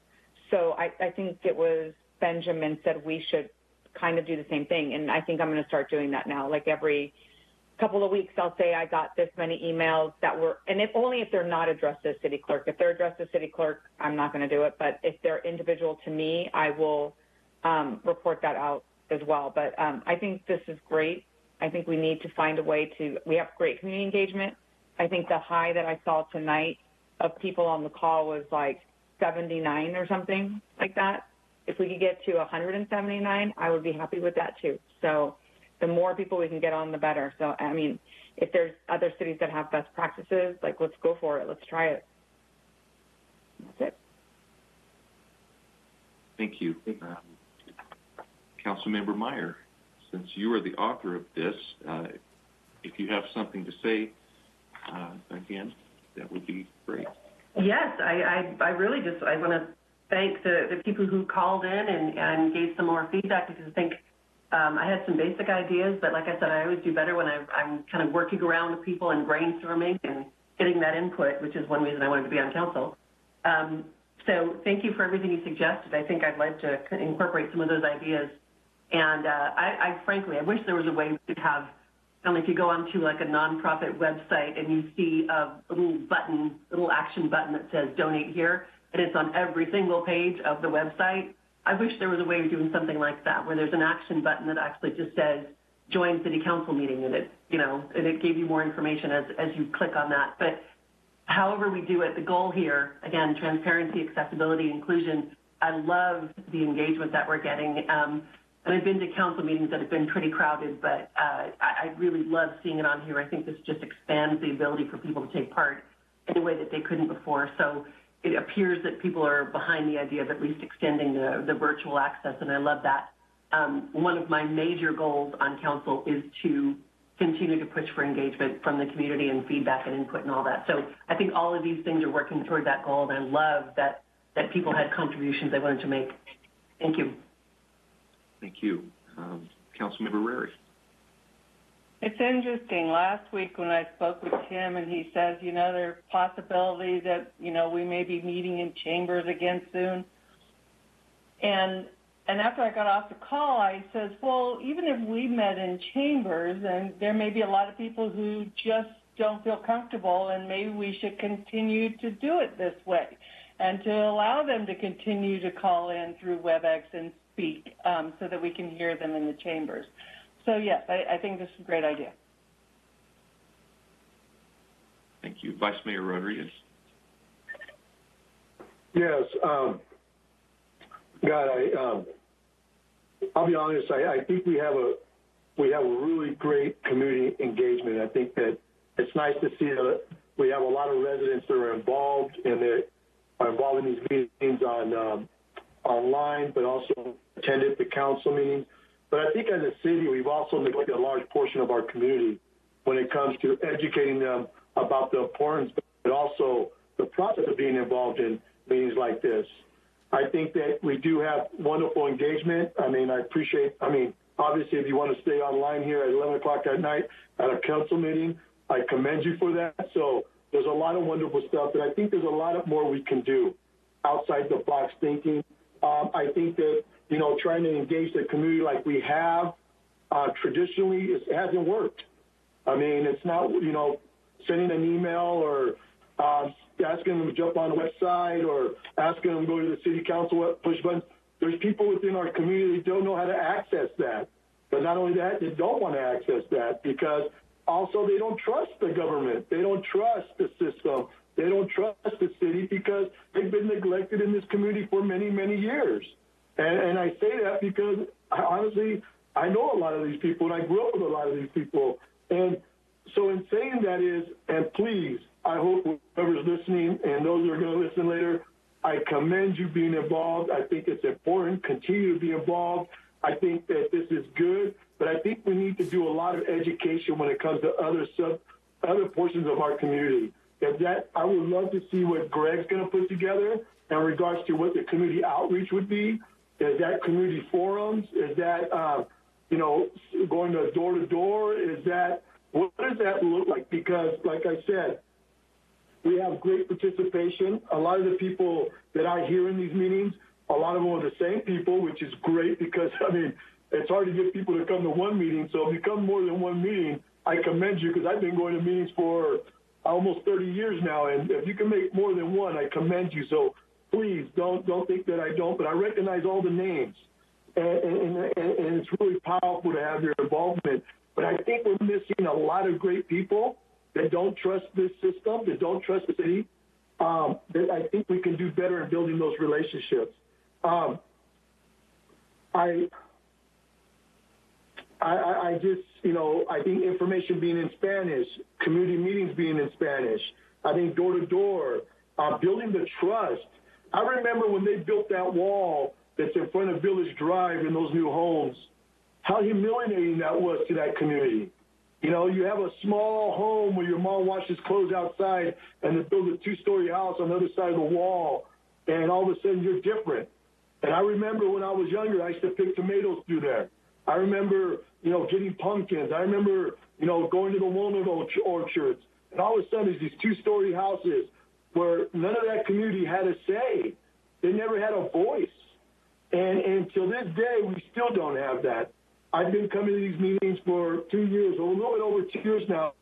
So I think it was Benjamin said we should kind of do the same thing. And I think I'm going to start doing that now. Like every couple of weeks, I'll say I got this many emails that were, and only if they're not addressed to city clerk. If they're addressed to city clerk, I'm not going to do it. But if they're individual to me, I will report that out as well. But I think this is great. I think we need to find a way we have great community engagement. I think the high that I saw tonight of people on the call was like 79 or something like that. If we could get to 179, I would be happy with that too. So the more people we can get on, the better. So, I mean, if there's other cities that have best practices, like let's go for it. Let's try it. That's it. Thank you. Councilmember Meyer, since you are the author of this, if you have something to say, again, that would be great. Yes, I really just, I want to thank the people who called in and gave some more feedback, because I think I had some basic ideas, but like I said, I always do better when I'm kind of working around with people and brainstorming and getting that input, which is one reason I wanted to be on council. So thank you for everything you suggested. I think I'd like to incorporate some of those ideas. And I frankly, I wish there was a way we could have, if you go onto like a nonprofit website and you see a little action button that says donate here, and it's on every single page of the website. I wish there was a way of doing something like that, where there's an action button that actually just says join city council meeting, and it gave you more information as you click on that. But however we do it, the goal here, again, transparency, accessibility, inclusion. I love the engagement that we're getting. And I've been to council meetings that have been pretty crowded, but I really love seeing it on here. I think this just expands the ability for people to take part in a way that they couldn't before. So it appears that people are behind the idea of at least extending the virtual access, and I love that. One of my major goals on council is to continue to push for engagement from the community and feedback and input and all that. So I think all of these things are working toward that goal, and I love that people had contributions they wanted to make. Thank you. Thank you. Councilmember Rary. It's interesting. Last week when I spoke with Tim and he says, there's a possibility that, we may be meeting in chambers again soon. And after I got off the call, I says, well, even if we met in chambers, and there may be a lot of people who just don't feel comfortable, and maybe we should continue to do it this way and to allow them to continue to call in through WebEx and speak so that we can hear them in the chambers. So, yes, I think this is a great idea. Thank you. Vice Mayor Rodriguez. Yes. I'll be honest, I think we have a really great community engagement. I think that it's nice to see that we have a lot of residents that are involved and that are involved in these meetings online, but also attended the council meetings. But I think as a city, we've also neglected a large portion of our community when it comes to educating them about the importance, but also the process of being involved in meetings like this. I think that we do have wonderful engagement. Obviously, if you want to stay online here at 11 o'clock at night at a council meeting, I commend you for that. So there's a lot of wonderful stuff, and I think there's a lot more we can do outside the box thinking. I think that, trying to engage the community like we have traditionally, it hasn't worked. It's not, sending an email or asking them to jump on the website or asking them to go to the city council push buttons. There's people within our community that don't know how to access that. But not only that, they don't want to access that because also they don't trust the government. They don't trust the system. They don't trust the city because they've been neglected in this community for many, many years. And I say that because, honestly, I know a lot of these people, and I grew up with a lot of these people. And so in saying that is, and please, I hope whoever's listening and those who are going to listen later, I commend you being involved. I think it's important. Continue to be involved. I think that this is good, but I think we need to do a lot of education when it comes to other portions of our community. I would love to see what Greg's going to put together in regards to what the community outreach would be. Is that community forums? Is that, going door to door? What does that look like? Because, like I said, we have great participation. A lot of the people that I hear in these meetings, a lot of them are the same people, which is great because, it's hard to get people to come to one meeting. So if you come more than one meeting, I commend you because I've been going to meetings for almost 30 years now. And if you can make more than one, I commend you. So please don't think that I don't, but I recognize all the names. And it's really powerful to have your involvement. But I think we're missing a lot of great people that don't trust this system, that don't trust the city. That I think we can do better in building those relationships. I just, I think information being in Spanish, community meetings being in Spanish, I think door to door, building the trust. I remember when they built that wall that's in front of Village Drive in those new homes, how humiliating that was to that community. You have a small home where your mom washes clothes outside and they build a 2-story house on the other side of the wall, and all of a sudden you're different. And I remember when I was younger, I used to pick tomatoes through there. I remember, getting pumpkins. I remember, going to the walnut orchards. And all of a sudden, there's these 2-story houses where none of that community had a say. They never had a voice. And until this day, we still don't have that. I've been coming to these meetings for 2 years, a little bit over 2 years now,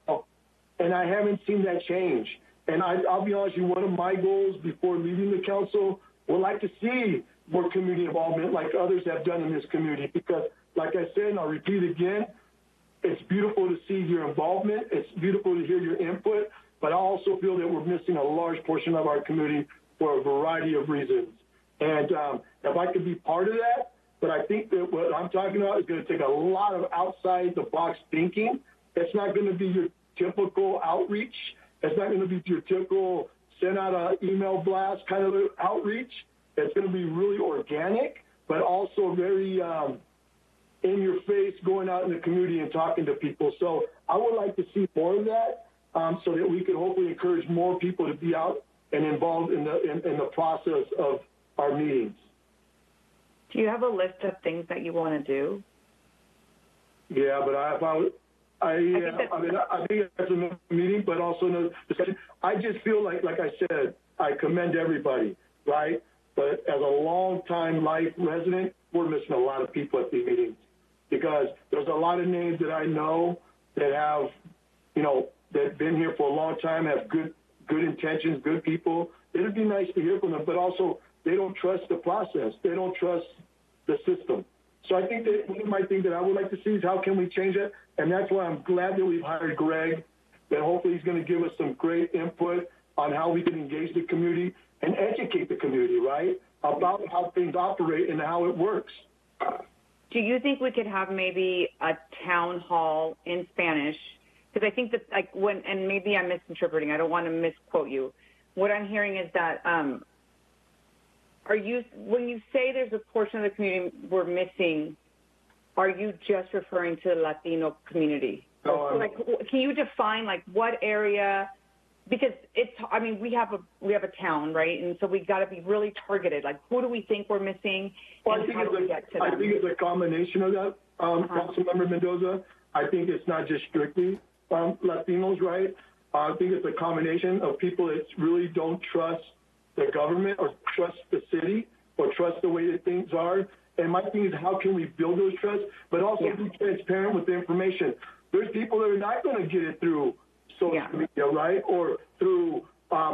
and I haven't seen that change. And I'll be honest with you, one of my goals before leaving the council would like to see more community involvement like others have done in this community because, like I said, and I'll repeat again, it's beautiful to see your involvement. It's beautiful to hear your input, but I also feel that we're missing a large portion of our community for a variety of reasons. And if I could be part of that, but I think that what I'm talking about is going to take a lot of outside-the-box thinking. It's not going to be your typical outreach. It's not going to be your typical send out an email blast kind of outreach. It's going to be really organic, but also very in your face, going out in the community and talking to people. So I would like to see more of that so that we can hopefully encourage more people to be out and involved in the process of our meetings. Do you have a list of things that you want to do? Yeah, but I think that's a meeting, but also in a discussion. I just feel like I said, I commend everybody, right? But as a long-time life resident, we're missing a lot of people at the meetings because there's a lot of names that I know that have, that been here for a long time, have good intentions, good people. It would be nice to hear from them, but also they don't trust the process. They don't trust the system. So I think that one of my things that I would like to see is how can we change it? And that's why I'm glad that we've hired Greg, that hopefully he's going to give us some great input on how we can engage the community and educate the community, right, about how things operate and how it works. Do you think we could have maybe a town hall in Spanish? Because I think that, and maybe I'm misinterpreting, I don't want to misquote you. What I'm hearing is that when you say there's a portion of the community we're missing, are you just referring to the Latino community? Can you define what area? Because we have a town, right? And so we got to be really targeted. Who do we think we're missing? Well, I think it's a combination of that, Councilmember Mendoza. I think it's not just strictly Latinos, right? I think it's a combination of people that really don't trust the government or trust the city or trust the way that things are. And my thing is, how can we build those trusts, but also be transparent with the information? There's people that are not going to get it through social media, right, or through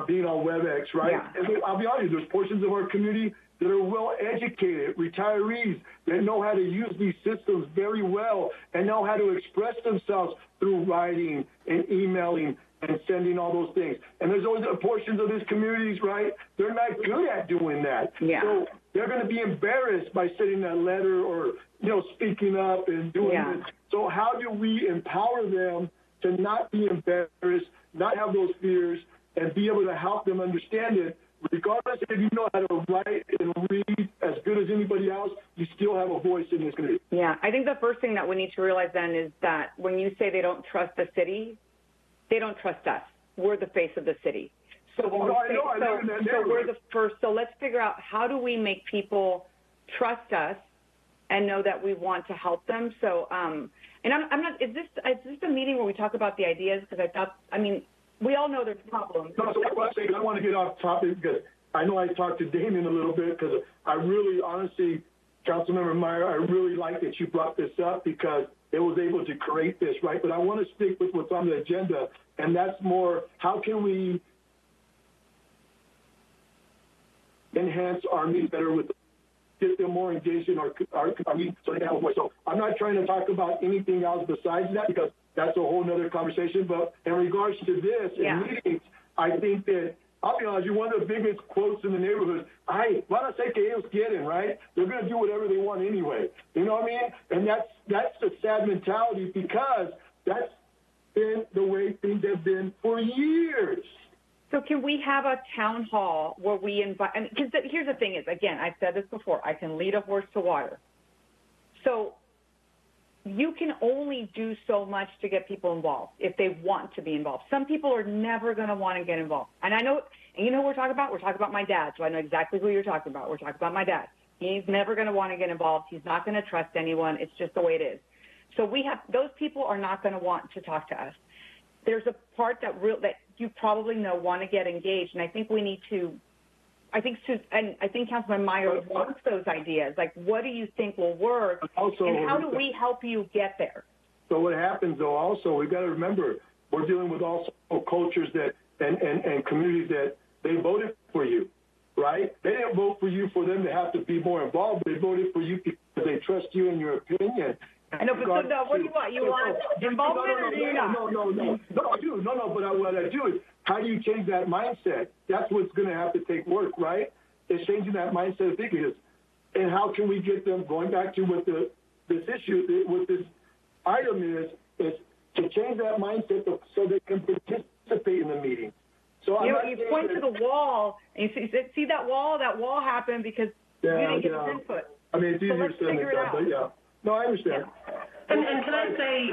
being on WebEx, right? Yeah. And I'll be honest, there's portions of our community that are well-educated, retirees that know how to use these systems very well and know how to express themselves through writing and emailing and sending all those things. And there's always portions of these communities, right, they're not good at doing that. Yeah. So they're going to be embarrassed by sending that letter or, speaking up and doing this. So how do we empower them to not be embarrassed, not have those fears, and be able to help them understand it? Regardless if you know how to write and read as good as anybody else, you still have a voice in this community. Yeah, I think the first thing that we need to realize then is that when you say they don't trust the city, they don't trust us. We're the face of the city. So we're the first. So let's figure out how do we make people trust us and know that we want to help them. So, and I'm not. Is this a meeting where we talk about the ideas? Because we all know there's problems. No, so I want to get off topic because I know I talked to Damien a little bit because I really, honestly, Councilmember Meyer, I really like that you brought this up because it was able to create this, right? But I want to stick with what's on the agenda, and that's more how can we enhance our meetings better with get them more engaged in our meetings so they have a voice. So I'm not trying to talk about anything else besides that because that's a whole nother conversation. But in regards to this and meetings, I think that, I'll be honest, you're one of the biggest quotes in the neighborhood. Van a ser que ellos quieren, right? They're going to do whatever they want anyway. You know what I mean? And that's the sad mentality because that's been the way things have been for years. So can we have a town hall where we invite, because here's the thing is, again, I've said this before, I can lead a horse to water. So you can only do so much to get people involved if they want to be involved. Some people are never going to want to get involved. And I know, and you know what we're talking about? We're talking about my dad, so I know exactly who you're talking about. We're talking about my dad. He's never going to want to get involved. He's not going to trust anyone. It's just the way it is. So those people are not going to want to talk to us. There's a part that you probably know want to get engaged, and I think we need to. I think Councilman Meyer wants those ideas. Like, what do you think will work, and how do we help you get there? So what happens, though, also, we've got to remember, we're dealing with also cultures that and communities that they voted for you, right? They didn't vote for you for them to have to be more involved. They voted for you because they trust you and your opinion. I know, but so what do you want? You want involvement or do you not? No, I do. No, but what I do is, how do you change that mindset? That's what's going to have to take work, right? It's changing that mindset of thinking. And how can we get them, going back to what this issue, what this item is to change that mindset so they can participate in the meeting. So you point to the wall, and you see that wall? That wall happened because you didn't get his input. I mean, it's easier said than done, but yeah. No, I understand. And can I say...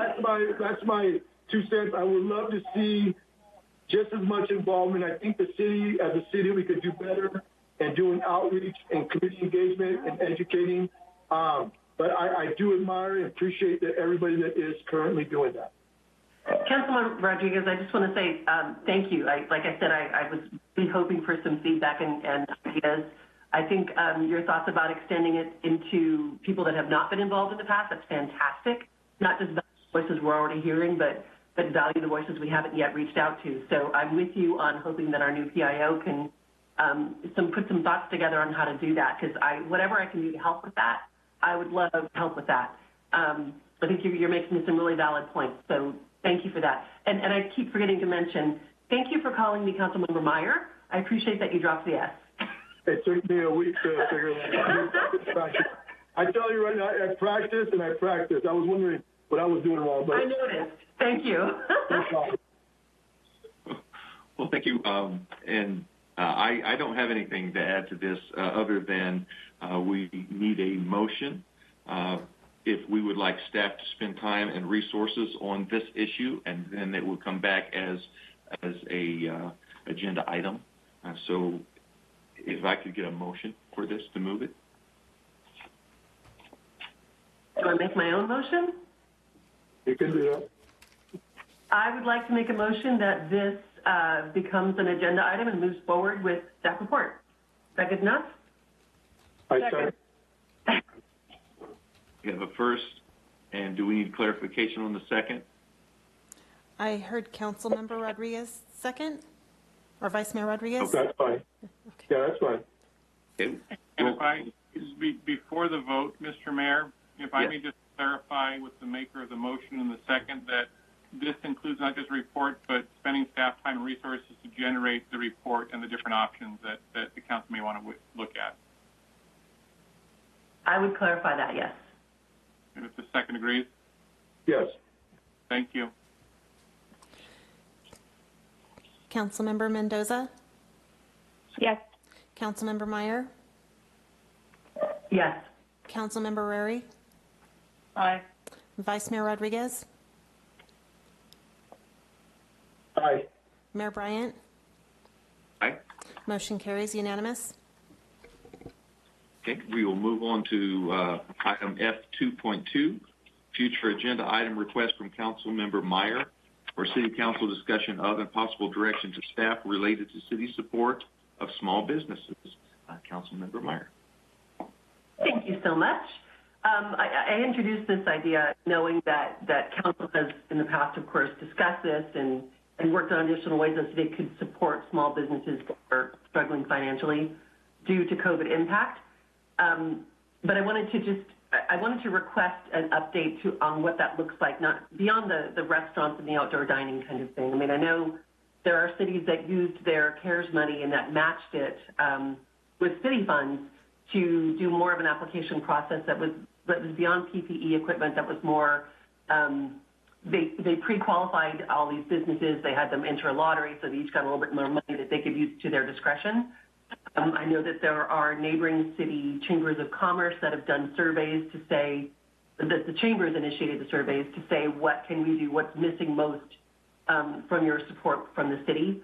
That's my 2 cents. I would love to see just as much involvement. I think the city, as a city, we could do better in doing outreach and community engagement and educating. But I do admire and appreciate that everybody that is currently doing that. Councilman Rodriguez, I just want to say thank you. Like I said, I was really hoping for some feedback and ideas. I think your thoughts about extending it into people that have not been involved in the past, that's fantastic. Not just voices we're already hearing, but value the voices we haven't yet reached out to. So I'm with you on hoping that our new PIO can put some thoughts together on how to do that, because whatever I can do to help with that, I would love to help with that. I think you're making some really valid points, so thank you for that. And I keep forgetting to mention, thank you for calling me Councilmember Meyer. I appreciate that you dropped the S. It took me a week to figure that out. I tell you right now, I practiced and I practiced. I was wondering what I was doing wrong. But I noticed. Thank you. No problem. Well, thank you. I don't have anything to add to this other than we need a motion if we would like staff to spend time and resources on this issue, and then it will come back as a agenda item. So if I could get a motion for this to move it. Do I make my own motion? You can do that. I would like to make a motion that this becomes an agenda item and moves forward with staff report. Is that good enough? I second. We have a first, and do we need clarification on the second? I heard Councilmember Rodriguez second, or Vice Mayor Rodriguez. Okay, that's fine. Okay. Yeah, that's fine. Okay. And if I, before the vote, Mr. Mayor, if I may just clarify with the maker of the motion and the second that this includes not just a report, but spending staff time and resources to generate the report and the different options that the council may want to look at. I would clarify that, yes. And if the second agrees? Yes. Thank you. Councilmember Mendoza? Yes. Councilmember Meyer? Yes. Councilmember Rary? Aye. Vice Mayor Rodriguez? Aye. Mayor Bryant? Aye. Motion carries unanimous. Okay, we will move on to item F2.2, future agenda item request from Councilmember Meyer for City Council discussion of and possible direction to staff related to city support of small businesses. Councilmember Meyer. Thank you so much. I introduced this idea knowing that council has in the past, of course, discussed this and worked on additional ways that they could support small businesses that are struggling financially due to COVID impact. But I wanted to request an update on what that looks like, not beyond the restaurants and the outdoor dining kind of thing. I mean, I know there are cities that used their CARES money and that matched it with city funds to do more of an application process that was beyond PPE equipment, that was more, they pre-qualified all these businesses. They had them enter a lottery, so they each got a little bit more money that they could use to their discretion. I know that there are neighboring city chambers of commerce that have done surveys to say that the chambers initiated the surveys to say what can we do, what's missing most from your support from the city.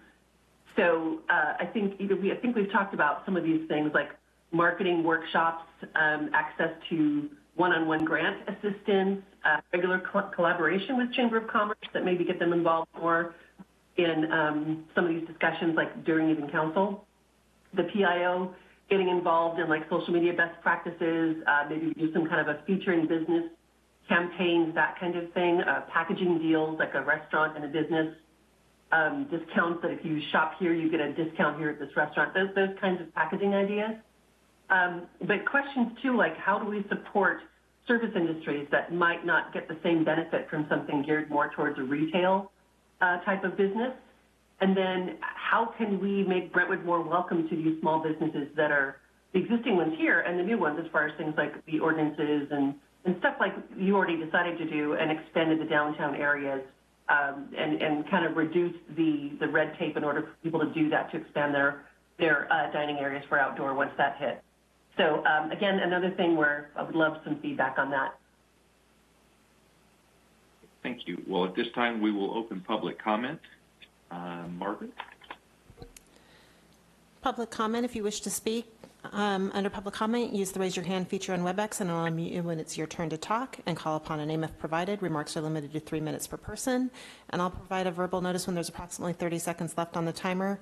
So I think we've talked about some of these things like marketing workshops, access to one-on-one grant assistance, regular collaboration with Chamber of Commerce that maybe get them involved more in some of these discussions, like during even council. The PIO getting involved in like social media best practices, maybe do some kind of a featuring business campaigns, that kind of thing, packaging deals like a restaurant and a business, discounts that if you shop here, you get a discount here at this restaurant, those kinds of packaging ideas. But questions too, like how do we support service industries that might not get the same benefit from something geared more towards a retail type of business? And then how can we make Brentwood more welcome to these small businesses that are the existing ones here and the new ones, as far as things like the ordinances and stuff like you already decided to do and expanded the downtown areas and kind of reduce the red tape in order for people to do that, to expand their dining areas for outdoor once that hit. So again, another thing where I would love some feedback on that. Thank you. Well, at this time, we will open public comment. Margaret? Public comment, if you wish to speak. Under public comment, use the raise your hand feature on WebEx, and I'll unmute you when it's your turn to talk and call upon a name if provided. Remarks are limited to 3 minutes per person, and I'll provide a verbal notice when there's approximately 30 seconds left on the timer.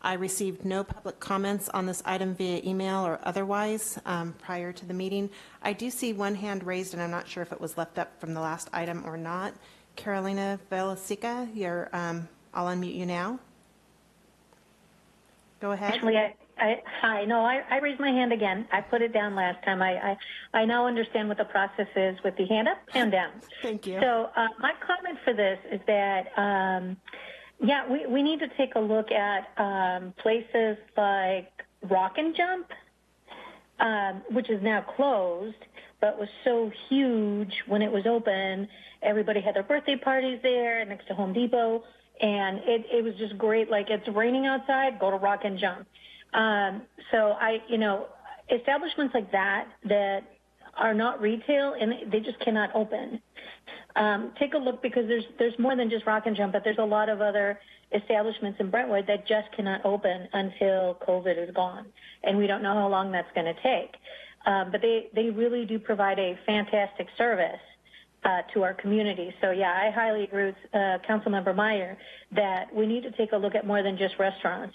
I received no public comments on this item via email or otherwise prior to the meeting. I do see one hand raised, and I'm not sure if it was left up from the last item or not. Carolina Velasica, I'll unmute you now. Go ahead. Actually, hi. No, I raised my hand again. I put it down last time. I now understand what the process is with the hand up, hand down. Thank you. So my comment for this is that, we need to take a look at places like Rock and Jump, which is now closed, but was so huge when it was open. Everybody had their birthday parties there next to Home Depot. And it was just great. Like, it's raining outside, go to Rock and Jump. So establishments like that are not retail and they just cannot open. Take a look, because there's more than just Rock and Jump, but there's a lot of other establishments in Brentwood that just cannot open until COVID is gone. And we don't know how long that's going to take. But they really do provide a fantastic service to our community. So, I highly agree with Councilmember Meyer that we need to take a look at more than just restaurants,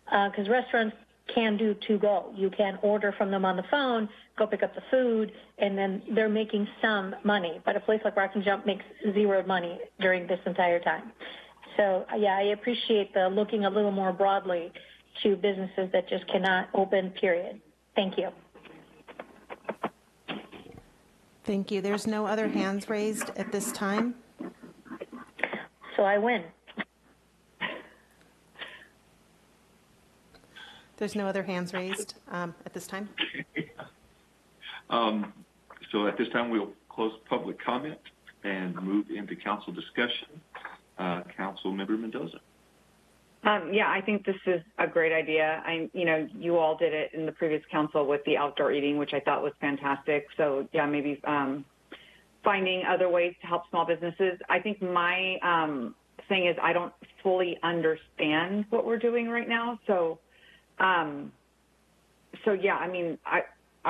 because restaurants can do to-go. You can order from them on the phone, go pick up the food, and then they're making some money. But a place like Rock and Jump makes zero money during this entire time. So, I appreciate the looking a little more broadly to businesses that just cannot open, period. Thank you. Thank you. There's no other hands raised at this time. So I win. There's no other hands raised at this time. So at this time, we'll close public comment and move into council discussion. Councilmember Mendoza. I think this is a great idea. You all did it in the previous council with the outdoor eating, which I thought was fantastic. So maybe finding other ways to help small businesses. I think my thing is I don't fully understand what we're doing right now. I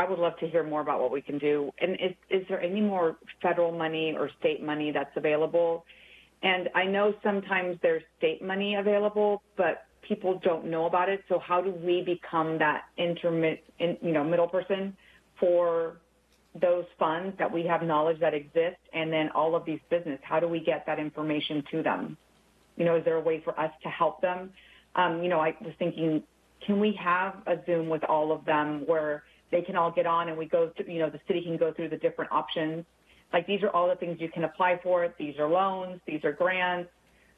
would love to hear more about what we can do. And is there any more federal money or state money that's available? And I know sometimes there's state money available, but people don't know about it. So how do we become that middle person for those funds that we have knowledge that exist, and then all of these business? How do we get that information to them? Is there a way for us to help them? I was thinking, can we have a Zoom with all of them where they can all get on and we go through, the city can go through the different options? Like, these are all the things you can apply for. These are loans. These are grants.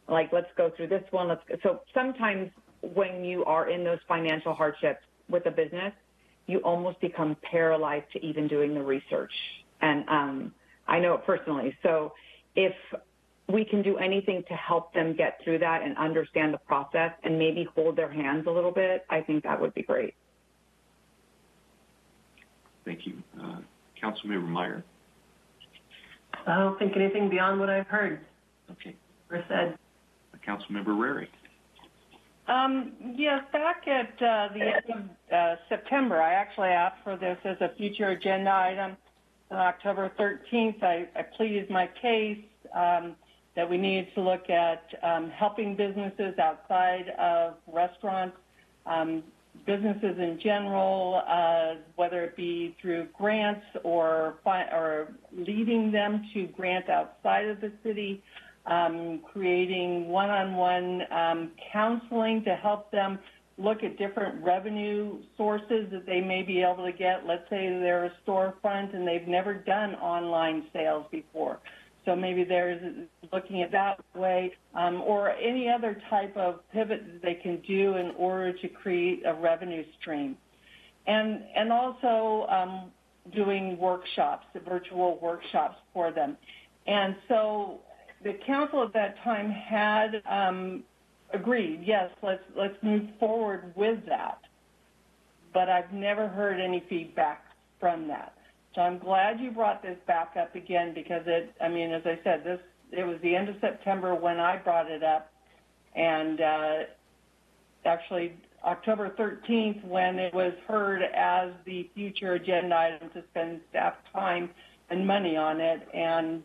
Like, let's go through this one. So sometimes when you are in those financial hardships with a business, you almost become paralyzed to even doing the research. And I know it personally. So if we can do anything to help them get through that and understand the process and maybe hold their hands a little bit, I think that would be great. Thank you. Councilmember Meyer. I don't think anything beyond what I've heard. Okay. Or said. Councilmember Rary. Yes, back at the end of September, I actually asked for this as a future agenda item. On October 13th, I pleaded my case that we needed to look at helping businesses outside of restaurants, businesses in general, whether it be through grants or leading them to grant outside of the city, creating one-on-one counseling to help them look at different revenue sources that they may be able to get. Let's say they're a storefront and they've never done online sales before. So maybe there's looking at that way, or any other type of pivot that they can do in order to create a revenue stream. And also doing workshops, virtual workshops for them. And so the council at that time had agreed, yes, let's move forward with that. But I've never heard any feedback from that. So I'm glad you brought this back up again, because as I said, it was the end of September when I brought it up, and actually October 13th when it was heard as the future agenda item to spend staff time and money on it, and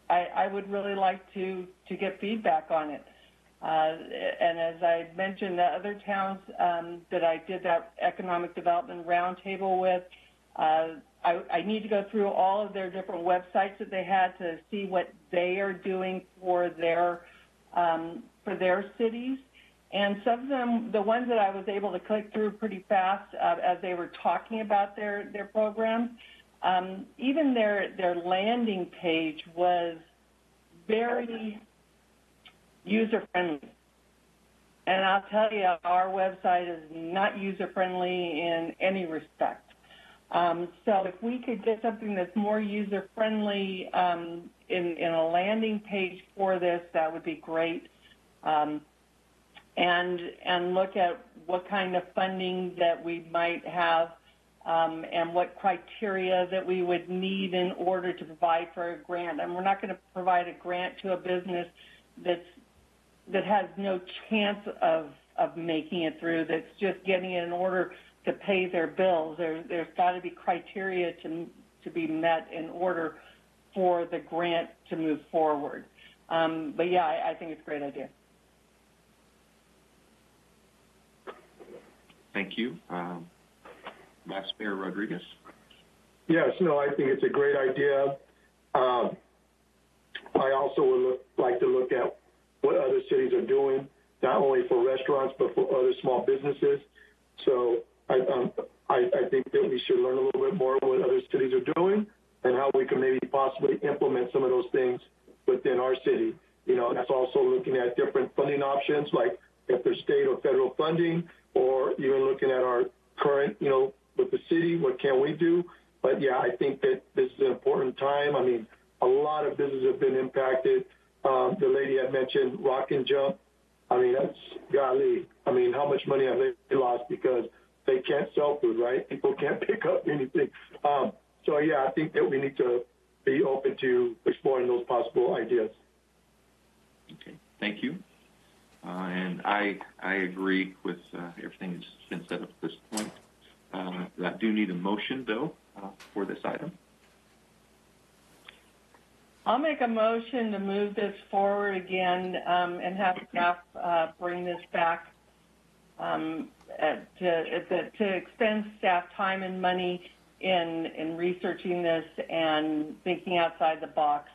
I would really like to get feedback on it. And as I mentioned, the other towns that I did that economic development roundtable with, I need to go through all of their different websites that they had to see what they are doing for their cities. And some of them, the ones that I was able to click through pretty fast as they were talking about their programs, even their landing page was very user-friendly. And I'll tell you, our website is not user-friendly in any respect. So if we could get something that's more user-friendly in a landing page for this, that would be great. And look at what kind of funding that we might have and what criteria that we would need in order to provide for a grant. And we're not going to provide a grant to a business that has no chance of making it through, that's just getting it in order to pay their bills. There's got to be criteria to be met in order for the grant to move forward. But yeah, I think it's a great idea. Thank you. Vice Mayor Rodriguez. Yes, no, I think it's a great idea. I also would like to look at what other cities are doing, not only for restaurants, but for other small businesses. So I think that we should learn a little bit more what other cities are doing and how we can maybe possibly implement some of those things within our city. You know, that's also looking at different funding options, like if there's state or federal funding, or even looking at our current, you know, with the city, what can we do? But yeah, I think that this is an important time. I mean, a lot of businesses have been impacted. The lady had mentioned Rock and Jump. I mean, that's golly. I mean, how much money have they lost because they can't sell food, right? People can't pick up anything. So yeah, I think that we need to be open to exploring those possible ideas. Okay, thank you. And I agree with everything that's been said up to this point. I do need a motion, though, for this item. I'll make a motion to move this forward again and have staff bring this back to expend staff time and money in researching this and thinking outside the box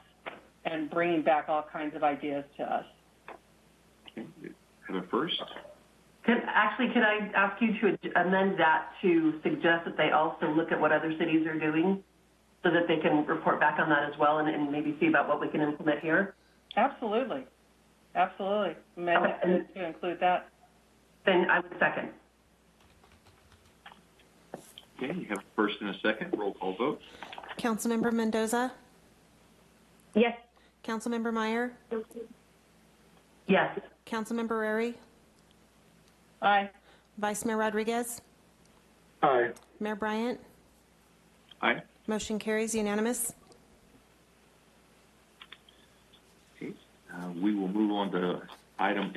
and bringing back all kinds of ideas to us. Okay. Have a first. Could I ask you to amend that to suggest that they also look at what other cities are doing so that they can report back on that as well and maybe see about what we can implement here? Absolutely. Absolutely. Amend to include that. Then I would second. Okay, you have a first and a second. Roll call vote. Councilmember Mendoza? Yes. Councilmember Meyer? Yes. Councilmember Rary? Aye. Vice Mayor Rodriguez? Aye. Mayor Bryant? Aye. Motion carries unanimous. Okay. We will move on to item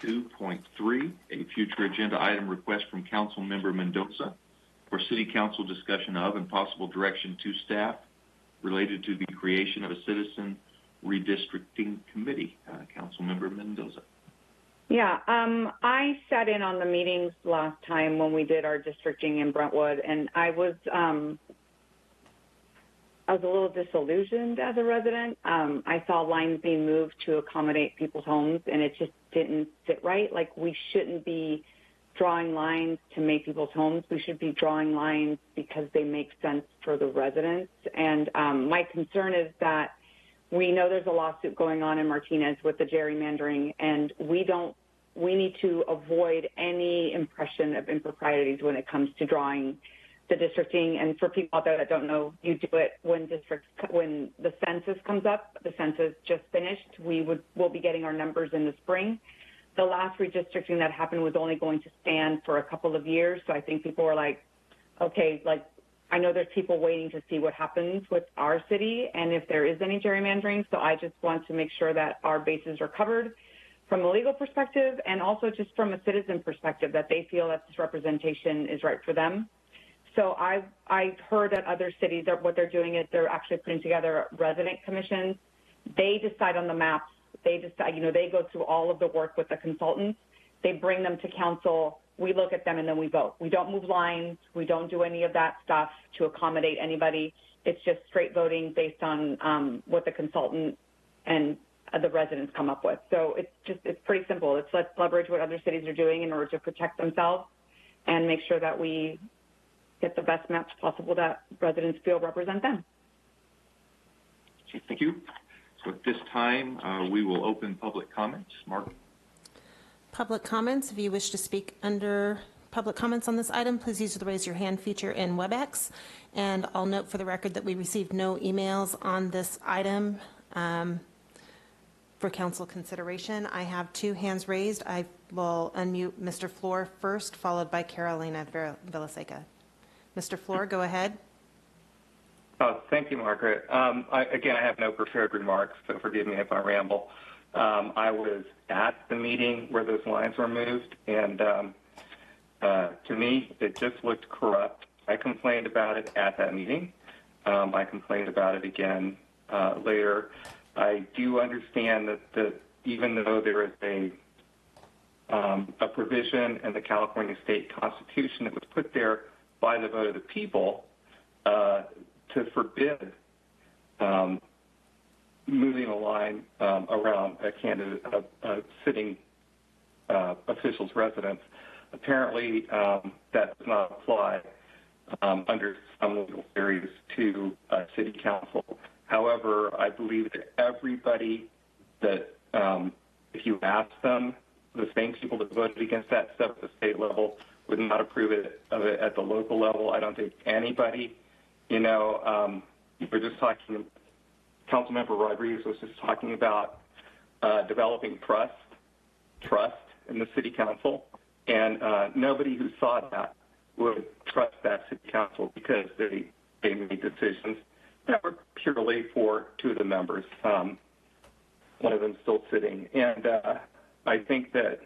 F2.3, a future agenda item request from Councilmember Mendoza for City Council discussion of and possible direction to staff related to the creation of a citizen redistricting committee. Councilmember Mendoza. Yeah, I sat in on the meetings last time when we did our districting in Brentwood, and I was a little disillusioned as a resident. I saw lines being moved to accommodate people's homes, and it just didn't sit right. Like, we shouldn't be drawing lines to make people's homes. We should be drawing lines because they make sense for the residents. And my concern is that we know there's a lawsuit going on in Martinez with the gerrymandering, and we need to avoid any impression of improprieties when it comes to drawing the districting. And for people out there that don't know, you do it when the census comes up. The census just finished. We'll be getting our numbers in the spring. The last redistricting that happened was only going to stand for a couple of years. So I think people were like, okay, like I know there's people waiting to see what happens with our city and if there is any gerrymandering. So I just want to make sure that our bases are covered from a legal perspective and also just from a citizen perspective, that they feel that this representation is right for them. So I heard that other cities, what they're doing is they're actually putting together resident commissions. They decide on the maps. They decide, they go through all of the work with the consultants. They bring them to council. We look at them and then we vote. We don't move lines. We don't do any of that stuff to accommodate anybody. It's just straight voting based on what the consultant and the residents come up with. So it's pretty simple. Let's leverage what other cities are doing in order to protect themselves and make sure that we get the best maps possible that residents feel represent them. Okay, thank you. So at this time, we will open public comments. Mark? Public comments. If you wish to speak under public comments on this item, please use the raise your hand feature in WebEx. And I'll note for the record that we received no emails on this item for council consideration. I have 2 hands raised. I will unmute Mr. Floor first, followed by Carolina Villaseca. Mr. Floor, go ahead. Oh, thank you, Margaret. Again, I have no prepared remarks, so forgive me if I ramble. I was at the meeting where those lines were moved, and to me, it just looked corrupt. I complained about it at that meeting. I complained about it again later. I do understand that even though there is a provision in the California State Constitution that was put there by the vote of the people to forbid moving a line around a candidate, a sitting official's residence. Apparently, that does not apply under some legal theories to city council. However, I believe that everybody that, if you ask them, the same people that voted against that stuff at the state level would not approve of it at the local level. I don't think anybody, we're just talking, Councilmember Rodriguez was just talking about developing trust in the city council, and nobody who saw that would trust that city council because they made decisions that were purely for 2 of the members, one of them still sitting. And I think that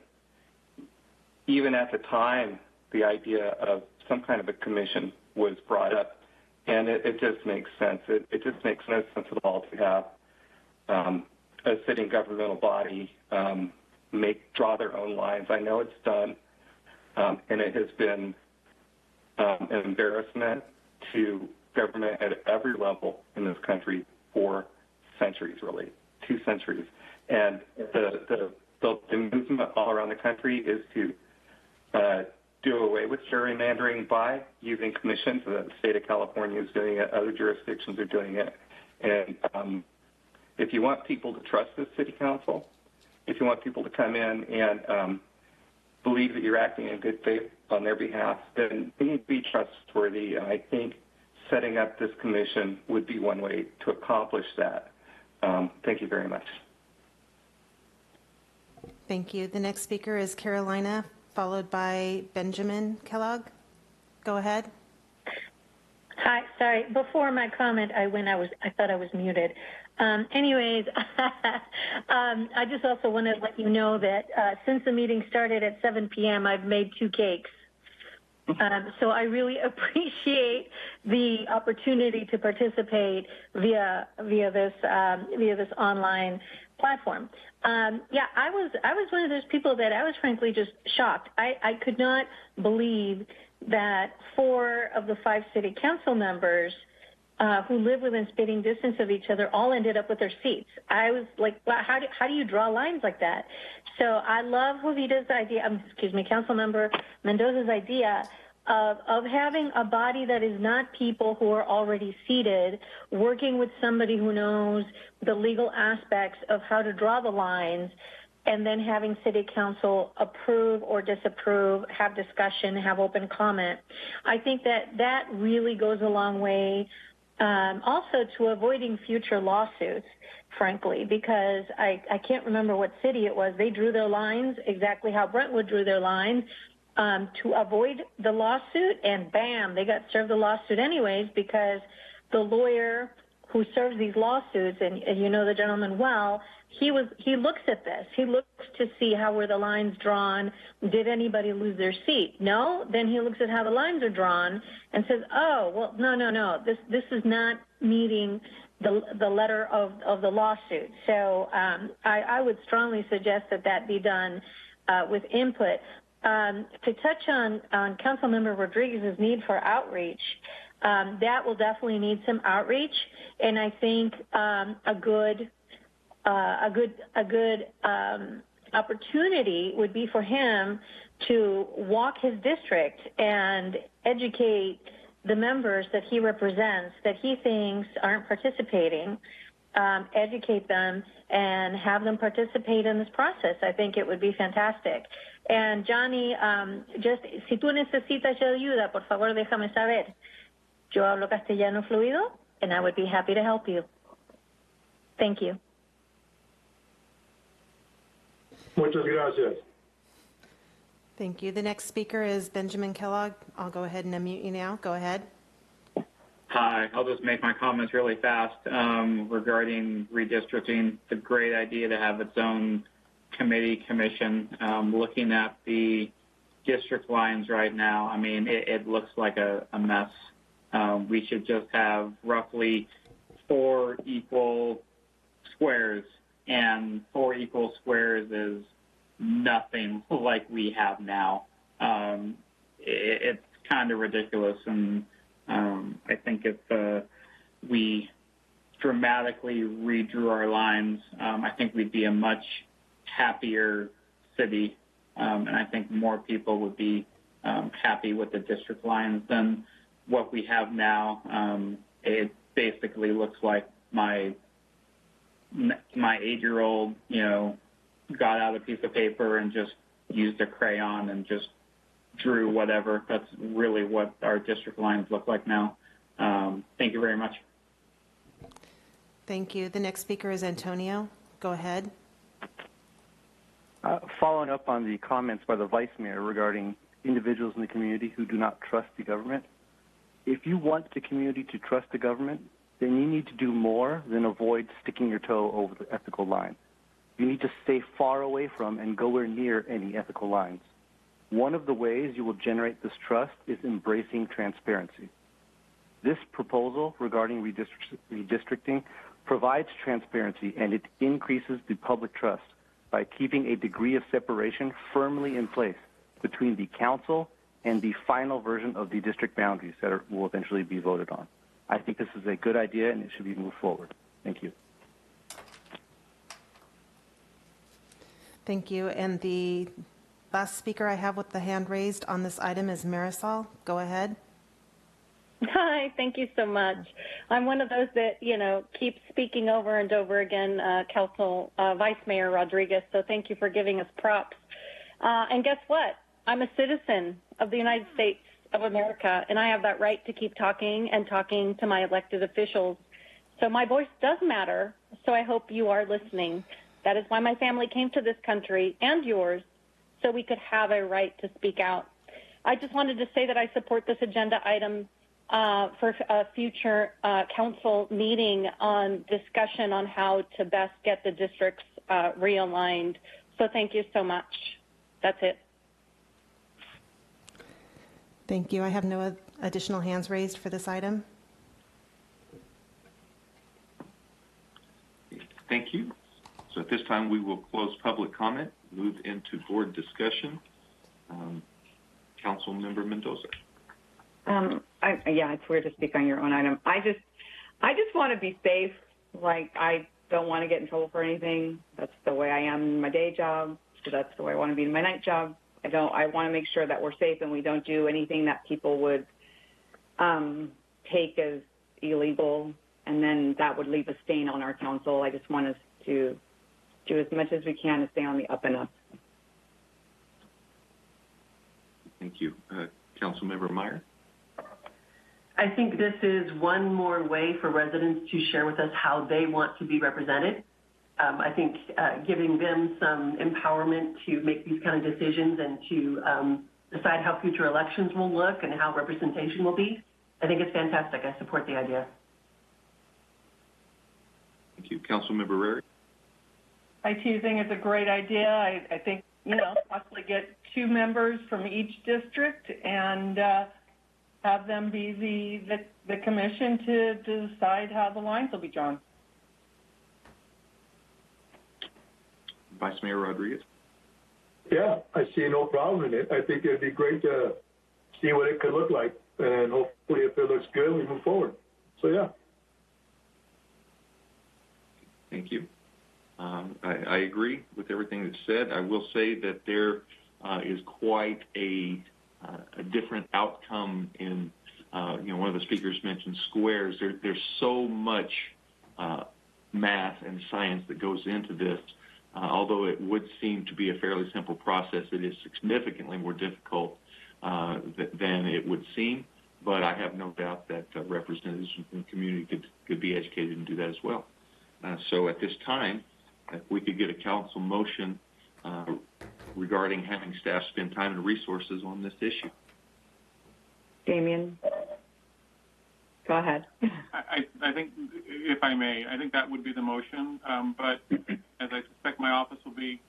even at the time, the idea of some kind of a commission was brought up, and it just makes sense. It just makes no sense at all to have a sitting governmental body draw their own lines. I know it's done, and it has been an embarrassment to government at every level in this country for centuries, really, 2 centuries. And the movement all around the country is to do away with gerrymandering by using commissions. The state of California is doing it. Other jurisdictions are doing it. And if you want people to trust the city council, if you want people to come in and believe that you're acting in good faith on their behalf, then they need to be trustworthy. And I think setting up this commission would be one way to accomplish that. Thank you very much. Thank you. The next speaker is Carolina, followed by Benjamin Kellogg. Go ahead. Hi, sorry. Before my comment, I thought I was muted. Anyways, I just also want to let you know that since the meeting started at 7 p.m., I've made 2 cakes. So I really appreciate the opportunity to participate via this online platform. Yeah, I was one of those people that I was frankly just shocked. I could not believe that 4 of the 5 city council members who live within spitting distance of each other all ended up with their seats. I was like, wow, how do you draw lines like that? So I love Jovita's idea, Councilmember Mendoza's idea of having a body that is not people who are already seated, working with somebody who knows the legal aspects of how to draw the lines, and then having city council approve or disapprove, have discussion, have open comment. I think that really goes a long way also to avoiding future lawsuits, frankly, because I can't remember what city it was. They drew their lines exactly how Brentwood drew their lines, to avoid the lawsuit, and bam, they got served the lawsuit anyways because the lawyer who serves these lawsuits, and you know the gentleman well, he looks at this. He looks to see how were the lines drawn. Did anybody lose their seat? No? Then he looks at how the lines are drawn and says, oh, well, no. This is not meeting the letter of the lawsuit. So I would strongly suggest that be done with input. To touch on Councilmember Rodriguez's need for outreach, that will definitely need some outreach, and I think a good opportunity would be for him to walk his district and educate the members that he represents that he thinks aren't participating, educate them and have them participate in this process. I think it would be fantastic. And Johnny, just si tú necesitas ayuda, por favor déjame saber. Yo hablo castellano fluido, and I would be happy to help you. Thank you. Muchas gracias. Thank you. The next speaker is Benjamin Kellogg. I'll go ahead and unmute you now. Go ahead. Hi, I'll just make my comments really fast regarding redistricting. It's a great idea to have its own commission. Looking at the district lines right now, I mean, it looks like a mess. We should just have roughly 4 equal squares, and 4 equal squares is nothing like we have now. It's kind of ridiculous, and I think if we dramatically redrew our lines, I think we'd be a much happier city, and I think more people would be happy with the district lines than what we have now. It basically looks like my 8-year-old, got out a piece of paper and just used a crayon and just drew whatever. That's really what our district lines look like now. Thank you very much. Thank you. The next speaker is Antonio. Go ahead. Following up on the comments by the Vice Mayor regarding individuals in the community who do not trust the government, if you want the community to trust the government, then you need to do more than avoid sticking your toe over the ethical line. You need to stay far away from and go near any ethical lines. One of the ways you will generate this trust is embracing transparency. This proposal regarding redistricting provides transparency, and it increases the public trust by keeping a degree of separation firmly in place between the council and the final version of the district boundaries that will eventually be voted on. I think this is a good idea, and it should be moved forward. Thank you. Thank you. And the last speaker I have with the hand raised on this item is Marisol. Go ahead. Hi, thank you so much. I'm one of those that, keeps speaking over and over again, Vice Mayor Rodriguez, so thank you for giving us props. And guess what? I'm a citizen of the United States of America, and I have that right to keep talking and talking to my elected officials. So my voice does matter, so I hope you are listening. That is why my family came to this country, and yours, so we could have a right to speak out. I just wanted to say that I support this agenda item for a future council meeting on discussion on how to best get the districts realigned. So thank you so much. That's it. Thank you. I have no additional hands raised for this item. Thank you. So at this time, we will close public comment, move into board discussion. Councilmember Mendoza. It's weird to speak on your own item. I just want to be safe. Like, I don't want to get in trouble for anything. That's the way I am in my day job. So that's the way I want to be in my night job. I want to make sure that we're safe and we don't do anything that people would take as illegal, and then that would leave a stain on our council. I just want us to do as much as we can to stay on the up and up. Thank you. Councilmember Meyer. I think this is one more way for residents to share with us how they want to be represented. I think giving them some empowerment to make these kind of decisions and to decide how future elections will look and how representation will be. I think it's fantastic. I support the idea. Thank you. Councilmember Rary? I too think it's a great idea. I think, possibly get 2 members from each district and have them be the commission to decide how the lines will be drawn. Vice Mayor Rodriguez? Yeah, I see no problem in it. I think it'd be great to see what it could look like, and hopefully if it looks good, we move forward. So, yeah. Thank you. I agree with everything that's said. I will say that there is quite a different outcome in, one of the speakers mentioned squares. There's so much math and science that goes into this. Although it would seem to be a fairly simple process, it is significantly more difficult than it would seem. But I have no doubt that representatives from the community could be educated and do that as well. So at this time, if we could get a council motion regarding having staff spend time and resources on this issue. Damien, go ahead. I think, if I may, I think that would be the motion. But as I suspect my office will be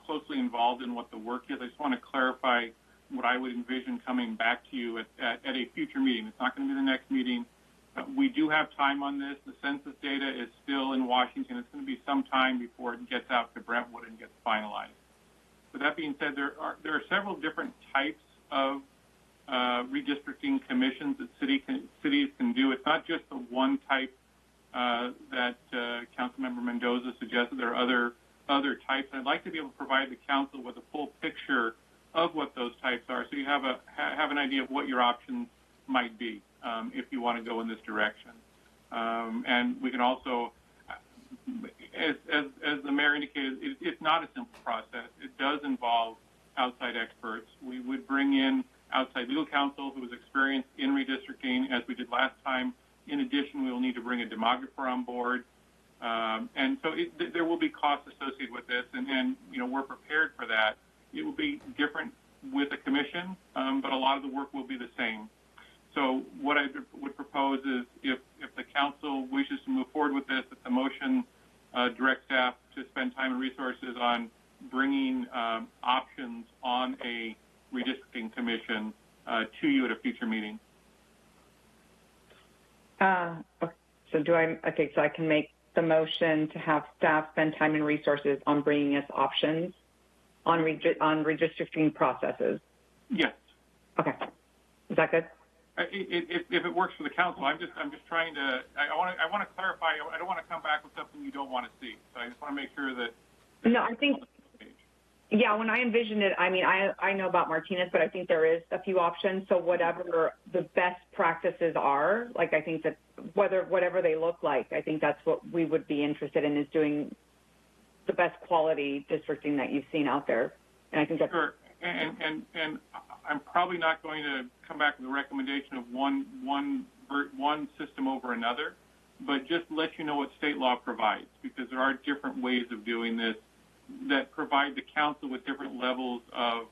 closely involved in what the work is, I just want to clarify what I would envision coming back to you at a future meeting. It's not going to be the next meeting. We do have time on this. The census data is still in Washington. It's going to be some time before it gets out to Brentwood and gets finalized. With that being said, there are several different types of redistricting commissions that cities can do. It's not just the one type that Councilmember Mendoza suggested. There are other types. I'd like to be able to provide the council with a full picture of what those types are, so you have an idea of what your options might be if you want to go in this direction. And we can also, as the mayor indicated, it's not a simple process. It does involve outside experts. We would bring in outside legal counsel who is experienced in redistricting, as we did last time. In addition, we will need to bring a demographer on board. And so there will be costs associated with this, and we're prepared for that. It will be different with a commission, but a lot of the work will be the same. So what I would propose is if the council wishes to move forward with this, that the motion direct staff to spend time and resources on bringing options on a redistricting commission to you at a future meeting. So so I can make the motion to have staff spend time and resources on bringing us options on redistricting processes. Yes. Okay. Is that good? If it works for the council, I'm just trying to. I want to clarify. I don't want to come back with something you don't want to see. So I just want to make sure that. No, I think. Yeah, when I envisioned it, I mean, I know about Martinez, but I think there is a few options. So whatever the best practices are, like I think that whatever they look like, I think that's what we would be interested in, is doing the best quality districting that you've seen out there. And I think that's sure. And I'm probably not going to come back with a recommendation of one system over another, but just let you know what state law provides, because there are different ways of doing this that provide the council with different levels of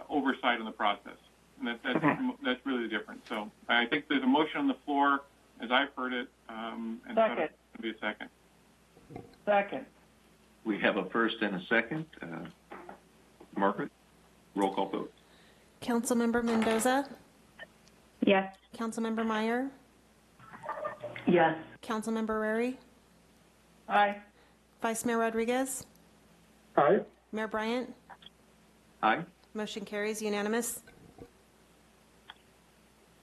oversight in the process. And that's really the difference. So I think there's a motion on the floor, as I've heard it, and second. So it's going to be a second. Second. We have a first and a second. Margaret, roll call vote. Councilmember Mendoza? Yes. Councilmember Meyer? Yes. Councilmember Rary? Aye. Vice Mayor Rodriguez? Aye. Mayor Bryant? Aye. Motion carries unanimous.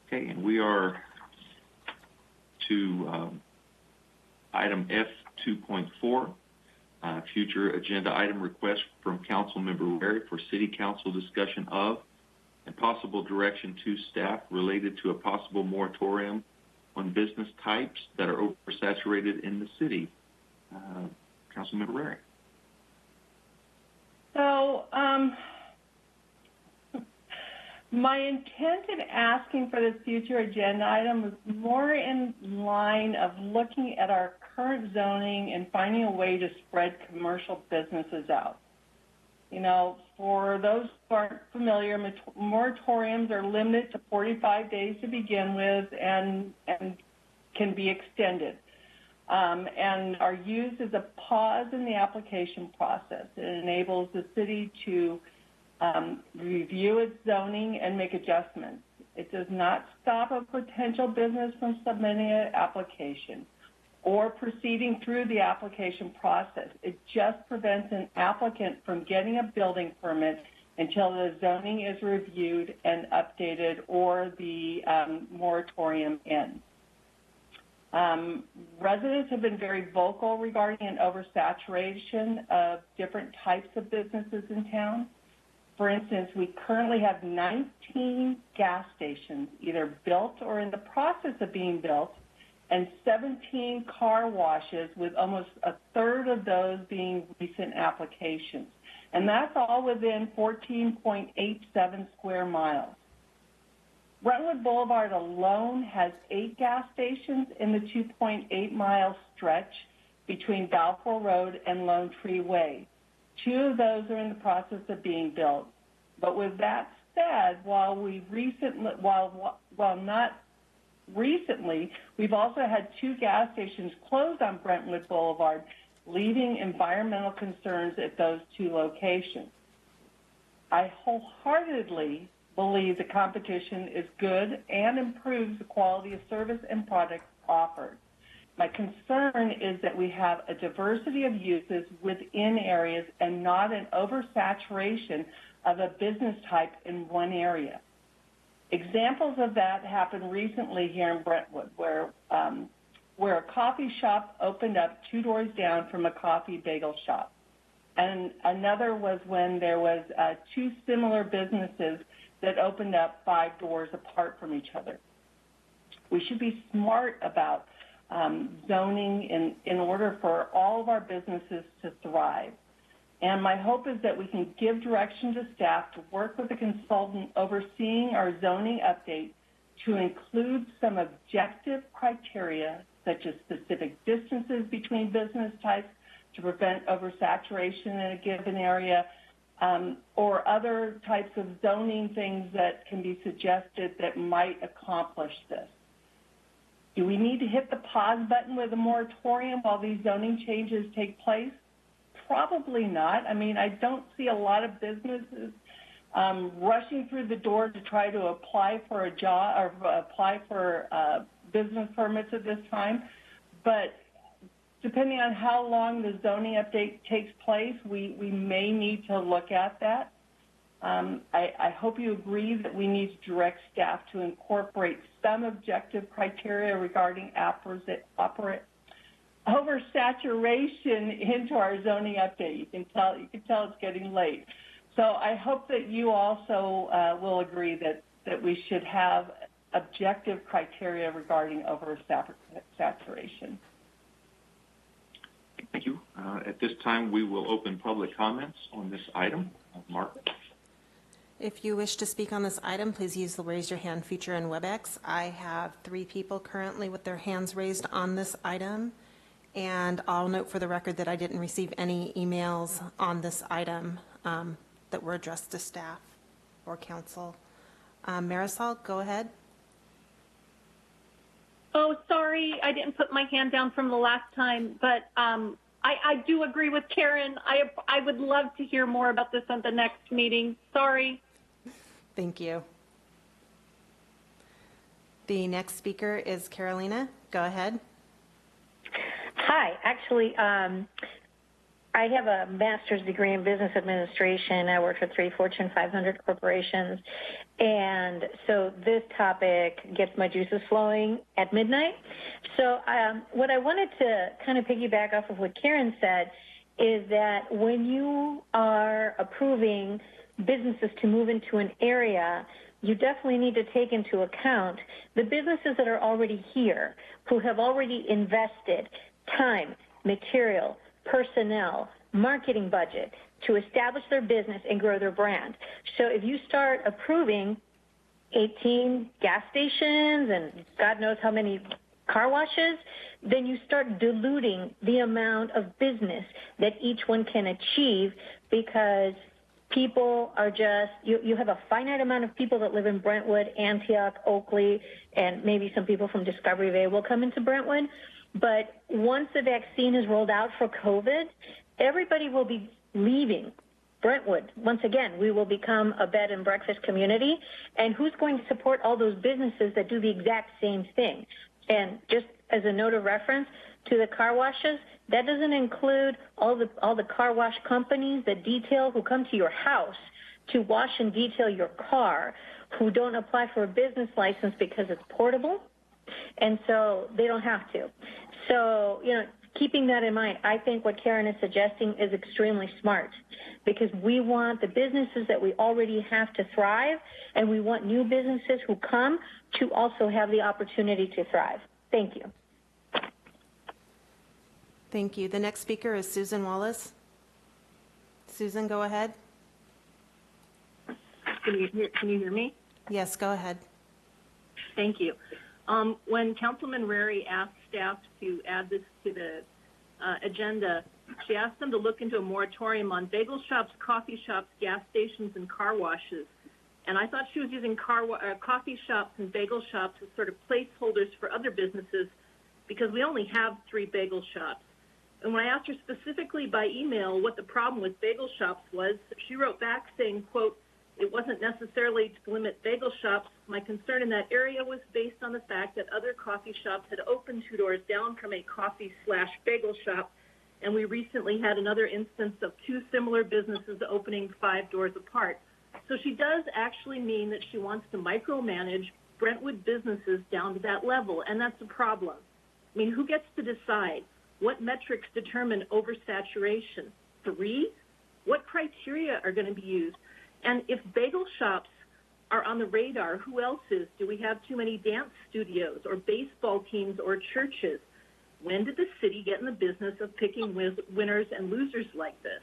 Okay, and we are to item F 2.4, future agenda item request from Councilmember Rary for City Council discussion of and possible direction to staff related to a possible moratorium on business types that are oversaturated in the city. Councilmember Rary. So my intent in asking for this future agenda item was more in line of looking at our current zoning and finding a way to spread commercial businesses out. For those who aren't familiar, moratoriums are limited to 45 days to begin with and can be extended. And are used as a pause in the application process. It enables the city to review its zoning and make adjustments. It does not stop a potential business from submitting an application or proceeding through the application process. It just prevents an applicant from getting a building permit until the zoning is reviewed and updated or the moratorium ends. Residents have been very vocal regarding an oversaturation of different types of businesses in town. For instance, we currently have 19 gas stations either built or in the process of being built, and 17 car washes, with almost a third of those being recent applications. And that's all within 14.87 square miles. Brentwood Boulevard alone has 8 gas stations in the 2.8-mile stretch between Balfour Road and Lone Tree Way. 2 of those are in the process of being built. But with that said, while not recently, we've also had 2 gas stations close on Brentwood Boulevard, leaving environmental concerns at those 2 locations. I wholeheartedly believe the competition is good and improves the quality of service and products offered. My concern is that we have a diversity of uses within areas and not an oversaturation of a business type in one area. Examples of that happened recently here in Brentwood, where a coffee shop opened up 2 doors down from a coffee bagel shop. And another was when there was 2 similar businesses that opened up 5 doors apart from each other. We should be smart about zoning in order for all of our businesses to thrive. And my hope is that we can give direction to staff to work with a consultant overseeing our zoning update to include some objective criteria, such as specific distances between business types to prevent oversaturation in a given area, or other types of zoning things that can be suggested that might accomplish this. Do we need to hit the pause button with a moratorium while these zoning changes take place? Probably not. I mean, I don't see a lot of businesses rushing through the door to try to apply for a job or apply for business permits at this time. But depending on how long the zoning update takes place, we may need to look at that. I hope you agree that we need to direct staff to incorporate some objective criteria regarding oversaturation into our zoning update. You can tell it's getting late. So I hope that you also will agree that we should have objective criteria regarding oversaturation. Thank you. At this time, we will open public comments on this item. Margaret? If you wish to speak on this item, please use the raise your hand feature in WebEx. I have 3 people currently with their hands raised on this item. And I'll note for the record that I didn't receive any emails on this item that were addressed to staff or council. Marisol, go ahead. Oh, sorry, I didn't put my hand down from the last time, but I do agree with Karen. I would love to hear more about this at the next meeting. Sorry. Thank you. The next speaker is Carolina. Go ahead. Hi. Actually, I have a master's degree in business administration. I worked for 3 Fortune 500 corporations. And so this topic gets my juices flowing at midnight. So what I wanted to kind of piggyback off of what Karen said is that when you are approving businesses to move into an area, you definitely need to take into account the businesses that are already here, who have already invested time, material, personnel, marketing budget to establish their business and grow their brand. So if you start approving 18 gas stations and God knows how many car washes, then you start diluting the amount of business that each one can achieve, because people are just, you have a finite amount of people that live in Brentwood, Antioch, Oakley, and maybe some people from Discovery Bay will come into Brentwood. But once the vaccine is rolled out for COVID, everybody will be leaving Brentwood. Once again, we will become a bed and breakfast community. And who's going to support all those businesses that do the exact same thing? And just as a note of reference to the car washes, that doesn't include all the car wash companies that who come to your house to wash and detail your car, who don't apply for a business license because it's portable, and so they don't have to. So, keeping that in mind, I think what Karen is suggesting is extremely smart, because we want the businesses that we already have to thrive, and we want new businesses who come to also have the opportunity to thrive. Thank you. Thank you. The next speaker is Susan Wallace. Susan, go ahead. Can you hear me? Yes, go ahead. Thank you. When Councilman Rary asked staff to add this to the agenda, she asked them to look into a moratorium on bagel shops, coffee shops, gas stations, and car washes. And I thought she was using coffee shops and bagel shops as sort of placeholders for other businesses, because we only have 3 bagel shops. And when I asked her specifically by email what the problem with bagel shops was, she wrote back saying, quote, "It wasn't necessarily to limit bagel shops. My concern in that area was based on the fact that other coffee shops had opened 2 doors down from a coffee/bagel shop, and we recently had another instance of 2 similar businesses opening 5 doors apart." So she does actually mean that she wants to micromanage Brentwood businesses down to that level, and that's a problem. I mean, who gets to decide? What metrics determine oversaturation? 3? What criteria are going to be used? And if bagel shops are on the radar, who else is? Do we have too many dance studios or baseball teams or churches? When did the city get in the business of picking winners and losers like this?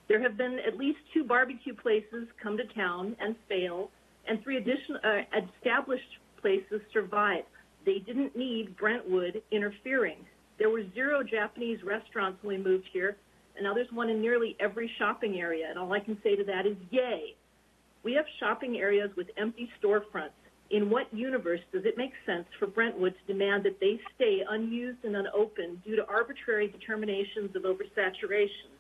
There have been at least 2 barbecue places come to town and fail, and 3 additional established places survive. They didn't need Brentwood interfering. There were 0 Japanese restaurants when we moved here, and now there's one in nearly every shopping area, and all I can say to that is yay. We have shopping areas with empty storefronts. In what universe does it make sense for Brentwood to demand that they stay unused and unopened due to arbitrary determinations of oversaturation?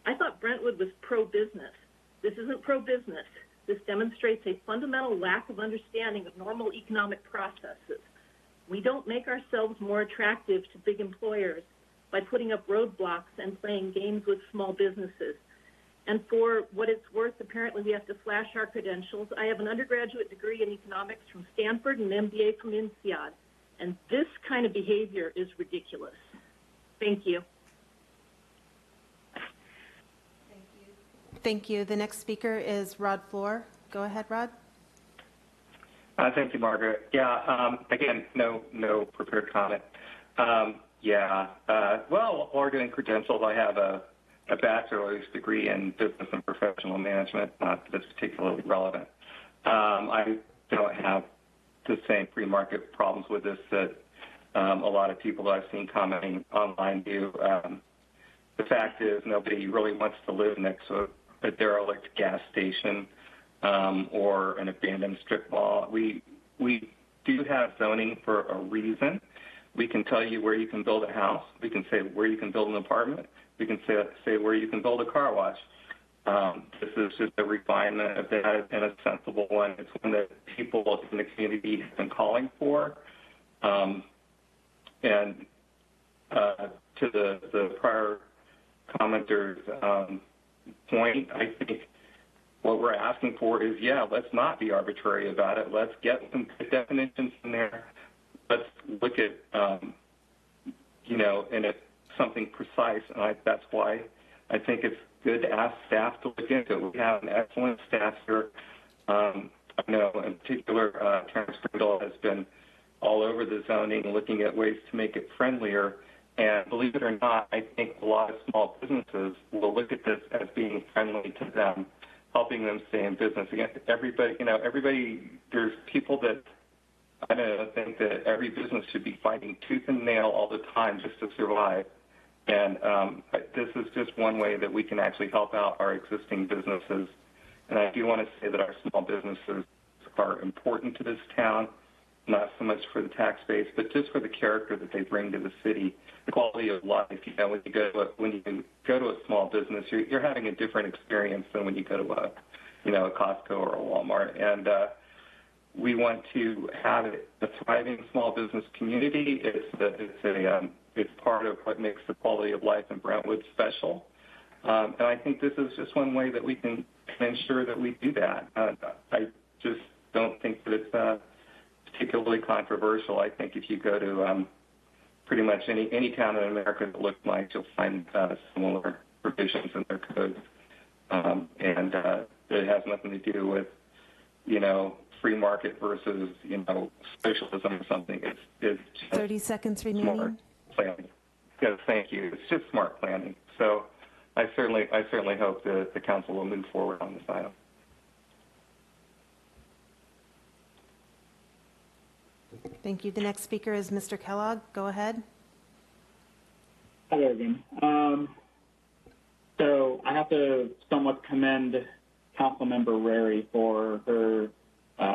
I thought Brentwood was pro-business. This isn't pro-business. This demonstrates a fundamental lack of understanding of normal economic processes. We don't make ourselves more attractive to big employers by putting up roadblocks and playing games with small businesses. And for what it's worth, apparently we have to flash our credentials. I have an undergraduate degree in economics from Stanford and an MBA from INSEAD. And this kind of behavior is ridiculous. Thank you. Thank you. The next speaker is Rod Floor. Go ahead, Rod. Thank you, Margaret. Yeah, again, no prepared comment. Well, regarding credentials, I have a bachelor's degree in business and professional management, not that's particularly relevant. I don't have the same free market problems with this that a lot of people I've seen commenting online do. The fact is nobody really wants to live next to a derelict gas station or an abandoned strip mall. We do have zoning for a reason. We can tell you where you can build a house. We can say where you can build an apartment. We can say where you can build a car wash. This is just a refinement of that and a sensible one. It's one that people in the community have been calling for. And to the prior commenter's point, I think what we're asking for is, let's not be arbitrary about it. Let's get some definitions in there. Let's look at, and it's something precise. And that's why I think it's good to ask staff to look into it. We have an excellent staff here. I know in particular, Terrence Brindle has been all over the zoning, looking at ways to make it friendlier. And believe it or not, I think a lot of small businesses will look at this as being friendly to them, helping them stay in business. Again, everybody, there's people that I don't think that every business should be fighting tooth and nail all the time just to survive. And this is just one way that we can actually help out our existing businesses. And I do want to say that our small businesses are important to this town, not so much for the tax base, but just for the character that they bring to the city, the quality of life. You know, when you go to a small business, you're having a different experience than when you go to a Costco or a Walmart. And we want to have a thriving small business community. It's part of what makes the quality of life in Brentwood special. And I think this is just one way that we can ensure that we do that. I just don't think that it's particularly controversial. I think if you go to pretty much any town in America that looks like, you'll find similar provisions in their codes. And it has nothing to do with, free market versus, socialism or something. It's 30 seconds remaining. Smart planning. Yes, thank you. It's just smart planning. So I certainly hope that the council will move forward on this item. Thank you. The next speaker is Mr. Kellogg. Go ahead. Hi there again. So I have to somewhat commend Councilmember Rary for her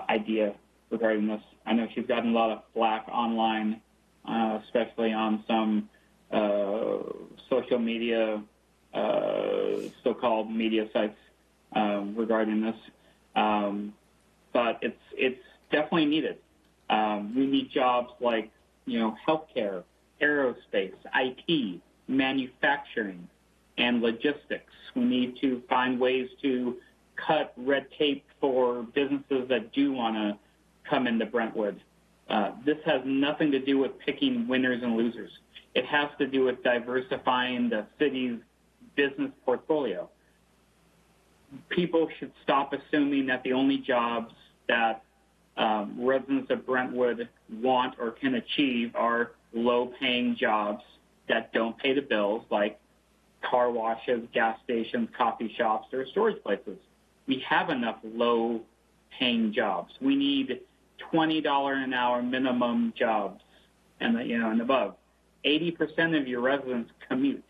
idea regarding this. I know she's gotten a lot of flack online, especially on some social media, so-called media sites regarding this. But it's definitely needed. We need jobs like, healthcare, aerospace, IT, manufacturing, and logistics. We need to find ways to cut red tape for businesses that do want to come into Brentwood. This has nothing to do with picking winners and losers. It has to do with diversifying the city's business portfolio. People should stop assuming that the only jobs that residents of Brentwood want or can achieve are low-paying jobs that don't pay the bills, like car washes, gas stations, coffee shops, or storage places. We have enough low-paying jobs. We need $20 an hour minimum jobs and above. 80% of your residents commute.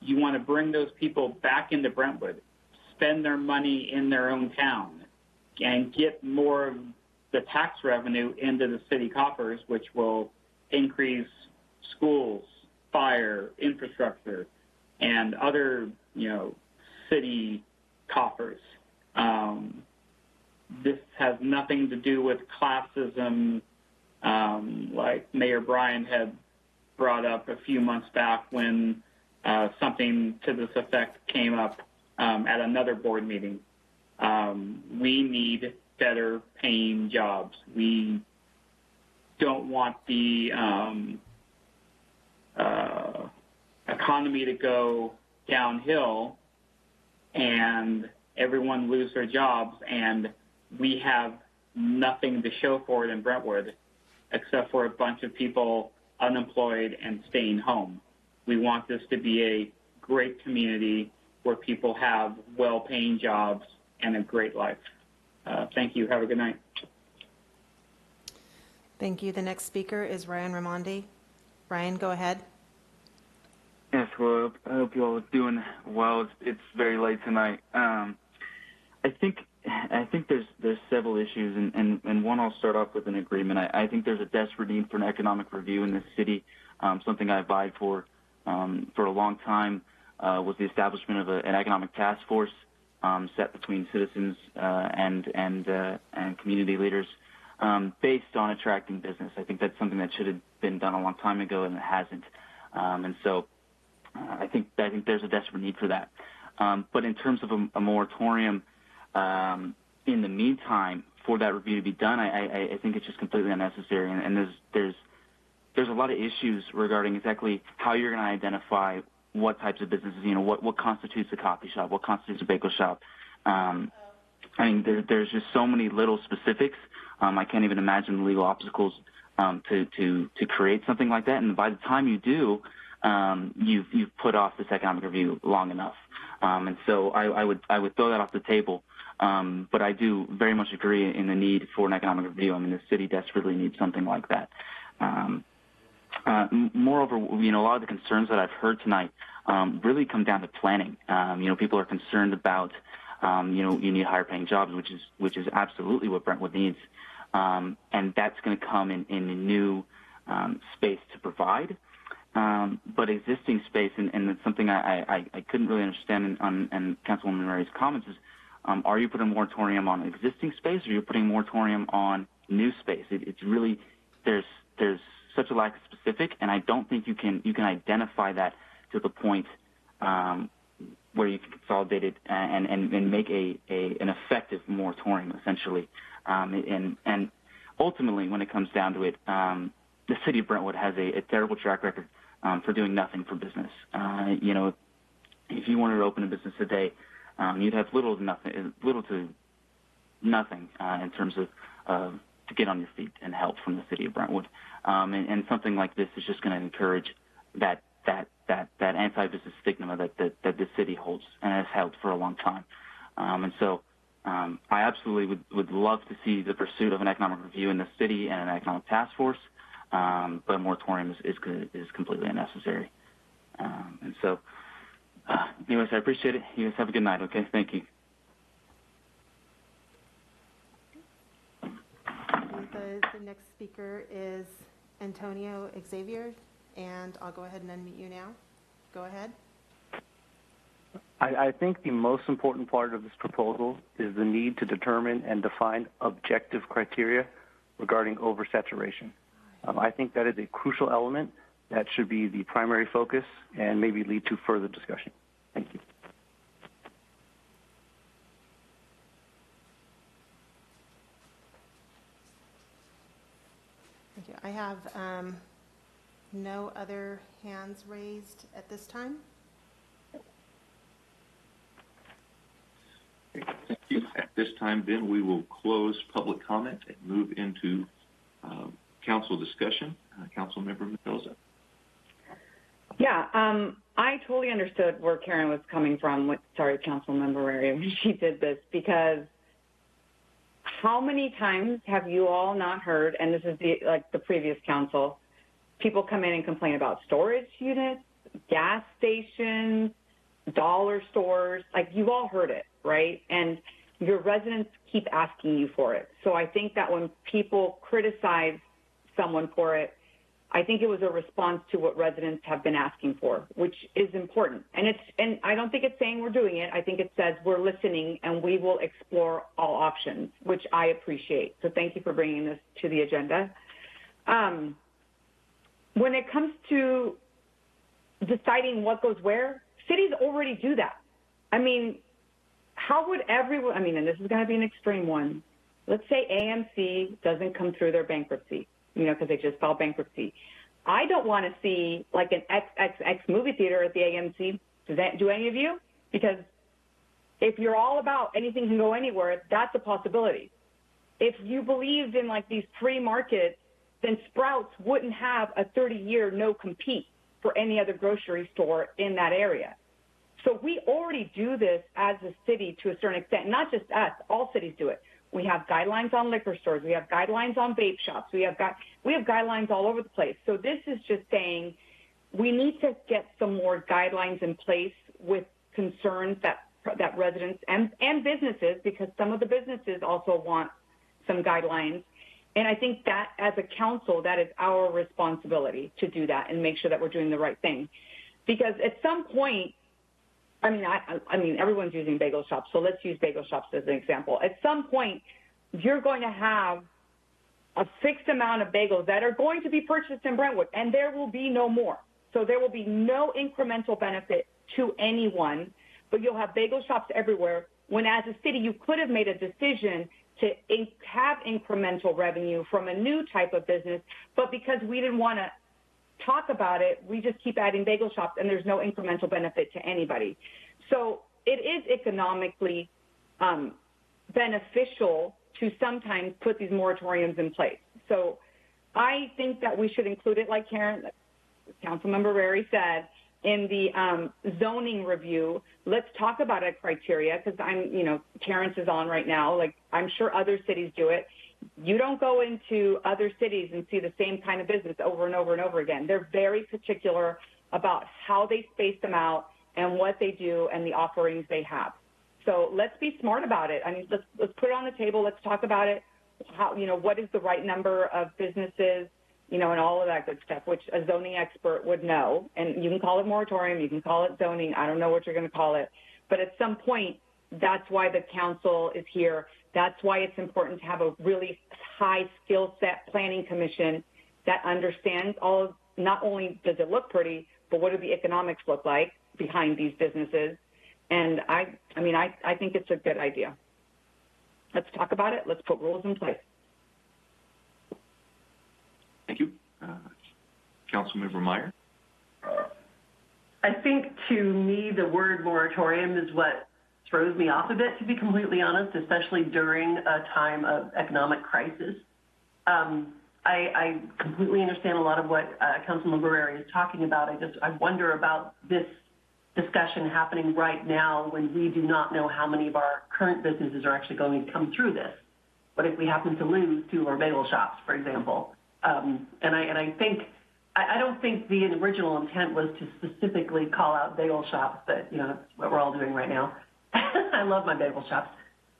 You want to bring those people back into Brentwood, spend their money in their own town, and get more of the tax revenue into the city coffers, which will increase schools, fire, infrastructure, and other, city coffers. This has nothing to do with classism, like Mayor Bryan had brought up a few months back when something to this effect came up at another board meeting. We need better paying jobs. We don't want the economy to go downhill and everyone lose their jobs, and we have nothing to show for it in Brentwood except for a bunch of people unemployed and staying home. We want this to be a great community where people have well-paying jobs and a great life. Thank you. Have a good night. Thank you. The next speaker is Ryan Raimondi. Ryan, go ahead. Yes, well, I hope you all are doing well. It's very late tonight. I think there's several issues, and one I'll start off with an agreement. I think there's a desperate need for an economic review in this city. Something I've vied for a long time was the establishment of an economic task force set between citizens and community leaders based on attracting business. I think that's something that should have been done a long time ago, and it hasn't. And so I think there's a desperate need for that. But in terms of a moratorium, in the meantime, for that review to be done, I think it's just completely unnecessary. And there's a lot of issues regarding exactly how you're going to identify what types of businesses, what constitutes a coffee shop, what constitutes a bagel shop. I mean, there's just so many little specifics. I can't even imagine the legal obstacles to create something like that. And by the time you do, you've put off this economic review long enough. And so I would throw that off the table. But I do very much agree in the need for an economic review. I mean, the city desperately needs something like that. moreover, a lot of the concerns that I've heard tonight really come down to planning. People are concerned about, you need higher paying jobs, which is absolutely what Brentwood needs. And that's going to come in a new space to provide. But existing space, and it's something I couldn't really understand in Councilwoman Murray's comments is, are you putting a moratorium on existing space, or are you putting a moratorium on new space? It's really, there's such a lack of specific, and I don't think you can identify that to the point where you can consolidate it and make an effective moratorium, essentially. And ultimately, when it comes down to it, the city of Brentwood has a terrible track record for doing nothing for business. If you wanted to open a business today, you'd have little to nothing in terms of to get on your feet and help from the city of Brentwood. And something like this is just going to encourage that anti-business stigma that the city holds and has held for a long time. And so I absolutely would love to see the pursuit of an economic review in the city and an economic task force, but a moratorium is completely unnecessary. And so, anyways, I appreciate it. You guys have a good night, okay? Thank you. The next speaker is Antonio Xavier, and I'll go ahead and unmute you now. Go ahead. I think the most important part of this proposal is the need to determine and define objective criteria regarding oversaturation. I think that is a crucial element that should be the primary focus and maybe lead to further discussion. Thank you. Thank you. I have no other hands raised at this time. Thank you. At this time, then, we will close public comment and move into council discussion. Councilmember Mendoza. Yeah, I totally understood where Karen was coming from with, Councilmember Rary, when she did this, because how many times have you all not heard, and this is the previous council, people come in and complain about storage units, gas stations, dollar stores, you've all heard it, right? And your residents keep asking you for it. So I think that when people criticize someone for it, I think it was a response to what residents have been asking for, which is important. And I don't think it's saying we're doing it. I think it says we're listening and we will explore all options, which I appreciate. So thank you for bringing this to the agenda. When it comes to deciding what goes where, cities already do that. I mean, how would everyone, and this is going to be an extreme one. Let's say AMC doesn't come through their bankruptcy, because they just filed bankruptcy. I don't want to see an XXX movie theater at the AMC. Do any of you? Because if you're all about anything can go anywhere, that's a possibility. If you believed in these free markets, then Sprouts wouldn't have a 30-year no compete for any other grocery store in that area. So we already do this as a city to a certain extent, not just us, all cities do it. We have guidelines on liquor stores. We have guidelines on vape shops. We have guidelines all over the place. So this is just saying we need to get some more guidelines in place with concerns that residents and businesses, because some of the businesses also want some guidelines. And I think that as a council, that is our responsibility to do that and make sure that we're doing the right thing. Because at some point, everyone's using bagel shops, so let's use bagel shops as an example. At some point, you're going to have a fixed amount of bagels that are going to be purchased in Brentwood, and there will be no more. So there will be no incremental benefit to anyone, but you'll have bagel shops everywhere, when as a city, you could have made a decision to have incremental revenue from a new type of business, but because we didn't want to talk about it, we just keep adding bagel shops and there's no incremental benefit to anybody. So it is economically beneficial to sometimes put these moratoriums in place. So I think that we should include it, like Karen, Councilmember Rary said, in the zoning review. Let's talk about a criteria, because Terrence is on right now. I'm sure other cities do it. You don't go into other cities and see the same kind of business over and over and over again. They're very particular about how they space them out and what they do and the offerings they have. So let's be smart about it. I mean, let's put it on the table. Let's talk about it. How, what is the right number of businesses, and all of that good stuff, which a zoning expert would know. And you can call it moratorium. You can call it zoning. I don't know what you're going to call it. But at some point, that's why the council is here. That's why it's important to have a really high skill set planning commission that understands not only does it look pretty, but what do the economics look like behind these businesses. And I think it's a good idea. Let's talk about it. Let's put rules in place. Thank you. Councilmember Meyer? I think to me, the word moratorium is what throws me off a bit, to be completely honest, especially during a time of economic crisis. I completely understand a lot of what Councilmember Guerrero is talking about. I wonder about this discussion happening right now when we do not know how many of our current businesses are actually going to come through this. What if we happen to lose 2 of our bagel shops, for example? And I don't think the original intent was to specifically call out bagel shops, but that's what we're all doing right now. I love my bagel shops.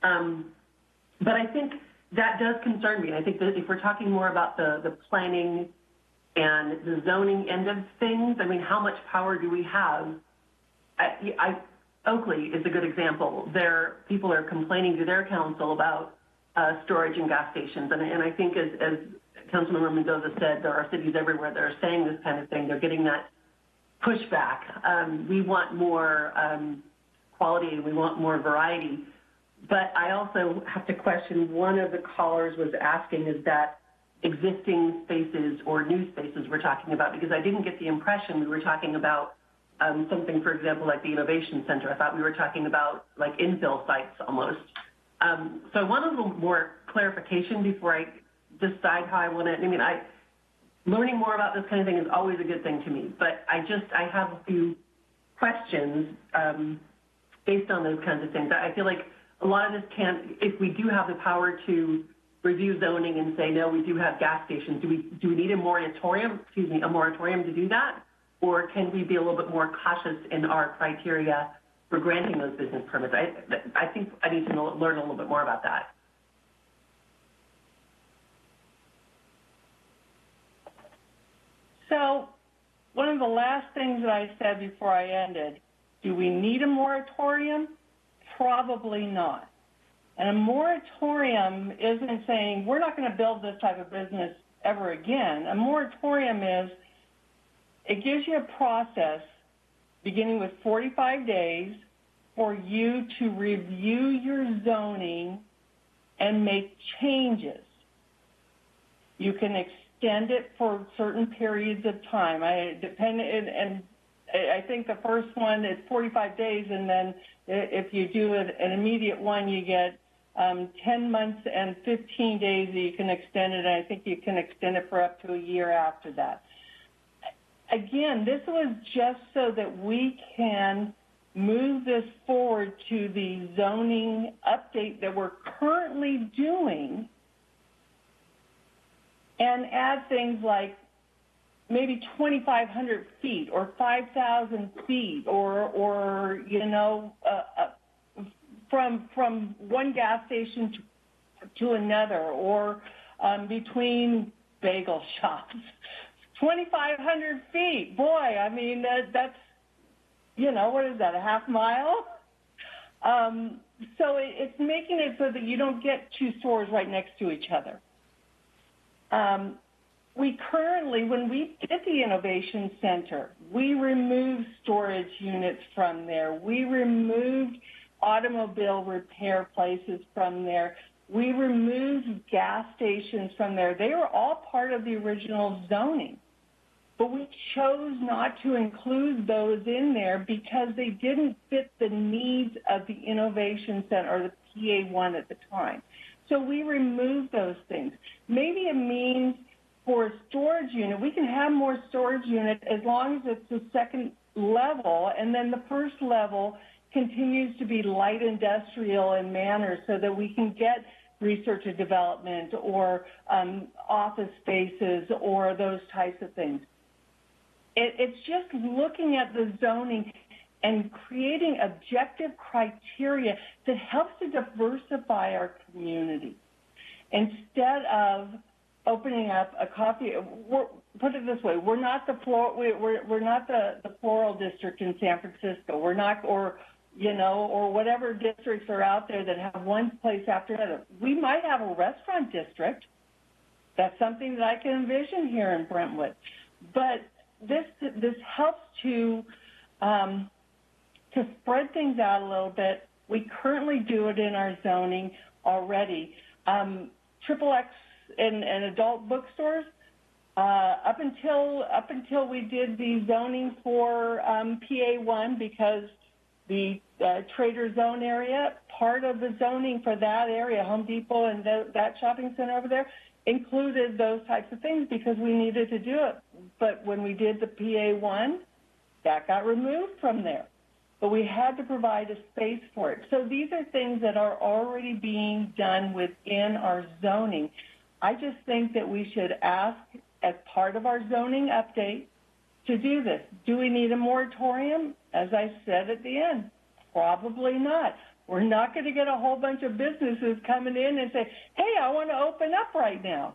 But I think that does concern me. And I think that if we're talking more about the planning and the zoning end of things, I mean, how much power do we have? Oakley is a good example. People are complaining to their council about storage and gas stations. And I think as Councilmember Mendoza said, there are cities everywhere that are saying this kind of thing. They're getting that pushback. We want more quality and we want more variety. But I also have to question, one of the callers was asking, is that existing spaces or new spaces we're talking about? Because I didn't get the impression we were talking about something, for example, like the Innovation Center. I thought we were talking about like infill sites almost. So I want a little more clarification before I decide how I want to, learning more about this kind of thing is always a good thing to me, but I have a few questions based on those kinds of things. I feel like a lot of this if we do have the power to review zoning and say, no, we do have gas stations, do we need a moratorium to do that? Or can we be a little bit more cautious in our criteria for granting those business permits? I think I need to learn a little bit more about that. So one of the last things that I said before I ended, do we need a moratorium? Probably not. And a moratorium isn't saying we're not going to build this type of business ever again. A moratorium is, it gives you a process beginning with 45 days for you to review your zoning and make changes. You can extend it for certain periods of time. I think the first one is 45 days, and then if you do an immediate one, you get 10 months and 15 days that you can extend it, and I think you can extend it for up to a year after that. Again, this was just so that we can move this forward to the zoning update that we're currently doing and add things like maybe 2,500 feet or 5,000 feet or from one gas station to another, or between bagel shops. 2,500 feet, boy, I mean, that's, what is that, a half mile? So it's making it so that you don't get 2 stores right next to each other. We currently, when we did the Innovation Center, we removed storage units from there. We removed automobile repair places from there. We removed gas stations from there. They were all part of the original zoning. But we chose not to include those in there because they didn't fit the needs of the Innovation Center or the PA1 at the time. So we removed those things. Maybe it means for a storage unit, we can have more storage units as long as it's the second level, and then the first level continues to be light industrial in manner so that we can get research and development or office spaces or those types of things. It's just looking at the zoning and creating objective criteria that helps to diversify our community. Instead of opening up a coffee, put it this way: we're not the floral district in San Francisco. We're not, or whatever districts are out there that have one place after another. We might have a restaurant district. That's something that I can envision here in Brentwood. But this helps to spread things out a little bit. We currently do it in our zoning already. XXX and adult bookstores, up until we did the zoning for PA1, because the Trader Zone area, part of the zoning for that area, Home Depot and that shopping center over there, included those types of things because we needed to do it. But when we did the PA1, that got removed from there. But we had to provide a space for it. So these are things that are already being done within our zoning. I just think that we should ask, as part of our zoning update, to do this. Do we need a moratorium? As I said at the end, probably not. We're not going to get a whole bunch of businesses coming in and say, hey, I want to open up right now.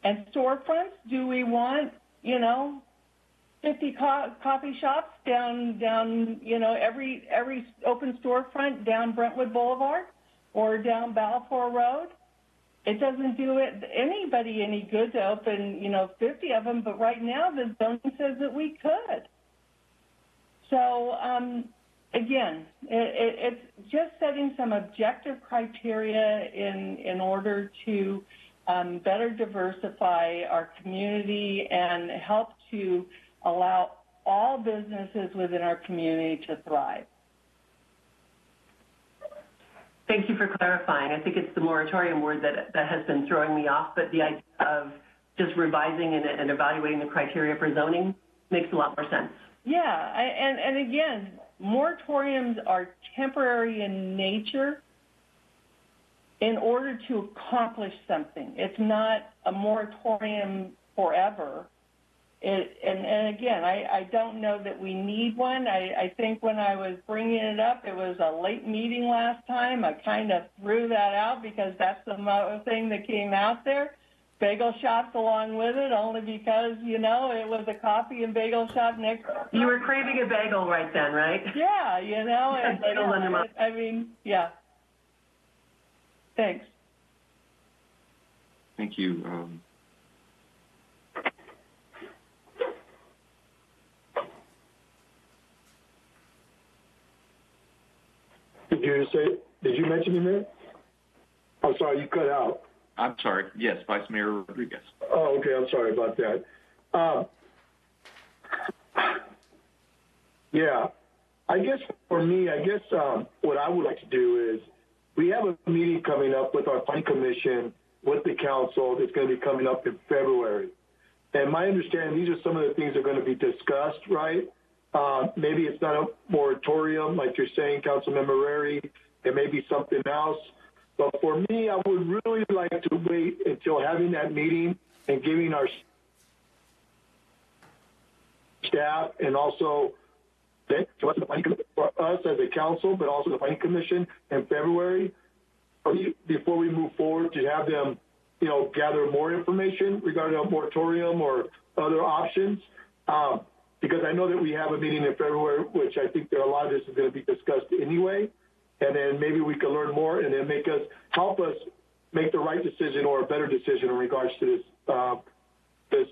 And storefronts, do we want, 50 coffee shops down every open storefront down Brentwood Boulevard or down Balfour Road? It doesn't do anybody any good to open, 50 of them, but right now the zoning says that we could. So, again, it's just setting some objective criteria in order to better diversify our community and help to allow all businesses within our community to thrive. Thank you for clarifying. I think it's the moratorium word that has been throwing me off, but the idea of just revising and evaluating the criteria for zoning makes a lot more sense. Yeah, and again, moratoriums are temporary in nature in order to accomplish something. It's not a moratorium forever. And again, I don't know that we need one. I think when I was bringing it up, it was a late meeting last time. I kind of threw that out because that's the thing that came out there. Bagel shops along with it, only because, it was a coffee and bagel shop next door. You were craving a bagel right then, right? Yeah, And, bagels on your mind. Yeah. Thanks. Thank you. Did you mention him there? I'm sorry, you cut out. I'm sorry. Yes, Vice Mayor Rodriguez. Oh, okay. I'm sorry about that. Yeah, I guess for me, what I would like to do is we have a meeting coming up with our planning commission with the council that's going to be coming up in February. And my understanding, these are some of the things that are going to be discussed, right? Maybe it's not a moratorium, like you're saying, Councilmember Rary. It may be something else. But for me, I would really like to wait until having that meeting and giving our staff and also for us as a council, but also the planning commission in February, before we move forward, to have them, gather more information regarding a moratorium or other options. Because I know that we have a meeting in February, which I think that a lot of this is going to be discussed anyway. And then maybe we can learn more and then help us make the right decision or a better decision in regards to this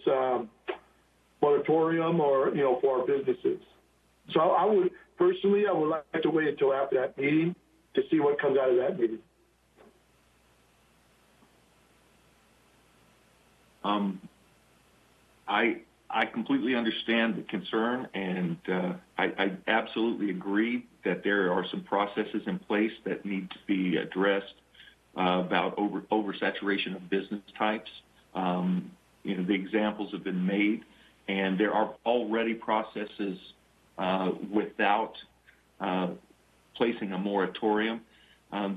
moratorium or, for our businesses. So I would like to wait until after that meeting to see what comes out of that meeting. I completely understand the concern, and I absolutely agree that there are some processes in place that need to be addressed about oversaturation of business types. The examples have been made, and there are already processes without placing a moratorium.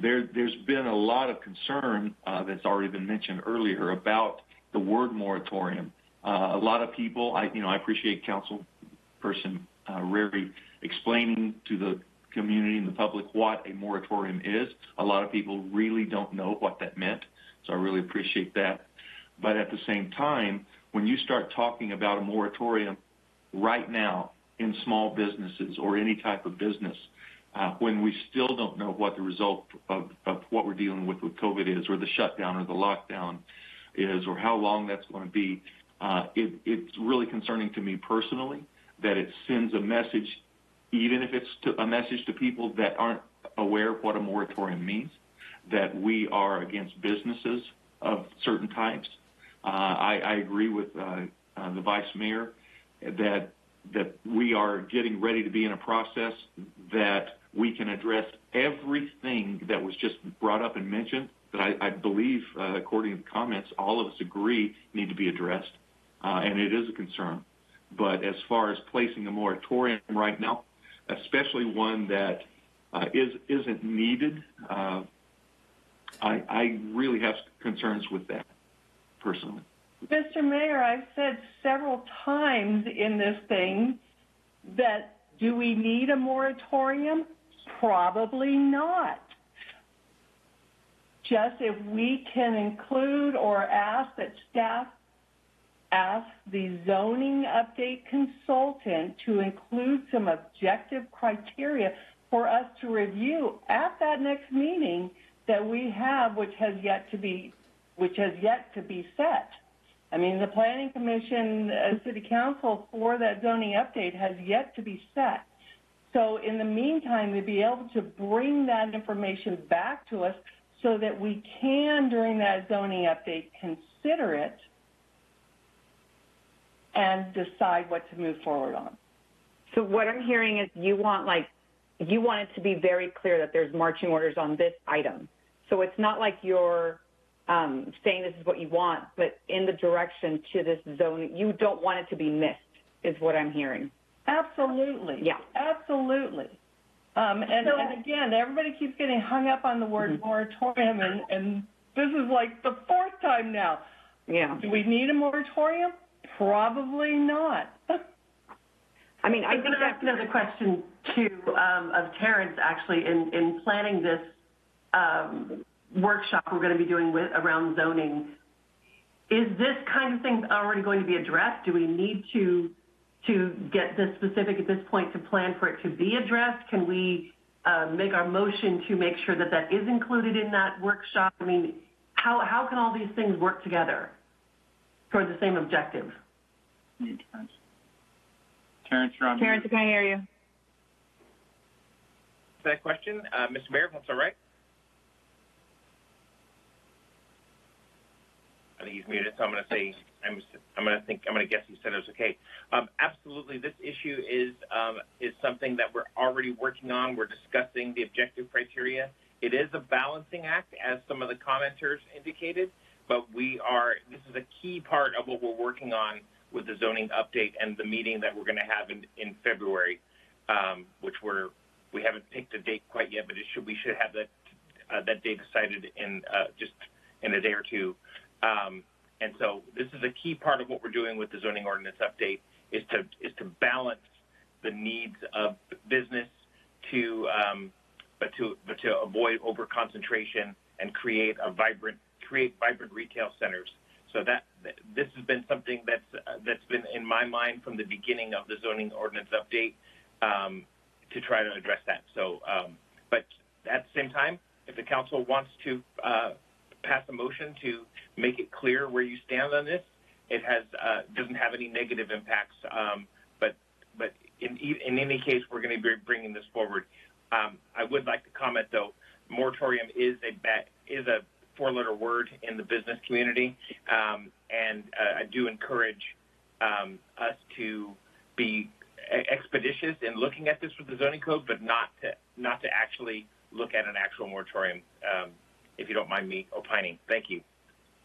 There's been a lot of concern that's already been mentioned earlier about the word moratorium. A lot of people, I appreciate Councilperson Rary explaining to the community and the public what a moratorium is. A lot of people really don't know what that meant, so I really appreciate that. But at the same time, when you start talking about a moratorium right now in small businesses or any type of business, when we still don't know what the result of what we're dealing with COVID is, or the shutdown or the lockdown is, or how long that's going to be, it's really concerning to me personally that it sends a message, even if it's a message to people that aren't aware of what a moratorium means, that we are against businesses of certain types. I agree with the Vice Mayor that we are getting ready to be in a process that we can address everything that was just brought up and mentioned that I believe, according to the comments, all of us agree need to be addressed, and it is a concern. But as far as placing a moratorium right now, especially one that isn't needed, I really have concerns with that, personally. Mr. Mayor, I've said several times in this thing that do we need a moratorium? Probably not. Just if we can include or ask that staff ask the zoning update consultant to include some objective criteria for us to review at that next meeting that we have, which has yet to be set. I mean, the Planning Commission, City Council for that zoning update has yet to be set. So in the meantime, to be able to bring that information back to us so that we can, during that zoning update, consider it and decide what to move forward on. So what I'm hearing is you want it to be very clear that there's marching orders on this item. So it's not like you're saying this is what you want, but in the direction to this zone, you don't want it to be missed, is what I'm hearing. Absolutely. Yeah. Absolutely. And again, everybody keeps getting hung up on the word moratorium, and this is like the fourth time now. Yeah. Do we need a moratorium? Probably not. I mean, I'm going to ask another question, too, of Terrence, actually, in planning this workshop we're going to be doing around zoning. Is this kind of thing already going to be addressed? Do we need to get this specific at this point to plan for it to be addressed? Can we make our motion to make sure that that is included in that workshop? I mean, how can all these things work together toward the same objective? Terrence, you're on. Terrence, can I hear you? That question, Mr. Mayor, if that's all right. I think he's muted, so I'm going to say, I'm going to guess he said it was okay. Absolutely, this issue is something that we're already working on. We're discussing the objective criteria. It is a balancing act, as some of the commenters indicated, but this is a key part of what we're working on with the zoning update and the meeting that we're going to have in February, which we haven't picked a date quite yet, but we should have that date decided in just in a day or two. And so this is a key part of what we're doing with the zoning ordinance update is to balance the needs of business but to avoid over concentration and create vibrant retail centers. So that this has been something that's been in my mind from the beginning of the zoning ordinance update to try to address that. So, but at the same time, if the council wants to pass a motion to make it clear where you stand on this, it doesn't have any negative impacts. But in any case, we're going to be bringing this forward. I would like to comment, though, moratorium is a four-letter word in the business community, and I do encourage us to be expeditious in looking at this with the zoning code, but not to actually look at an actual moratorium. If you don't mind me opining, thank you.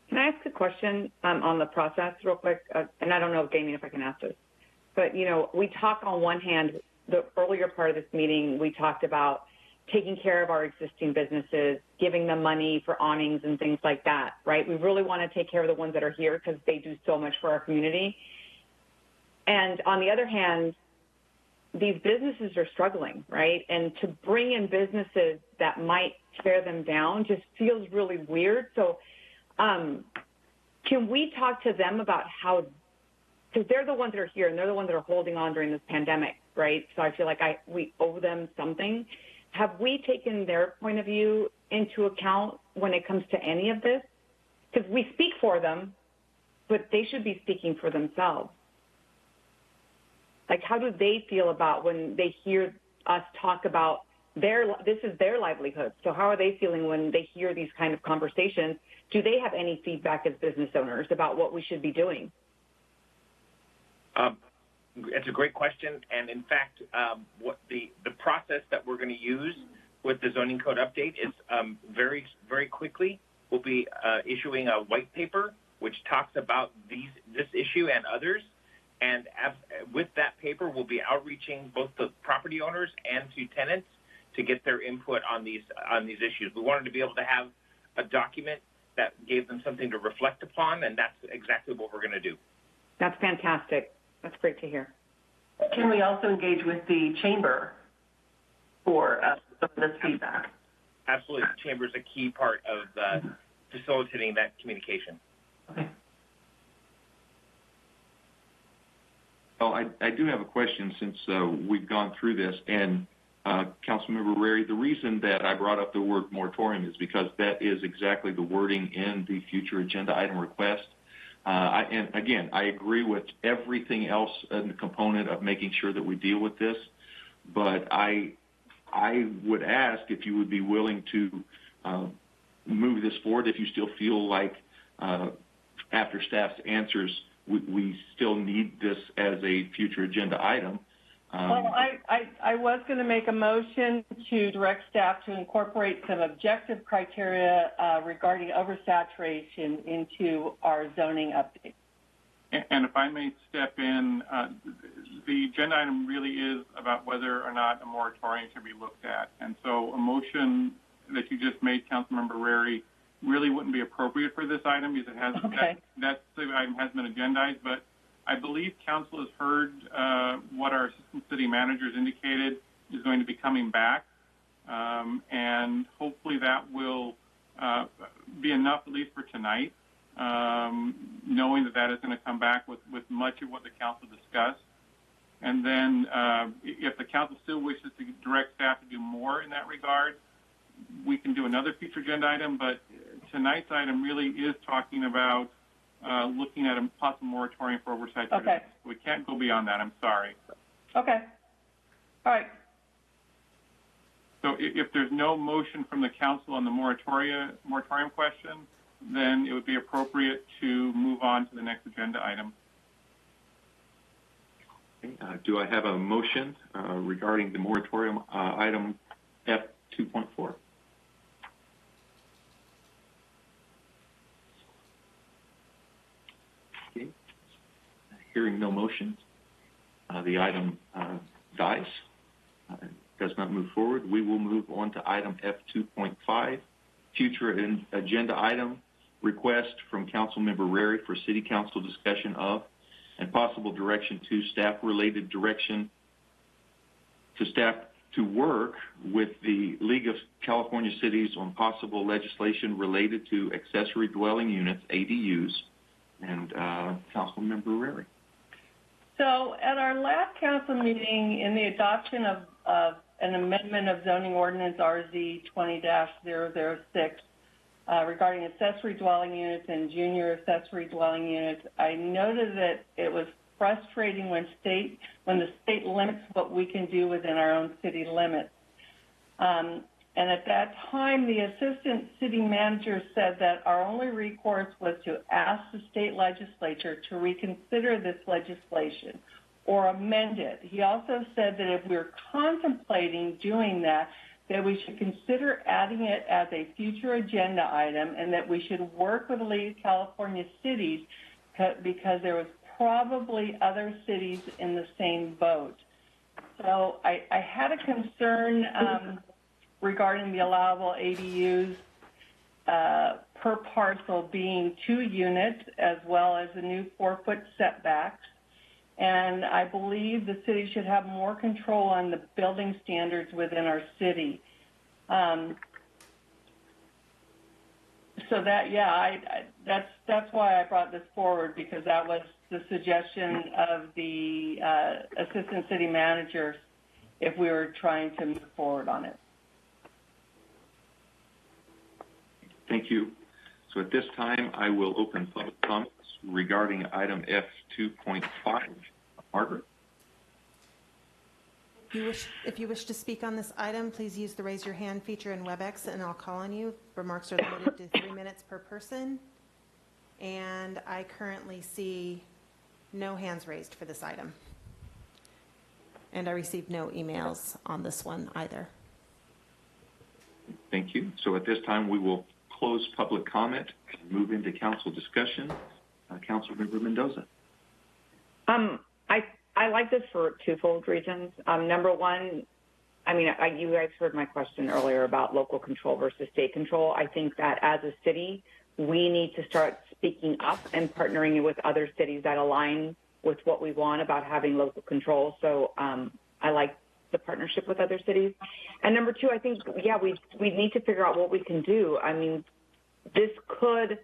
Can I ask a question on the process real quick? And I don't know, Damien, if I can ask this, but we talk on one hand. The earlier part of this meeting, we talked about taking care of our existing businesses, giving them money for awnings and things like that, right? We really want to take care of the ones that are here because they do so much for our community. And on the other hand, these businesses are struggling, right? And to bring in businesses that might tear them down just feels really weird. So can we talk to them about how, because they're the ones that are here and they're the ones that are holding on during this pandemic, right? So I feel like we owe them something. Have we taken their point of view into account when it comes to any of this? Because we speak for them, but they should be speaking for themselves. Like, how do they feel about when they hear us talk about this is their livelihood? So how are they feeling when they hear these kind of conversations? Do they have any feedback as business owners about what we should be doing? It's a great question, and in fact, what the process that we're going to use with the zoning code update is very, very quickly we'll be issuing a white paper which talks about this issue and others, and with that paper we'll be outreaching both the property owners and to tenants to get their input on these issues. We wanted to be able to have a document that gave them something to reflect upon, and that's exactly what we're going to do. That's fantastic. That's great to hear. Can we also engage with the chamber for some of this feedback? Absolutely. The chamber is a key part of facilitating that communication. Okay. Well, I do have a question since we've gone through this. And Councilmember Rary, the reason that I brought up the word moratorium is because that is exactly the wording in the future agenda item request. And again, I agree with everything else in the component of making sure that we deal with this, but I would ask if you would be willing to move this forward if you still feel like after staff's answers we still need this as a future agenda item. Well, I was going to make a motion to direct staff to incorporate some objective criteria regarding oversaturation into our zoning update. And if I may step in, the agenda item really is about whether or not a moratorium should be looked at. And so a motion that you just made, Councilmember Rary, really wouldn't be appropriate for this item because it has that item has been agendized. But I believe council has heard what our assistant city managers indicated is going to be coming back, and hopefully that will be enough, at least for tonight, knowing that is going to come back with much of what the council discussed. And then if the council still wishes to direct staff to do more in that regard, we can do another future agenda item, but tonight's item really is talking about looking at a possible moratorium for oversight. Okay. We can't go beyond that. I'm sorry. Okay. All right. So if there's no motion from the council on the moratorium question, then it would be appropriate to move on to the next agenda item. Do I have a motion regarding the moratorium item F2.4? Okay. Hearing no motion, the item dies, does not move forward. We will move on to item F2.5, future agenda item, request from Councilmember Rary for City Council discussion of and possible direction to staff-related direction to staff to work with the League of California Cities on possible legislation related to accessory dwelling units, ADUs, and Councilmember Rary. So at our last council meeting, in the adoption of an amendment of zoning ordinance RZ 20-006 regarding accessory dwelling units and junior accessory dwelling units, I noted that it was frustrating when the state limits what we can do within our own city limits. And at that time, the assistant city manager said that our only recourse was to ask the state legislature to reconsider this legislation or amend it. He also said that if we're contemplating doing that we should consider adding it as a future agenda item and that we should work with the League of California Cities because there was probably other cities in the same boat. So I had a concern regarding the allowable ADUs per parcel being 2 units, as well as the new 4-foot setbacks. And I believe the city should have more control on the building standards within our city. So that, yeah, that's why I brought this forward, because that was the suggestion of the assistant city manager if we were trying to move forward on it. Thank you. So at this time, I will open public comments regarding item F2.5. Margaret? If you wish to speak on this item, please use the raise your hand feature in WebEx and I'll call on you. Remarks are limited to 3 minutes per person. And I currently see no hands raised for this item. And I received no emails on this one either. Thank you. So at this time, we will close public comment and move into council discussion. Councilmember Mendoza. I like this for twofold reasons. Number one, I mean, you guys heard my question earlier about local control versus state control. I think that as a city, we need to start speaking up and partnering with other cities that align with what we want about having local control. So I like the partnership with other cities. And number two, I think, yeah, we need to figure out what we can do. I mean, this could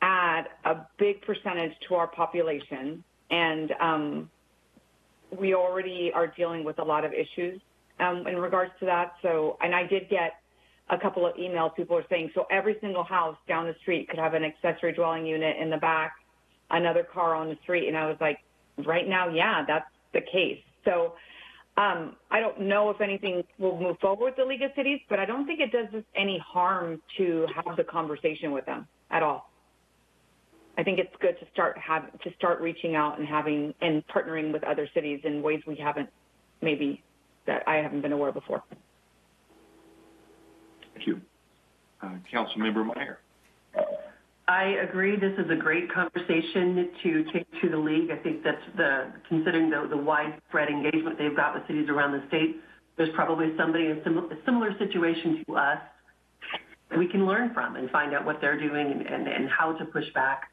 add a big percentage to our population, and we already are dealing with a lot of issues in regards to that. So, and I did get a couple of emails. People are saying, so every single house down the street could have an accessory dwelling unit in the back, another car on the street. And I was like, right now, yeah, that's the case. So I don't know if anything will move forward with the League of Cities, but I don't think it does us any harm to have the conversation with them at all. I think it's good to start reaching out and having and partnering with other cities in ways we haven't, maybe that I haven't been aware before. Thank you. Councilmember Meyer. I agree. This is a great conversation to take to the league. I think that's considering the widespread engagement they've got with cities around the state, there's probably somebody in a similar situation to us that we can learn from and find out what they're doing and how to push back.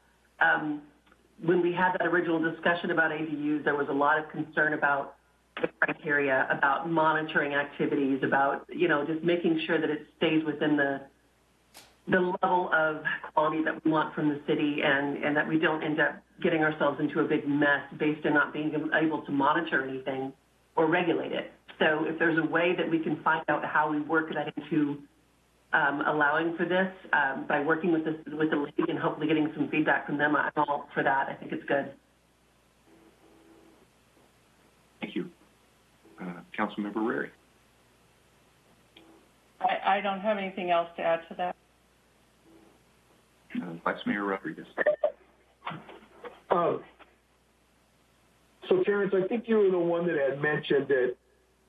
When we had that original discussion about ADUs, there was a lot of concern about the criteria, about monitoring activities, about, just making sure that it stays within the level of quality that we want from the city, and that we don't end up getting ourselves into a big mess based on not being able to monitor anything or regulate it. So if there's a way that we can find out how we work that into allowing for this by working with the league and hopefully getting some feedback from them, I'm all for that. I think it's good. Thank you. Councilmember Rary. I don't have anything else to add to that. Vice Mayor Rodriguez. So, Terrence, I think you were the one that had mentioned that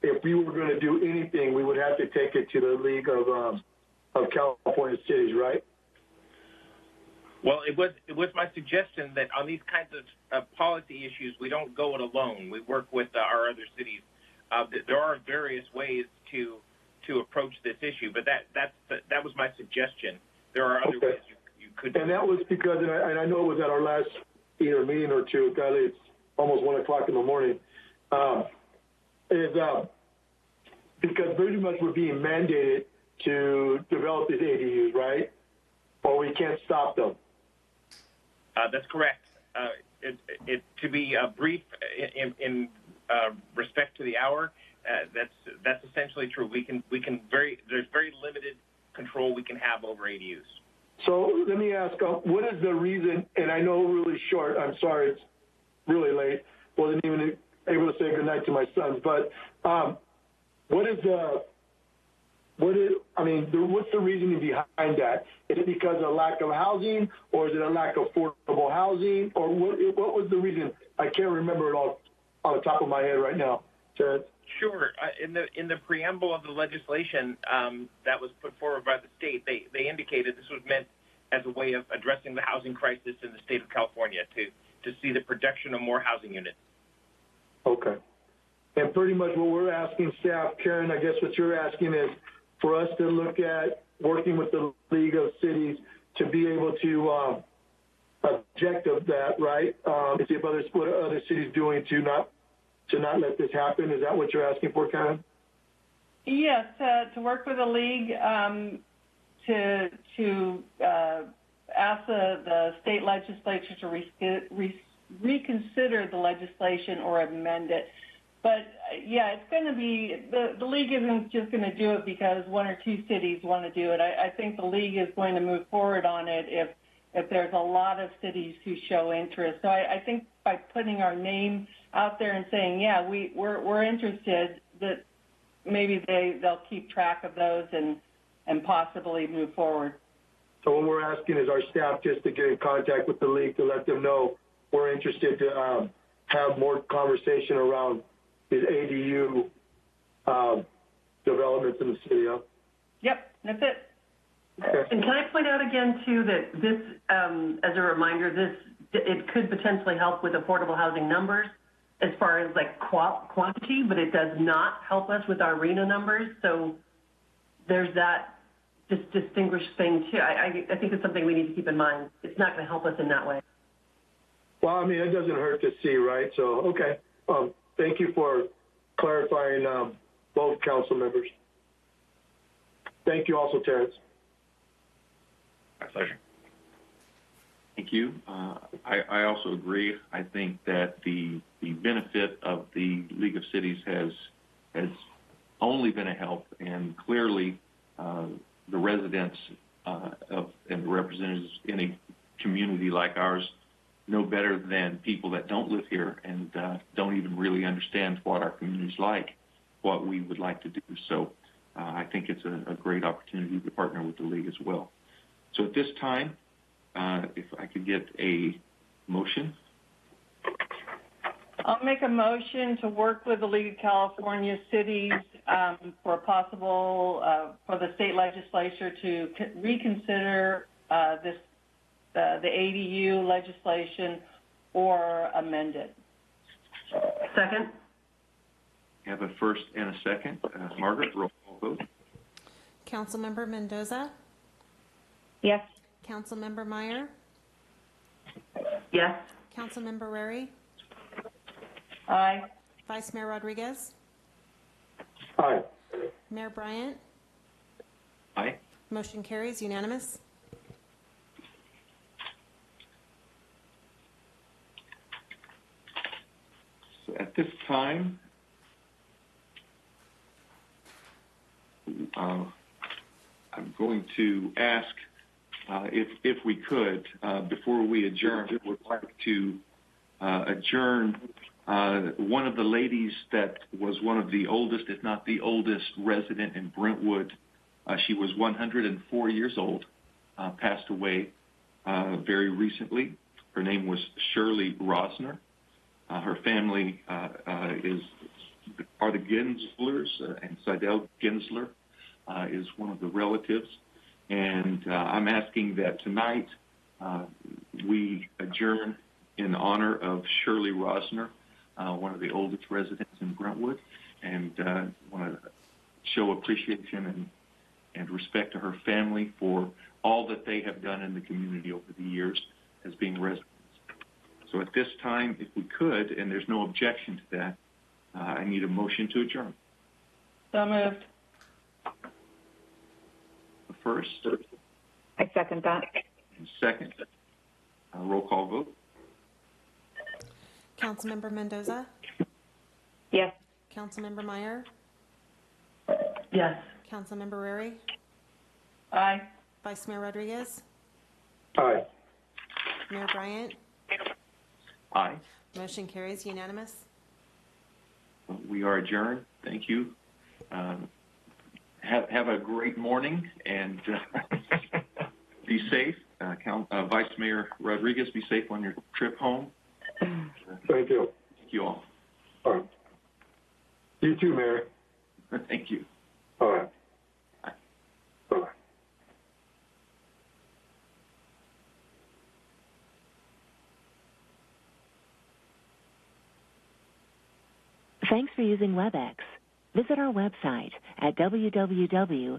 if we were going to do anything, we would have to take it to the League of California Cities, right? Well, it was my suggestion that on these kinds of policy issues, we don't go it alone. We work with our other cities. There are various ways to approach this issue, but that was my suggestion. There are other ways you could. And that was because, and I know it was at our last either meeting or two. God, it's almost 1 o'clock in the morning. Because pretty much we're being mandated to develop these ADUs, right? Or we can't stop them. That's correct. To be brief in respect to the hour, that's essentially true. There's very limited control we can have over ADUs. So let me ask, what is the reason? And I know really short. I'm sorry, it's really late. Wasn't even able to say goodnight to my sons. But what's the reasoning behind that? Is it because of lack of housing, or is it a lack of affordable housing, or what was the reason? I can't remember it all on the top of my head right now. Jared? Sure. In the preamble of the legislation that was put forward by the state, they indicated this was meant as a way of addressing the housing crisis in the state of California to see the production of more housing units. Okay. And pretty much what we're asking staff, Karen, I guess what you're asking is for us to look at working with the League of Cities to be able to object of that, right? To see if what are other cities doing to not let this happen. Is that what you're asking for, Karen? Yes, to work with the league to ask the state legislature to reconsider the legislation or amend it. But yeah, it's going to be, the league isn't just going to do it because one or two cities want to do it. I think the league is going to move forward on it if there's a lot of cities who show interest. So I think by putting our name out there and saying, yeah, we're interested, that maybe they'll keep track of those and possibly move forward. So what we're asking is our staff just to get in contact with the league to let them know we're interested to have more conversation around these ADU developments in the city. Huh? Yep, that's it. Okay. And can I point out again, too, that this, as a reminder, it could potentially help with affordable housing numbers as far as like quantity, but it does not help us with our RENA numbers. So there's that distinguished thing, too. I think it's something we need to keep in mind. It's not going to help us in that way. Well, I mean, it doesn't hurt to see, right? So, okay. Thank you for clarifying both council members. Thank you also, Terrence. My pleasure. Thank you. I also agree. I think that the benefit of the League of Cities has only been a help, and clearly the residents and the representatives in a community like ours know better than people that don't live here and don't even really understand what our community's like, what we would like to do. So I think it's a great opportunity to partner with the League as well. So at this time, if I could get a motion. I'll make a motion to work with the League of California Cities for possible, for the state legislature to reconsider the ADU legislation or amend it. Second. You have a first and a second. Margaret, roll call vote. Councilmember Mendoza? Yes. Councilmember Meyer? Yes. Councilmember Rary? Aye. Vice Mayor Rodriguez? Aye. Mayor Bryant? Aye. Motion carries unanimous. So at this time, I'm going to ask if we could, before we adjourn, would like to adjourn one of the ladies that was one of the oldest, if not the oldest, resident in Brentwood. She was 104 years old, passed away very recently. Her name was Shirley Rosner. Her family are the Genslers, and Seidel Gensler is one of the relatives. And I'm asking that tonight we adjourn in honor of Shirley Rosner, one of the oldest residents in Brentwood, and want to show appreciation and respect to her family for all that they have done in the community over the years as being residents. So at this time, if we could, and there's no objection to that, I need a motion to adjourn. So moved. First. I second that. And second. Roll call vote. Councilmember Mendoza? Yes. Councilmember Meyer? Yes. Councilmember Rary? Aye. Vice Mayor Rodriguez? Aye. Mayor Bryant? Aye. Motion carries unanimous. We are adjourned. Thank you. Have a great morning and be safe. Vice Mayor Rodriguez, be safe on your trip home. Thank you. Thank you all. All right. You too, Mayor. Thank you. All right. Bye. Bye-bye. Thanks for using WebEx. Visit our website at www.webex.com.